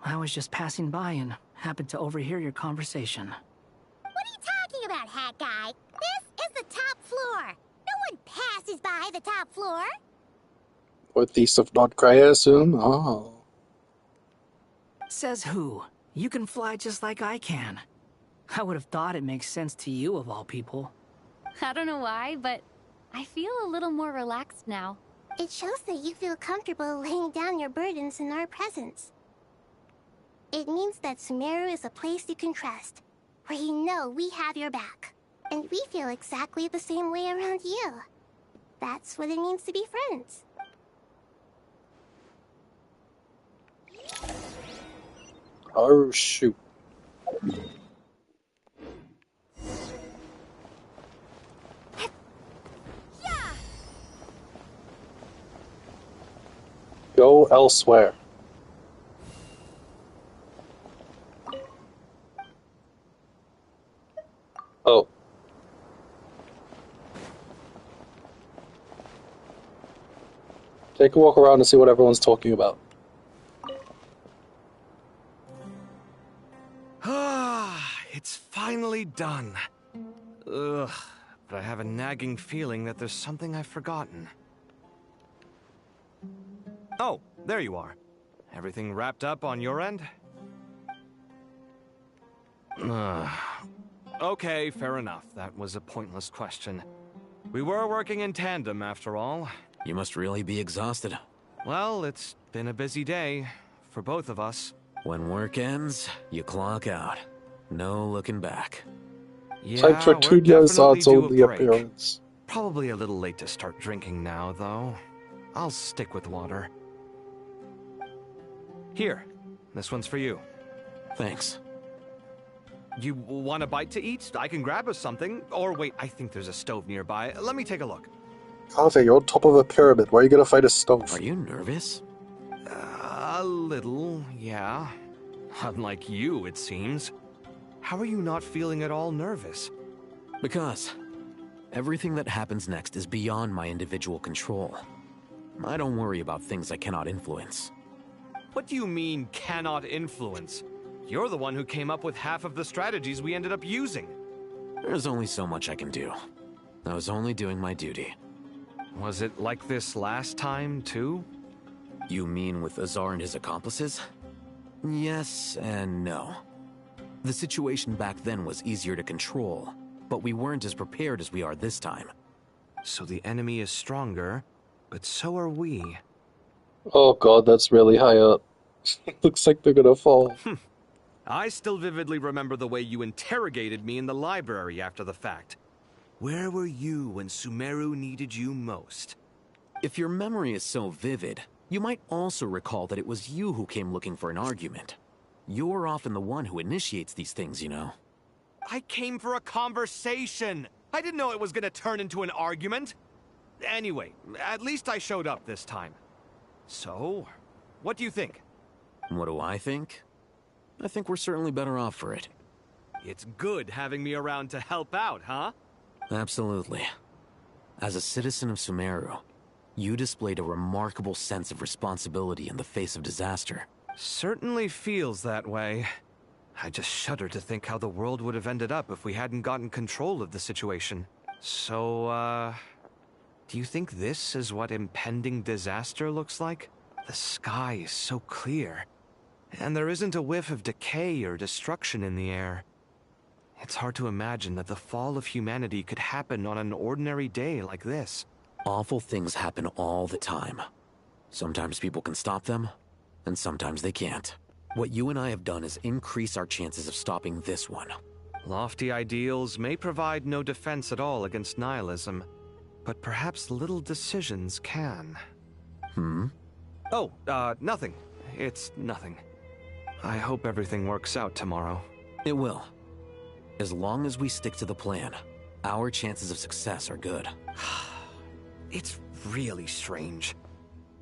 I was just passing by and happened to overhear your conversation. What are you talking about, Hat Guy? This is the top floor. No one passes by the top floor. Northeast of Nordkrai, I assume? Oh. Says who? You can fly just like I can. I would have thought it makes sense to you of all people. I don't know why, but I feel a little more relaxed now. It shows that you feel comfortable laying down your burdens in our presence. It means that Sumeru is a place you can trust, where you know we have your back. And we feel exactly the same way around you. That's what it means to be friends. Oh, shoot. Go elsewhere. Oh. Take a walk around and see what everyone's talking about. It's finally done. Ugh, but I have a nagging feeling that there's something I've forgotten. Oh, there you are. Everything wrapped up on your end? Okay, fair enough. That was a pointless question. We were working in tandem, after all. You must really be exhausted. Well, it's been a busy day for both of us. When work ends, you clock out. No looking back. Yeah, Time for we're Tunya-san's definitely only due a break. appearance. Probably a little late to start drinking now, though. I'll stick with water. Here, this one's for you. Thanks. You want a bite to eat? I can grab us something. Or wait, I think there's a stove nearby. Let me take a look. Kave, you're on top of a pyramid. Where are you gonna find a stove? Are you nervous? A little, yeah. Unlike you, it seems. How are you not feeling at all nervous? Because everything that happens next is beyond my individual control. I don't worry about things I cannot influence. What do you mean, cannot influence? You're the one who came up with half of the strategies we ended up using. There's only so much I can do. I was only doing my duty. Was it like this last time, too? You mean with Azar and his accomplices? Yes and no. The situation back then was easier to control, but we weren't as prepared as we are this time. So the enemy is stronger, but so are we. Oh god, that's really high up. Looks like they're gonna fall. I still vividly remember the way you interrogated me in the library after the fact. Where were you when Sumeru needed you most? If your memory is so vivid, you might also recall that it was you who came looking for an argument. You're often the one who initiates these things, you know. I came for a conversation! I didn't know it was gonna turn into an argument! Anyway, at least I showed up this time. So, What do you think? What do I think? I think we're certainly better off for it. It's good having me around to help out, huh? Absolutely. As a citizen of Sumeru, you displayed a remarkable sense of responsibility in the face of disaster. Certainly feels that way. I just shudder to think how the world would have ended up if we hadn't gotten control of the situation. So, do you think this is what impending disaster looks like? The sky is so clear, and there isn't a whiff of decay or destruction in the air. It's hard to imagine that the fall of humanity could happen on an ordinary day like this. Awful things happen all the time. Sometimes people can stop them, and sometimes they can't. What you and I have done is increase our chances of stopping this one. Lofty ideals may provide no defense at all against nihilism, but perhaps little decisions can. Oh, nothing. It's nothing. I hope everything works out tomorrow. It will. As long as we stick to the plan, our chances of success are good. It's really strange.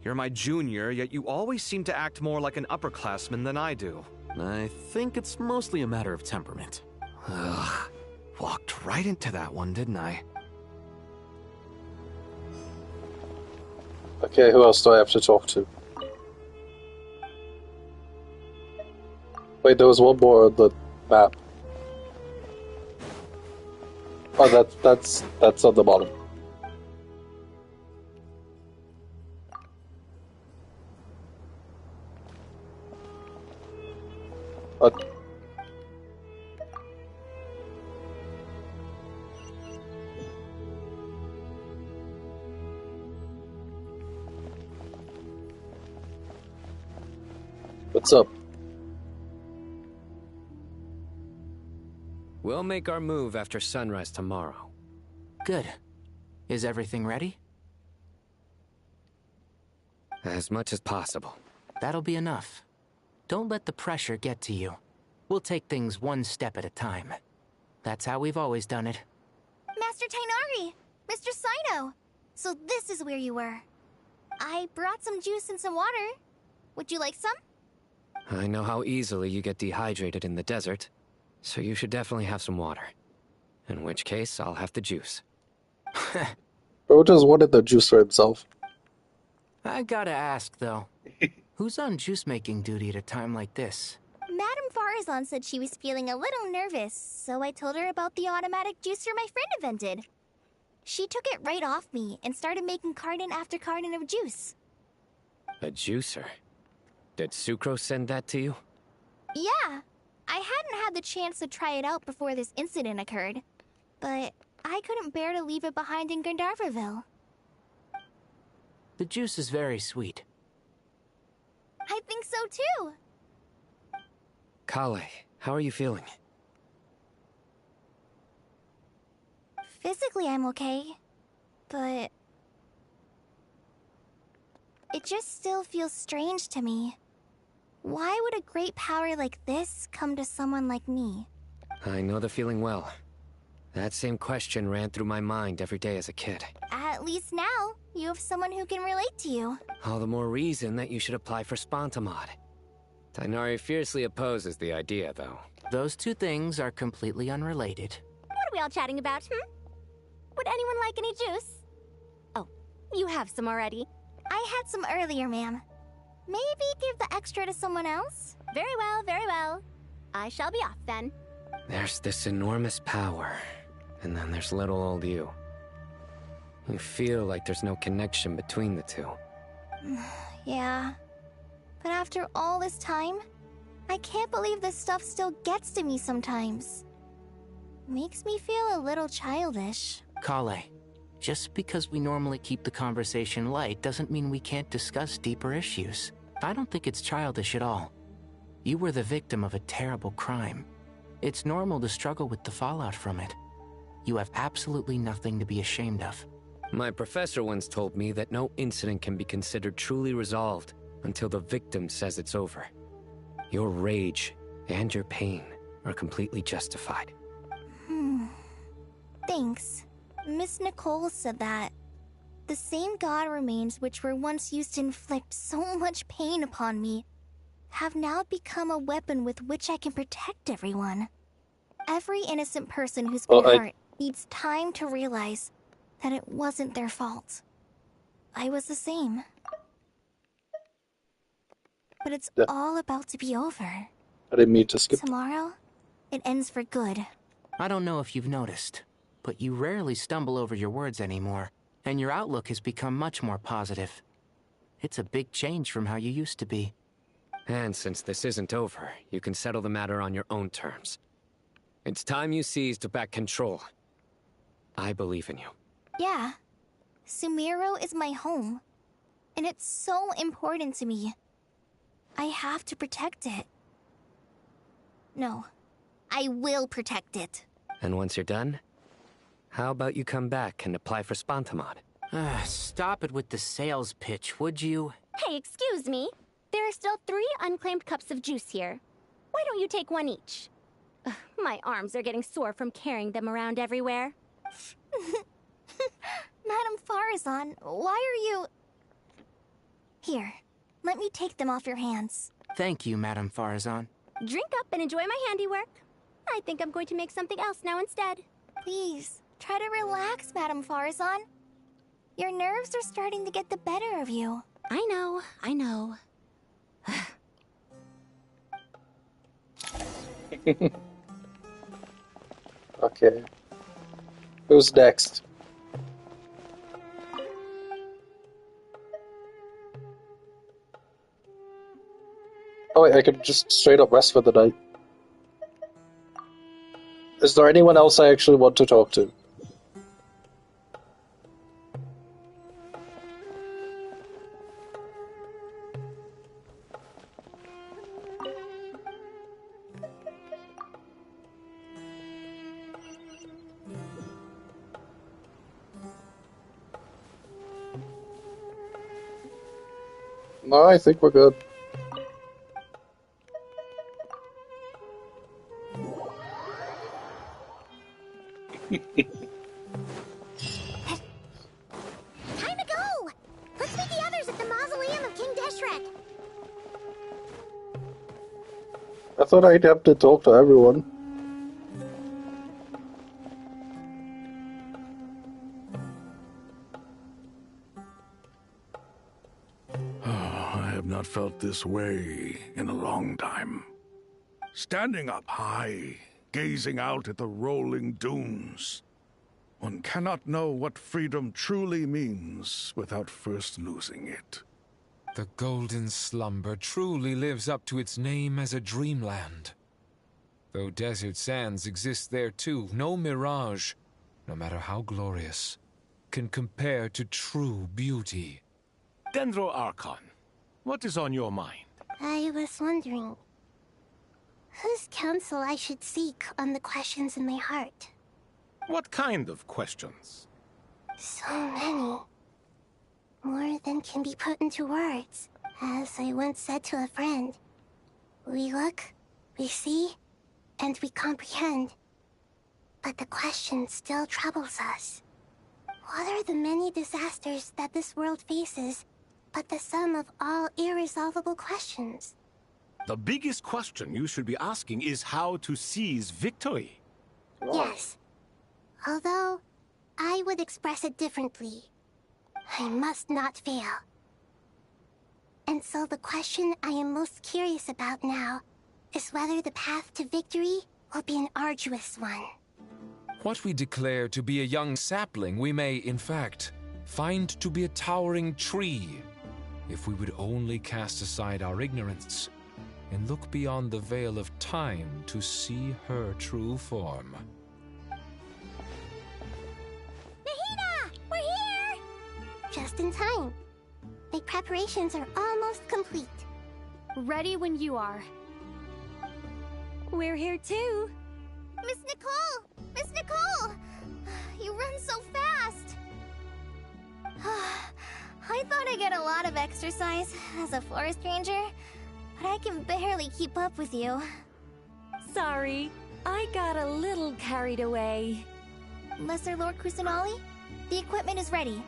You're my junior, yet you always seem to act more like an upperclassman than I do. I think it's mostly a matter of temperament. Ugh. Walked right into that one, didn't I? Okay, who else do I have to talk to? Wait, there was one more on the map. Oh, that's on the bottom. What's up? We'll make our move after sunrise tomorrow. Good. Is everything ready? As much as possible. That'll be enough. Don't let the pressure get to you. We'll take things one step at a time. That's how we've always done it. Master Tainari! Mr. Sino! So this is where you were. I brought some juice and some water. Would you like some? I know how easily you get dehydrated in the desert, so you should definitely have some water. In which case, I'll have the juice. Bro just wanted the juice for himself. I gotta ask, though. Who's on juice-making duty at a time like this? Madame Farazan said she was feeling a little nervous, so I told her about the automatic juicer my friend invented. She took it right off me and started making carton after carton of juice. A juicer? Did Sucrose send that to you? Yeah. I hadn't had the chance to try it out before this incident occurred, but I couldn't bear to leave it behind in Gandharvaville. The juice is very sweet. I think so too. Kale, how are you feeling? Physically, I'm okay, but it just still feels strange to me. Why would a great power like this come to someone like me? I know the feeling well. That same question ran through my mind every day as a kid. At least now, you have someone who can relate to you. All the more reason that you should apply for Spontamod. Tainari fiercely opposes the idea, though. Those two things are completely unrelated. What are we all chatting about, Would anyone like any juice? Oh, you have some already. I had some earlier, ma'am. Maybe give the extra to someone else? Very well, very well. I shall be off then. There's this enormous power, and then there's little old you. You feel like there's no connection between the two. Yeah. But after all this time, I can't believe this stuff still gets to me sometimes. Makes me feel a little childish. Kale, just because we normally keep the conversation light doesn't mean we can't discuss deeper issues. I don't think it's childish at all. You were the victim of a terrible crime. It's normal to struggle with the fallout from it. You have absolutely nothing to be ashamed of. My professor once told me that no incident can be considered truly resolved until the victim says it's over. Your rage and your pain are completely justified. Thanks. Miss Nicole said that. The same god remains which were once used to inflict so much pain upon me have now become a weapon with which I can protect everyone. Every innocent person who's been hurt needs time to realize that it wasn't their fault. I was the same. But it's all about to be over. I didn't mean to skip. Tomorrow, it ends for good. I don't know if you've noticed, but you rarely stumble over your words anymore, and your outlook has become much more positive. It's a big change from how you used to be. And since this isn't over, you can settle the matter on your own terms. It's time you seized back control. I believe in you. Yeah. Sumeru is my home. And it's so important to me. I have to protect it. No. I will protect it. And once you're done, how about you come back and apply for Spantamod? Stop it with the sales pitch, would you? Hey, excuse me. There are still 3 unclaimed cups of juice here. Why don't you take one each? Ugh, my arms are getting sore from carrying them around everywhere. Madame Farazan, why are you... Here, let me take them off your hands. Thank you, Madame Farazan. Drink up and enjoy my handiwork. I think I'm going to make something else now instead. Please, try to relax, Madame Farazan. Your nerves are starting to get the better of you. I know, I know. Okay. Who's next? Oh wait, I could just straight up rest for the night. Is there anyone else I actually want to talk to? No, I think we're good. Time to go! Let's meet the others at the mausoleum of King Deshret. I thought I'd have to talk to everyone. I have not felt this way in a long time. Standing up high, gazing out at the rolling dunes. One cannot know what freedom truly means without first losing it. The golden slumber truly lives up to its name as a dreamland. Though desert sands exist there too, no mirage, no matter how glorious, can compare to true beauty. Dendro Archon, what is on your mind? I was wondering, whose counsel I should seek on the questions in my heart. What kind of questions? So many. More than can be put into words. As I once said to a friend, we look, we see, and we comprehend. But the question still troubles us. What are the many disasters that this world faces, but the sum of all irresolvable questions? The biggest question you should be asking is how to seize victory. Yes. Although, I would express it differently. I must not fail. And so the question I am most curious about now is whether the path to victory will be an arduous one. What we declare to be a young sapling, we may, in fact, find to be a towering tree, if we would only cast aside our ignorance and look beyond the veil of time to see her true form. Nahida! We're here! Just in time. My preparations are almost complete. Ready when you are. We're here too. Miss Nicole! Miss Nicole! You run so fast! I thought I'd get a lot of exercise as a forest ranger, but I can barely keep up with you. Sorry, I got a little carried away. Lesser Lord Kusanali, the equipment is ready.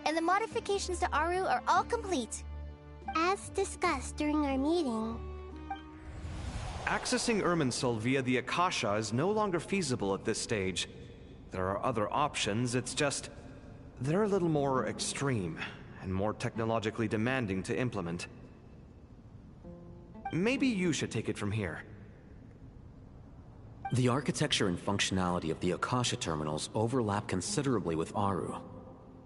and the modifications to Aru are all complete. As discussed during our meeting. Accessing Irminsul via the Akasha is no longer feasible at this stage. There are other options, it's just... they're a little more extreme, and more technologically demanding to implement. Maybe you should take it from here. The architecture and functionality of the Akasha terminals overlap considerably with Aru.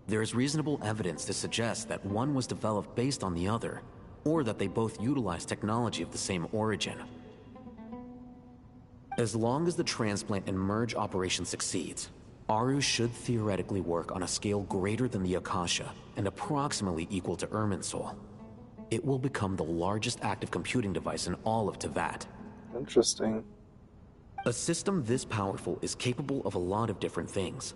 There is reasonable evidence to suggest that one was developed based on the other, or that they both utilize technology of the same origin. As long as the transplant and merge operation succeeds, Aru should theoretically work on a scale greater than the Akasha and approximately equal to Irminsul. It will become the largest active computing device in all of Teyvat. Interesting. A system this powerful is capable of a lot of different things.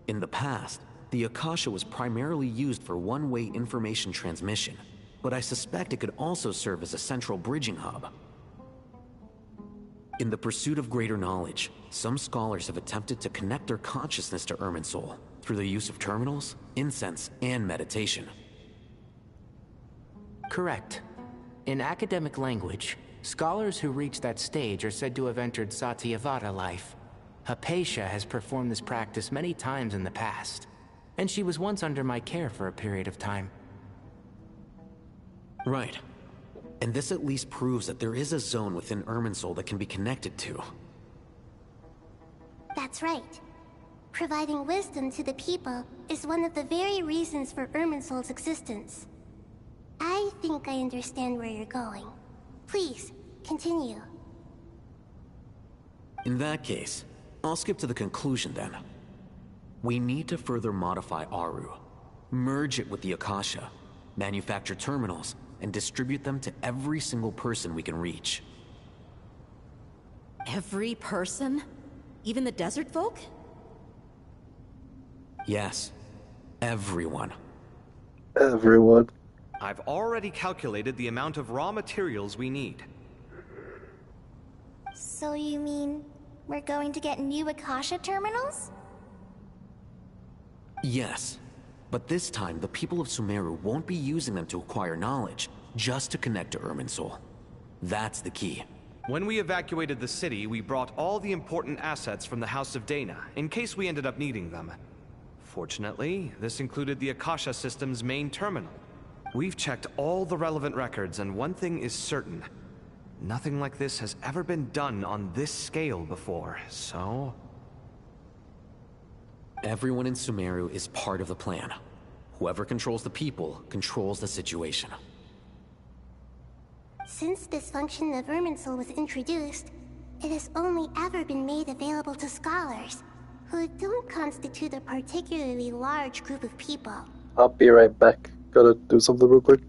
In the past, the Akasha was primarily used for one-way information transmission, but I suspect it could also serve as a central bridging hub. In the pursuit of greater knowledge, some scholars have attempted to connect their consciousness to Irminsul through the use of terminals, incense, and meditation. Correct. In academic language, scholars who reach that stage are said to have entered Satyavata life. Hypatia has performed this practice many times in the past, and she was once under my care for a period of time. Right. And this at least proves that there is a zone within Irminsul that can be connected to. That's right. Providing wisdom to the people is one of the very reasons for Irminsul's existence. I think I understand where you're going. Please, continue. In that case, I'll skip to the conclusion then. We need to further modify Aru, merge it with the Akasha, manufacture terminals, and distribute them to every single person we can reach. Every person? Even the desert folk? Yes, everyone. Everyone. I've already calculated the amount of raw materials we need. So you mean we're going to get new Akasha terminals? Yes, but this time the people of Sumeru won't be using them to acquire knowledge, just to connect to Irminsul. That's the key. When we evacuated the city, we brought all the important assets from the House of Dana, in case we ended up needing them. Fortunately, this included the Akasha system's main terminal. We've checked all the relevant records, and one thing is certain. Nothing like this has ever been done on this scale before, so... Everyone in Sumeru is part of the plan. Whoever controls the people controls the situation. Since this function of Irminsul was introduced, it has only ever been made available to scholars, who don't constitute a particularly large group of people. I'll be right back. Gotta do something real quick.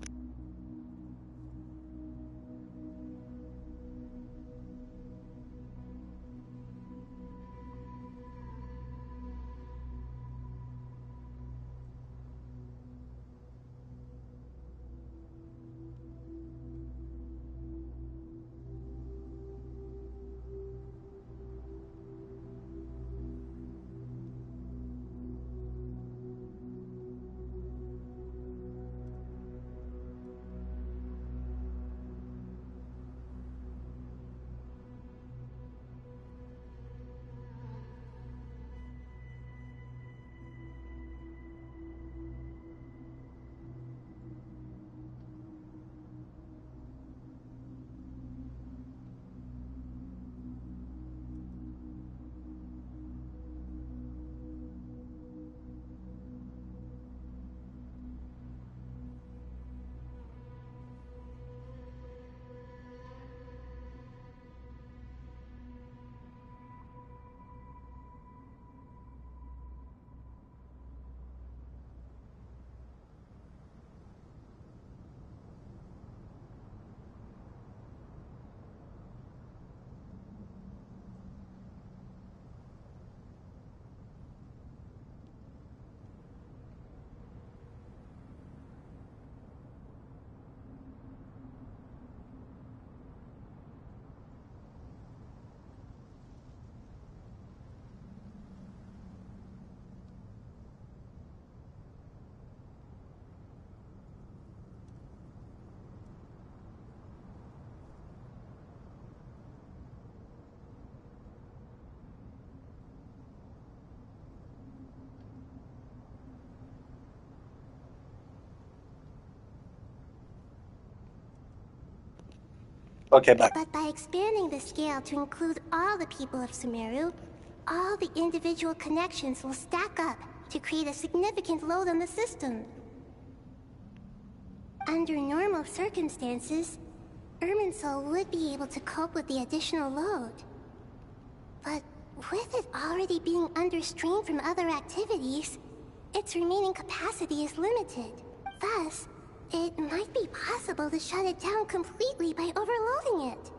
Okay, back. But by expanding the scale to include all the people of Sumeru, all the individual connections will stack up to create a significant load on the system. Under normal circumstances, Irminsul would be able to cope with the additional load. But with it already being under strain from other activities, its remaining capacity is limited. Thus, it might be possible to shut it down completely by overloading it.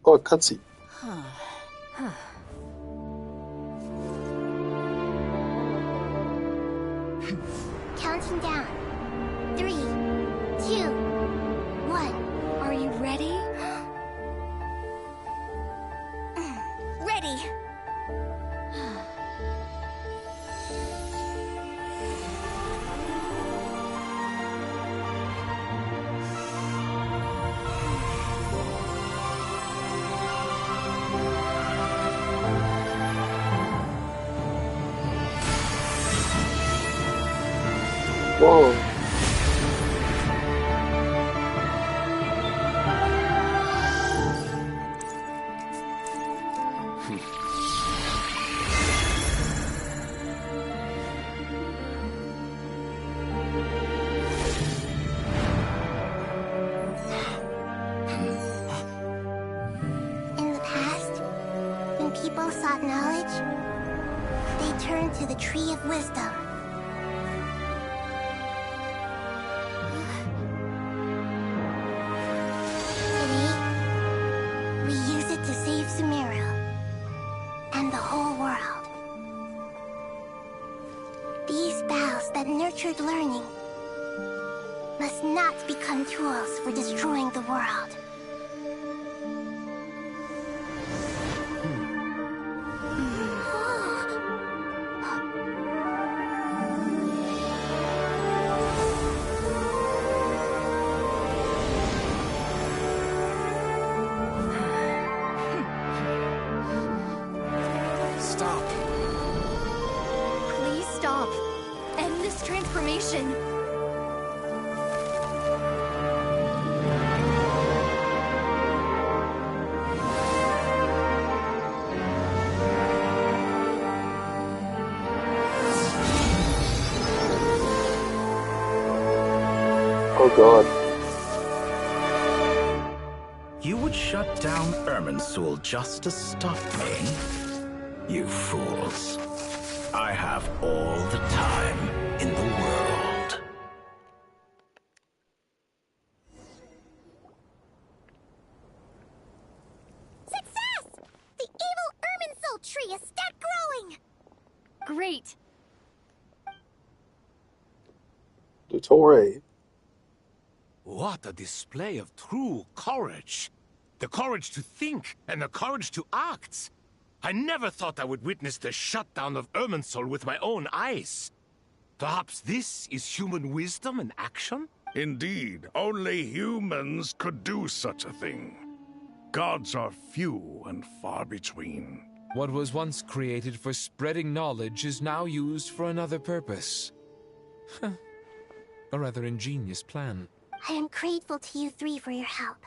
Oh, a cutscene. Counting down. 3, 2, 1. Are you ready? Ready. Whoa. In the past, when people sought knowledge, they turned to the Tree of Wisdom. Today, we use it to save Sumeru and the whole world. These boughs that nurtured learning must not become tools for destroying the world. Stop. Please stop. End this transformation. Oh god. You would shut down Irminsul just to stop me? You fools. I have all the time in the world. Success! The evil Irminsul tree is still growing! Great. Dottore. What a display of true courage. The courage to think and the courage to act. I never thought I would witness the shutdown of Irminsul with my own eyes. Perhaps this is human wisdom in action? Indeed, only humans could do such a thing. Gods are few and far between. What was once created for spreading knowledge is now used for another purpose. A rather ingenious plan. I am grateful to you three for your help.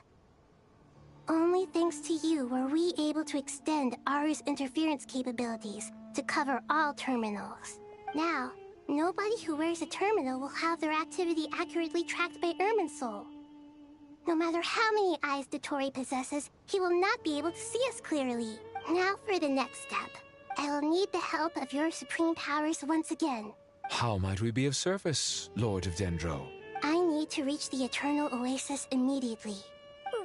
Only thanks to you were we able to extend Aru's interference capabilities to cover all terminals. Now, nobody who wears a terminal will have their activity accurately tracked by Irminsul. No matter how many eyes Dottore possesses, he will not be able to see us clearly. Now for the next step. I will need the help of your supreme powers once again. How might we be of service, Lord of Dendro? I need to reach the Eternal Oasis immediately.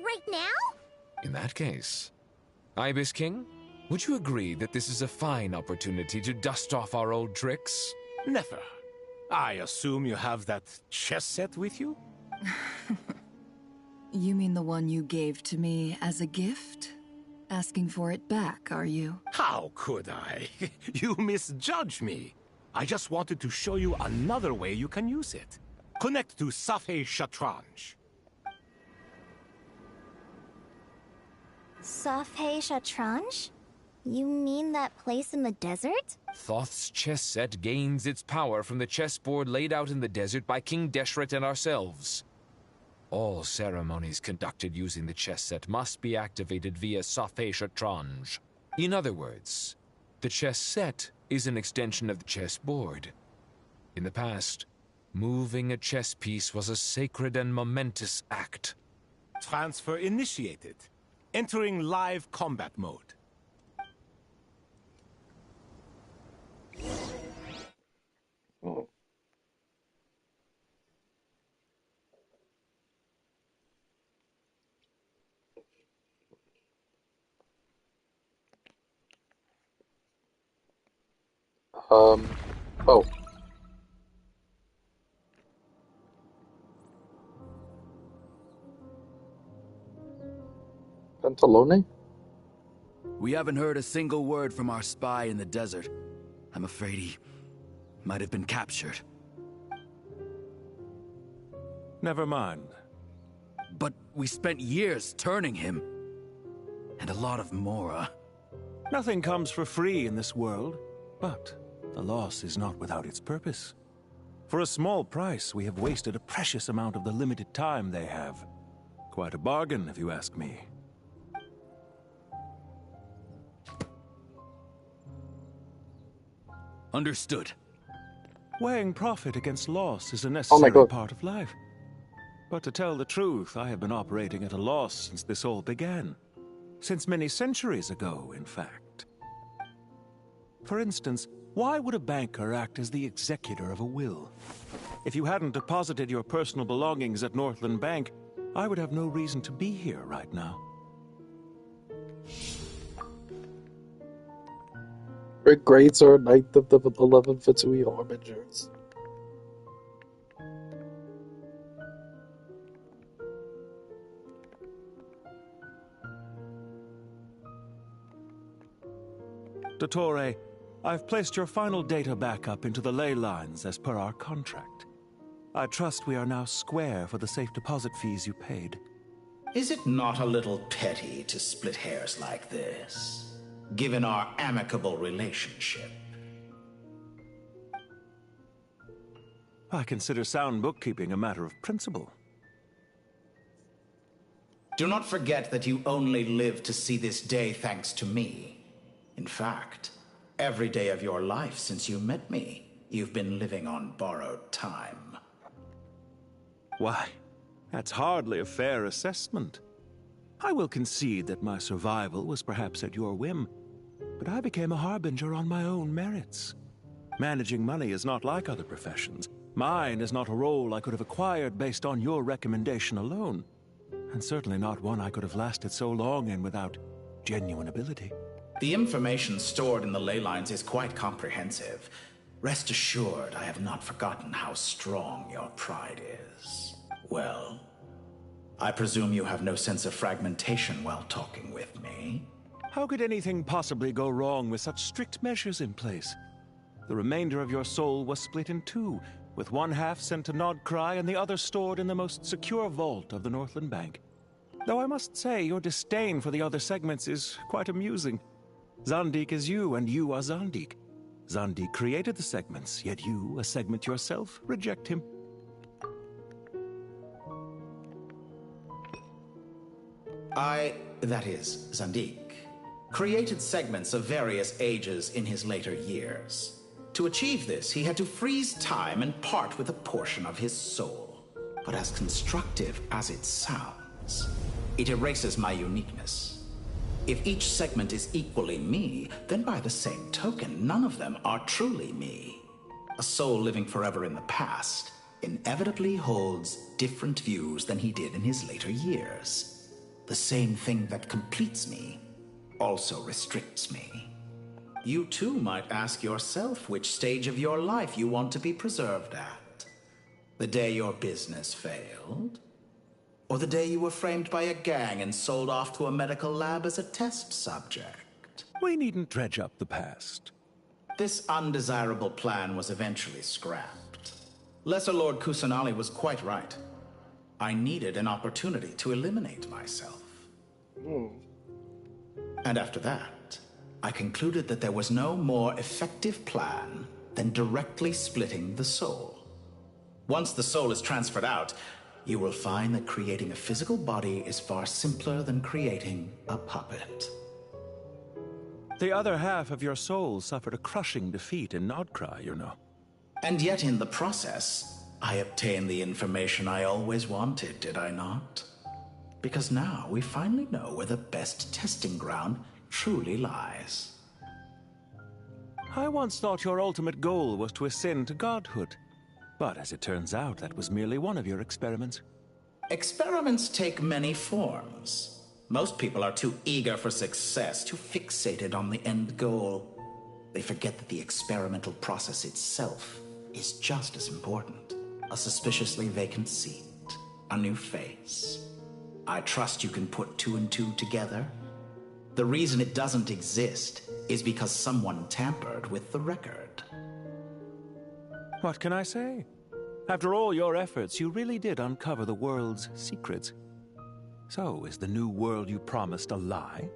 Right now? In that case, Ibis King, would you agree that this is a fine opportunity to dust off our old tricks? Never. I assume you have that chess set with you? You mean the one you gave to me as a gift? Asking for it back, are you? How could I? You misjudge me. I just wanted to show you another way you can use it. Connect to Safei Shatranj. Safei Shatranj? You mean that place in the desert? Thoth's chess set gains its power from the chessboard laid out in the desert by King Deshret and ourselves. All ceremonies conducted using the chess set must be activated via Safé Shatranj. In other words, the chess set is an extension of the chessboard. In the past, moving a chess piece was a sacred and momentous act. Transfer initiated. Entering live combat mode. Oh. Oh. Pantalone? We haven't heard a single word from our spy in the desert. I'm afraid he might have been captured. Never mind. But we spent years turning him. And a lot of Mora. Nothing comes for free in this world, but the loss is not without its purpose. For a small price, we have wasted a precious amount of the limited time they have. Quite a bargain, if you ask me. Understood. Weighing profit against loss is a necessary part of life. But to tell the truth, I have been operating at a loss since this all began. Since many centuries ago, in fact. For instance, why would a banker act as the executor of a will? If you hadn't deposited your personal belongings at Northland Bank, I would have no reason to be here right now. Great grades are a ninth of the 11 Fatui Harbingers. Dottore, I've placed your final data backup into the ley lines as per our contract. I trust we are now square for the safe deposit fees you paid. Is it not a little petty to split hairs like this, given our amicable relationship? I consider sound bookkeeping a matter of principle. Do not forget that you only live to see this day thanks to me. In fact, every day of your life since you met me, you've been living on borrowed time. Why, that's hardly a fair assessment. I will concede that my survival was perhaps at your whim, but I became a harbinger on my own merits. Managing money is not like other professions. Mine is not a role I could have acquired based on your recommendation alone, and certainly not one I could have lasted so long in without genuine ability. The information stored in the ley lines is quite comprehensive. Rest assured, I have not forgotten how strong your pride is. Well, I presume you have no sense of fragmentation while talking with me? How could anything possibly go wrong with such strict measures in place? The remainder of your soul was split in two, with one half sent to Nodcry and the other stored in the most secure vault of the Northland Bank. Though I must say, your disdain for the other segments is quite amusing. Zandik is you, and you are Zandik. Zandik created the segments, yet you, a segment yourself, reject him. That is, Zandik, created segments of various ages in his later years. To achieve this, he had to freeze time and part with a portion of his soul. But as constructive as it sounds, it erases my uniqueness. If each segment is equally me, then by the same token, none of them are truly me. A soul living forever in the past inevitably holds different views than he did in his later years. The same thing that completes me also restricts me. You too might ask yourself which stage of your life you want to be preserved at. The day your business failed? Or the day you were framed by a gang and sold off to a medical lab as a test subject? We needn't dredge up the past. This undesirable plan was eventually scrapped. Lesser Lord Kusanali was quite right. I needed an opportunity to eliminate myself. And after that, I concluded that there was no more effective plan than directly splitting the soul. Once the soul is transferred out, you will find that creating a physical body is far simpler than creating a puppet. The other half of your soul suffered a crushing defeat in Nodcry, you know. And yet in the process, I obtained the information I always wanted, did I not? Because now we finally know where the best testing ground truly lies. I once thought your ultimate goal was to ascend to godhood. But as it turns out, that was merely one of your experiments. Experiments take many forms. Most people are too eager for success, too fixated on the end goal. They forget that the experimental process itself is just as important. A suspiciously vacant seat, a new face. I trust you can put two and two together. The reason it doesn't exist is because someone tampered with the record. What can I say? After all your efforts, you really did uncover the world's secrets. So, is the new world you promised a lie?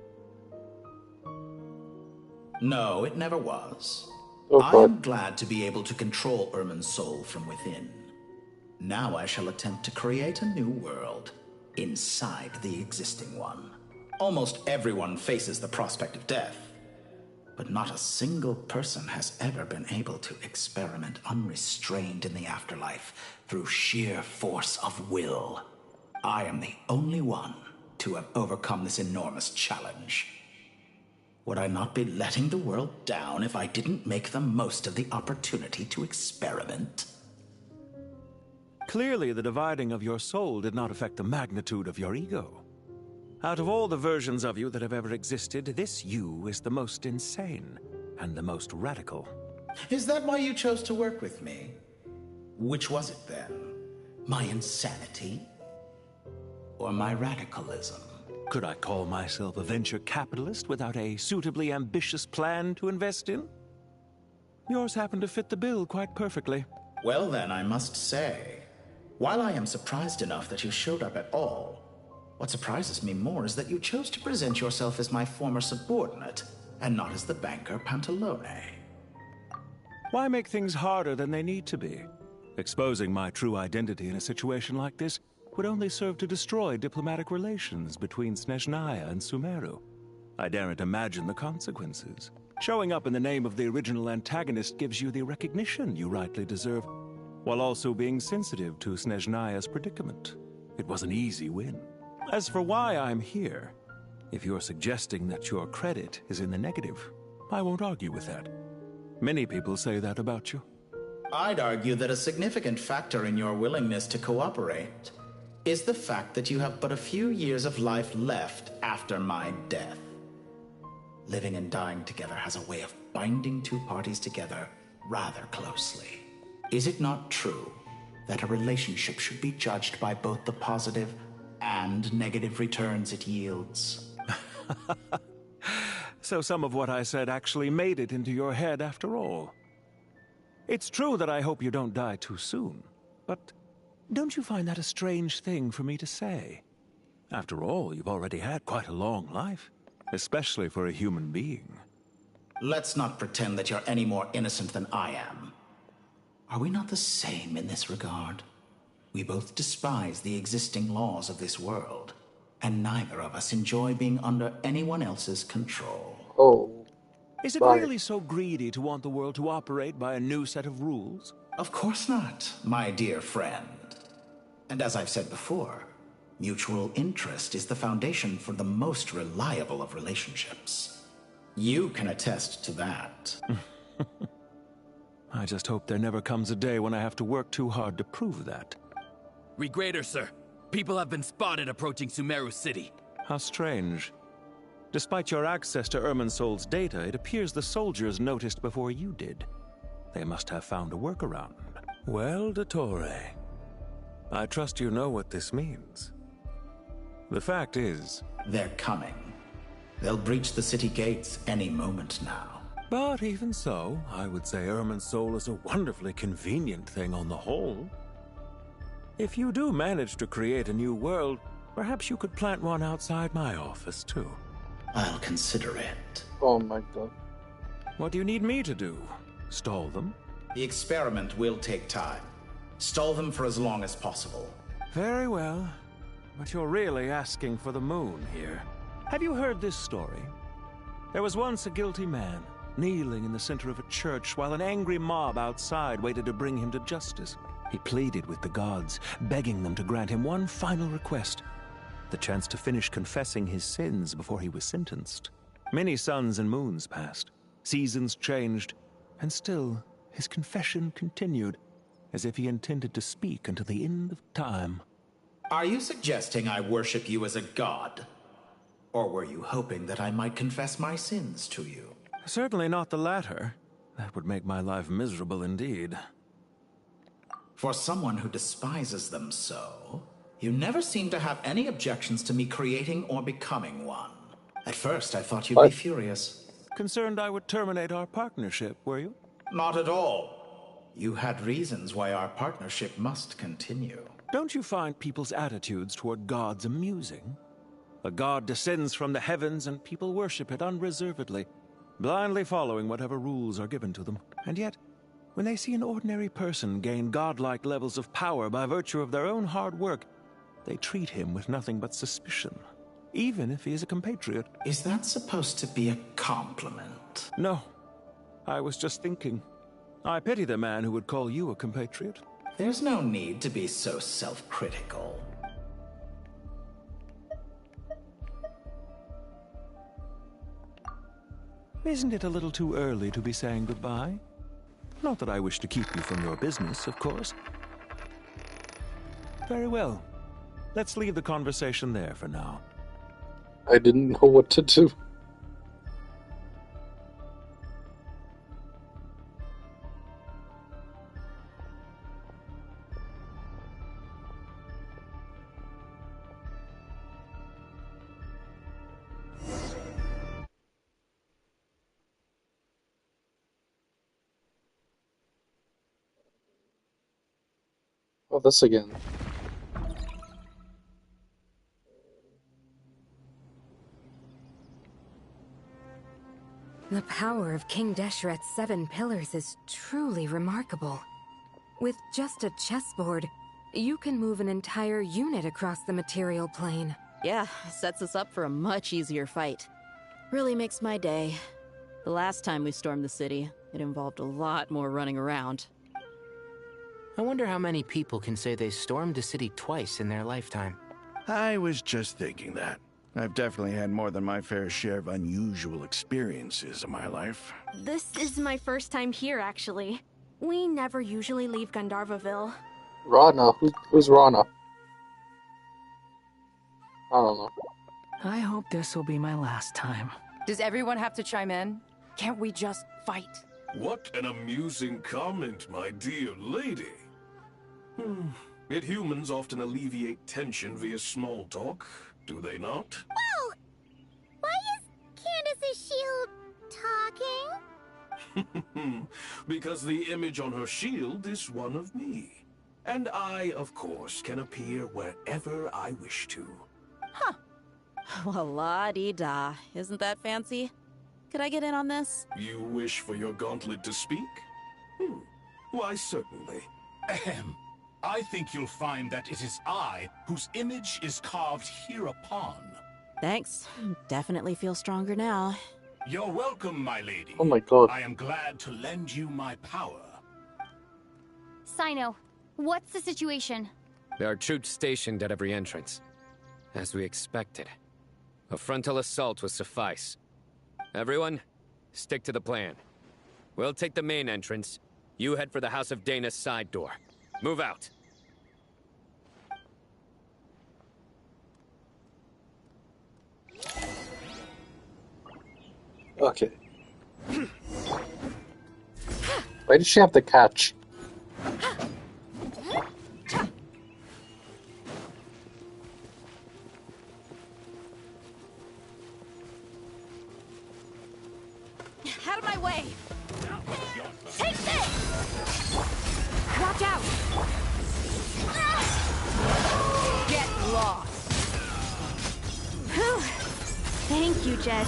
No, it never was. Oh, I am glad to be able to control Irmin's soul from within. Now I shall attempt to create a new world inside the existing one. Almost everyone faces the prospect of death, but not a single person has ever been able to experiment unrestrained in the afterlife through sheer force of will. I am the only one to have overcome this enormous challenge. Would I not be letting the world down if I didn't make the most of the opportunity to experiment? Clearly, the dividing of your soul did not affect the magnitude of your ego. Out of all the versions of you that have ever existed, this you is the most insane and the most radical. Is that why you chose to work with me? Which was it then? My insanity? Or my radicalism? Could I call myself a venture capitalist without a suitably ambitious plan to invest in? Yours happened to fit the bill quite perfectly. Well then, I must say, while I am surprised enough that you showed up at all, what surprises me more is that you chose to present yourself as my former subordinate, and not as the banker Pantalone. Why make things harder than they need to be? Exposing my true identity in a situation like this would only serve to destroy diplomatic relations between Snezhnaya and Sumeru. I daren't imagine the consequences. Showing up in the name of the original antagonist gives you the recognition you rightly deserve, while also being sensitive to Snezhnaya's predicament. It was an easy win. As for why I'm here, if you're suggesting that your credit is in the negative, I won't argue with that. Many people say that about you. I'd argue that a significant factor in your willingness to cooperate is the fact that you have but a few years of life left after my death. Living and dying together has a way of binding two parties together rather closely. Is it not true that a relationship should be judged by both the positive and negative returns it yields? So some of what I said actually made it into your head after all. It's true that I hope you don't die too soon, but don't you find that a strange thing for me to say? After all, you've already had quite a long life, especially for a human being. Let's not pretend that you're any more innocent than I am. Are we not the same in this regard? We both despise the existing laws of this world, and neither of us enjoy being under anyone else's control. Oh. Is it really so greedy to want the world to operate by a new set of rules? Of course not, my dear friend. And as I've said before, mutual interest is the foundation for the most reliable of relationships. You can attest to that. I just hope there never comes a day when I have to work too hard to prove that. Regrader, sir. People have been spotted approaching Sumeru City. How strange. Despite your access to Irminsol's data, it appears the soldiers noticed before you did. They must have found a workaround. Well, Dottore, I trust you know what this means. The fact is... They're coming. They'll breach the city gates any moment now. But even so, I would say Irminsol is a wonderfully convenient thing on the whole. If you do manage to create a new world, perhaps you could plant one outside my office, too. I'll consider it. Oh my god. What do you need me to do? Stall them? The experiment will take time. Stall them for as long as possible. Very well. But you're really asking for the moon here. Have you heard this story? There was once a guilty man, kneeling in the center of a church while an angry mob outside waited to bring him to justice. He pleaded with the gods, begging them to grant him one final request: the chance to finish confessing his sins before he was sentenced. Many suns and moons passed, seasons changed, and still his confession continued, as if he intended to speak until the end of time. Are you suggesting I worship you as a god? Or were you hoping that I might confess my sins to you? Certainly not the latter. That would make my life miserable indeed. For someone who despises them so, you never seem to have any objections to me creating or becoming one. At first, I thought you'd be furious. Concerned I would terminate our partnership, were you? Not at all. You had reasons why our partnership must continue. Don't you find people's attitudes toward gods amusing? A god descends from the heavens and people worship it unreservedly, blindly following whatever rules are given to them. And yet, when they see an ordinary person gain godlike levels of power by virtue of their own hard work, they treat him with nothing but suspicion, even if he is a compatriot. Is that supposed to be a compliment? No. I was just thinking. I pity the man who would call you a compatriot. There's no need to be so self-critical. Isn't it a little too early to be saying goodbye? Not that I wish to keep you from your business, of course. Very well. Let's leave the conversation there for now. I didn't know what to do. Oh, this again. The power of King Deshret's 7 pillars is truly remarkable. With just a chessboard, you can move an entire unit across the material plane. Yeah, sets us up for a much easier fight. Really makes my day. The last time we stormed the city, it involved a lot more running around. I wonder how many people can say they stormed a city twice in their lifetime. I was just thinking that. I've definitely had more than my fair share of unusual experiences in my life. This is my first time here, actually. We never usually leave Gandharvaville. Rana? Who's Rana? I don't know. I hope this will be my last time. Does everyone have to chime in? Can't we just fight? What an amusing comment, my dear lady. Yet humans often alleviate tension via small talk, do they not? Whoa! Why is Candace's shield talking? Because the image on her shield is one of me. And I, of course, can appear wherever I wish to. Huh. Well, la-dee-da. Isn't that fancy? Could I get in on this? You wish for your gauntlet to speak? Why, certainly. Ahem. I think you'll find that it is I whose image is carved hereupon. Thanks. Definitely feel stronger now. You're welcome, my lady. Oh my god. I am glad to lend you my power. Sino, what's the situation? There are troops stationed at every entrance. As we expected. A frontal assault will suffice. Everyone, stick to the plan. We'll take the main entrance. You head for the House of Dana's side door. Move out. Okay. Why did she have to catch? Out of my way! Take this! Watch out! Get lost! Thank you, Jed.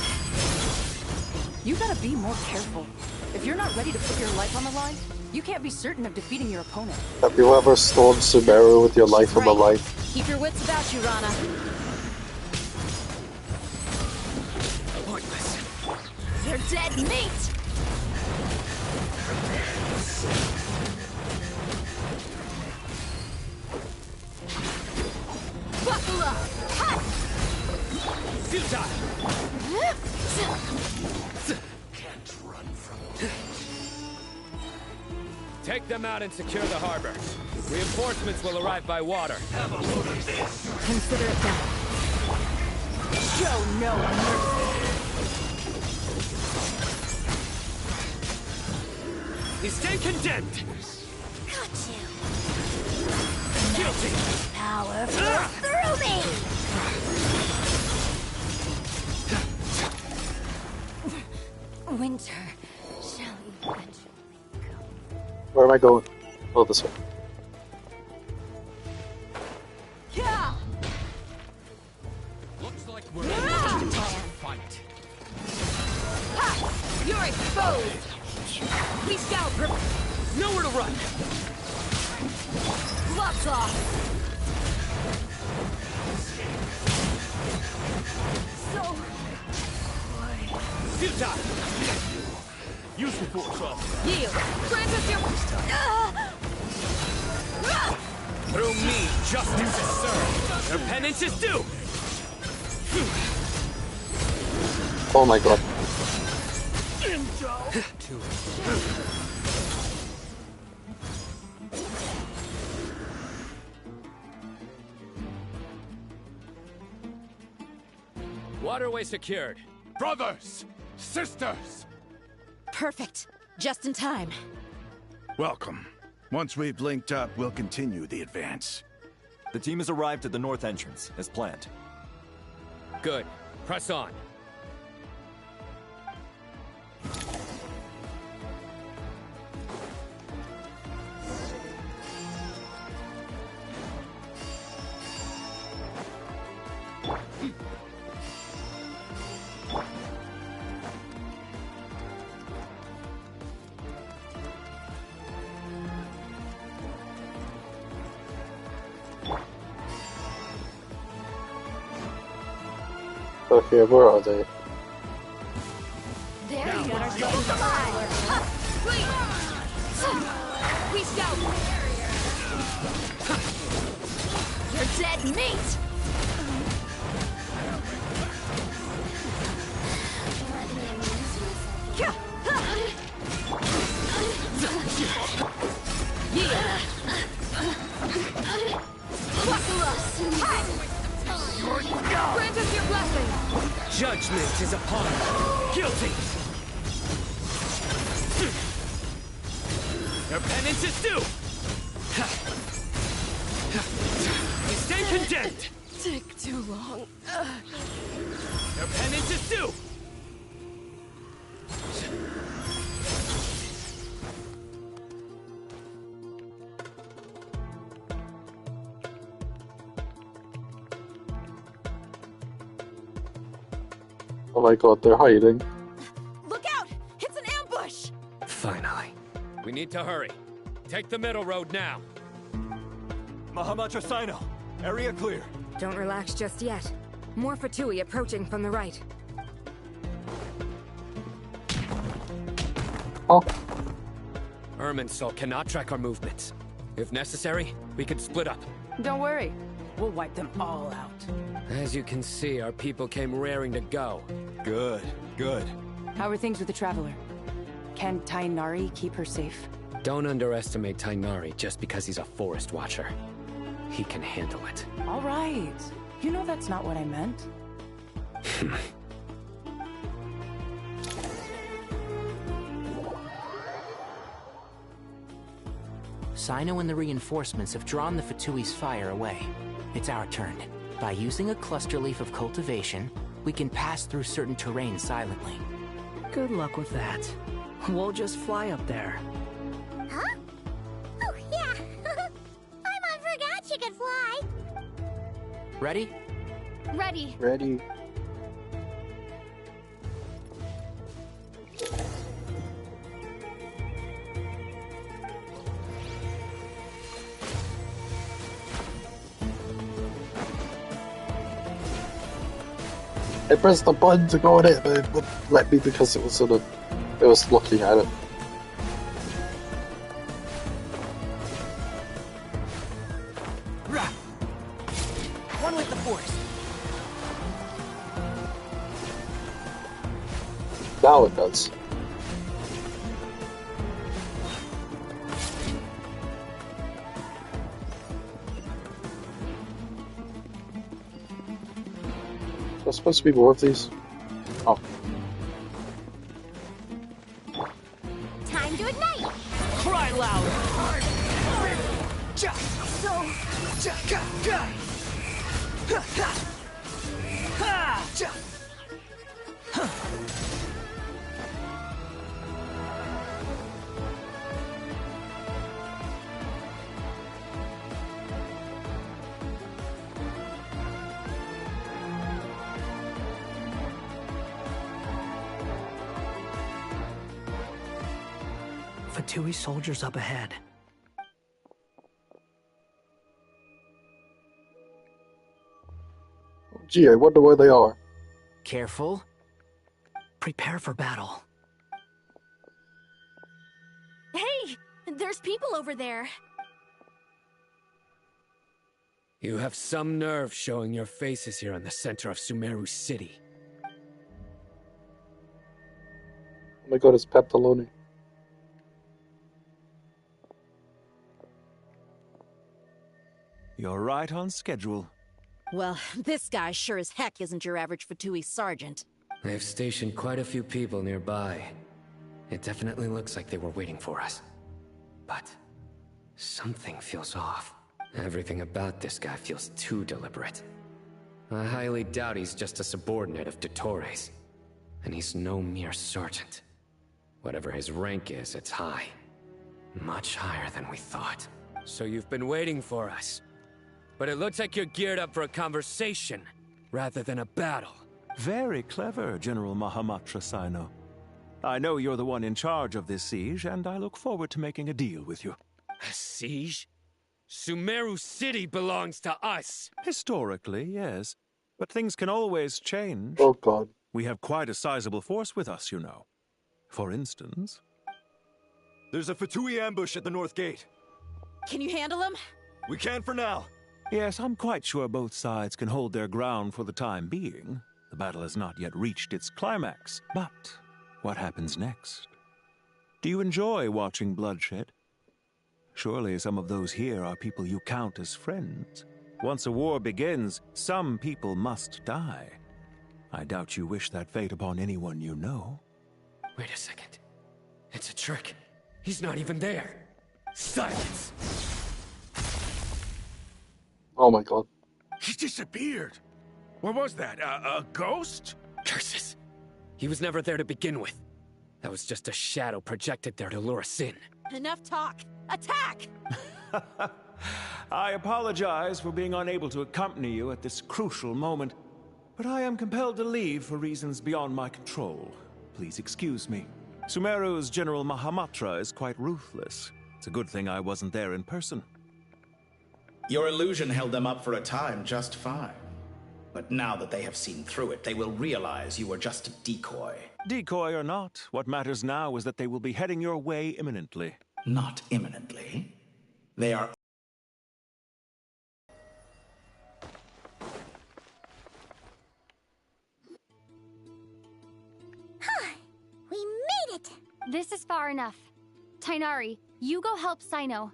You gotta be more careful. If you're not ready to put your life on the line, you can't be certain of defeating your opponent. Have you ever stormed Sumeru with your life on the line? Keep your wits about you, Rana. Pointless. You're dead meat! Buckle up! Ha! Futile! Can't run from Take them out and secure the harbor. Reinforcements will arrive by water. Have a look at this. Consider it done. Show no mercy. You stand condemned! Got you. Guilty! Power flows through me. Winter shall eventually. Where am I going? Oh, this way. Yeah. Looks like we're in a fight. Ha! You're exposed! We shall Nowhere to run! gloves off! So... Futile! Use the force off. Yield! Grant us your... Through me, justice is served. Their penance is due! Oh my god. Waterway secured. Brothers! Sisters! Perfect. Just in time. Welcome. Once we've linked up, we'll continue the advance. The team has arrived at the north entrance, as planned. Good. Press on. Okay, where are they? There you are. We shall... You're dead meat! Buckle up! Grant us your blessing! Judgment is upon you. Guilty! Your penance is due! You stand condemned! Take too long. Your penance is due! Oh my god, they're hiding. Look out! It's an ambush! Finally. We need to hurry. Take the middle road now. Mahamacha Sino, area clear. Don't relax just yet. More Fatui approaching from the right. Oh. Irminsul cannot track our movements. If necessary, we can split up. Don't worry. We'll wipe them all out. As you can see, our people came raring to go. Good, good. How are things with the Traveler? Can Tainari keep her safe? Don't underestimate Tainari just because he's a forest watcher. He can handle it. All right. You know that's not what I meant. Sino and the reinforcements have drawn the Fatui's fire away. It's our turn. By using a cluster leaf of cultivation, we can pass through certain terrain silently. Good luck with that. We'll just fly up there. Huh? Oh, yeah. Paimon forgot she could fly. Ready? Ready. Ready. I pressed the button to go in it, but it wouldn't let me because it was looking at it. One with the force. Now it does. There's supposed to be more of these. Oh. Time to ignite! Cry loud! Fatui soldiers up ahead. Gee, I wonder where they are. Careful. Prepare for battle. Hey! There's people over there. You have some nerve showing your faces here in the center of Sumeru City. Oh my god, it's Pantalone. You're right on schedule. Well, this guy sure as heck isn't your average Fatui sergeant. They've stationed quite a few people nearby. It definitely looks like they were waiting for us. But something feels off. Everything about this guy feels too deliberate. I highly doubt he's just a subordinate of Dottores. And he's no mere sergeant. Whatever his rank is, it's high. Much higher than we thought. So you've been waiting for us. But it looks like you're geared up for a conversation, rather than a battle. Very clever, General Mahamatra Sino. I know you're the one in charge of this siege, and I look forward to making a deal with you. A siege? Sumeru City belongs to us! Historically, yes. But things can always change. Oh god. We have quite a sizable force with us, you know. For instance... There's a Fatui ambush at the north gate. Can you handle him? We can for now. Yes, I'm quite sure both sides can hold their ground for the time being. The battle has not yet reached its climax. But what happens next? Do you enjoy watching bloodshed? Surely some of those here are people you count as friends. Once a war begins, some people must die. I doubt you wish that fate upon anyone you know. Wait a second. It's a trick. He's not even there. Silence! Oh my god. He disappeared. What was that? A ghost? Curses. He was never there to begin with. That was just a shadow projected there to lure us in. Enough talk. Attack! I apologize for being unable to accompany you at this crucial moment, but I am compelled to leave for reasons beyond my control. Please excuse me. Sumeru's General Mahamatra is quite ruthless. It's a good thing I wasn't there in person. Your illusion held them up for a time just fine. But now that they have seen through it, they will realize you were just a decoy. Decoy or not, what matters now is that they will be heading your way imminently. Not imminently. They are... We made it! This is far enough. Tainari, you go help Sino.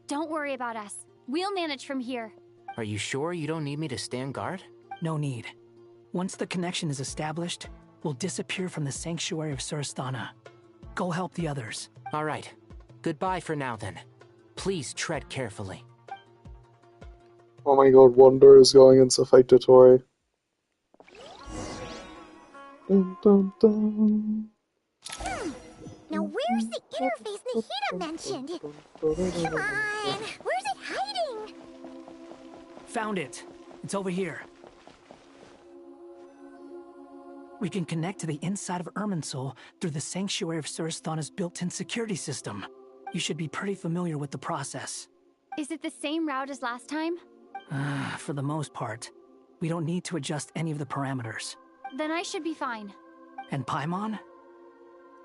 Don't worry about us. We'll manage from here. Are you sure you don't need me to stand guard? No need. Once the connection is established, we'll disappear from the sanctuary of Surasthana. Go help the others. All right. Goodbye for now, then. Please tread carefully. Oh my god, Wonder is going in to fight Dottore. Dun, dun, dun. Now where's the interface Nahida mentioned? Come on! Where's it hiding? Found it. It's over here. We can connect to the inside of Irminsul through the Sanctuary of Surasthana's built-in security system. You should be pretty familiar with the process. Is it the same route as last time? For the most part. We don't need to adjust any of the parameters. Then I should be fine. And Paimon?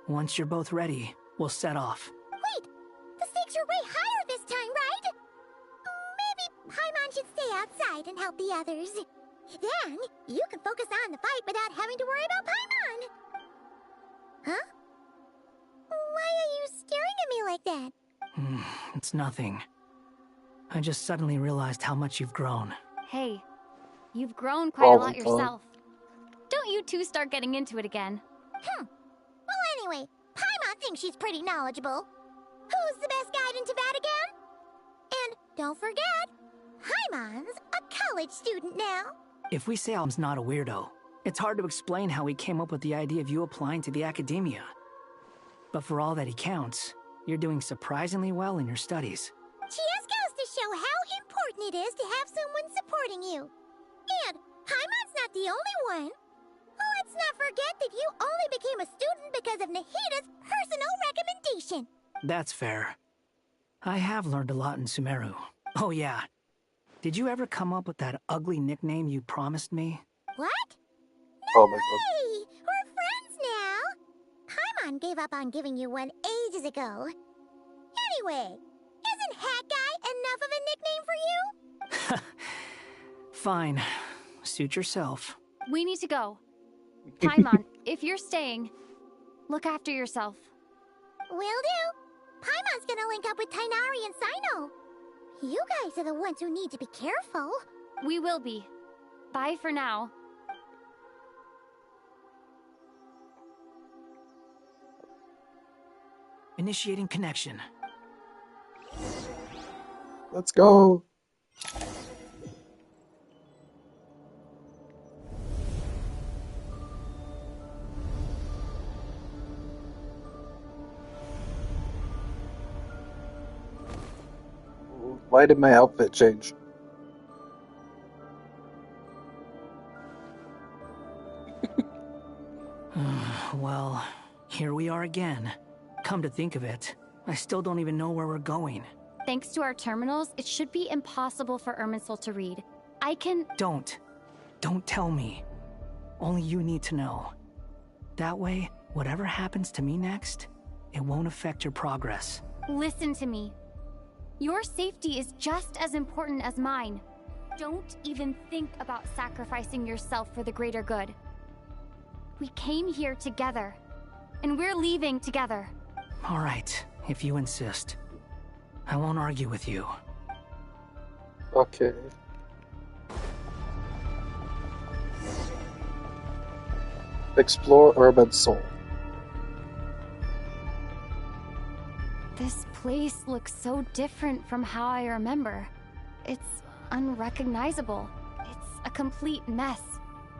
Once you're both ready, we'll set off. Wait! The stakes are way higher this time, right? Maybe Paimon should stay outside and help the others. Then, you can focus on the fight without having to worry about Paimon. Huh? Why are you staring at me like that? It's nothing. I just suddenly realized how much you've grown. Hey, you've grown quite a lot yourself. Don't you two start getting into it again. Well, anyway, Paimon thinks she's pretty knowledgeable. Who's the best guide in Vatican? And don't forget, Paimon's a college student now. If we say Alm's not a weirdo, it's hard to explain how he came up with the idea of you applying to the academia. But for all that he counts, you're doing surprisingly well in your studies. Just goes to show how important it is to have someone supporting you. And Paimon's not the only one. Let's not forget that you only became a student because of Nahida's personal recommendation. That's fair. I have learned a lot in Sumeru. Oh yeah. Did you ever come up with that ugly nickname you promised me? What? Oh my god. Hey, we're friends now. Paimon gave up on giving you one ages ago. Anyway, isn't Hat Guy enough of a nickname for you? Fine. Suit yourself. We need to go. Paimon, if you're staying, look after yourself. Will do. Paimon's gonna link up with Tainari and Sino. You guys are the ones who need to be careful. We will be. Bye for now. Initiating connection. Let's go. Why did my outfit change? Well, here we are again. Come to think of it, I still don't even know where we're going. Thanks to our terminals, it should be impossible for Irminsul to read. I can... Don't tell me. Only you need to know. That way, whatever happens to me next, it won't affect your progress. Listen to me. Your safety is just as important as mine. Don't even think about sacrificing yourself for the greater good. We came here together, and we're leaving together. All right, if you insist. I won't argue with you. Okay. Explore Irminsul. This place looks so different from how I remember. It's unrecognizable. It's a complete mess.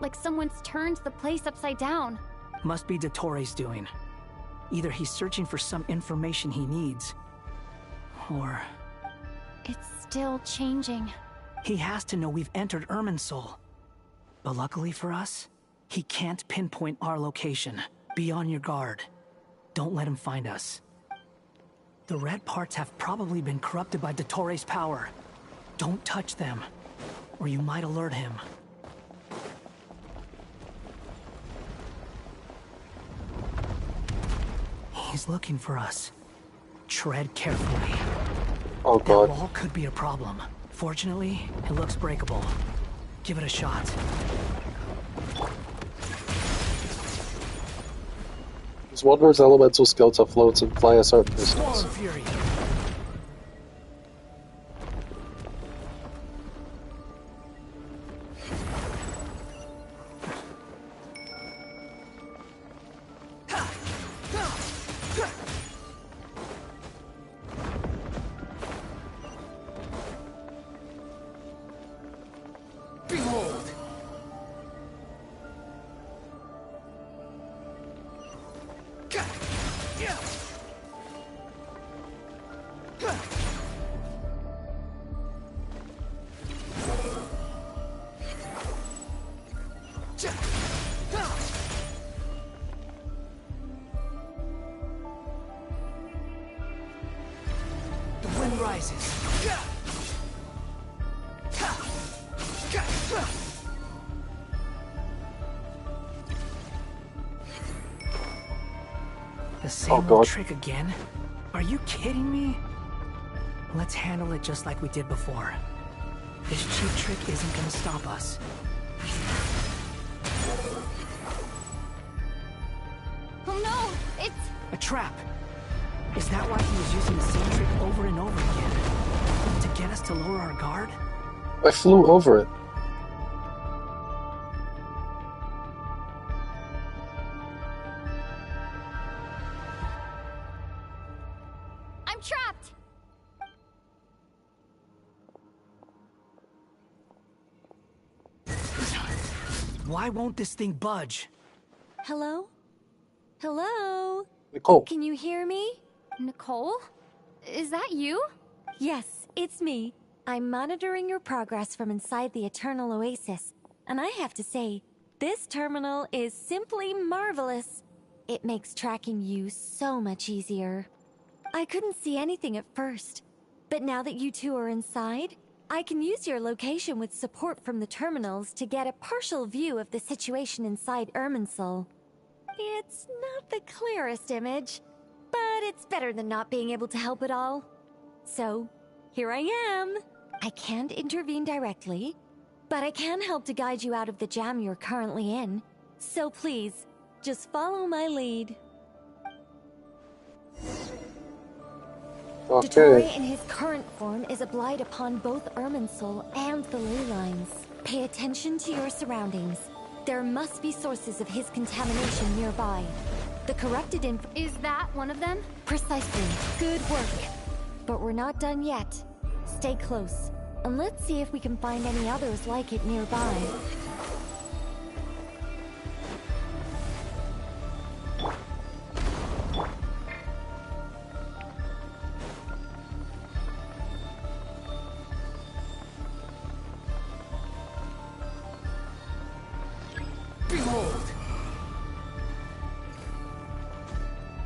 Like someone's turned the place upside down. Must be Dottoro's doing. Either he's searching for some information he needs, or... It's still changing. He has to know we've entered Irminsul. But luckily for us, he can't pinpoint our location. Be on your guard. Don't let him find us. The red parts have probably been corrupted by Dottoro's power. Don't touch them, or you might alert him. He's looking for us. Tread carefully. Oh god. That wall could be a problem. Fortunately, it looks breakable. Give it a shot. Use Wanderer's elemental skill to float and fly a certain distance. Storm Fury. Behold! The wind rises. The same old trick again? Are you kidding me? Let's handle it just like we did before. This cheap trick isn't gonna stop us. Oh no, it's... A trap! Is that why he was using the same trick over and over again? To get us to lower our guard? I flew over it. I'm trapped! Why won't this thing budge? Hello? Hello? Nicole. Can you hear me? Nicole? Is that you? Yes, it's me. I'm monitoring your progress from inside the Eternal Oasis. And I have to say, this terminal is simply marvelous. It makes tracking you so much easier. I couldn't see anything at first, but now that you two are inside, I can use your location with support from the terminals to get a partial view of the situation inside Irminsul. It's not the clearest image, but it's better than not being able to help at all. So, here I am. I can't intervene directly, but I can help to guide you out of the jam you're currently in. So please, just follow my lead. Dottore in his current form is a blight upon both Irminsul and the ley lines. Pay attention to your surroundings. There must be sources of his contamination nearby. The corrupted Is that one of them? Precisely. Good work. But we're not done yet. Stay close, and let's see if we can find any others like it nearby. Behold!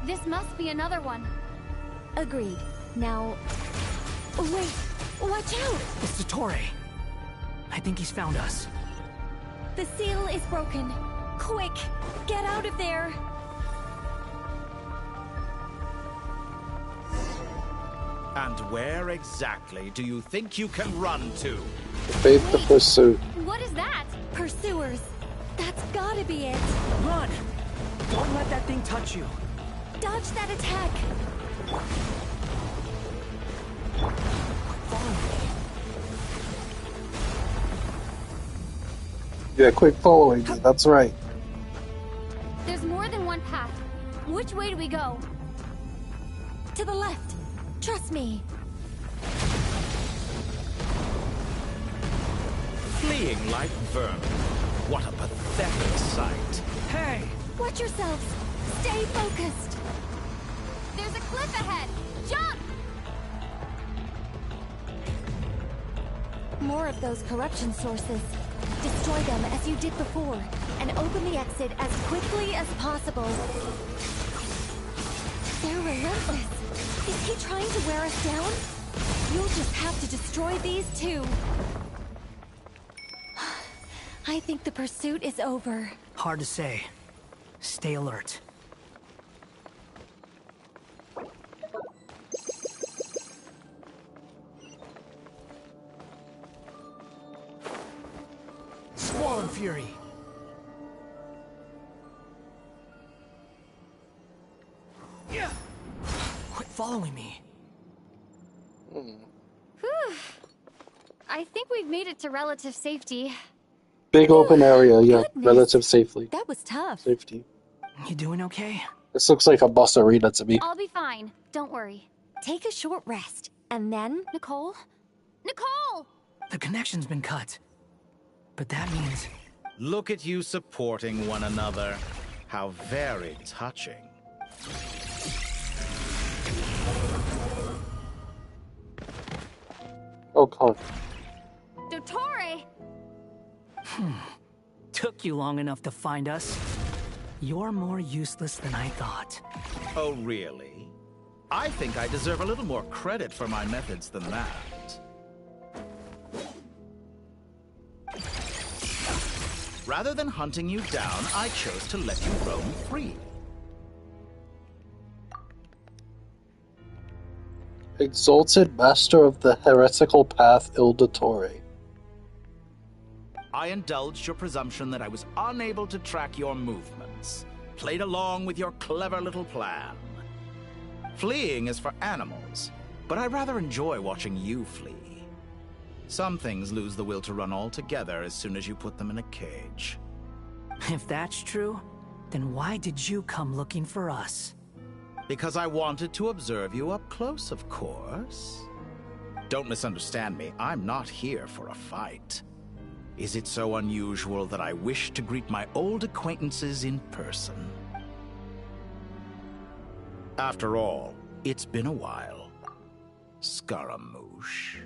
This must be another one. Agreed. Now... Wait! Watch out! It's Dottore. I think he's found us. The seal is broken. Quick! Get out of there! And where exactly do you think you can run to? Evade the pursuit. What is that? Pursuers. That's gotta be it. Run! Don't let that thing touch you. Dodge that attack. Yeah, quick following me, that's right. There's more than one path. Which way do we go? To the left. Trust me. Fleeing like vermin. What a pathetic sight. Hey! Watch yourselves. Stay focused. There's a cliff ahead. Jump! More of those corruption sources. Destroy them as you did before, and open the exit as quickly as possible. They're relentless. Is he trying to wear us down? You'll just have to destroy these too. I think the pursuit is over. Hard to say. Stay alert. Squall Fury. Yeah. Quit following me. Whew. I think we've made it to relative safety. Big open area, yeah. Goodness. Relative safely. That was tough. Safety. You doing okay? This looks like a bus arena to me. I'll be fine. Don't worry. Take a short rest, and then... Nicole? Nicole! The connection's been cut. But that means... Look at you supporting one another. How very touching. Oh, God. Dottore! Took you long enough to find us. You're more useless than I thought. Oh, really? I think I deserve a little more credit for my methods than that. Rather than hunting you down, I chose to let you roam free. Exalted Master of the Heretical Path Ildatore. I indulged your presumption that I was unable to track your movements. Played along with your clever little plan. Fleeing is for animals, but I rather enjoy watching you flee. Some things lose the will to run altogether as soon as you put them in a cage. If that's true, then why did you come looking for us? Because I wanted to observe you up close, of course. Don't misunderstand me, I'm not here for a fight. Is it so unusual that I wish to greet my old acquaintances in person? After all, it's been a while. Scaramouche.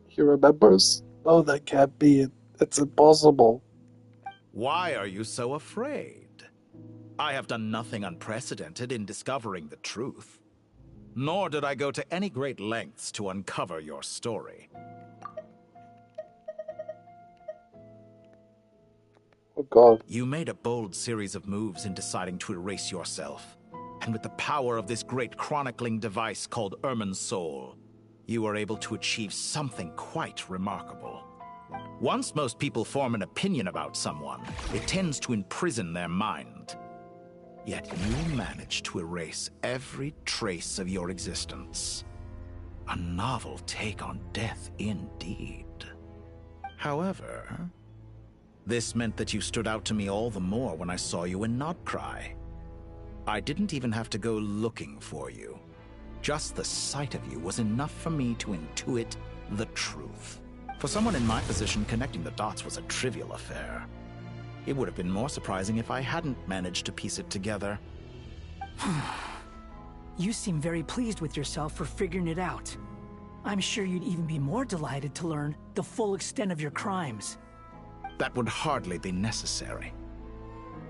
He remembers? Oh, that can't be it. It's impossible. Why are you so afraid? I have done nothing unprecedented in discovering the truth. Nor did I go to any great lengths to uncover your story. Oh God. You made a bold series of moves in deciding to erase yourself. And with the power of this great chronicling device called Irmin's Soul, you were able to achieve something quite remarkable. Once most people form an opinion about someone, it tends to imprison their mind. Yet you managed to erase every trace of your existence. A novel take on death indeed. However, this meant that you stood out to me all the more when I saw you in Nodcry. I didn't even have to go looking for you. Just the sight of you was enough for me to intuit the truth. For someone in my position, connecting the dots was a trivial affair. It would have been more surprising if I hadn't managed to piece it together. You seem very pleased with yourself for figuring it out. I'm sure you'd even be more delighted to learn the full extent of your crimes. That would hardly be necessary.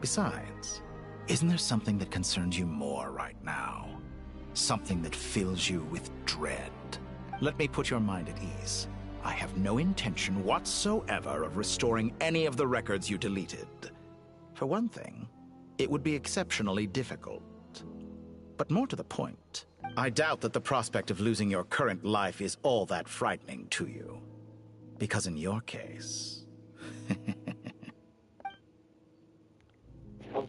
Besides, isn't there something that concerns you more right now? Something that fills you with dread? Let me put your mind at ease. I have no intention whatsoever of restoring any of the records you deleted. For one thing, it would be exceptionally difficult. But more to the point, I doubt that the prospect of losing your current life is all that frightening to you. Because in your case...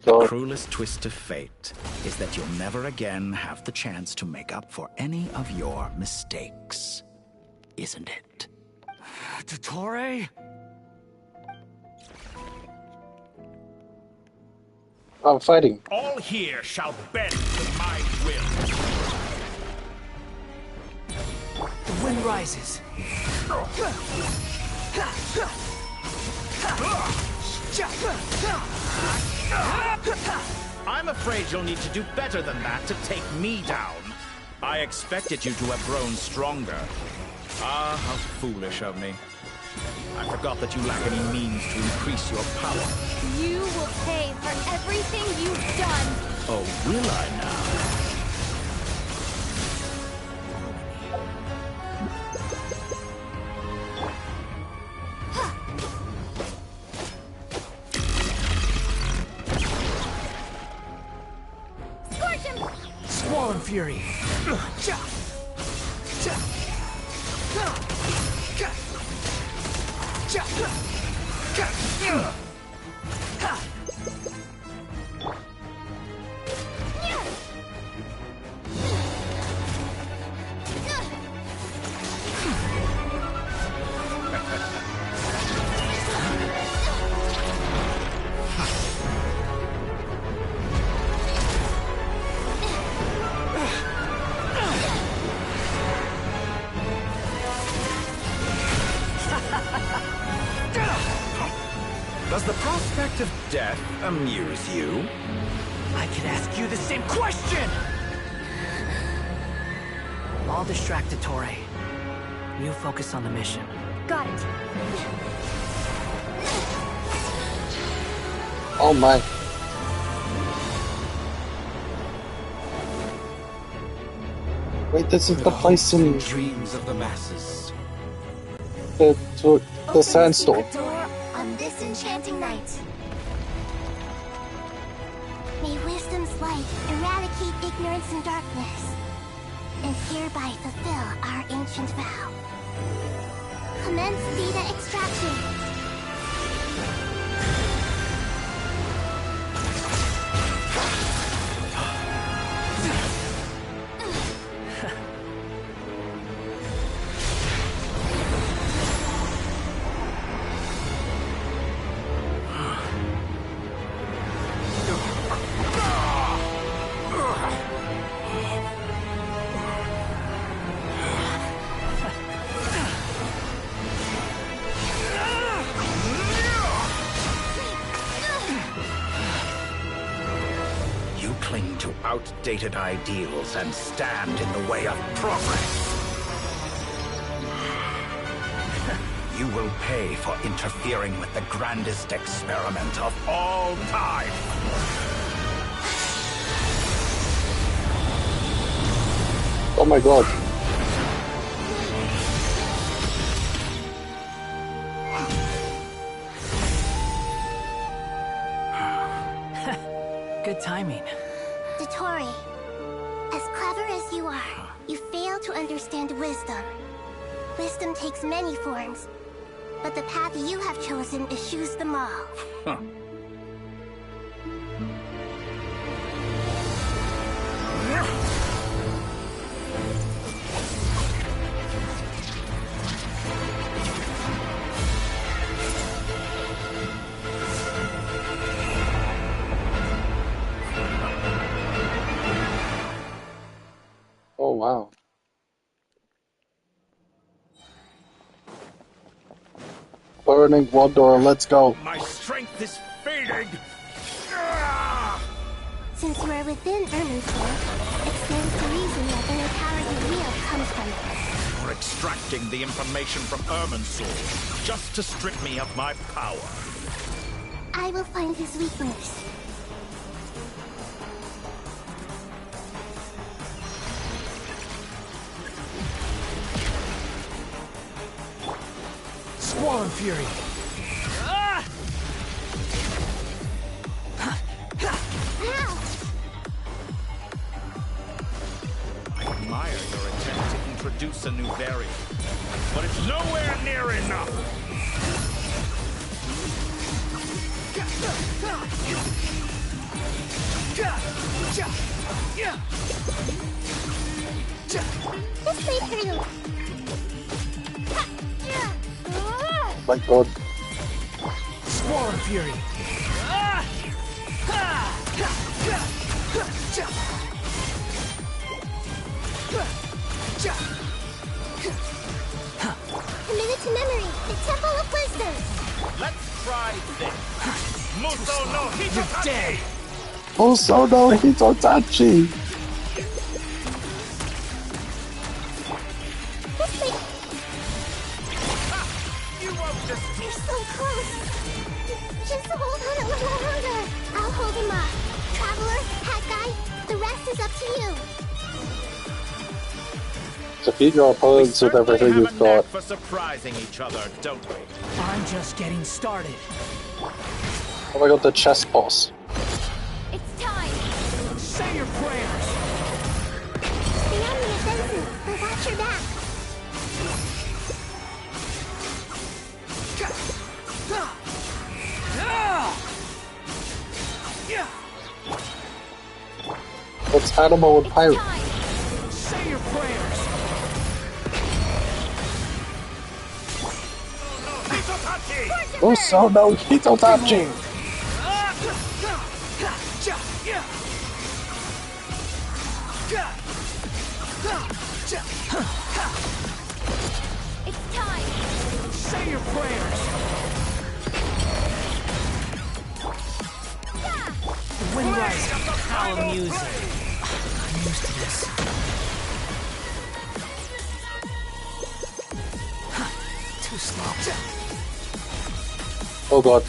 The cruelest twist of fate is that you'll never again have the chance to make up for any of your mistakes. Isn't it? Dottore? I'm fighting. All here shall bend to my will. The wind rises. I'm afraid you'll need to do better than that to take me down. I expected you to have grown stronger. Ah, how foolish of me. I forgot that you lack any means to increase your power. You will pay for everything you've done. Oh, will I now? Swollen Fury. Does the prospect of death amuse you? I could ask you the same question! I'll distract Dottore. You focus on the mission. Got it. Oh my. Wait, this is the place in dreams of the masses. the sandstorm. On this enchanting night. May wisdom's light eradicate ignorance and darkness, and hereby fulfill our ancient vow. Commence data extraction. Outdated ideals and stand in the way of progress. You will pay for interfering with the grandest experiment of all time. Oh my god. Good timing. Dottore, as clever as you are, you fail to understand wisdom. Wisdom takes many forms, but the path you have chosen eschews them all. Huh. Oh wow. Burning Wanderer, let's go. My strength is fading. Since we're within Irminsul, it stands to reason that any power you wield comes from it. You're extracting the information from Irminsul just to strip me of my power. I will find his weakness. Squall and Fury! I admire your attempt to introduce a new variant, but it's nowhere near enough! This may hurt you. My god. Squall and Fury! Committed to memory, the Temple of Wisdom. Let's try this. Muso no Hitotachi! Also no Hitotachi! You're so close. Just hold on a little longer. I'll hold him up. Traveler, Hat Guy, the rest is up to you. Defeat your opponents with everything you've got. For surprising each other, don't we? I'm just getting started. Oh my god, the chess boss. It's time. Say your prayers. The enemy offensive. But watch your back. What's Animal and Pirate? Say your prayers. Also no Hitotachi! It's time. Say your prayers. The wind rises, howl music. I'm used to this. Too slow. Oh god.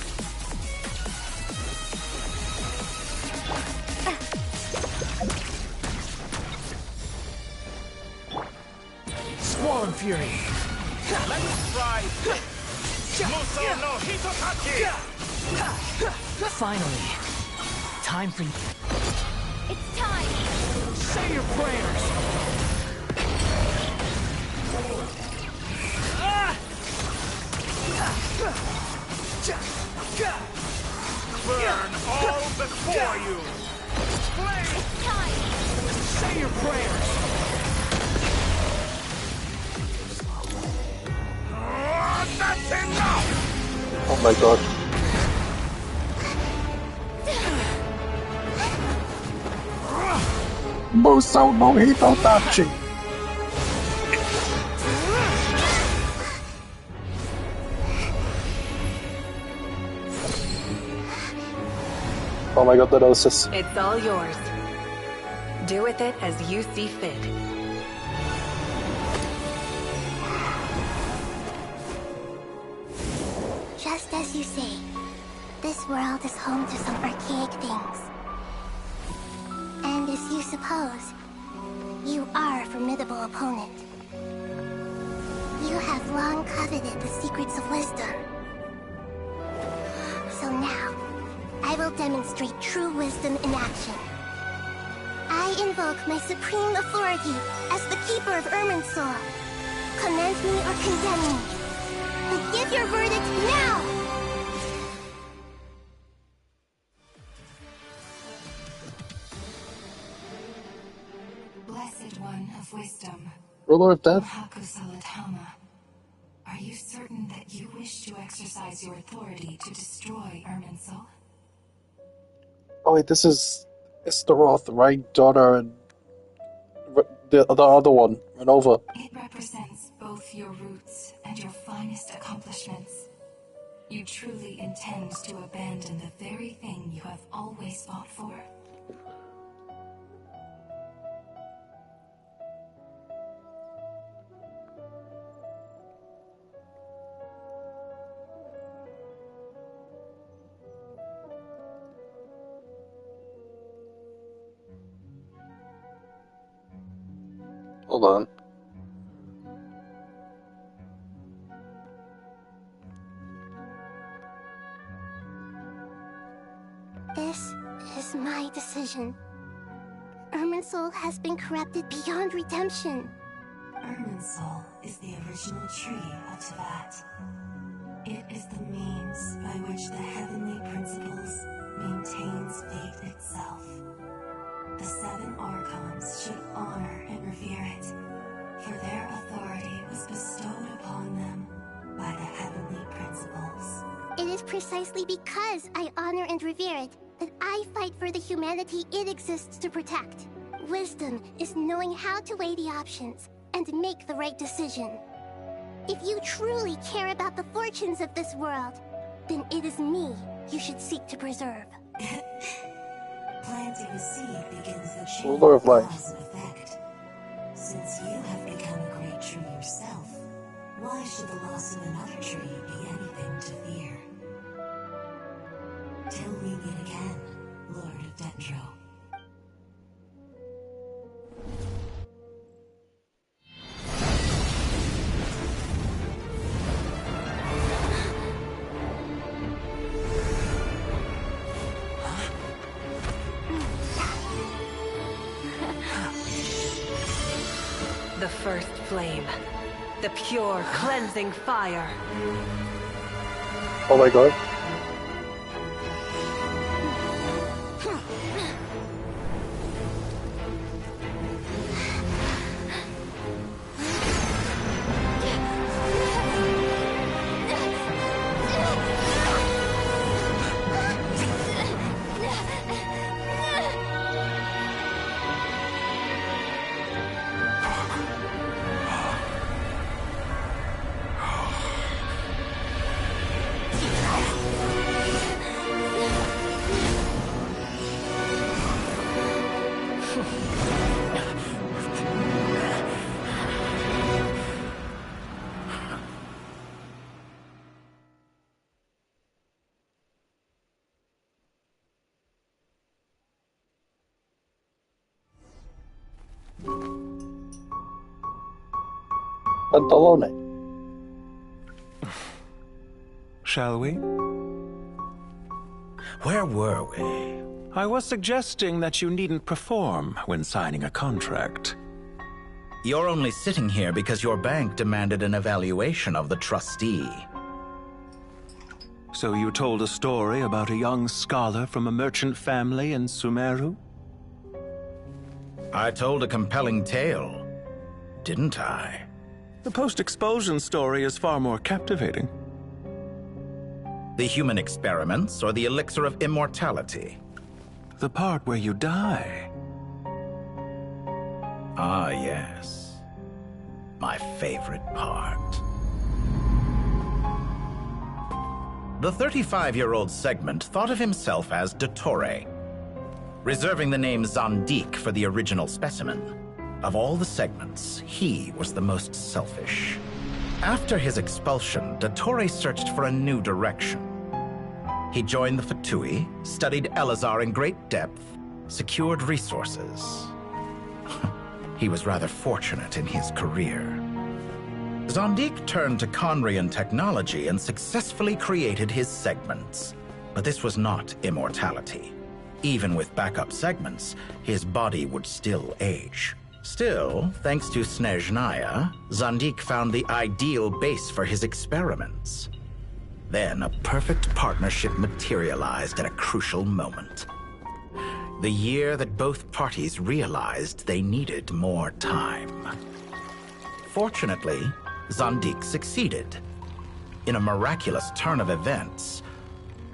Squall and Fury! Let's try this. Muso no Hitotachi! Finally. time for you. It's time! Say your prayers! Burn all before you! Flame! It's time! Say your prayers! That's enough! Oh my god. Muso no Hitodachi! Oh my god, the gnosis. It's all yours. Do with it as you see fit. Just as you say, this world is home to some archaic things. And as you suppose, you are a formidable opponent. You have long coveted the secrets of wisdom. So now, I will demonstrate true wisdom in action. I invoke my supreme authority as the keeper of Irminsul. Command me or condemn me. But give your verdict now! Blessed One of Wisdom. Ruler of Death? Hakusalatama. Are you certain that you wish to exercise your authority to destroy Irminsul? Oh wait, this is Istaroth, right? Daughter and the other one, Renova. It represents both your roots and your finest accomplishments. You truly intend to abandon the very thing you have always fought for. Hold on. This is my decision. Irminsul has been corrupted beyond redemption. Irminsul is the original tree of Teyvat. It is the means by which the heavenly principles maintains fate itself. The 7 Archons should honor and revere it, for their authority was bestowed upon them by the heavenly principles. It is precisely because I honor and revere it that I fight for the humanity it exists to protect. Wisdom is knowing how to weigh the options and make the right decision. If you truly care about the fortunes of this world, then it is me you should seek to preserve. Planting a seed begins the chain Ruler of life. cause and effect. Since you have become a great tree yourself, why should the loss of another tree be anything to fear? Till we meet again, Lord of Dendro. The first flame. The pure, cleansing fire. Oh my god. Pantalone. Shall we? Where were we? I was suggesting that you needn't perform when signing a contract. You're only sitting here because your bank demanded an evaluation of the trustee. So you told a story about a young scholar from a merchant family in Sumeru? I told a compelling tale, didn't I? The post-expulsion story is far more captivating. The human experiments or the elixir of immortality? The part where you die. Ah, yes. My favorite part. The 35-year-old Segment thought of himself as Dottore, reserving the name Zandik for the original specimen. Of all the Segments, he was the most selfish. After his expulsion, Dottore searched for a new direction. He joined the Fatui, studied Elazar in great depth, secured resources. He was rather fortunate in his career. Zandik turned to Conrian technology and successfully created his segments. But this was not immortality. Even with backup segments, his body would still age. Still, thanks to Snezhnaya, Zandik found the ideal base for his experiments. Then a perfect partnership materialized at a crucial moment. The year that both parties realized they needed more time. Fortunately, Zandik succeeded. In a miraculous turn of events,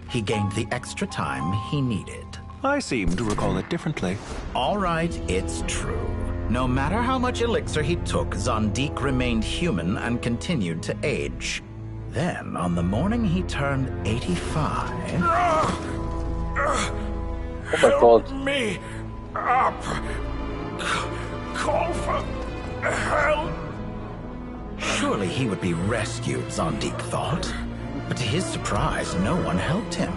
he gained the extra time he needed. I seem to recall it differently. All right, it's true. No matter how much elixir he took, Zandik remained human and continued to age. Then, on the morning he turned 85... Oh my god. Help me up! Call for help! Surely he would be rescued, Zandik thought. But to his surprise, no one helped him.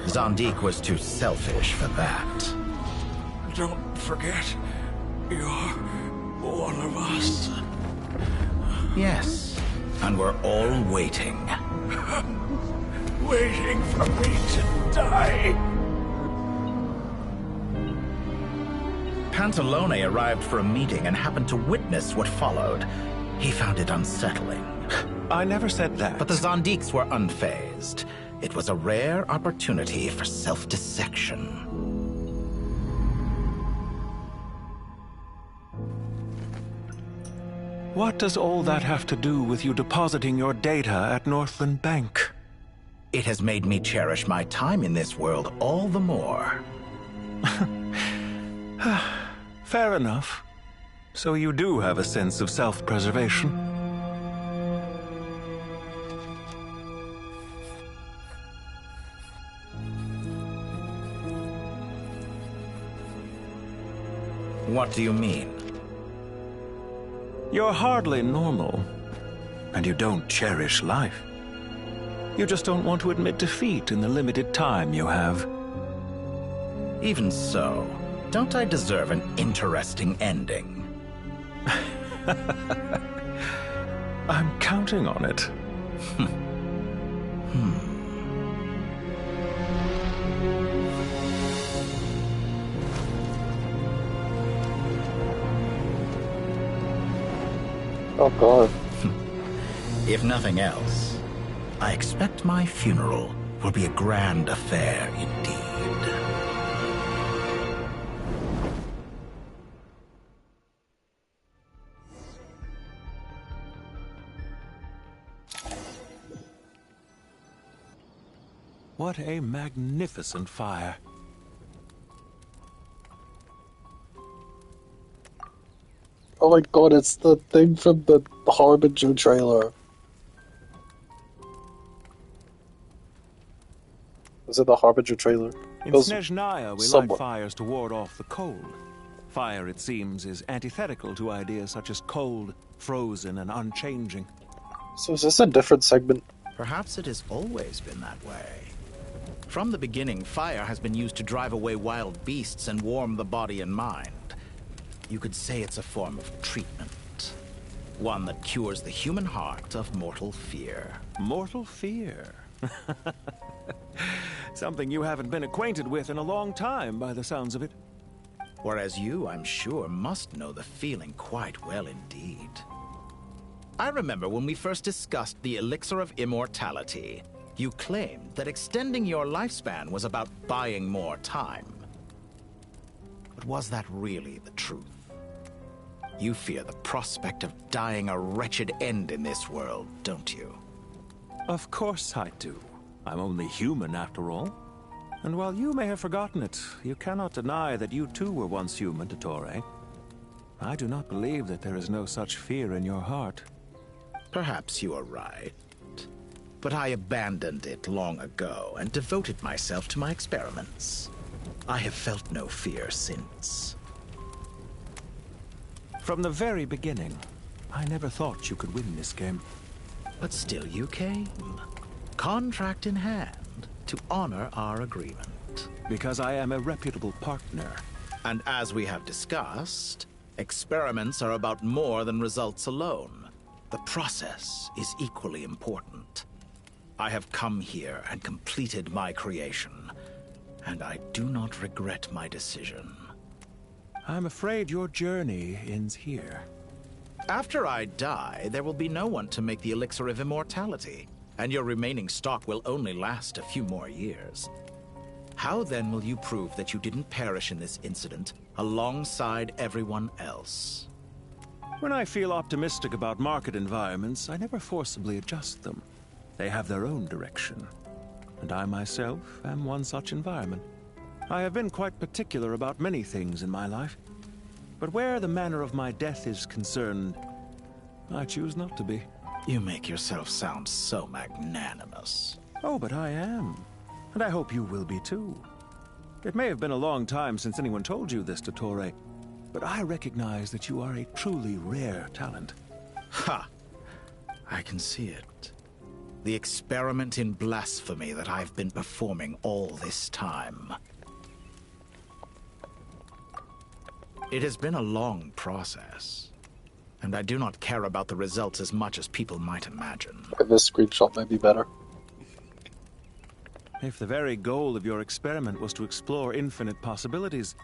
Zandik was too selfish for that. Don't forget, you're one of us. Yes, and we're all waiting. Waiting for me to die. Pantalone arrived for a meeting and happened to witness what followed. He found it unsettling. I never said that. But the Zandiks were unfazed. It was a rare opportunity for self-dissection. What does all that have to do with you depositing your data at Northland Bank? It has made me cherish my time in this world all the more. Fair enough. So you do have a sense of self-preservation. What do you mean? You're hardly normal, and you don't cherish life. You just don't want to admit defeat in the limited time you have. Even so, don't I deserve an interesting ending? I'm counting on it. Oh god. If nothing else, I expect my funeral will be a grand affair indeed. What a magnificent fire. Oh my god, it's the thing from the Harbinger trailer. Was it the Harbinger trailer? In Snezhnaya, we light somewhat. fires to ward off the cold. Fire, it seems, is antithetical to ideas such as cold, frozen, and unchanging. So is this a different segment? Perhaps it has always been that way. From the beginning, fire has been used to drive away wild beasts and warm the body and mind. You could say it's a form of treatment. One that cures the human heart of mortal fear. Mortal fear? Something you haven't been acquainted with in a long time, by the sounds of it. Whereas you, I'm sure, must know the feeling quite well indeed. I remember when we first discussed the elixir of immortality. You claimed that extending your lifespan was about buying more time. But was that really the truth? You fear the prospect of dying a wretched end in this world, don't you? Of course I do. I'm only human, after all. And while you may have forgotten it, you cannot deny that you too were once human, Dottore. I do not believe that there is no such fear in your heart. Perhaps you are right. But I abandoned it long ago and devoted myself to my experiments. I have felt no fear since. From the very beginning, I never thought you could win this game. But still you came. Contract in hand, to honor our agreement. Because I am a reputable partner. And as we have discussed, experiments are about more than results alone. The process is equally important. I have come here and completed my creation, and I do not regret my decision. I'm afraid your journey ends here. After I die, there will be no one to make the elixir of immortality, and your remaining stock will only last a few more years. How then will you prove that you didn't perish in this incident alongside everyone else? When I feel optimistic about market environments, I never forcibly adjust them. They have their own direction. And I myself am one such environment. I have been quite particular about many things in my life. But where the manner of my death is concerned, I choose not to be. You make yourself sound so magnanimous. Oh, but I am. And I hope you will be too. It may have been a long time since anyone told you this, Dottore, but I recognize that you are a truly rare talent. Ha! I can see it. The experiment in blasphemy that I've been performing all this time. It has been a long process, and I do not care about the results as much as people might imagine. This screenshot may be better. If the very goal of your experiment was to explore infinite possibilities,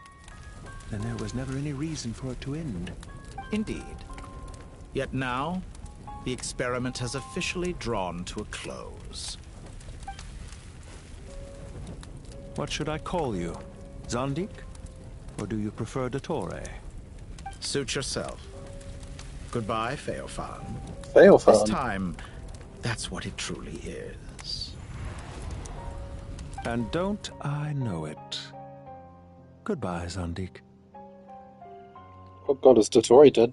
then there was never any reason for it to end. Indeed. Yet now, the experiment has officially drawn to a close. What should I call you? Zondik? Or do you prefer Dottore? Suit yourself. Goodbye, Feofan. Feofan? This time, that's what it truly is. And don't I know it? Goodbye, Zondik. Oh god, it's Dottore dead.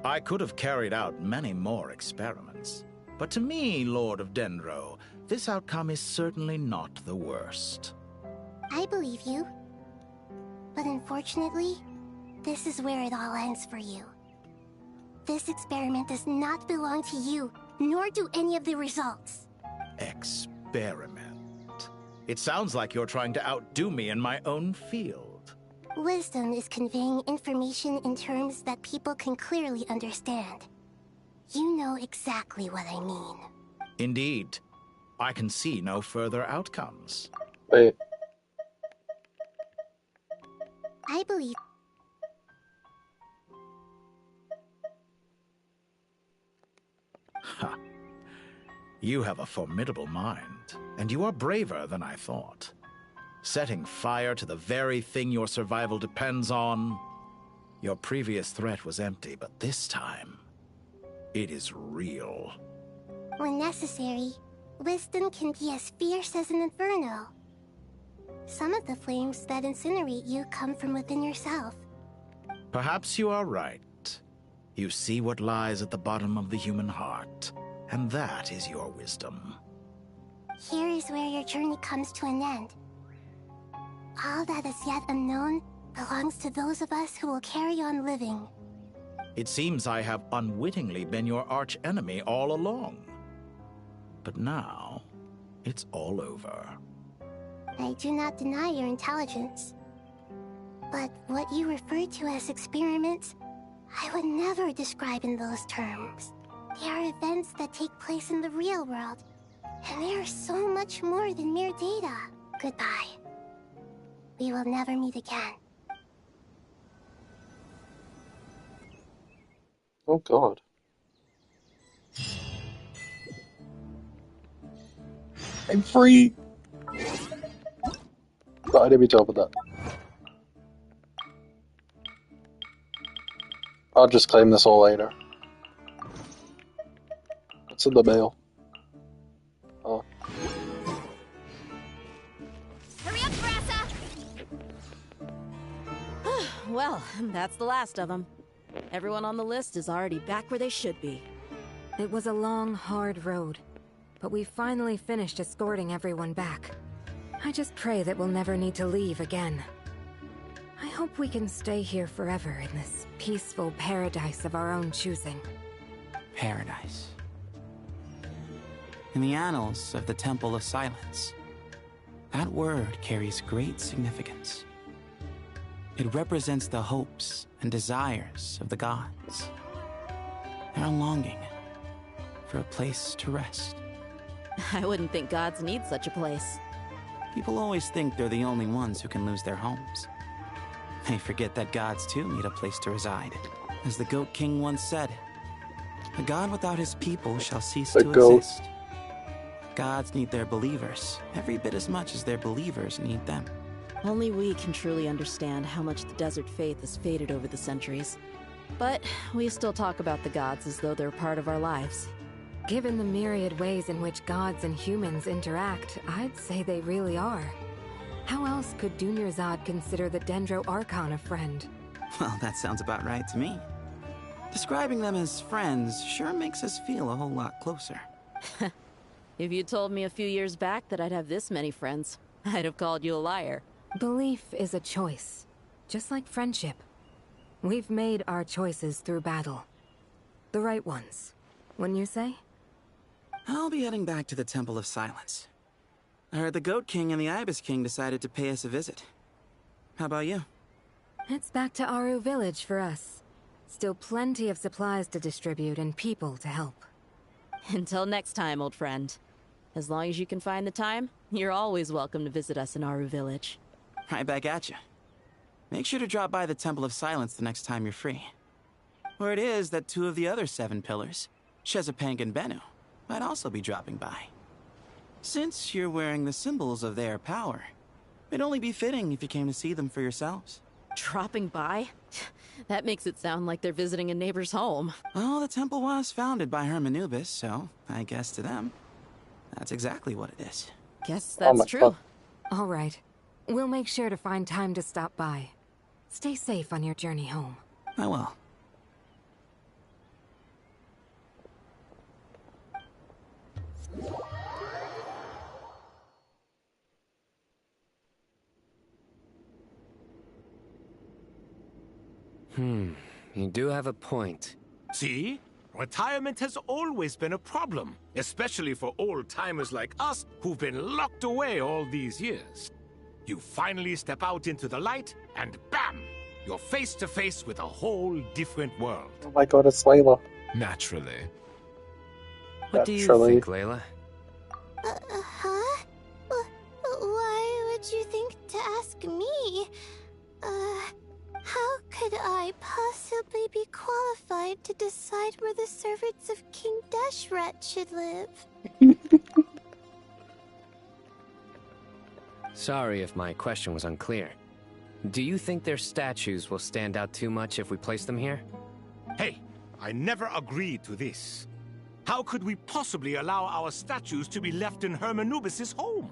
I could have carried out many more experiments, but to me, Lord of Dendro, this outcome is certainly not the worst. I believe you. But unfortunately, this is where it all ends for you. This experiment does not belong to you, nor do any of the results. Experiment? It sounds like you're trying to outdo me in my own field. Wisdom is conveying information in terms that people can clearly understand. You know exactly what I mean. Indeed. I can see no further outcomes. Wait. I believe... Ha. You have a formidable mind, and you are braver than I thought. Setting fire to the very thing your survival depends on. Your previous threat was empty, but this time, it is real. When necessary, wisdom can be as fierce as an inferno. Some of the flames that incinerate you come from within yourself. Perhaps you are right. You see what lies at the bottom of the human heart, and that is your wisdom. Here is where your journey comes to an end. All that is yet unknown belongs to those of us who will carry on living. It seems I have unwittingly been your arch-enemy all along. But now, it's all over. I do not deny your intelligence. But what you refer to as experiments, I would never describe in those terms. They are events that take place in the real world, and they are so much more than mere data. Goodbye. We will never meet again. Oh god. I'm free! But I didn't mean to open that. I'll just claim this all later. What's in the mail? Oh. Hurry up, Brassa! Well, that's the last of them. Everyone on the list is already back where they should be. It was a long, hard road, but we finally finished escorting everyone back. I just pray that we'll never need to leave again. I hope we can stay here forever in this peaceful paradise of our own choosing. Paradise. In the annals of the Temple of Silence, that word carries great significance. It represents the hopes and desires of the gods. Their longing for a place to rest. I wouldn't think gods need such a place. People always think they're the only ones who can lose their homes. They forget that gods too need a place to reside. As the Goat King once said, "A god without his people shall cease to exist." Gods need their believers every bit as much as their believers need them. Only we can truly understand how much the desert faith has faded over the centuries. But we still talk about the gods as though they're part of our lives. Given the myriad ways in which gods and humans interact, I'd say they really are. How else could Dunyarzad consider the Dendro Archon a friend? Well, that sounds about right to me. Describing them as friends sure makes us feel a whole lot closer. If you told me a few years back that I'd have this many friends, I'd have called you a liar. Belief is a choice, just like friendship. We've made our choices through battle. The right ones, wouldn't you say? I'll be heading back to the Temple of Silence. I heard the Goat King and the Ibis King decided to pay us a visit. How about you? It's back to Aru Village for us. Still plenty of supplies to distribute and people to help. Until next time, old friend. As long as you can find the time, you're always welcome to visit us in Aru Village. Right back at you. Make sure to drop by the Temple of Silence the next time you're free. Where it is that two of the other 7 pillars, Shezapang and Bennu, might also be dropping by. Since you're wearing the symbols of their power, it'd only be fitting if you came to see them for yourselves. Dropping by? That makes it sound like they're visiting a neighbor's home. Well, the temple was founded by Hermanubis, so I guess to them, that's exactly what it is. Guess that's true. All right. We'll make sure to find time to stop by. Stay safe on your journey home. I will. You do have a point. See? Retirement has always been a problem, especially for old-timers like us who've been locked away all these years. You finally step out into the light, and bam! You're face to face with a whole different world. Oh my god, it's Layla. Naturally. What do you think, Layla? Huh? Why would you think to ask me? How could I possibly be qualified to decide where the servants of King Deshret should live? Sorry if my question was unclear. Do you think their statues will stand out too much if we place them here? Hey, I never agreed to this. How could we possibly allow our statues to be left in Hermanubis' home?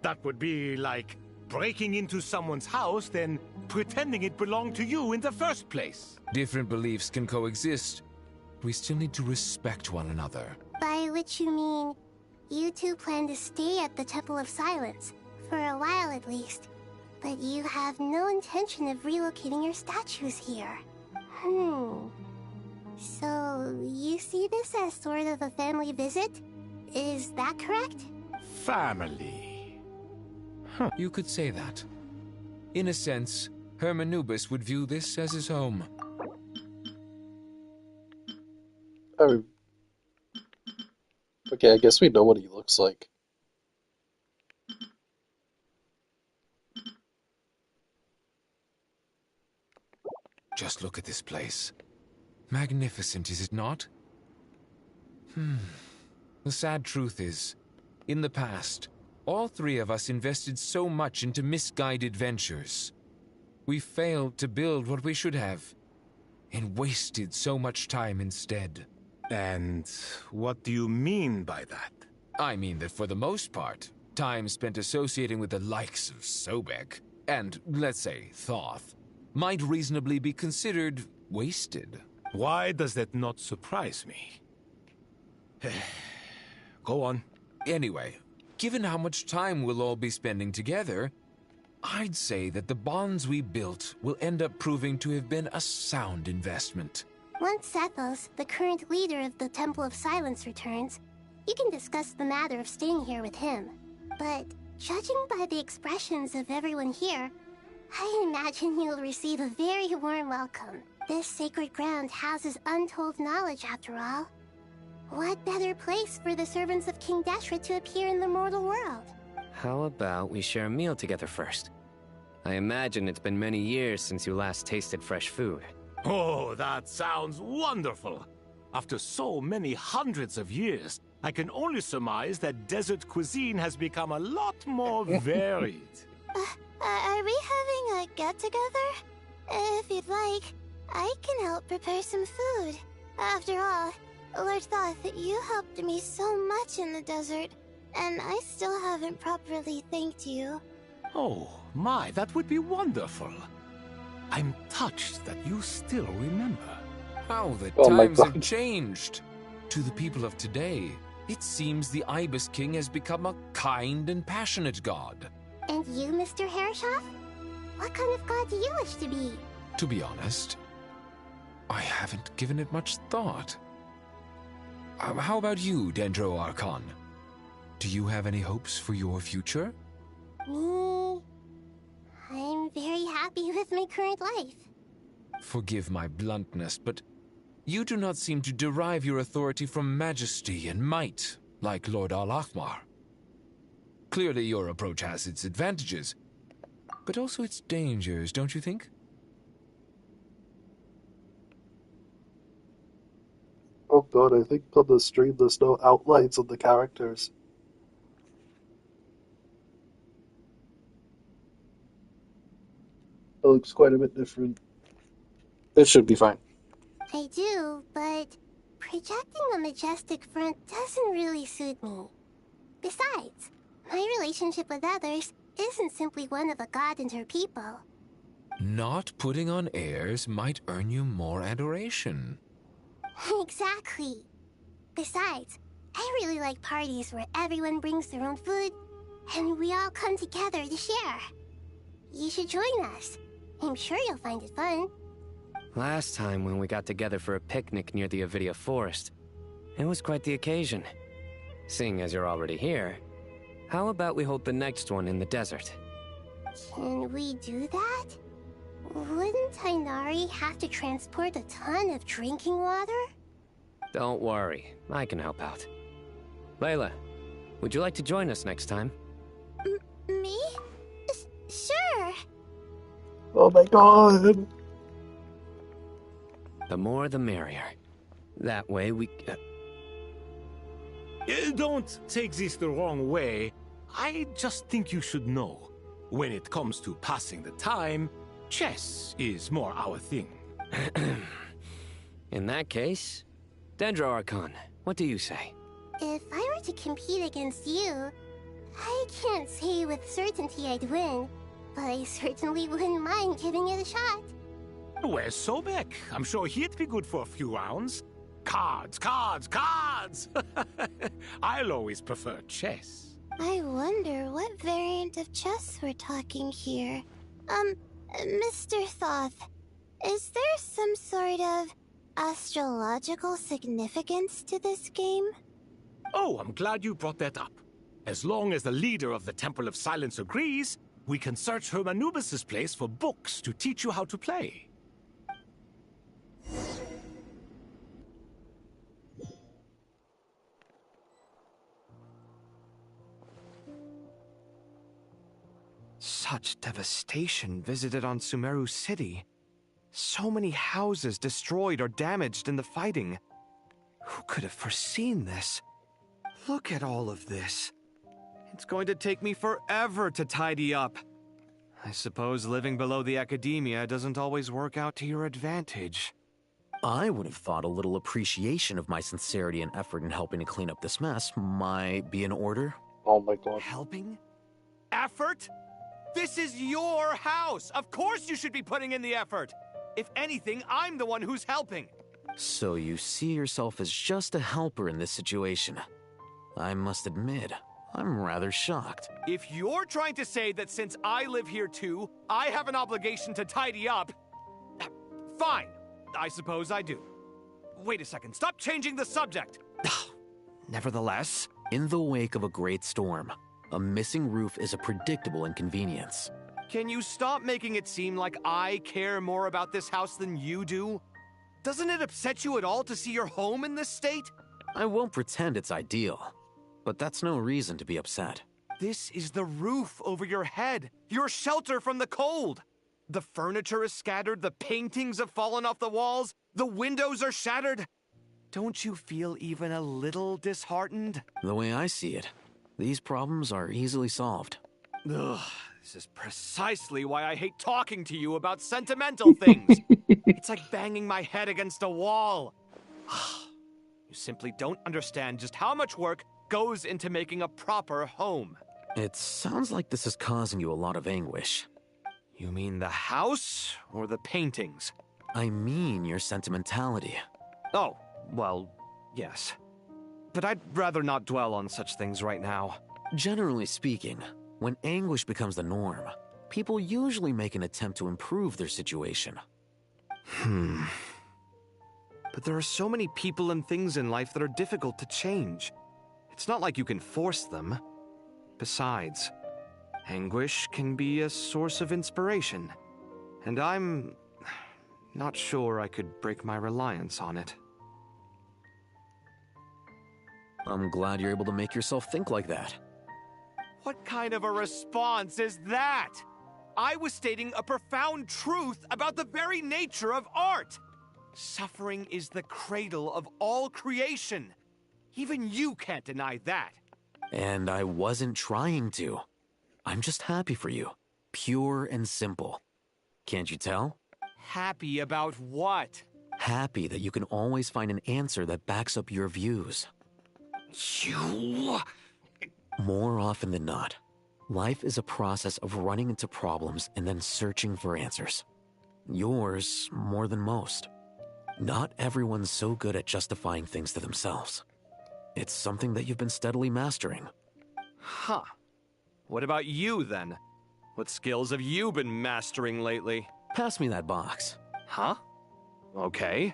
That would be like breaking into someone's house, then pretending it belonged to you in the first place. Different beliefs can coexist. We still need to respect one another. By which you mean, you two plan to stay at the Temple of Silence, for a while at least, but you have no intention of relocating your statues here. So, you see this as sort of a family visit? Is that correct? Family. You could say that. In a sense, Hermanubis would view this as his home. Oh, Okay, I guess we know what he looks like. Just look at this place. Magnificent, is it not? The sad truth is, in the past, all three of us invested so much into misguided ventures. We failed to build what we should have, and wasted so much time instead. And what do you mean by that? I mean that for the most part, time spent associating with the likes of Sobek, and, let's say, Thoth, might reasonably be considered wasted. Why does that not surprise me? Go on. Anyway, given how much time we'll all be spending together, I'd say that the bonds we built will end up proving to have been a sound investment. Once Sethos, the current leader of the Temple of Silence, returns, you can discuss the matter of staying here with him. But judging by the expressions of everyone here, I imagine you'll receive a very warm welcome. This sacred ground houses untold knowledge, after all. What better place for the servants of King Deshret to appear in the mortal world? How about we share a meal together first? I imagine it's been many years since you last tasted fresh food. Oh, that sounds wonderful. After so many hundreds of years, I can only surmise that desert cuisine has become a lot more varied. Are we having a get-together? If you'd like, I can help prepare some food. After all, Lord Thoth, you helped me so much in the desert, and I still haven't properly thanked you. Oh, my, that would be wonderful. I'm touched that you still remember. How the my times God. have changed. To the people of today, it seems the Ibis King has become a kind and passionate god. And you, Mr. Herreshoff? What kind of god do you wish to be? To be honest, I haven't given it much thought. How about you, Dendro Archon? Do you have any hopes for your future? Me? I'm very happy with my current life. Forgive my bluntness, but you do not seem to derive your authority from majesty and might, like Lord Al-Ahmar. Clearly your approach has its advantages, but also its dangers, don't you think? Oh god, I think on the stream there's no outlines of the characters. It looks quite a bit different. It should be fine. I do, but projecting a majestic front doesn't really suit me. Besides, my relationship with others isn't simply one of a god and her people. Not putting on airs might earn you more adoration. Exactly. Besides, I really like parties where everyone brings their own food and we all come together to share. You should join us. I'm sure you'll find it fun. Last time when we got together for a picnic near the Avidia Forest, it was quite the occasion. Seeing as you're already here, how about we hold the next one in the desert? Can we do that? Wouldn't Tainari have to transport a ton of drinking water? Don't worry, I can help out. Layla, would you like to join us next time? Me? Sure. Oh my god! The more the merrier. That way we... Don't take this the wrong way. I just think you should know. When it comes to passing the time, chess is more our thing. In that case, Dendro Archon, what do you say? If I were to compete against you, I can't say with certainty I'd win, but I certainly wouldn't mind giving it a shot. Where's Sobek? I'm sure he'd be good for a few rounds. Cards, cards, cards! I'll always prefer chess. I wonder what variant of chess we're talking here. Mr. Thoth, is there some sort of astrological significance to this game? Oh, I'm glad you brought that up. As long as the leader of the Temple of Silence agrees, we can search Hermanubis' place for books to teach you how to play. Such devastation visited on Sumeru City. So many houses destroyed or damaged in the fighting. Who could have foreseen this? Look at all of this. It's going to take me forever to tidy up. I suppose living below the academia doesn't always work out to your advantage. I would have thought a little appreciation of my sincerity and effort in helping to clean up this mess might be in order. Oh my god. Helping? Effort? This is your house! Of course you should be putting in the effort! If anything, I'm the one who's helping. So you see yourself as just a helper in this situation. I must admit, I'm rather shocked. If you're trying to say that since I live here too, I have an obligation to tidy up, fine. I suppose I do. Wait a second, stop changing the subject! Nevertheless, in the wake of a great storm, a missing roof is a predictable inconvenience. can you stop making it seem like I care more about this house than you do? Doesn't it upset you at all to see your home in this state? I won't pretend it's ideal, but that's no reason to be upset. This is the roof over your head, your shelter from the cold. The furniture is scattered, the paintings have fallen off the walls, the windows are shattered. Don't you feel even a little disheartened? The way I see it, these problems are easily solved. Ugh, this is precisely why I hate talking to you about sentimental things. It's like banging my head against a wall. You simply don't understand just how much work goes into making a proper home. It sounds like this is causing you a lot of anguish. You mean the house or the paintings? I mean your sentimentality. Oh, well, yes. But I'd rather not dwell on such things right now. Generally speaking, when anguish becomes the norm, people usually make an attempt to improve their situation. But there are so many people and things in life that are difficult to change. It's not like you can force them. Besides, anguish can be a source of inspiration. And I'm not sure I could break my reliance on it. I'm glad you're able to make yourself think like that. What kind of a response is that? I was stating a profound truth about the very nature of art. Suffering is the cradle of all creation. Even you can't deny that. And I wasn't trying to. I'm just happy for you. Pure and simple. Can't you tell? Happy about what? Happy that you can always find an answer that backs up your views. You... More often than not, life is a process of running into problems and then searching for answers. Yours more than most. Not everyone's so good at justifying things to themselves. It's something that you've been steadily mastering. Huh. What about you, then? What skills have you been mastering lately? Pass me that box. Huh? Okay.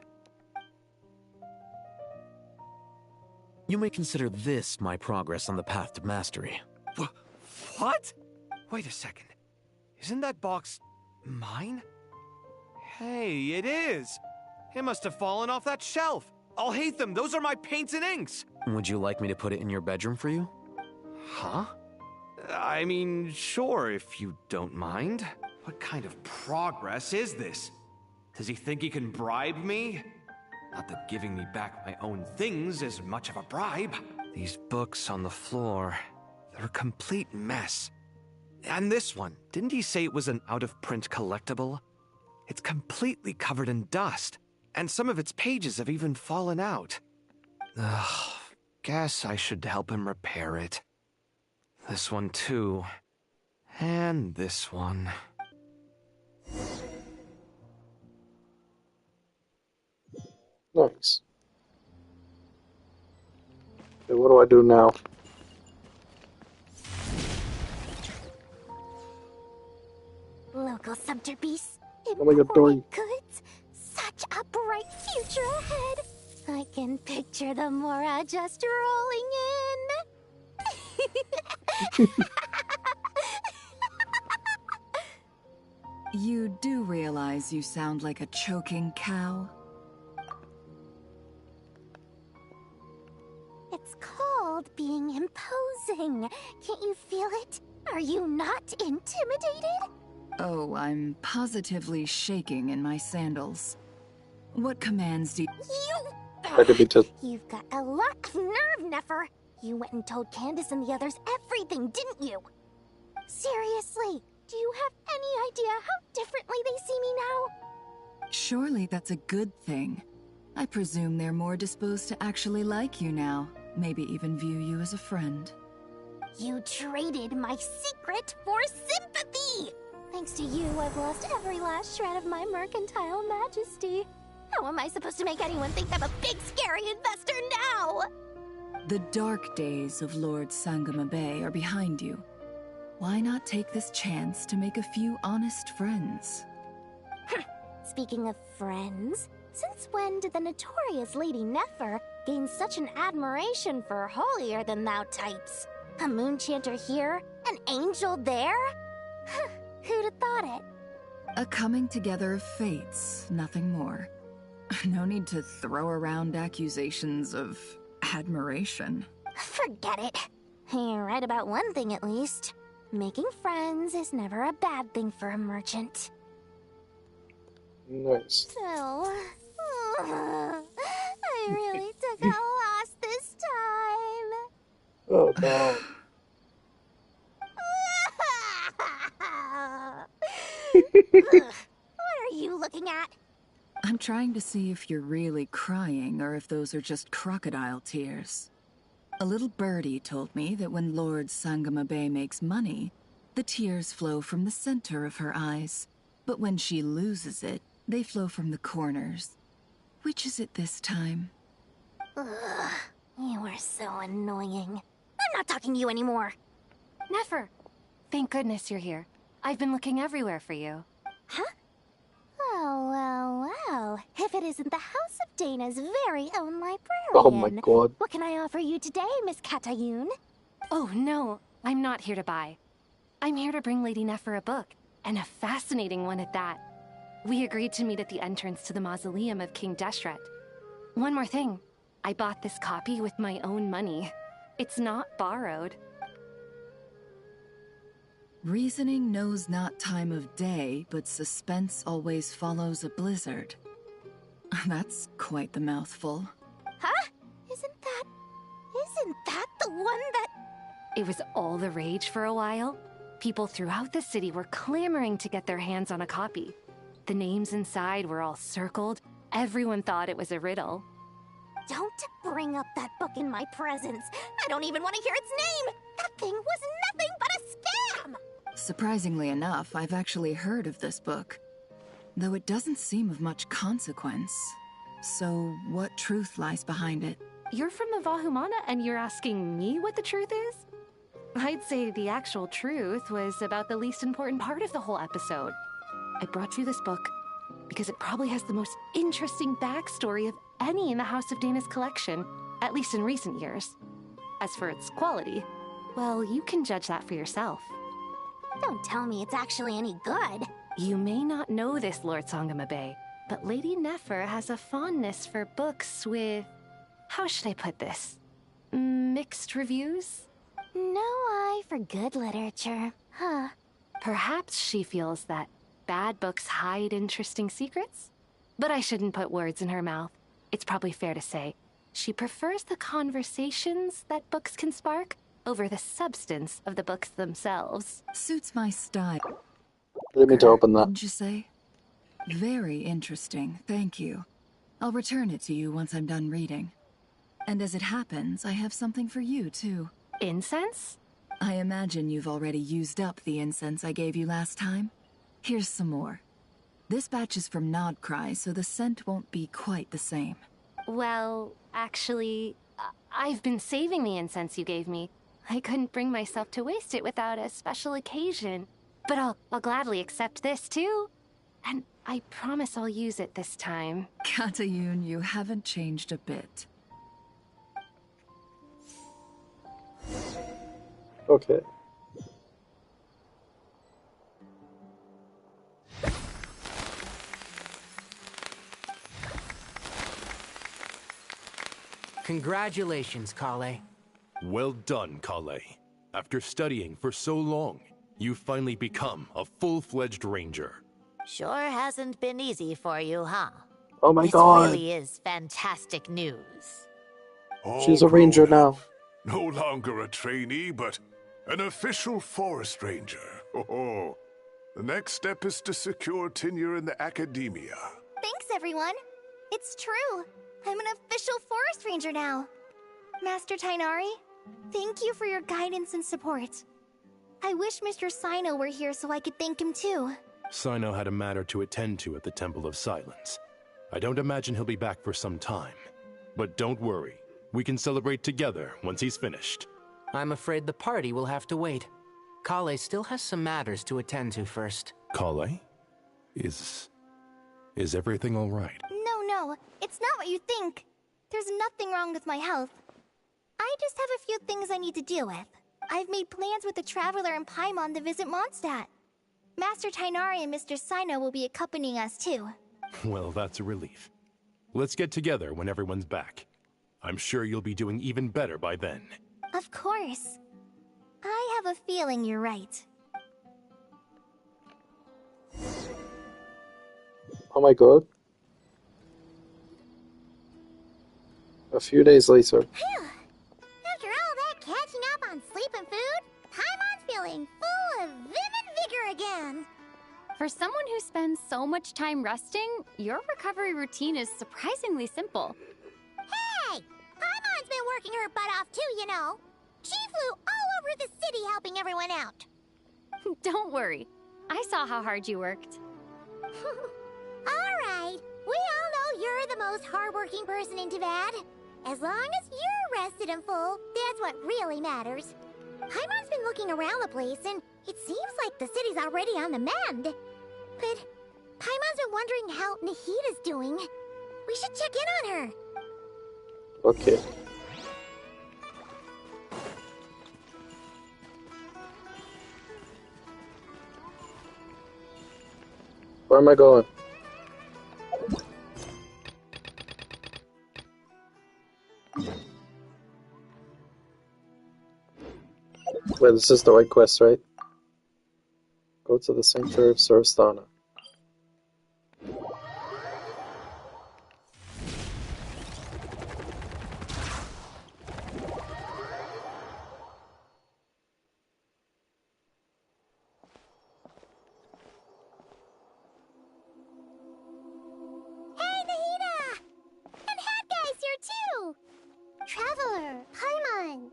You may consider this my progress on the path to mastery. What? Wait a second. Isn't that box mine? Hey, it is! It must have fallen off that shelf. I'll hate them. Those are my paints and inks. Would you like me to put it in your bedroom for you? Huh? I mean, sure, if you don't mind. What kind of progress is this? Does he think he can bribe me? Not that giving me back my own things is much of a bribe. These books on the floor, they're a complete mess. And this one, didn't he say it was an out-of-print collectible? It's completely covered in dust, and some of its pages have even fallen out. Ugh, guess I should help him repair it. This one too. And this one. Nice. Okay, what do I do now? Local subterbeast. Oh my god, Dory. Goods. Such a bright future ahead. I can picture the Mora just rolling in. You do realize you sound like a choking cow? It's called being imposing. Can't you feel it? Are you not intimidated? Oh, I'm positively shaking in my sandals. What commands do I didn't mean to. You've got a lot of nerve, Nefer. You went and told Candace and the others everything, didn't you? Seriously, do you have any idea how differently they see me now? Surely that's a good thing. I presume they're more disposed to actually like you now. Maybe even view you as a friend. You traded my secret for sympathy! Thanks to you, I've lost every last shred of my mercantile majesty. How am I supposed to make anyone think I'm a big, scary investor now? The dark days of Lord Sangama Bay are behind you. Why not take this chance to make a few honest friends? Speaking of friends, since when did the notorious Lady Nefer gain such an admiration for holier-than-thou types? A moon chanter here, an angel there? Who'd have thought it? A coming together of fates, nothing more. No need to throw around accusations of admiration. Forget it. You're right about one thing at least. Making friends is never a bad thing for a merchant. Nice. So, I really took a loss this time. Oh no. What are you looking at? I'm trying to see if you're really crying or if those are just crocodile tears. A little birdie told me that when Lord Sangama Bay makes money, the tears flow from the center of her eyes. But when she loses it, they flow from the corners. Which is it this time? Ugh, you are so annoying. I'm not talking to you anymore. Nefer, thank goodness you're here. I've been looking everywhere for you. Huh? Well. If it isn't the House of Dana's very own librarian. Oh my god. What can I offer you today, Miss Katayun? Oh, no. I'm not here to buy. I'm here to bring Lady Nefer a book, and a fascinating one at that. We agreed to meet at the entrance to the mausoleum of King Deshret. One more thing. I bought this copy with my own money. It's not borrowed. Reasoning knows not time of day, but suspense always follows a blizzard. That's quite the mouthful. Huh? Isn't that the one that... It was all the rage for a while. People throughout the city were clamoring to get their hands on a copy. The names inside were all circled. Everyone thought it was a riddle. Don't bring up that book in my presence. I don't even want to hear its name. That thing was nothing but a scam. Surprisingly enough, I've actually heard of this book. Though it doesn't seem of much consequence. So, what truth lies behind it? You're from the Vahumana and you're asking me what the truth is? I'd say the actual truth was about the least important part of the whole episode. I brought you this book because it probably has the most interesting backstory of any in the House of Dana's collection, at least in recent years. As for its quality, well, you can judge that for yourself. Don't tell me it's actually any good. You may not know this, Lord Sangama Bay, but Lady Nefer has a fondness for books with... how should I put this? Mixed reviews? No eye for good literature, huh? Perhaps she feels that bad books hide interesting secrets? But I shouldn't put words in her mouth. It's probably fair to say she prefers the conversations that books can spark over the substance of the books themselves. Suits my style. Didn't mean to open that. Didn't you say? Very interesting, thank you. I'll return it to you once I'm done reading. And as it happens, I have something for you, too. Incense? I imagine you've already used up the incense I gave you last time. Here's some more. This batch is from Nodcry, so the scent won't be quite the same. Well, actually, I've been saving the incense you gave me. I couldn't bring myself to waste it without a special occasion. But I'll gladly accept this, too. And I promise I'll use it this time. Katayun, you haven't changed a bit. Okay. Congratulations, Kale. Well done, Kale. After studying for so long, you've finally become a full-fledged ranger. Sure hasn't been easy for you, huh? Oh my this god. really is fantastic news. She's a ranger now. No longer a trainee, but an official forest ranger. Oh, the next step is to secure tenure in the academia. Thanks, everyone. It's true. I'm an official forest ranger now. Master Tainari, thank you for your guidance and support. I wish Mr. Sino were here so I could thank him too. Sino had a matter to attend to at the Temple of Silence. I don't imagine he'll be back for some time. But don't worry, we can celebrate together once he's finished. I'm afraid the party will have to wait. Kale still has some matters to attend to first. Kale? Is everything all right? No, it's not what you think. There's nothing wrong with my health. I just have a few things I need to deal with. I've made plans with the Traveler and Paimon to visit Mondstadt. Master Tainari and Mr. Sino will be accompanying us too. Well, that's a relief. Let's get together when everyone's back. I'm sure you'll be doing even better by then. Of course. I have a feeling you're right. Oh my god. A few days later. Phew. After all that catching up on sleep and food, Paimon's feeling full of vim and vigor again. For someone who spends so much time resting, your recovery routine is surprisingly simple. Hey! Paimon's been working her butt off too, you know. She flew all over the city helping everyone out. Don't worry. I saw how hard you worked. Alright, we all know you're the most hardworking person in Teyvat. As long as you're rested and full, that's what really matters. Paimon's been looking around the place, and it seems like the city's already on the mend. But Paimon's been wondering how Nahida's doing. We should check in on her. Okay. Where am I going? Wait, this is the right quest, right? Go to the Sanctuary of Surastana. Hey, Nahida! And Hat Guy's here too! Traveler, Paimon!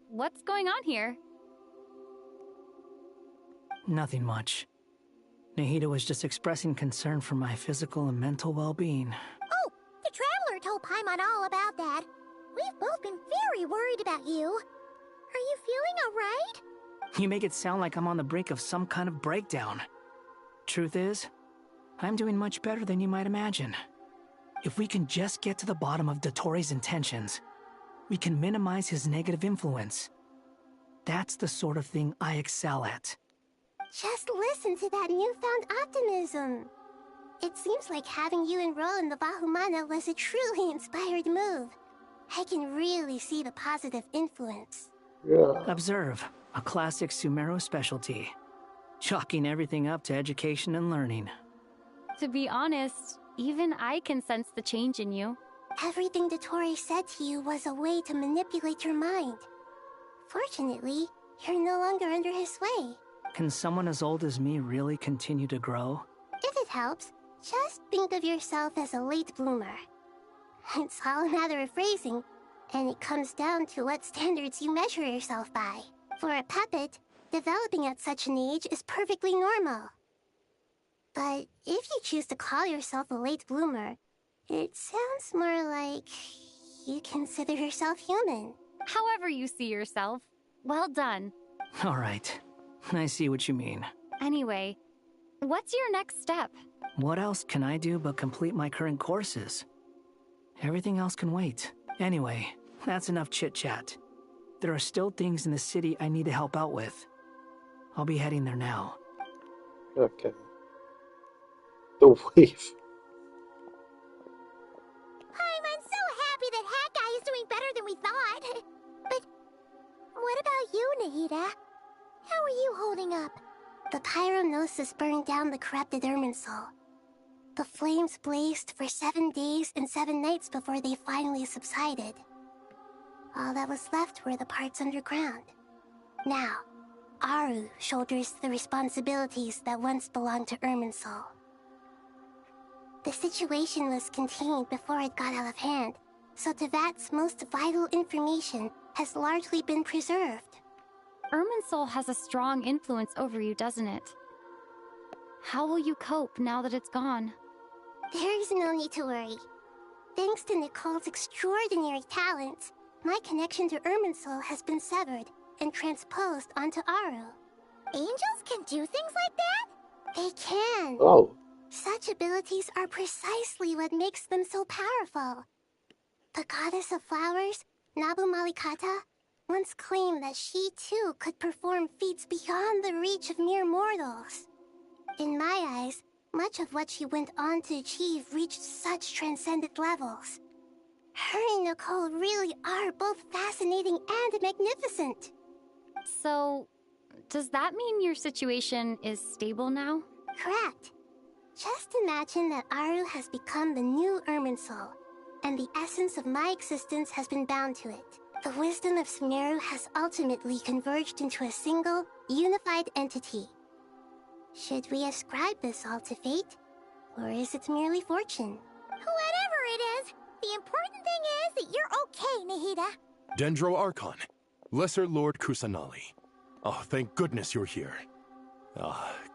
What's going on here? Nothing much. Nahida was just expressing concern for my physical and mental well-being. Oh, the Traveler told Paimon all about that. We've both been very worried about you. Are you feeling alright? You make it sound like I'm on the brink of some kind of breakdown. Truth is, I'm doing much better than you might imagine. If we can just get to the bottom of Dottoro's intentions, we can minimize his negative influence. That's the sort of thing I excel at. Just listen to that newfound optimism. It seems like having you enroll in the Bahumana was a truly inspired move. I can really see the positive influence. Yeah. Observe, a classic Sumeru specialty. Chalking everything up to education and learning. To be honest, even I can sense the change in you. Everything Dottore said to you was a way to manipulate your mind. Fortunately, you're no longer under his sway. Can someone as old as me really continue to grow? If it helps, just think of yourself as a late bloomer. It's all a matter of phrasing, and it comes down to what standards you measure yourself by. For a puppet, developing at such an age is perfectly normal. But if you choose to call yourself a late bloomer, it sounds more like you consider yourself human. However you see yourself, well done. All right, I see what you mean. Anyway, what's your next step? What else can I do but complete my current courses? Everything else can wait. Anyway, that's enough chit-chat. There are still things in the city I need to help out with. I'll be heading there now. Okay. The wave. I'm so happy that Hat Guy is doing better than we thought. But Nahida. How are you holding up? The pyronosis burned down the corrupted Irminsul. The flames blazed for 7 days and 7 nights before they finally subsided. All that was left were the parts underground. Now, Aru shoulders the responsibilities that once belonged to Irminsul. The situation was contained before it got out of hand, so Tevat's most vital information has largely been preserved. Irminsul has a strong influence over you, doesn't it? How will you cope now that it's gone? There is no need to worry. Thanks to Nicole's extraordinary talents, my connection to Irminsul has been severed and transposed onto Aru. Angels can do things like that? They can. Oh. Such abilities are precisely what makes them so powerful. The goddess of flowers, Nabu Malikata, once claimed that she too could perform feats beyond the reach of mere mortals. In my eyes, much of what she went on to achieve reached such transcendent levels. Her and Nicole really are both fascinating and magnificent. So, does that mean your situation is stable now? Correct. Just imagine that Aru has become the new Irminsul, and the essence of my existence has been bound to it. The wisdom of Sumeru has ultimately converged into a single, unified entity. Should we ascribe this all to fate, or is it merely fortune? Whatever it is, the important thing is that you're okay, Nahida. Dendro Archon, Lesser Lord Kusanali. Oh, thank goodness you're here.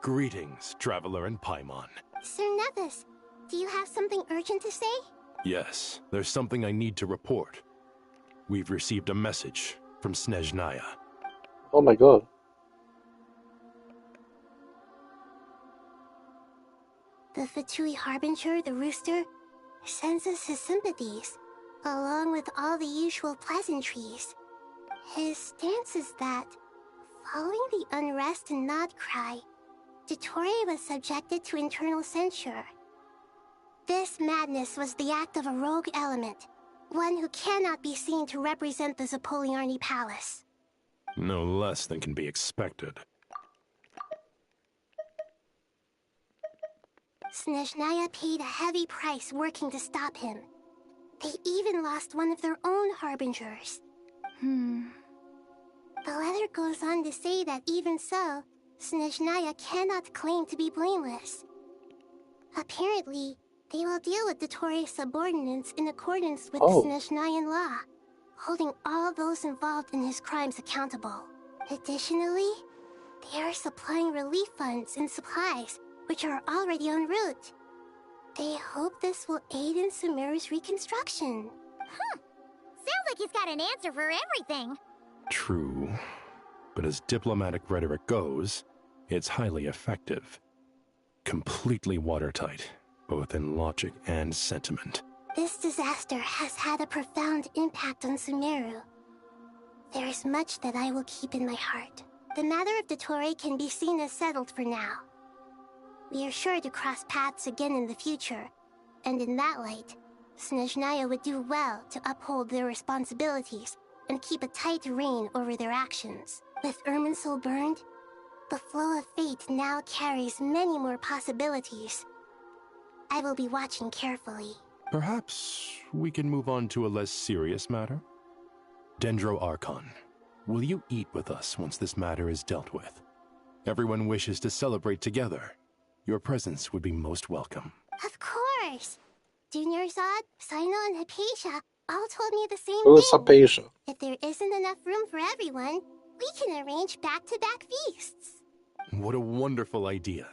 Greetings, Traveler and Paimon. Sir Nevis, do you have something urgent to say? Yes, there's something I need to report. We've received a message from Snezhnaya. Oh my god. The Fatui Harbinger, the Rooster, sends us his sympathies, along with all the usual pleasantries. His stance is that, following the unrest and Nod Cry, Dottore was subjected to internal censure. This madness was the act of a rogue element, one who cannot be seen to represent the Zapoliarni Palace. No less than can be expected. Snezhnaya paid a heavy price working to stop him. They even lost one of their own harbingers. The letter goes on to say that even so, Snezhnaya cannot claim to be blameless. Apparently, they will deal with Dottore's subordinates in accordance with Snezhnayan law, holding all those involved in his crimes accountable. Additionally, they are supplying relief funds and supplies, which are already en route. They hope this will aid in Sumeru's reconstruction. Sounds like he's got an answer for everything. True. But as diplomatic rhetoric goes, it's highly effective. Completely watertight, both in logic and sentiment. This disaster has had a profound impact on Sumeru. There is much that I will keep in my heart. The matter of Dottore can be seen as settled for now. We are sure to cross paths again in the future, and in that light, Snezhnaya would do well to uphold their responsibilities and keep a tight rein over their actions. With Irminsul burned, the flow of fate now carries many more possibilities. I will be watching carefully. Perhaps we can move on to a less serious matter? Dendro Archon, will you eat with us once this matter is dealt with? Everyone wishes to celebrate together. Your presence would be most welcome. Of course! Junior Zod, Sino, and Hypatia all told me the same Who is thing. Hypatia? If there isn't enough room for everyone, we can arrange back-to-back feasts. What a wonderful idea.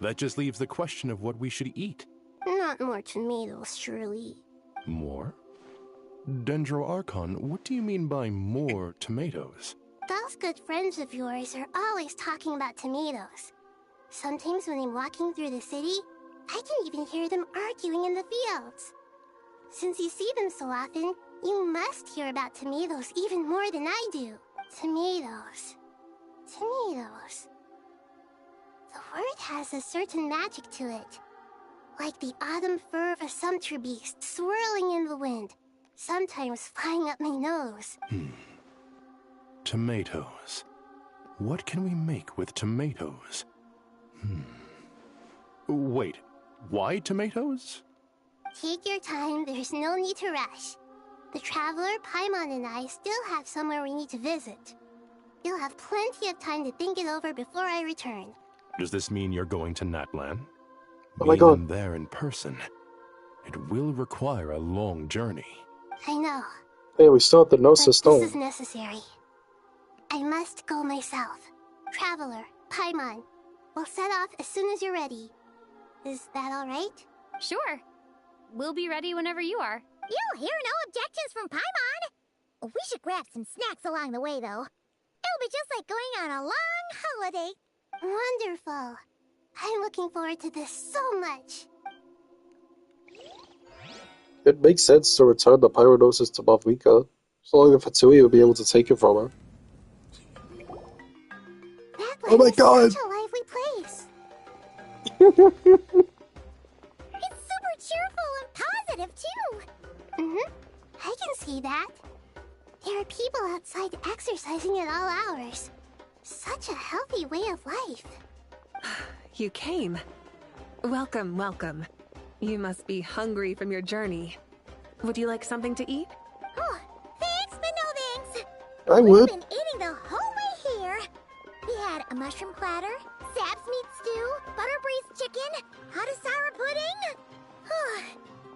That just leaves the question of what we should eat. Not more tomatoes, surely. More? Dendro Archon, what do you mean by more tomatoes? Those good friends of yours are always talking about tomatoes. Sometimes when I'm walking through the city, I can even hear them arguing in the fields. Since you see them so often, you must hear about tomatoes even more than I do. Tomatoes. Tomatoes. The word has a certain magic to it. Like the autumn fur of a sumpter beast swirling in the wind, sometimes flying up my nose. Tomatoes. What can we make with tomatoes? Wait, why tomatoes? Take your time, there's no need to rush. The Traveler, Paimon, and I still have somewhere we need to visit. You'll have plenty of time to think it over before I return. Does this mean you're going to Natlan? Oh my god. Being there in person, it will require a long journey. I know. Hey, we still have the But Gnosis this Stone. is necessary. I must go myself. Traveler, Paimon, we'll set off as soon as you're ready. Is that alright? Sure. We'll be ready whenever you are. You'll hear no objections from Paimon! We should grab some snacks along the way, though. It'll be just like going on a long holiday. Wonderful. I'm looking forward to this so much. It makes sense to return the Pyronosis to Mavrika, so long as Fatsui would be able to take it from her. Oh my god! Such a lively place. It's super cheerful and positive, too. I can see that. There are people outside exercising at all hours. Such a healthy way of life. You came. Welcome, welcome. You must be hungry from your journey. Would you like something to eat? Oh, thanks, but no thanks. I would. We've been eating the whole way here. We had a mushroom platter, Sab's meat stew, butter braised chicken, Hadasara pudding.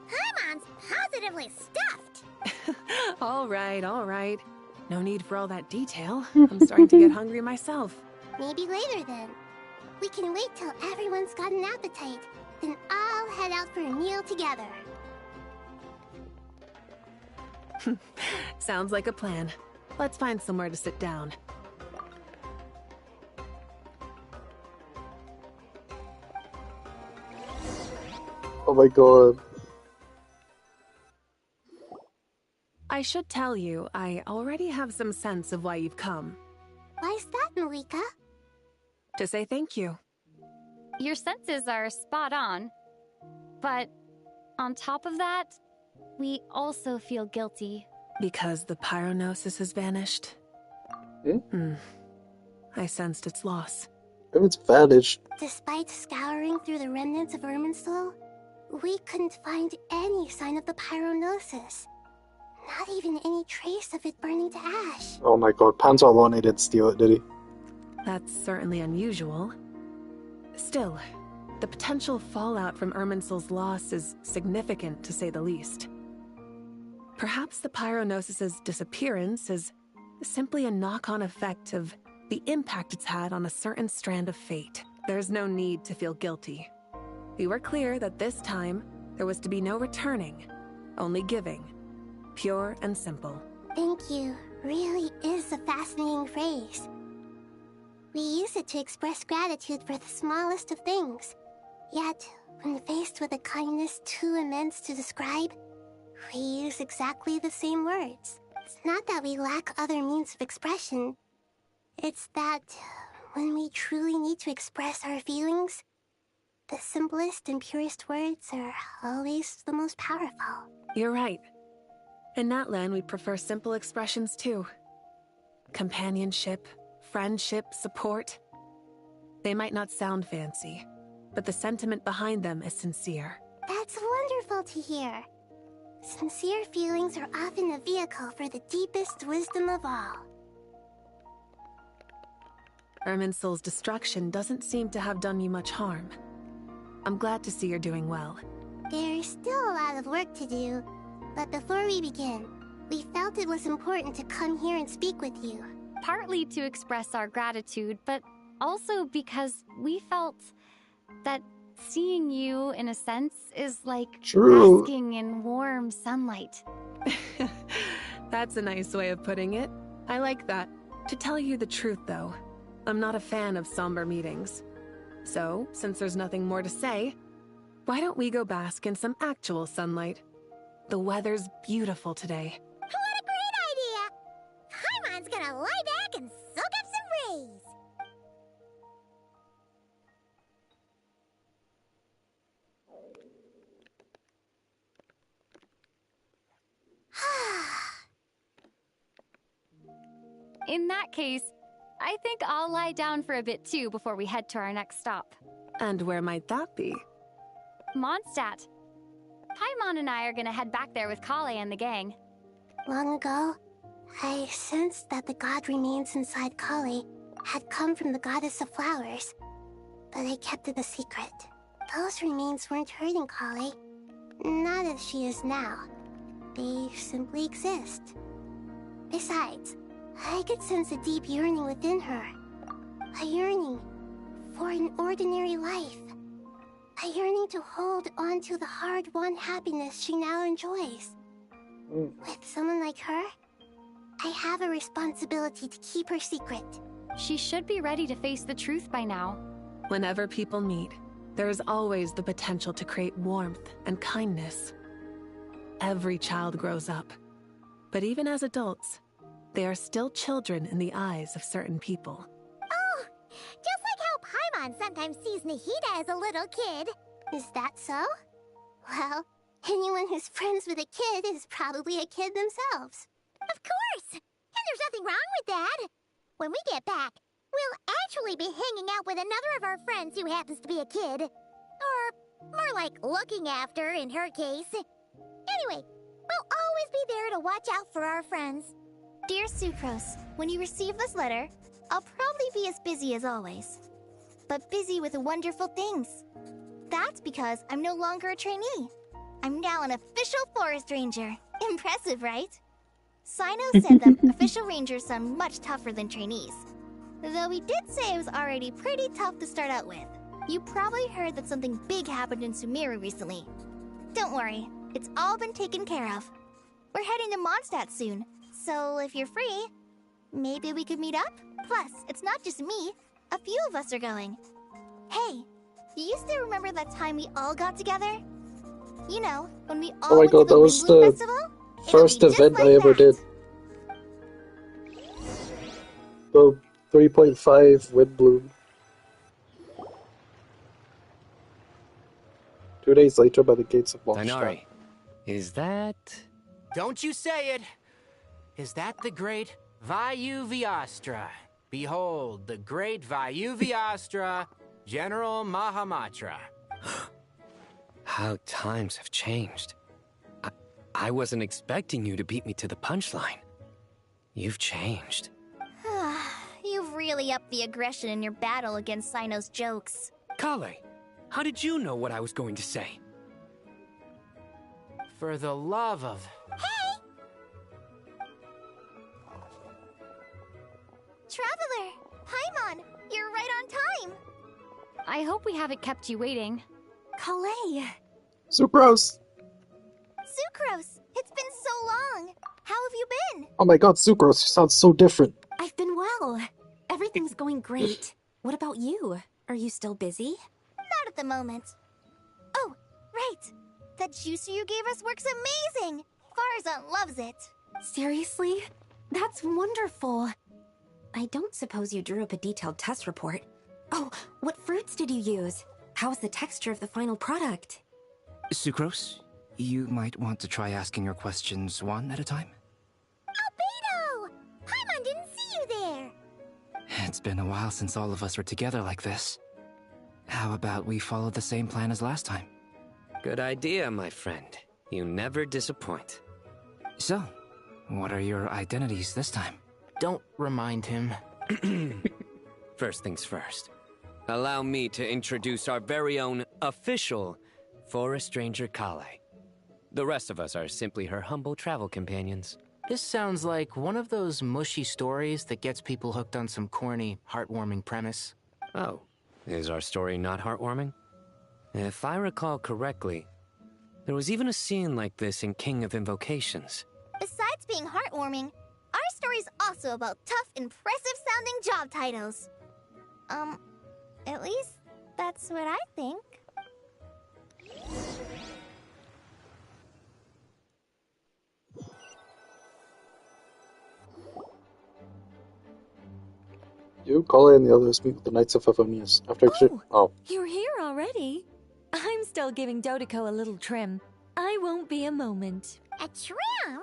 Paimon's positively stuffed. All right. No need for all that detail. I'm starting to get hungry myself. Maybe later then. We can wait till everyone's got an appetite, then I'll head out for a meal together. Sounds like a plan. Let's find somewhere to sit down. Oh my god. I should tell you, I already have some sense of why you've come. Why's that, Malika? To say thank you. Your senses are spot on. But on top of that, we also feel guilty. Because the Pyronosis has vanished? I sensed its loss. If it's vanished. Despite scouring through the remnants of Irminsul, we couldn't find any sign of the Pyronosis. Not even any trace of it burning to ash. Oh my god, Pantalone didn't steal it, did he? That's certainly unusual. Still, the potential fallout from Irminsul's loss is significant, to say the least. Perhaps the Pyronosis's disappearance is simply a knock-on effect of the impact it's had on a certain strand of fate. There's no need to feel guilty. We were clear that this time, there was to be no returning, only giving. Pure and simple. Thank you really is a fascinating phrase. We use it to express gratitude for the smallest of things. Yet, when faced with a kindness too immense to describe, we use exactly the same words. It's not that we lack other means of expression. It's that when we truly need to express our feelings, the simplest and purest words are always the most powerful. You're right. In Natlan, we prefer simple expressions too. Companionship, friendship, support. They might not sound fancy, but the sentiment behind them is sincere. That's wonderful to hear. Sincere feelings are often a vehicle for the deepest wisdom of all. Irminsul's destruction doesn't seem to have done you much harm. I'm glad to see you're doing well. There's still a lot of work to do, but before we begin, we felt it was important to come here and speak with you. Partly to express our gratitude, but also because we felt that seeing you, in a sense, is like basking in warm sunlight. That's a nice way of putting it. I like that. To tell you the truth, though, I'm not a fan of somber meetings. So, since there's nothing more to say, why don't we go bask in some actual sunlight? The weather's beautiful today. What a great idea! Paimon's gonna lie back and soak up some rays. In that case, I think I'll lie down for a bit too before we head to our next stop. And where might that be? Mondstadt. Paimon and I are gonna head back there with Kale and the gang. Long ago, I sensed that the god remains inside Kali had come from the goddess of flowers, but I kept it a secret. Those remains weren't hurting Kali, not as she is now. They simply exist. Besides, I could sense a deep yearning within her. A yearning for an ordinary life. A yearning to hold on to the hard-won happiness she now enjoys. With someone like her, I have a responsibility to keep her secret. She should be ready to face the truth by now. Whenever people meet, there is always the potential to create warmth and kindness. Every child grows up, but even as adults, they are still children in the eyes of certain people. Oh, just like how Paimon sometimes sees Nahida as a little kid. Is that so? Well, anyone who's friends with a kid is probably a kid themselves. Of course! And there's nothing wrong with that. When we get back, we'll actually be hanging out with another of our friends who happens to be a kid. Or more like looking after, in her case. Anyway, we'll always be there to watch out for our friends. Dear Sucrose, when you receive this letter, I'll probably be as busy as always. But busy with wonderful things. That's because I'm no longer a trainee. I'm now an official forest ranger. Impressive, right? Sino said that official rangers sound much tougher than trainees. Though he did say it was already pretty tough to start out with. You probably heard that something big happened in Sumeru recently. Don't worry, it's all been taken care of. We're heading to Mondstadt soon, so if you're free, maybe we could meet up? Plus, it's not just me. A few of us are going. Hey, do you still remember that time we all got together? You know, when we all went to the that was Windbloom the Festival? first event I ever did. The 3.5 Windbloom. 2 days later by the gates of Mondstadt. Dainari, is that... Don't you say it! Is that the great Vayu Vyastra? Behold, the great Vayu Vyastra, General Mahamatra. How times have changed. I wasn't expecting you to beat me to the punchline. You've changed. You've really upped the aggression in your battle against Sino's jokes. Kale, how did you know what I was going to say? For the love of... Hey! Traveler! Paimon! You're right on time! I hope we haven't kept you waiting. Kale! Sucrose! Sucrose! It's been so long! How have you been? Oh my god, Sucrose, you sound so different. I've been well. Everything's going great. What about you? Are you still busy? Not at the moment. Oh, right! That juicer you gave us works amazing! Farzan loves it! Seriously? That's wonderful. I don't suppose you drew up a detailed test report. Oh, what fruits did you use? How's the texture of the final product? Sucrose, you might want to try asking your questions one at a time. Albedo! Paimon didn't see you there! It's been a while since all of us were together like this. How about we follow the same plan as last time? Good idea, my friend. You never disappoint. So, what are your identities this time? Don't remind him. First things first. Allow me to introduce our very own official Forest Ranger Kale. The rest of us are simply her humble travel companions. This sounds like one of those mushy stories that gets people hooked on some corny, heartwarming premise. Oh, is our story not heartwarming? If I recall correctly, there was even a scene like this in King of Invocations. Besides being heartwarming, our story's also about tough, impressive-sounding job titles. At least that's what I think. You, Kale, and the others meet with the Knights of Favonius. You're here already? I'm still giving Dodiko a little trim. I won't be a moment. A trim?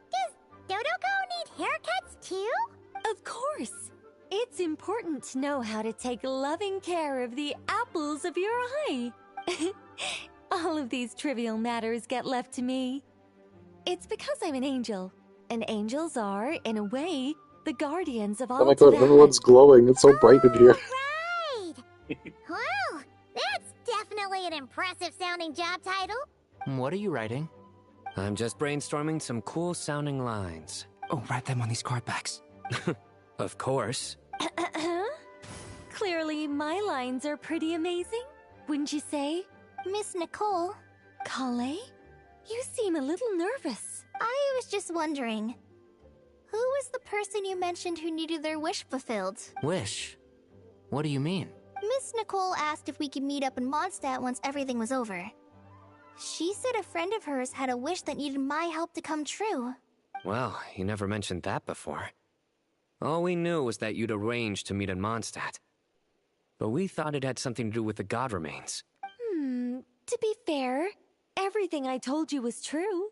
Does Dodoko need haircuts too? Of course. It's important to know how to take loving care of the apples of your eye. All of these trivial matters get left to me. It's because I'm an angel, and angels are, in a way, the guardians of all Oh my god, that. everyone's glowing. It's so bright in here. Wow, that's definitely an impressive sounding job title. What are you writing? I'm just brainstorming some cool sounding lines. Oh, write them on these card backs. Of course. Clearly, my lines are pretty amazing, wouldn't you say? Miss Nicole? Kale? You seem a little nervous. I was just wondering, who was the person you mentioned who needed their wish fulfilled? Wish? What do you mean? Miss Nicole asked if we could meet up in Mondstadt once everything was over. She said a friend of hers had a wish that needed my help to come true. Well, you never mentioned that before. All we knew was that you'd arranged to meet in Mondstadt. But we thought it had something to do with the god remains. To be fair, everything I told you was true.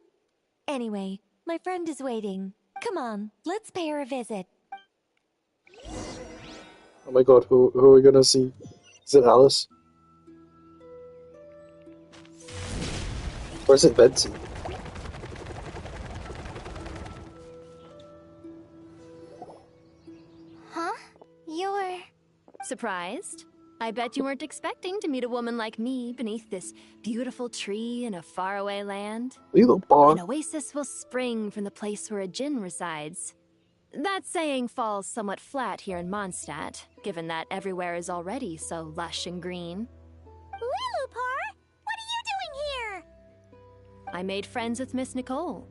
Anyway, my friend is waiting. Come on, let's pay her a visit. Oh my god, who are we gonna see? Is it Alice? Or is it Betsy? Huh? You're... Surprised? I bet you weren't expecting to meet a woman like me beneath this beautiful tree in a faraway land. An oasis will spring from the place where a djinn resides. That saying falls somewhat flat here in Mondstadt, given that everywhere is already so lush and green. Lilupar, what are you doing here? I made friends with Miss Nicole.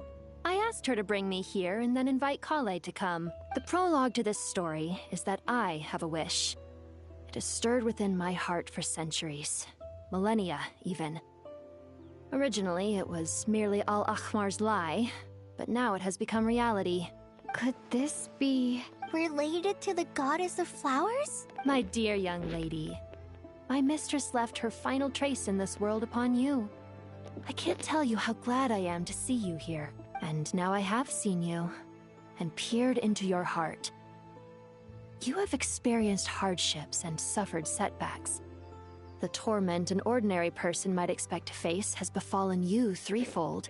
I asked her to bring me here and then invite Kale to come. The prologue to this story is that I have a wish. It has stirred within my heart for centuries. Millennia, even. Originally, it was merely Al-Akhmar's lie, but now it has become reality. Could this be related to the goddess of flowers? My dear young lady, my mistress left her final trace in this world upon you. I can't tell you how glad I am to see you here. And now I have seen you, and peered into your heart. You have experienced hardships and suffered setbacks. The torment an ordinary person might expect to face has befallen you threefold.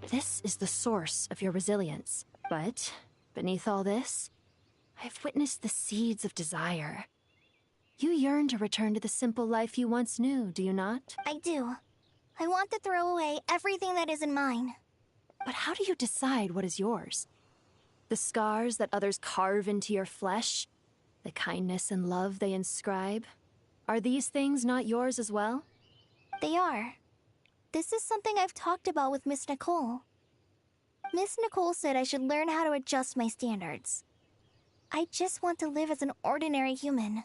This is the source of your resilience. But, beneath all this, I have witnessed the seeds of desire. You yearn to return to the simple life you once knew, do you not? I do. I want to throw away everything that isn't mine. But how do you decide what is yours? The scars that others carve into your flesh? The kindness and love they inscribe? Are these things not yours as well? They are. This is something I've talked about with Miss Nicole. Miss Nicole said I should learn how to adjust my standards. I just want to live as an ordinary human.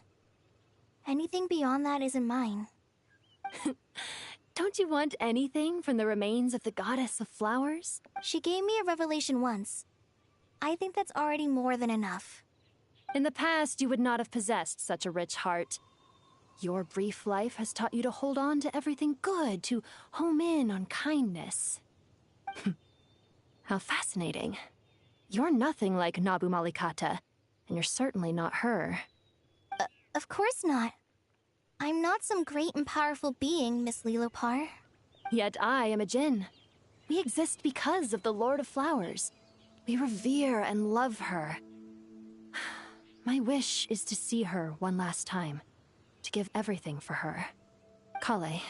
Anything beyond that isn't mine. Don't you want anything from the remains of the goddess of flowers? She gave me a revelation once. I think that's already more than enough. In the past, you would not have possessed such a rich heart. Your brief life has taught you to hold on to everything good, to home in on kindness. How fascinating. You're nothing like Nabu Malikata, and you're certainly not her. Of course not. I'm not some great and powerful being, Miss Lilopar. Yet I am a djinn. We exist because of the Lord of Flowers. We revere and love her. My wish is to see her one last time. To give everything for her. Kale,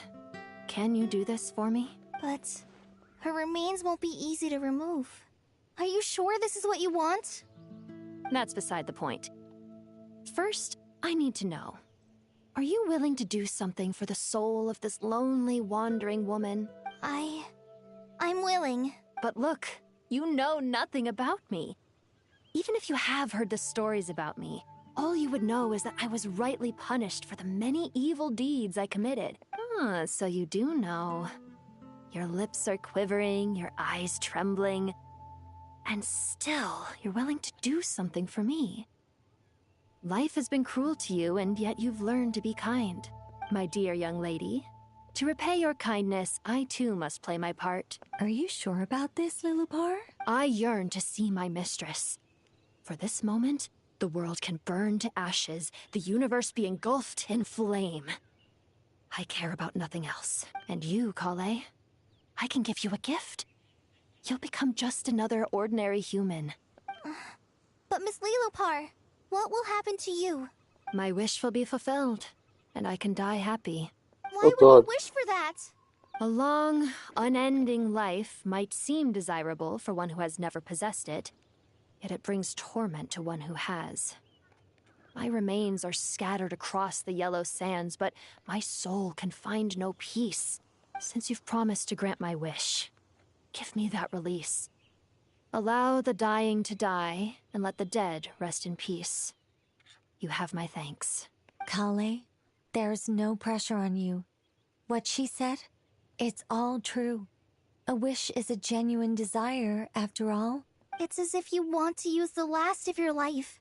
can you do this for me? But her remains won't be easy to remove. Are you sure this is what you want? That's beside the point. First, I need to know. Are you willing to do something for the soul of this lonely, wandering woman? I'm willing. But look, you know nothing about me. Even if you have heard the stories about me, all you would know is that I was rightly punished for the many evil deeds I committed. Ah, so you do know. Your lips are quivering, your eyes trembling, and still you're willing to do something for me. Life has been cruel to you, and yet you've learned to be kind. My dear young lady, to repay your kindness, I too must play my part. Are you sure about this, Lilupar? I yearn to see my mistress. For this moment, The world can burn to ashes, the universe be engulfed in flame. I care about nothing else. And you, Kale, I can give you a gift. You'll become just another ordinary human. But Miss Lilopar, what will happen to you? My wish will be fulfilled, and I can die happy. Why would you wish for that? A long, unending life might seem desirable for one who has never possessed it, yet it brings torment to one who has. My remains are scattered across the yellow sands, but my soul can find no peace. Since you've promised to grant my wish, give me that release. Allow the dying to die, and let the dead rest in peace. You have my thanks. Kale, there's no pressure on you. What she said, it's all true. A wish is a genuine desire, after all. It's as if you want to use the last of your life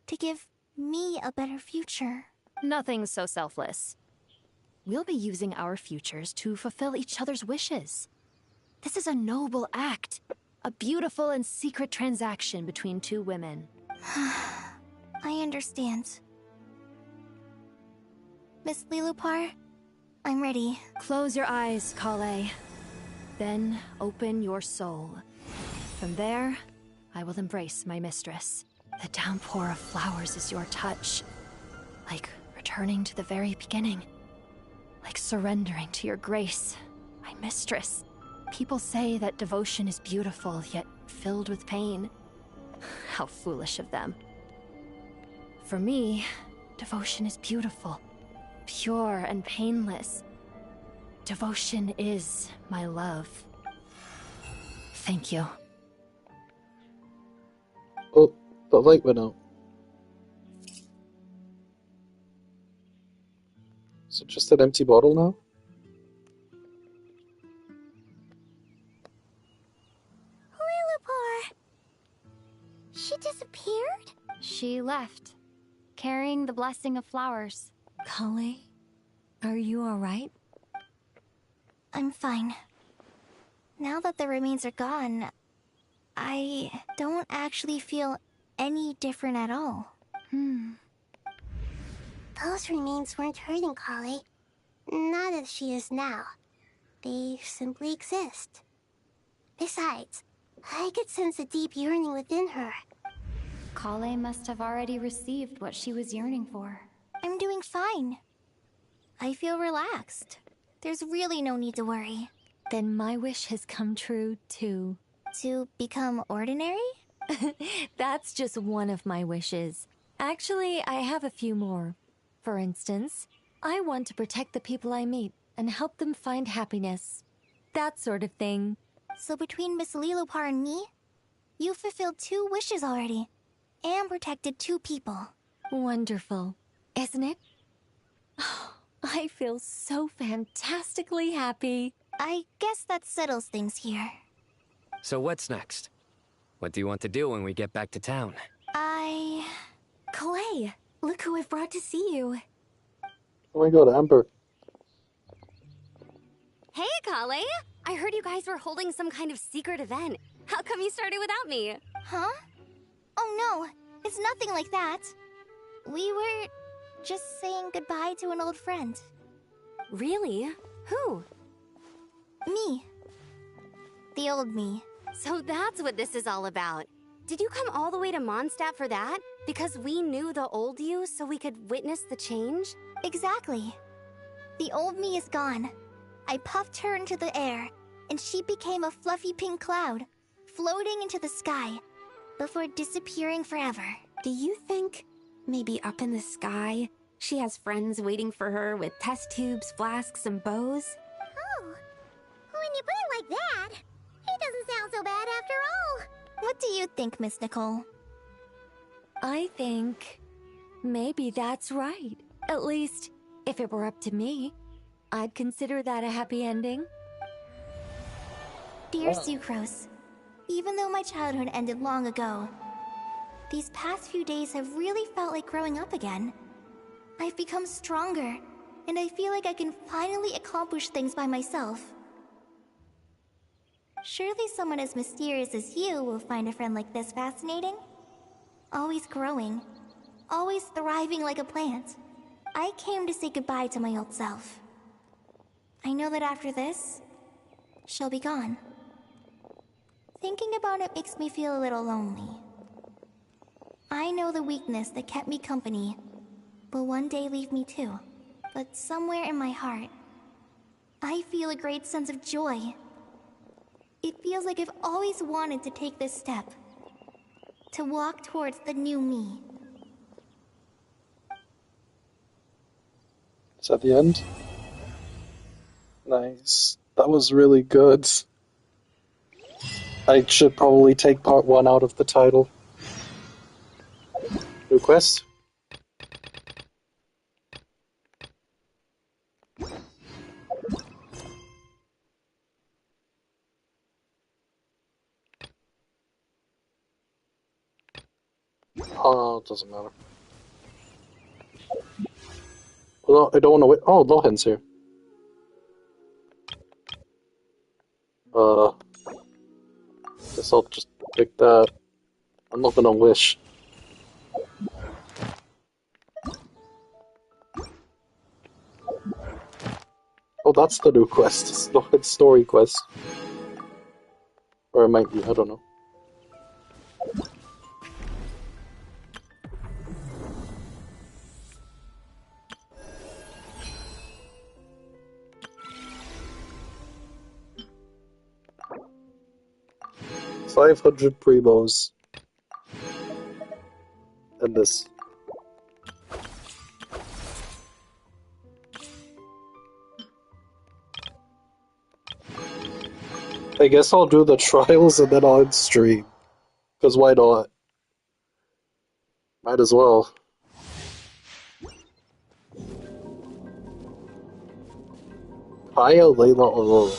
to give me a better future. Nothing so selfless. We'll be using our futures to fulfill each other's wishes. This is a noble act. A beautiful and secret transaction between two women. I understand. Miss Lilopar, I'm ready. Close your eyes, Kale. Then open your soul. From there, I will embrace my mistress. The downpour of flowers is your touch. Like returning to the very beginning. Like surrendering to your grace, my mistress. People say that devotion is beautiful, yet filled with pain. How foolish of them. For me, devotion is beautiful, pure and painless. Devotion is my love. Thank you. Oh, the light went out. Is it just an empty bottle now? Lilopar! She disappeared? She left, carrying the blessing of flowers. Kale, are you alright? I'm fine. Now that the remains are gone, I don't actually feel any different at all. Those remains weren't hurting Kale. Not as she is now. They simply exist. Besides, I could sense a deep yearning within her. Kale must have already received what she was yearning for. I'm doing fine. I feel relaxed. There's really no need to worry. Then my wish has come true, too. To become ordinary? That's just one of my wishes. Actually, I have a few more. For instance, I want to protect the people I meet and help them find happiness. That sort of thing. So between Miss Lilopar and me, you've fulfilled 2 wishes already. And protected 2 people. Wonderful, isn't it? I feel so fantastically happy. I guess that settles things here. So what's next? What do you want to do when we get back to town? Kale, look who I've brought to see you. Oh my god, Amber. Hey, Kale! I heard you guys were holding some kind of secret event. How come you started without me? Huh? Oh no, it's nothing like that. We were just saying goodbye to an old friend. Really? Who? Me. The old me. So that's what this is all about. Did you come all the way to Mondstadt for that? Because we knew the old you so we could witness the change? Exactly. The old me is gone. I puffed her into the air, and she became a fluffy pink cloud, floating into the sky, before disappearing forever. Do you think, maybe up in the sky, she has friends waiting for her with test tubes, flasks, and bows? Oh, when you put it like that, it doesn't sound so bad after all. What do you think, Miss Nicole? I think maybe that's right. At least, if it were up to me, I'd consider that a happy ending. Dear Sucrose, even though my childhood ended long ago, these past few days have really felt like growing up again. I've become stronger, and I feel like I can finally accomplish things by myself. Surely someone as mysterious as you will find a friend like this fascinating? always growing, always thriving like a plant. I came to say goodbye to my old self. I know that after this, she'll be gone. Thinking about it makes me feel a little lonely. I know the weakness that kept me company will one day leave me too. But somewhere in my heart, I feel a great sense of joy. It feels like I've always wanted to take this step. To walk towards the new me. Is that the end? Nice. That was really good. I should probably take part 1 out of the title. New quest? Oh, it doesn't matter. Well, I don't want to wait. Oh, Lohan's here. Guess I'll just pick that. I'm not gonna wish. Oh, that's the new quest. It's not a story quest. Or it might be, I don't know. $500 primos. And this. I guess I'll do the trials and then I'll end stream. Because why not? Might as well. Kaya Layla Aurora.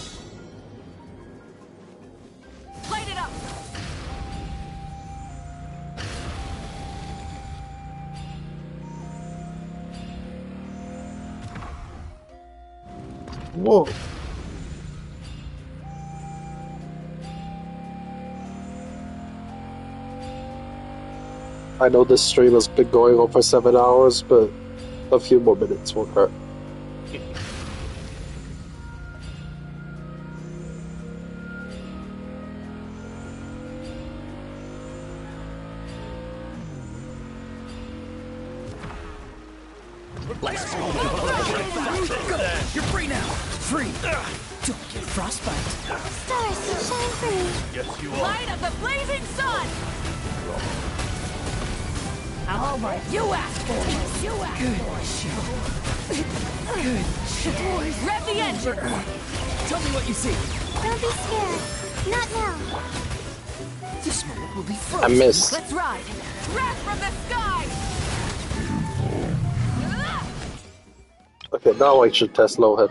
Light it up! Whoa. I know this stream has been going on for 7 hours, but a few more minutes won't hurt. Let's go! You're free now! Free! Don't get frostbite! Stars, shine free! Yes, you are! Light of the blazing sun! Oh my, you asked for it! You asked for it! Good shit! Rev the engine! Tell me what you see! Don't be scared. Not now. This moment will be I frozen. missed. Let's ride! Wrath from the sky! Okay, now I should test Lowhead.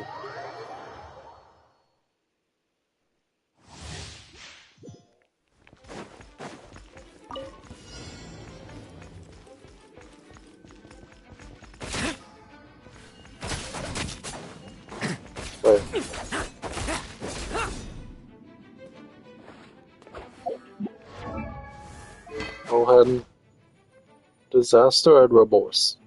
Wait. Lowhead, Disaster and Remorse.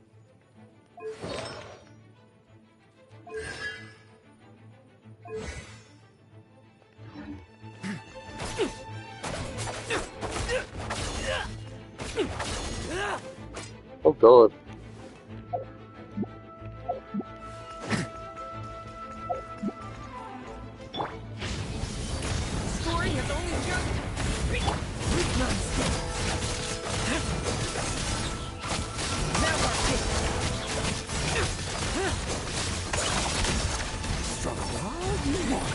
Oh god. Story has only just begun. Now our pick. Struggle all you want.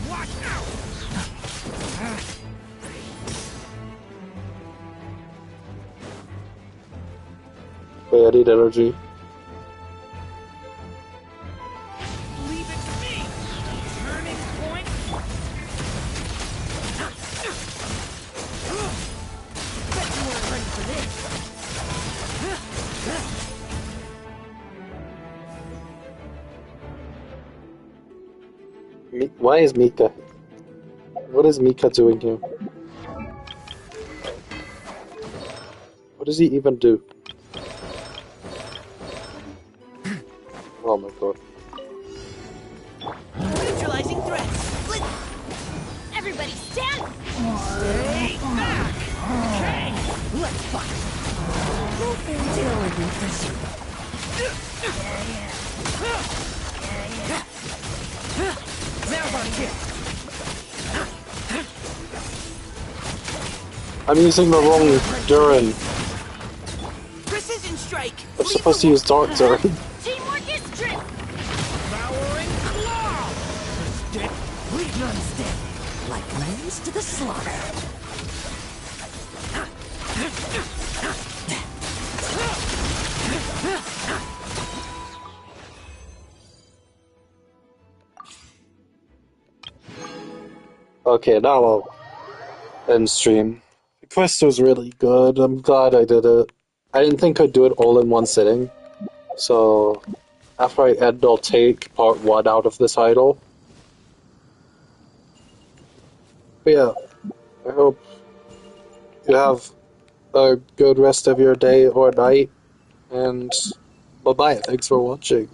Watch out! Wait, I need energy. Leave it to me! Turning point! Bet you weren't ready for this! Why is Mika? What is Mika doing here? What does he even do? Oh my god. Neutralizing threats. Everybody stand. Stay back. Okay, let's fight. No fairy tale ending for you. There's our kill. I'm using the wrong Durin. Precision strike. I'm supposed to use Dark Durin. Teamwork is strength. Devouring claw. Leave none standing. Like lambs to the slaughter. Okay, now I'll end stream. The quest was really good. I'm glad I did it. I didn't think I'd do it all in one sitting. So, after I end, I'll take part 1 out of this idol. But yeah, I hope you have a good rest of your day or night. And bye-bye. Thanks for watching.